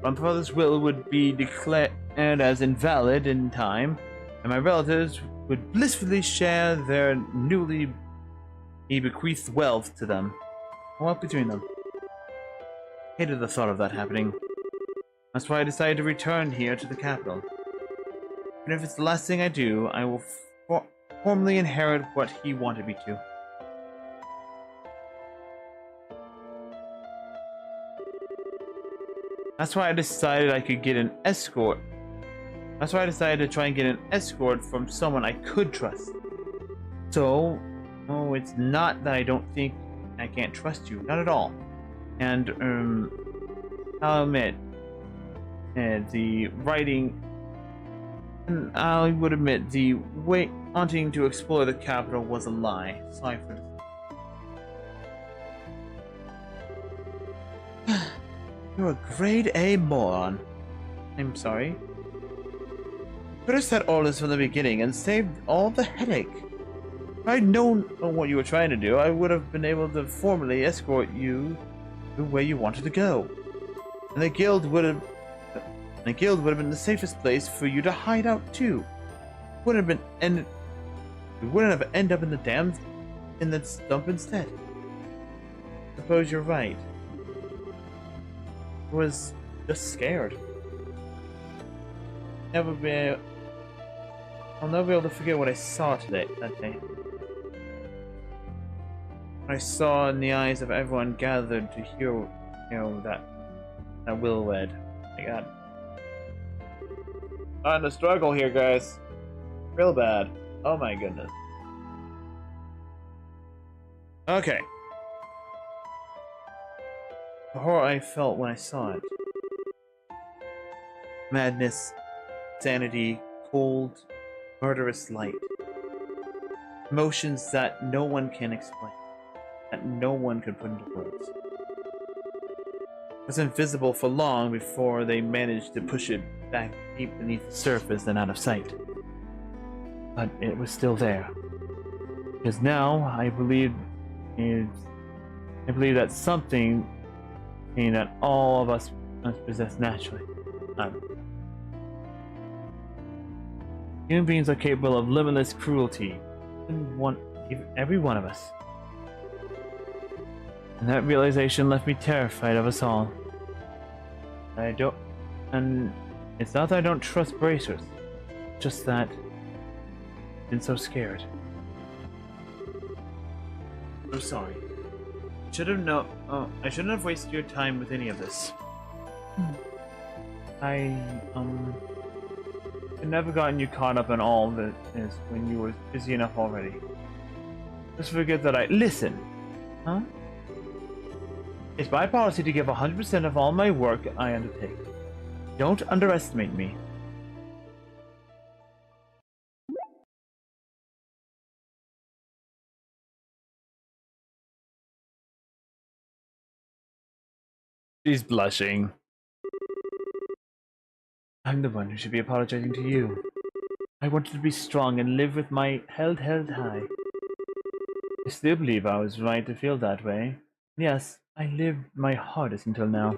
My father's will would be declared as invalid in time, and my relatives would blissfully share their newly bequeathed wealth to them. What between them? Hated the thought of that happening. That's why I decided to return here to the capital. And if it's the last thing I do, I will formally inherit what he wanted me to. That's why I decided I could get an escort. That's why I decided to try and get an escort from someone I could trust. So, it's not that I don't think I can't trust you. Not at all. And, I'll admit, the writing... And I would admit, the wanting to explore the capital was a lie. Sorry for this. You're a grade A moron. I'm sorry. Could have said all this from the beginning and saved all the headache. If I'd known what you were trying to do, I would have been able to formally escort you to where you wanted to go. And the guild would have been the safest place for you to hide out too. We wouldn't have ended up in the dump instead. Suppose you're right. I was just scared. I'll never be able to forget what I saw that day. What I saw in the eyes of everyone gathered to hear, that will read. My god. On the struggle here, guys. Real bad. Oh my goodness. Okay. The horror I felt when I saw it. Madness, sanity, cold, murderous light. Emotions that no one can explain, that no one could put into words. It was invisible for long before they managed to push it back deep beneath the surface and out of sight. But it was still there. Because now I believe that's something that all of us must possess naturally. Human beings are capable of limitless cruelty. Every one of us. And that realization left me terrified of us all. And it's not that I don't trust bracers, just that I've been so scared. I'm sorry. I shouldn't have wasted your time with any of this. I never gotten you caught up in all this when you were busy enough already. Just forget that listen, huh? It's my policy to give 100% of all my work I undertake. Don't underestimate me. She's blushing. I'm the one who should be apologizing to you. I wanted to be strong and live with my head held high. I still believe I was right to feel that way. Yes, I lived my hardest until now.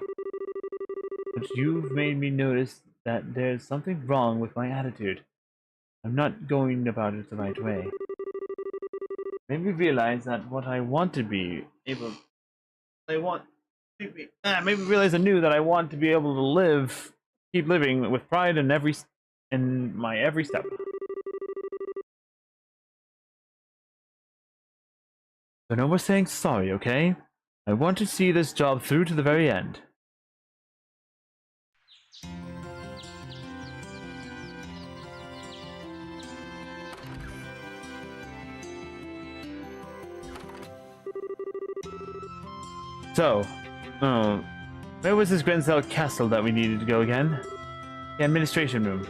But you've made me notice that there's something wrong with my attitude. I'm not going about it the right way. Made me realize that what I want to be able... made me realize anew that I want to be able to keep living with pride in my every step. So no more saying sorry, okay? I want to see this job through to the very end. So, where was this Grenzel castle that we needed to go again? The administration room.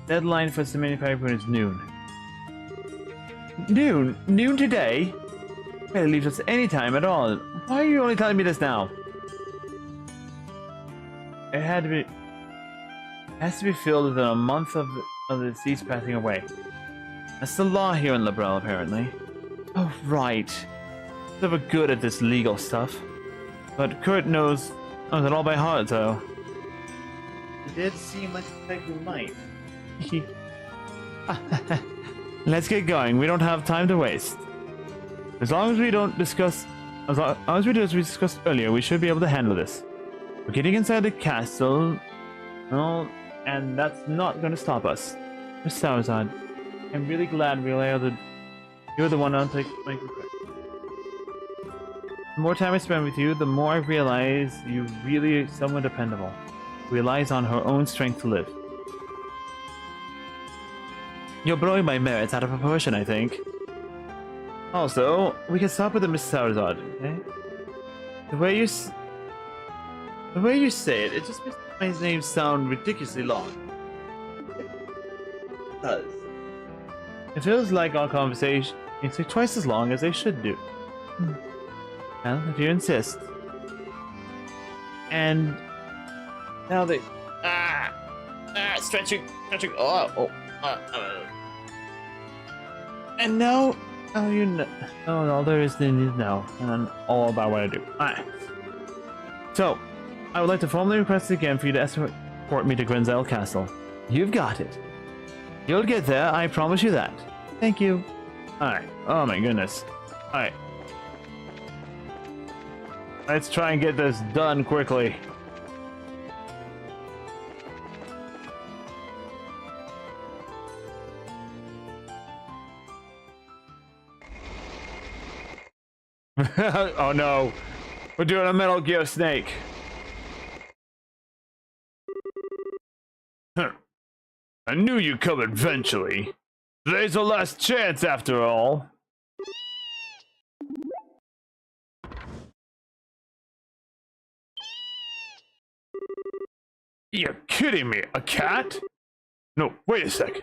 Deadline for submitting paper is noon. Noon? Noon today? It leaves us any time at all. Why are you only telling me this now? It has to be filled within a month of the deceased passing away. That's the law here in Labrel, apparently. Oh, right. Never good at this legal stuff. But Kurt knows it all by heart, though. It did seem like you might. Let's get going. We don't have time to waste. As long as we do as we discussed earlier, we should be able to handle this. We're getting inside the castle, and that's not going to stop us. Miss Saurzad, I'm really glad you're the one on take my regret. The more time I spend with you, the more I realize you're really someone dependable, who relies on her own strength to live. You're blowing my merits out of proportion, I think. Also, we can stop with the Miss Saurzad, okay? The way you say it just makes my name sound ridiculously long. It does. It feels like our conversation can take twice as long as they should do. Well, if you insist. And now they stretching. And now, you know, all there is to know, and all about what I do. Alright. So, I would like to formally request again for you to escort me to Grenzel Castle. You've got it. You'll get there, I promise you that. Thank you. Alright. Oh my goodness. Alright. Let's try and get this done quickly. Oh no. We're doing a Metal Gear Snake. Huh. I knew you'd come eventually. Today's the last chance after all. You're kidding me? A cat? No, wait a sec.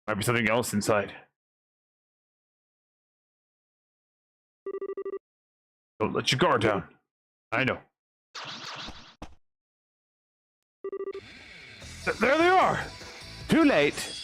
Might be something else inside. Don't let your guard down. I know. There they are! Too late!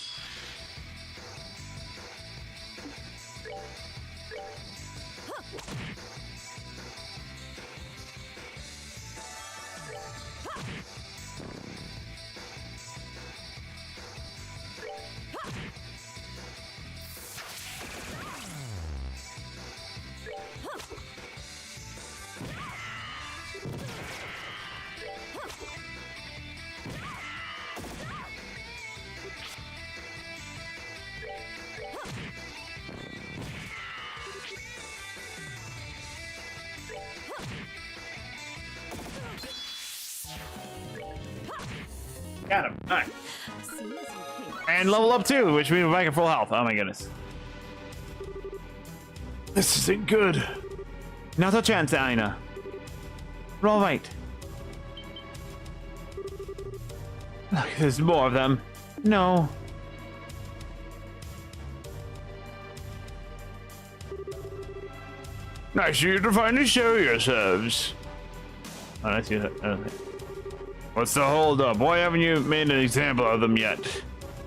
Got him. Alright. Seems you came up. And level up too, which means we're back at full health. Oh my goodness. This isn't good. Not a chance, Aina. We're all right. Look, there's more of them. No. Nice of you to finally show yourselves. Oh, I see that. What's the hold up? Why haven't you made an example of them yet?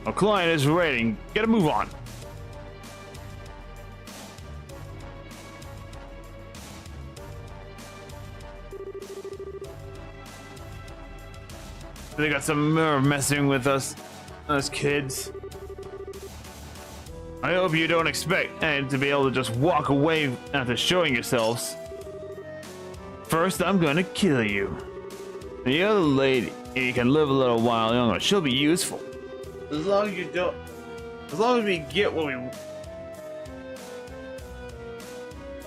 A client is waiting. Get a move on. They got some nerve messing with us kids. I hope you don't expect to be able to just walk away after showing yourselves. First, I'm gonna kill you. The other lady can live a little while longer. She'll be useful. As long as you don't. As long as we get what we. As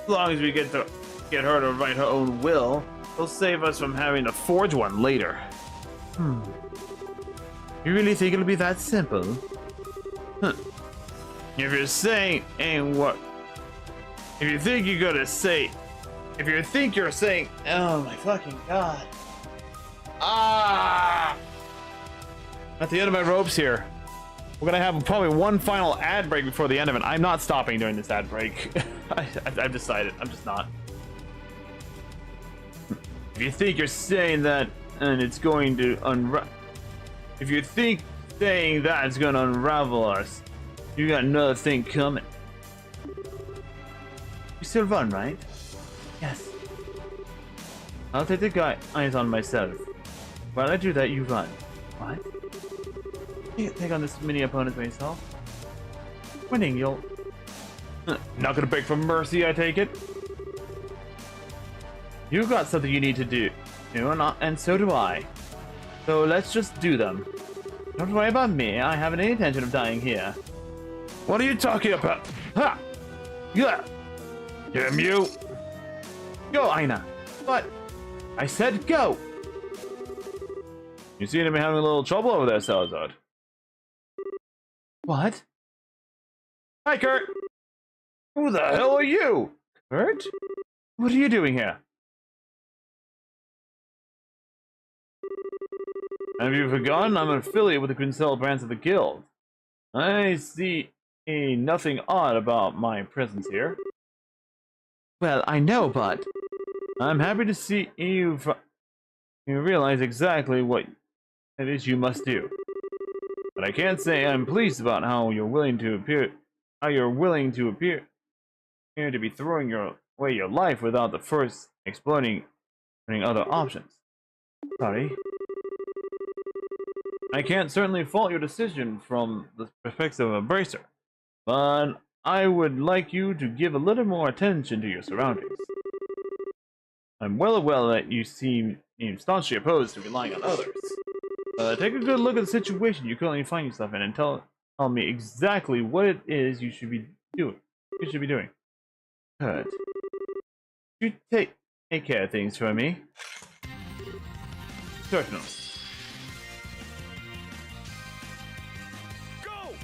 long as we get her to write her own will, it'll save us from having to forge one later. You really think it'll be that simple? Huh. If you're saying ain't what. If you think you're gonna say. If you think you're saying. Oh my fucking god. Ah! At the end of my ropes here. We're gonna have probably one final ad break before the end of it. I'm not stopping during this ad break. I've decided. I'm just not. If you think you're saying that and it's going to if you think saying that is gonna unravel us, you got another thing coming. You still run, right? Yes. I'll take the eyes on myself. While I do that, you run. What? You can take on this mini opponent myself. Winning, you'll... Not gonna beg for mercy, I take it? You got something you need to do. And so do I. So let's just do them. Don't worry about me, I haven't any intention of dying here. What are you talking about? Ha! Yeah! Damn you! Go, Aina! But... I said go! You seem to be having a little trouble over there, Salazar. What? Hi, Kurt! Who the hell are you? Kurt? What are you doing here? Have you forgotten? I'm an affiliate with the Grincell branch of the Guild. I see nothing odd about my presence here. Well, I know, but... I'm happy to see you realize exactly what it is you must do. But I can't say I'm pleased about how you're willing to appear to be throwing away your life without the first exploring other options. Sorry. I can't certainly fault your decision from the perspective of a bracer, but I would like you to give a little more attention to your surroundings. I'm well aware that you seem staunchly opposed to relying on others. Take a good look at the situation you currently find yourself in and tell me exactly what it is you should be doing. Good. You take care of things for me. Certainly. Go!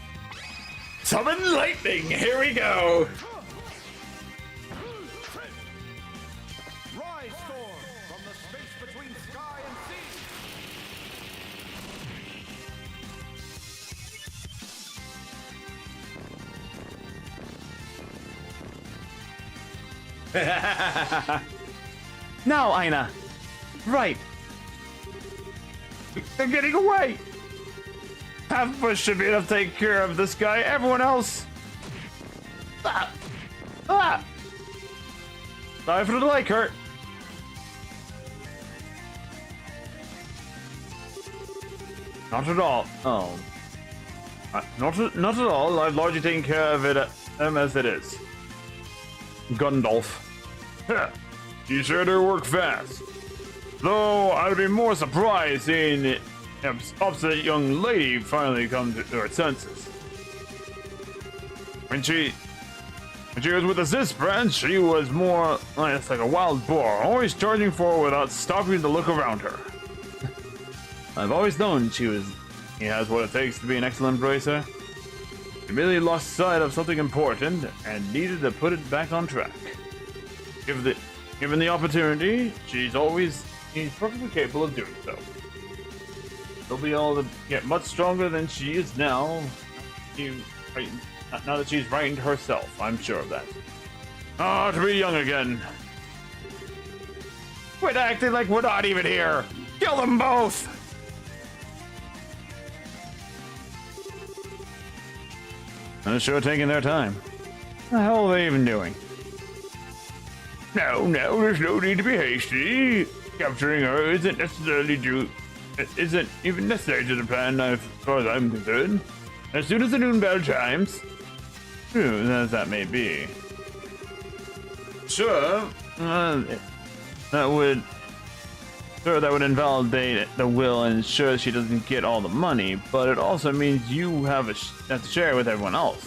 Summon lightning! Here we go! Rise, storm, from the space between sky and sea! Now, Aina. Right. They're getting away. Half of us should be able to take care of this guy. Everyone else. Ah. Ah. Sorry for the delay, Kurt. Not at all. Oh. Not at all. I've largely taken care of it as it is. Gundalf. You sure do work fast. Though I'd be more surprised seeing the upset young lady finally come to her senses. When she was with the Zis branch, she was more like a wild boar, always charging forward without stopping to look around her. I've always known she has what it takes to be an excellent racer. She merely lost sight of something important and needed to put it back on track. Given the opportunity, she's perfectly capable of doing so. She'll be able to get much stronger than she is now. Now that she's rightened herself, I'm sure of that. Ah, to be young again. Quit acting like we're not even here. Kill them both. They're sure taking their time. What the hell are they even doing? No, there's no need to be hasty. Capturing her isn't even necessary to the plan as far as I'm concerned. As soon as the noon bell chimes, true as that may be. Sure, that would invalidate the will and ensure she doesn't get all the money, but it also means you have to share it with everyone else.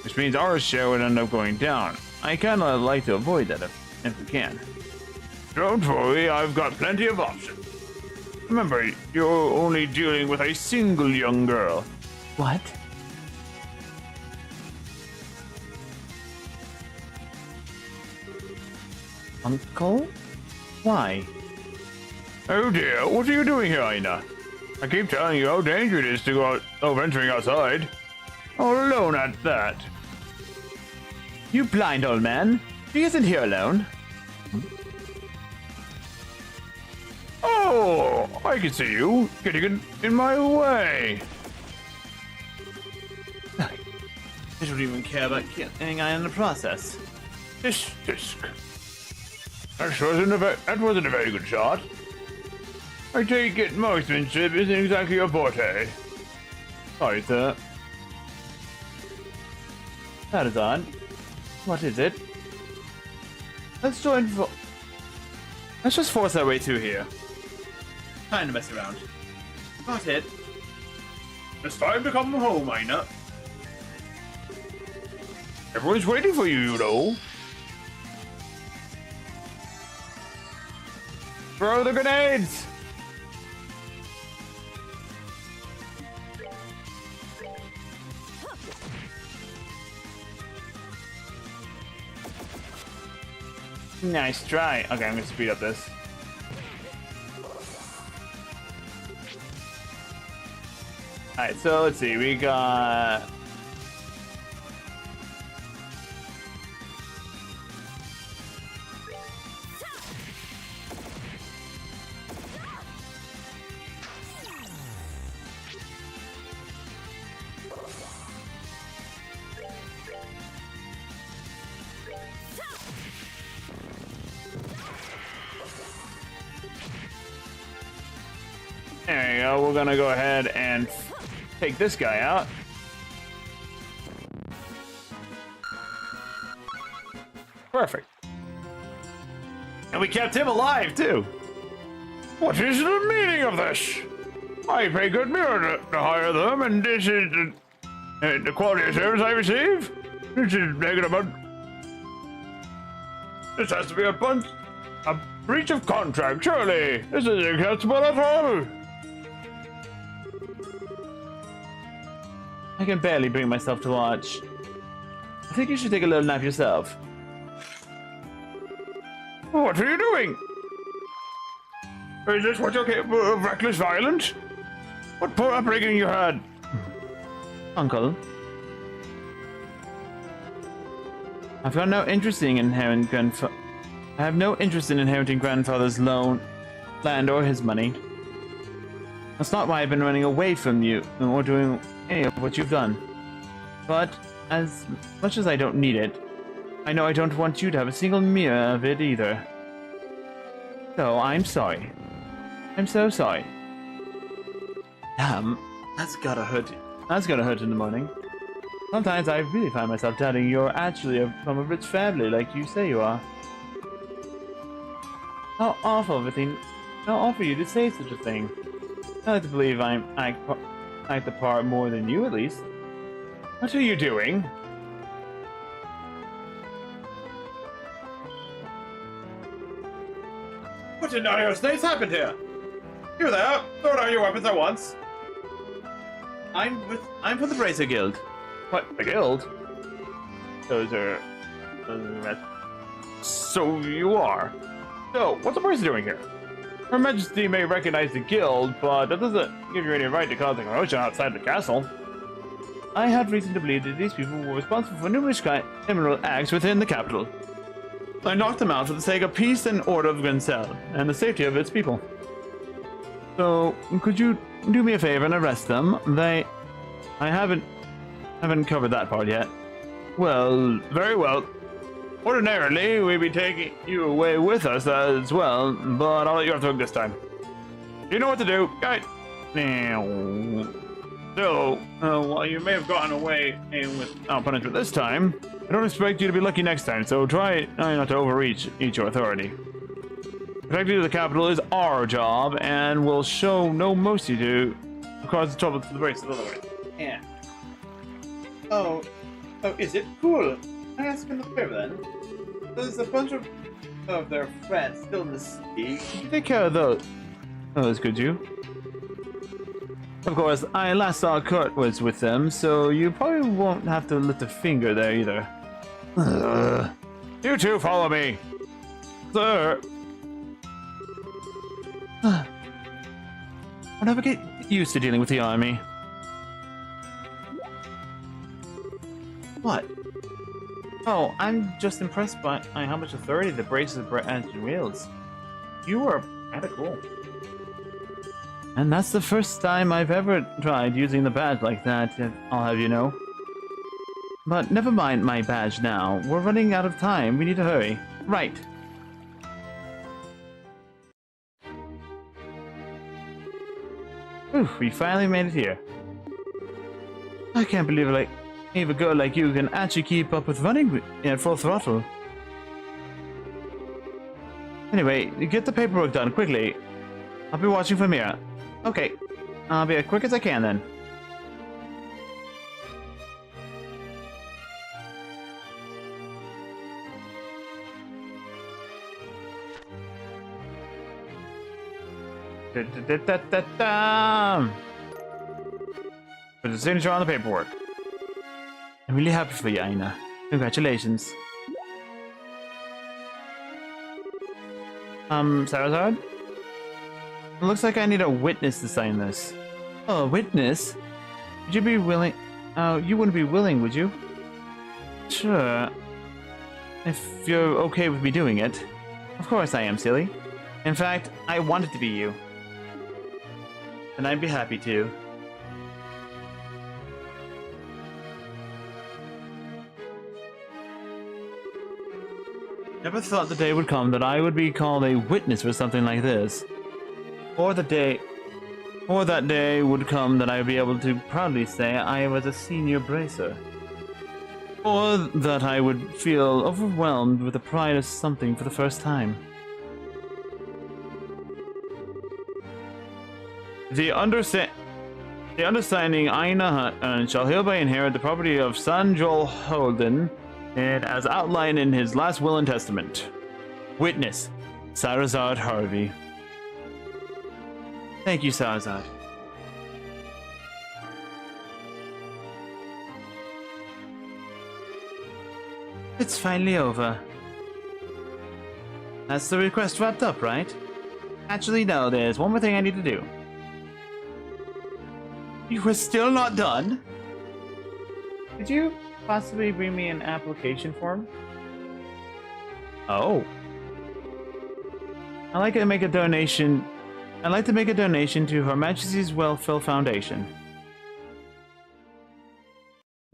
Which means our share would end up going down. I kinda like to avoid that if we can. Don't worry, I've got plenty of options. Remember, you're only dealing with a single young girl. What? Uncle? Why? Oh dear, what are you doing here, Aina? I keep telling you how dangerous it is to go venturing outside. All alone at that. You blind old man. She isn't here alone. Oh, I can see you getting in my way. I don't even care about getting Aina in the process. Disc. That wasn't a very good shot. I take it marksmanship isn't exactly your forte. Sorry, sir. That is odd. What is it? Let's just force our way through here. Time to mess around. Got it. It's time to come home, Aina. Everyone's waiting for you, you know. Throw the grenades! Nice try. Okay, I'm gonna speed up this. Alright, so let's see. We got... There you go. We're gonna go ahead and take this guy out. Perfect. And we kept him alive too. What is the meaning of this? I pay good mirror to hire them, and this is the quality of service I receive. This is negative. This has to be a breach of contract, surely. This isn't acceptable at all. I can barely bring myself to watch. I think you should take a little nap yourself. What are you doing? Is this what you're capable of reckless violence? What poor upbringing you had? Uncle. I've got no interest in inherent I have no interest in inheriting grandfather's land or his money. That's not why I've been running away from you or doing any of what you've done. But as much as I don't need it, I know I don't want you to have a single mirror of it either. So I'm sorry. I'm so sorry. Damn, that's gotta hurt. That's gonna hurt in the morning. Sometimes I really find myself doubting you're actually from a rich family like you say you are. How awful of a thing. How awful you to say such a thing. I like to believe I act the part more than you, at least. What are you doing? What in dire snakes happened here? You there! Throw down your weapons at once! I'm from the Bracer Guild. What, the guild? Those are... So you are. So, what's the Bracer doing here? Her Majesty may recognize the guild, but that doesn't give you any right to cause a commotion outside the castle. I had reason to believe that these people were responsible for numerous criminal acts within the capital. I knocked them out for the sake of peace and order of Gensel, and the safety of its people. So, could you do me a favor and arrest them? I haven't covered that part yet. Well, very well. Ordinarily, we'd be taking you away with us as well, but I'll let you off the hook this time. You know what to do, guys. So, while you may have gotten away without punishment this time, I don't expect you to be lucky next time, so try not to overreach your authority. Protecting the capital is our job, and we'll show no mercy to cause trouble to the race otherwise. Yeah. Oh, is it? Cool. Can I ask him a favor then? There's a bunch of their friends still in the city. Could you take care of those? Could you? Of course, I last saw Kurt was with them, so you probably won't have to lift a finger there either. You two follow me, sir. I'll never get used to dealing with the army. What? Oh, I'm just impressed by how much authority the Braces Engine wields. You are kinda cool. And that's the first time I've ever tried using the badge like that, I'll have you know. But never mind my badge now. We're running out of time. We need to hurry. Right. Ooh, we finally made it here. I can't believe it, if a girl like you can actually keep up with running at full throttle. Anyway, get the paperwork done quickly. I'll be watching from here. Okay, I'll be as quick as I can then. Put the signature on the paperwork. I'm really happy for you, Aina. Congratulations. Sarazard? It looks like I need a witness to sign this. Oh, a witness? Would you be willing? You wouldn't be willing, would you? Sure. If you're okay with me doing it. Of course I am, silly. In fact, I want it to be you. And I'd be happy to. Never thought the day would come that I would be called a witness for something like this. Or that day would come that I would be able to proudly say I was a senior bracer. Or that I would feel overwhelmed with the pride of something for the first time. The understanding Aina shall hereby inherit the property of son Joel Holden, and as outlined in his last will and testament. Witness, Sarazard Harvey. Thank you, Sarazard. It's finally over. That's the request wrapped up, right? Actually, no, there's one more thing I need to do. You were still not done? Did you possibly bring me an application form? Oh. I'd like to make a donation. I'd like to make a donation to Her Majesty's Welfare Foundation.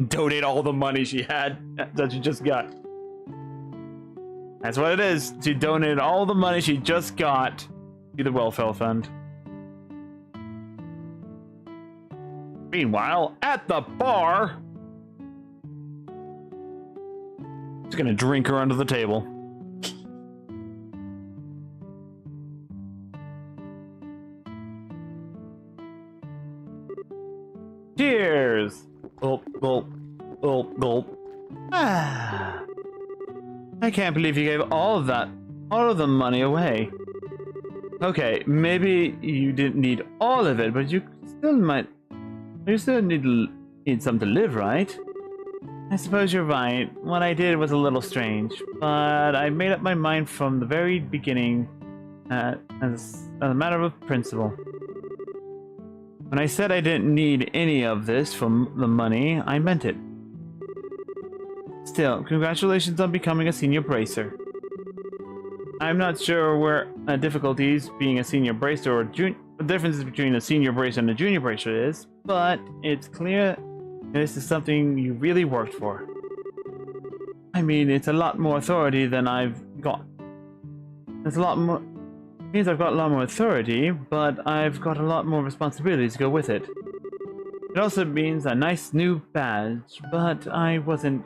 Donate all the money she had that she just got. That's what it is. To donate all the money she just got to the welfare fund. Meanwhile, at the bar, Just gonna drink her under the table. Cheers! Gulp, gulp, gulp, gulp. Ah. I can't believe you gave all of the money away. Okay, maybe you didn't need all of it, but you still need something to live, right? I suppose you're right. What I did was a little strange, but I made up my mind from the very beginning as a matter of principle. When I said I didn't need any of this from the money, I meant it. Still, congratulations on becoming a senior bracer. I'm not sure where difficulties being a senior bracer or the differences between a senior bracer and a junior bracer is, but it's clear this is something you really worked for. I mean, it's a lot more authority than I've got. It's a lot more. It means I've got a lot more authority, but I've got a lot more responsibilities to go with it. It also means a nice new badge, but I wasn't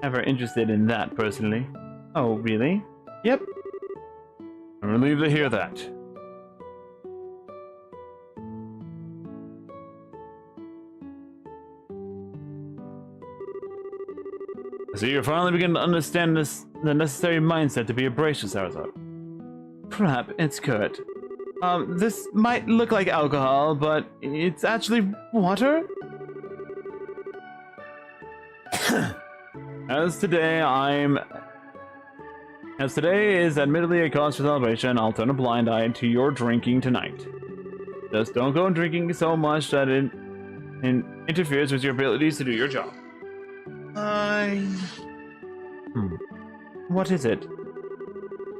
ever interested in that personally. Oh, really? Yep. I'm relieved to hear that. So you're finally beginning to understand the necessary mindset to be a bracer, Sarazar. Crap, it's Kurt. This might look like alcohol, but it's actually water? As today is admittedly a cause for celebration, I'll turn a blind eye to your drinking tonight. Just don't go drinking so much that it interferes with your abilities to do your job. What is it?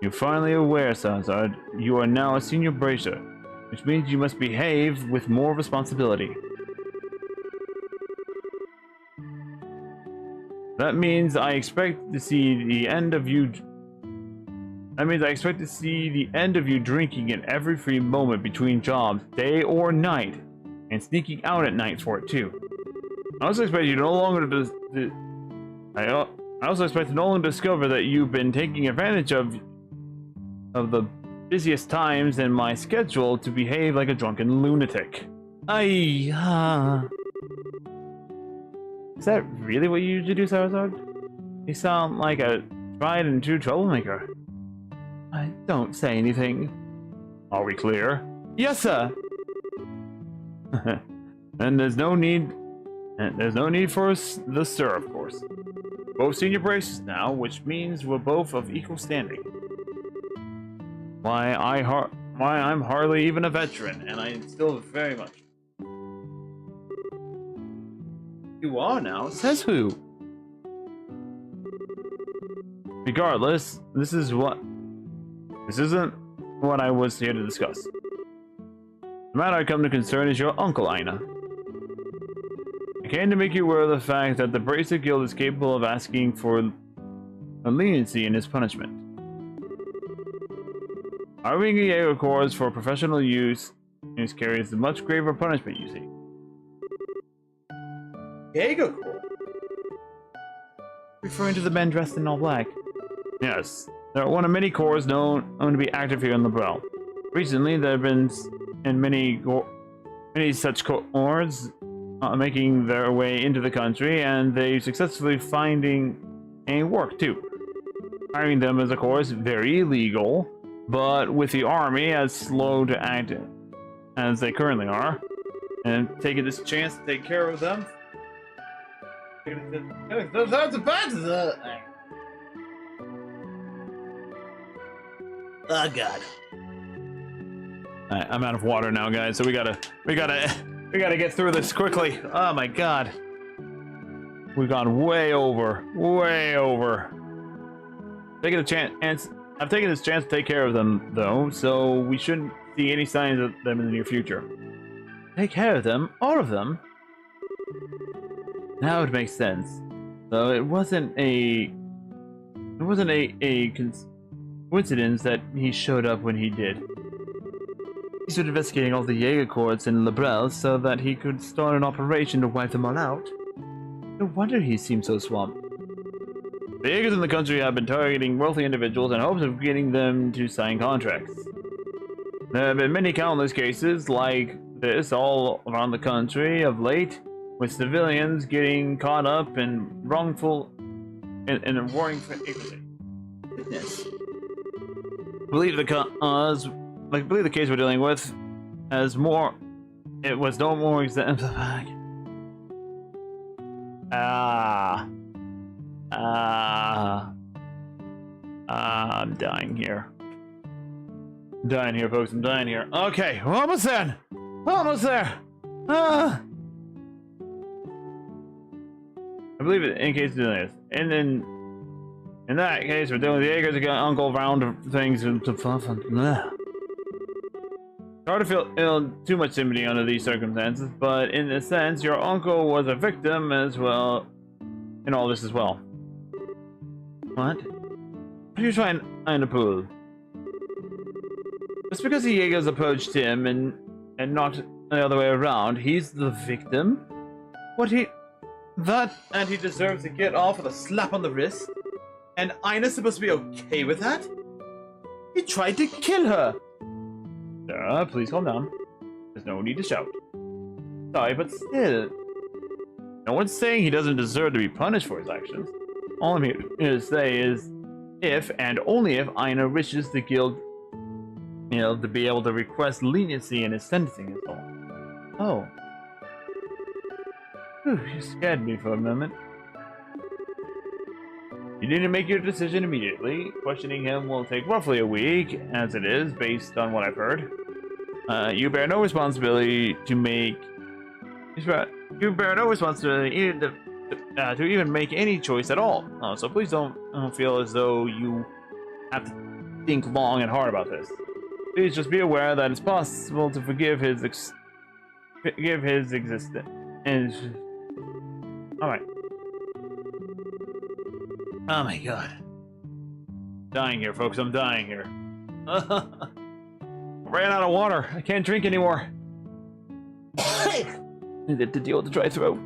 You're finally aware, Salazar. You are now a senior bracer, which means you must behave with more responsibility. That means I expect to see the end of you. Drinking in every free moment between jobs, day or night, and sneaking out at night for it too. I also expect you no longer to discover that you've been taking advantage of the busiest times in my schedule to behave like a drunken lunatic. Is that really what you usually do, Sarazard? You sound like a tried and true troublemaker. Don't say anything. Are we clear? Yes, sir. And there's no need for the sir, of course. Both senior braces now, which means we're both of equal standing. Why I'm hardly even a veteran, and I'm still very much. You are now? Says who? Regardless, this isn't what I was here to discuss. The matter I come to concern is your uncle, Aina. I came to make you aware of the fact that the Bracer Guild is capable of asking for a leniency in his punishment. Hiring a Jaeger Corps for professional use carries a much graver punishment, you see. Jaeger Corps? Referring to the men dressed in all black. Yes, they're one of many corps known to be active here in Liberel. Recently, there have been many such corps making their way into the country, and they successfully finding a work too. Hiring them is, of course, very illegal, but with the army as slow to act as they currently are, and taking this chance to take care of them. That's a bad. Oh God! Alright, I'm out of water now, guys. So we gotta get through this quickly. Oh my God! We've gone way over. Taking a chance I've taken this chance to take care of them, though, so we shouldn't see any signs of them in the near future. Take care of them? All of them? Now it makes sense. So it wasn't a coincidence that he showed up when he did. He's been investigating all the Jaeger courts in Librel so that he could start an operation to wipe them all out. No wonder he seemed so swamped. The Jaegers in the country have been targeting wealthy individuals in hopes of getting them to sign contracts. There have been many countless cases like this all around the country of late, with civilians getting caught up in wrongful in a warring for goodness. I believe the case we're dealing with has more. It was no more exemplified. I'm dying here. I'm dying here, folks. I'm dying here. Okay, we're almost there. We're almost there. I believe it in case of this. And then, in that case, we're dealing with the Jaegers again, Uncle round things. It's hard to feel too much sympathy under these circumstances, but in a sense, your uncle was a victim as well in all this as well. What? What are you trying to pull? Just because the Jaegers approached him and not the other way around, he's the victim? And he deserves to get off with a slap on the wrist? And Ina's supposed to be okay with that? He tried to kill her! Sarah, please calm down. There's no need to shout. Sorry, but still. No one's saying he doesn't deserve to be punished for his actions. All I'm here to say is, if and only if Ina wishes the guild, to be able to request leniency in his sentencing is all. Oh. Whew, you scared me for a moment. You need to make your decision immediately. Questioning him will take roughly a week, as it is, based on what I've heard. You bear no responsibility to make... You bear no responsibility to even make any choice at all. So please don't feel as though you have to think long and hard about this. Please just be aware that it's possible to forgive his existence. Alright. Oh my god. Dying here, folks. I'm dying here. Ran out of water. I can't drink anymore. Needed to deal with the dry throat.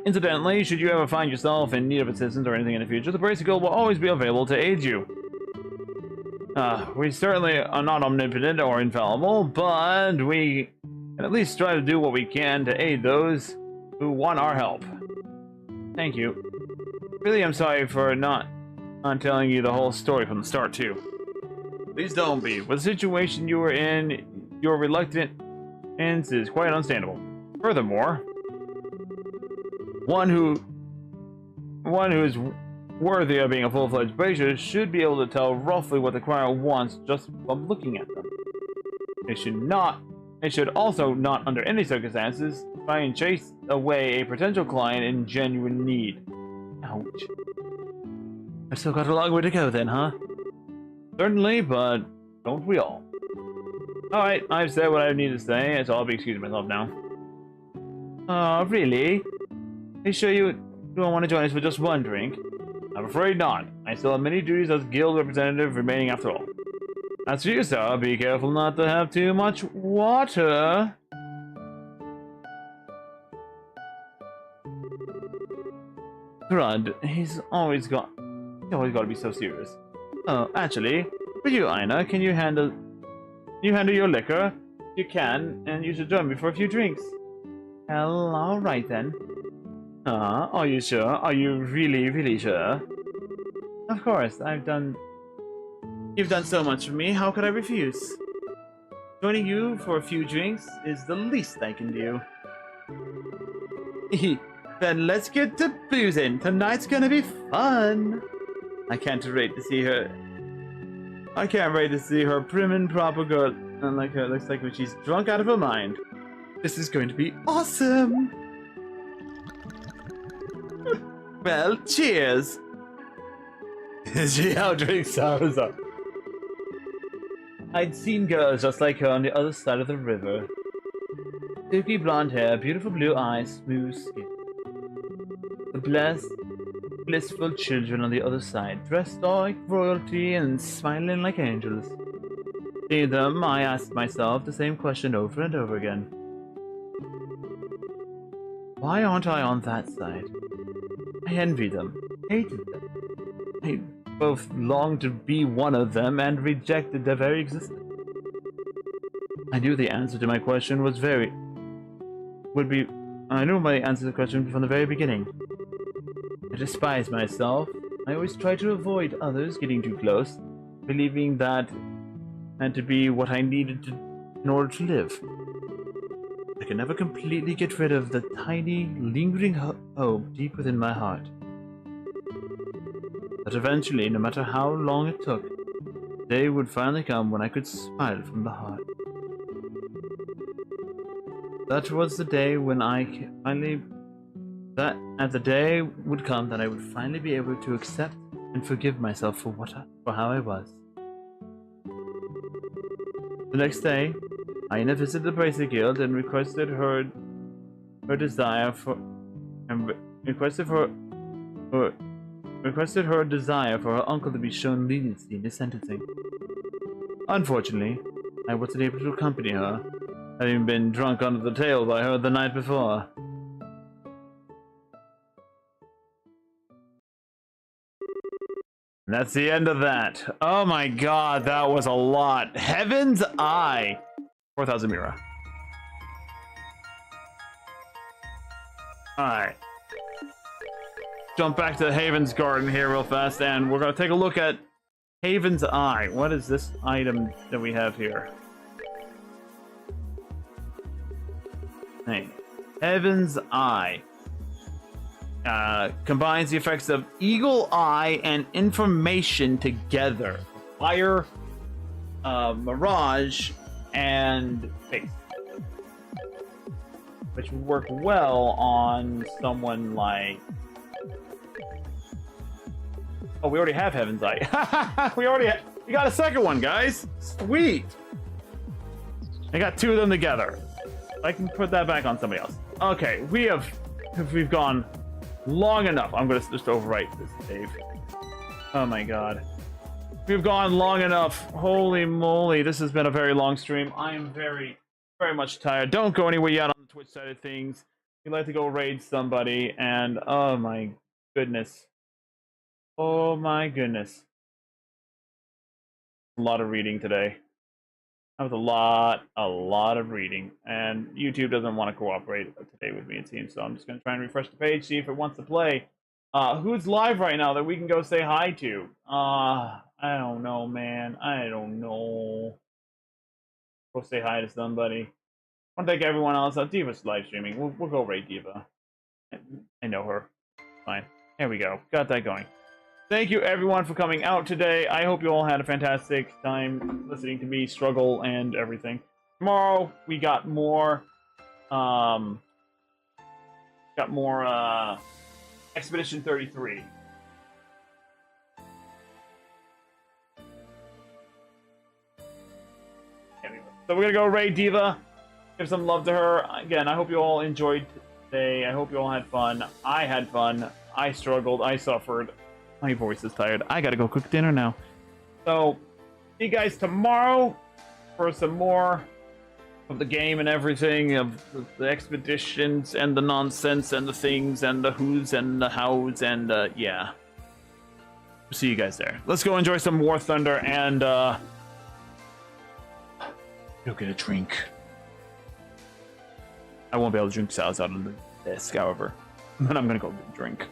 Incidentally, should you ever find yourself in need of assistance or anything in the future, the Bracer Guild will always be available to aid you. We certainly are not omnipotent or infallible, but we can at least try to do what we can to aid those who want our help. Thank you. Really, I'm sorry for not telling you the whole story from the start, too. Please don't be. With the situation you were in, your reluctance is quite understandable. Furthermore, one who is worthy of being a full-fledged Bracer should be able to tell roughly what the crier wants just from looking at them. They should also not, under any circumstances, try and chase away a potential client in genuine need. Ouch. I've still got a long way to go then, huh? Certainly, but don't we all? Alright, I've said what I need to say, so I'll be excusing myself now. Really? Are you sure you don't want to join us for just one drink? I'm afraid not. I still have many duties as guild representative remaining after all. As for you, sir, be careful not to have too much water. Crud, he's always got to be so serious. Oh, actually, for you, Ina, can you handle your liquor? You can, and you should join me for a few drinks. Hell, alright then. Are you sure? Are you really, really sure? Of course, you've done so much for me, how could I refuse? Joining you for a few drinks is the least I can do. Then let's get to boozing. Tonight's gonna be fun. I can't wait to see her prim and proper girl. Unlike her, looks like when she's drunk out of her mind. This is going to be awesome. Well, cheers. She outdrinks Sarah's up. I'd seen girls just like her on the other side of the river. Silky blonde hair, beautiful blue eyes, smooth skin. The blissful children on the other side, dressed like royalty and smiling like angels. Seeing them, I asked myself the same question over and over again. Why aren't I on that side? I envied them, hated them. I both longed to be one of them and rejected their very existence. I knew the answer to my question I knew my answer to the question from the very beginning. I despised myself. I always tried to avoid others getting too close, believing that had to be what I needed in order to live. I could never completely get rid of the tiny, lingering hope deep within my heart. But eventually, no matter how long it took, the day would finally come when I could smile from the heart. That was the day when the day would come that I would finally be able to accept and forgive myself for how I was. The next day, Aina visited the Bracelet Guild and requested her desire for her uncle to be shown leniency in his sentencing. Unfortunately, I wasn't able to accompany her, having been drunk under the table by her the night before. And that's the end of that. Oh my god, that was a lot. Heaven's Eye! 4,000 Mira. Alright. Jump back to Haven's Garden here real fast, and we're going to take a look at Haven's Eye. What is this item that we have here? Hey. Heaven's Eye. Combines the effects of Eagle Eye and Information together. Fire, Mirage, and Face. Which would work well on someone like... Oh, we already have Heaven's Eye. We got a second one, guys. Sweet. I got two of them together. I can put that back on somebody else. Okay, we've gone long enough. I'm gonna just overwrite this, Dave. Oh my god. We've gone long enough. Holy moly, this has been a very long stream. I am very, very much tired. Don't go anywhere yet on the Twitch side of things. You'd like to go raid somebody, and oh my goodness. Oh my goodness. A lot of reading today. That was a lot of reading, and YouTube doesn't want to cooperate today with me, it seems, so I'm just going to try and refresh the page, see if it wants to play. Who's live right now that we can go say hi to? I don't know, man. I don't know. Go say hi to somebody. I want to thank everyone else. Diva's live streaming. We'll go raid Diva. I know her. Fine. There we go. Got that going. Thank you, everyone, for coming out today. I hope you all had a fantastic time listening to me struggle and everything. Tomorrow, we got more, Expedition 33. Anyway, so we're gonna go raid Diva, give some love to her. Again, I hope you all enjoyed today. I hope you all had fun. I had fun. I struggled. I suffered. My voice is tired. I gotta go cook dinner now. So, see you guys tomorrow for some more of the game and everything, of the expeditions and the nonsense and the things and the who's and the how's and, yeah. See you guys there. Let's go enjoy some War Thunder and, go get a drink. I won't be able to drink salads out of the desk, however. But I'm gonna go get a drink.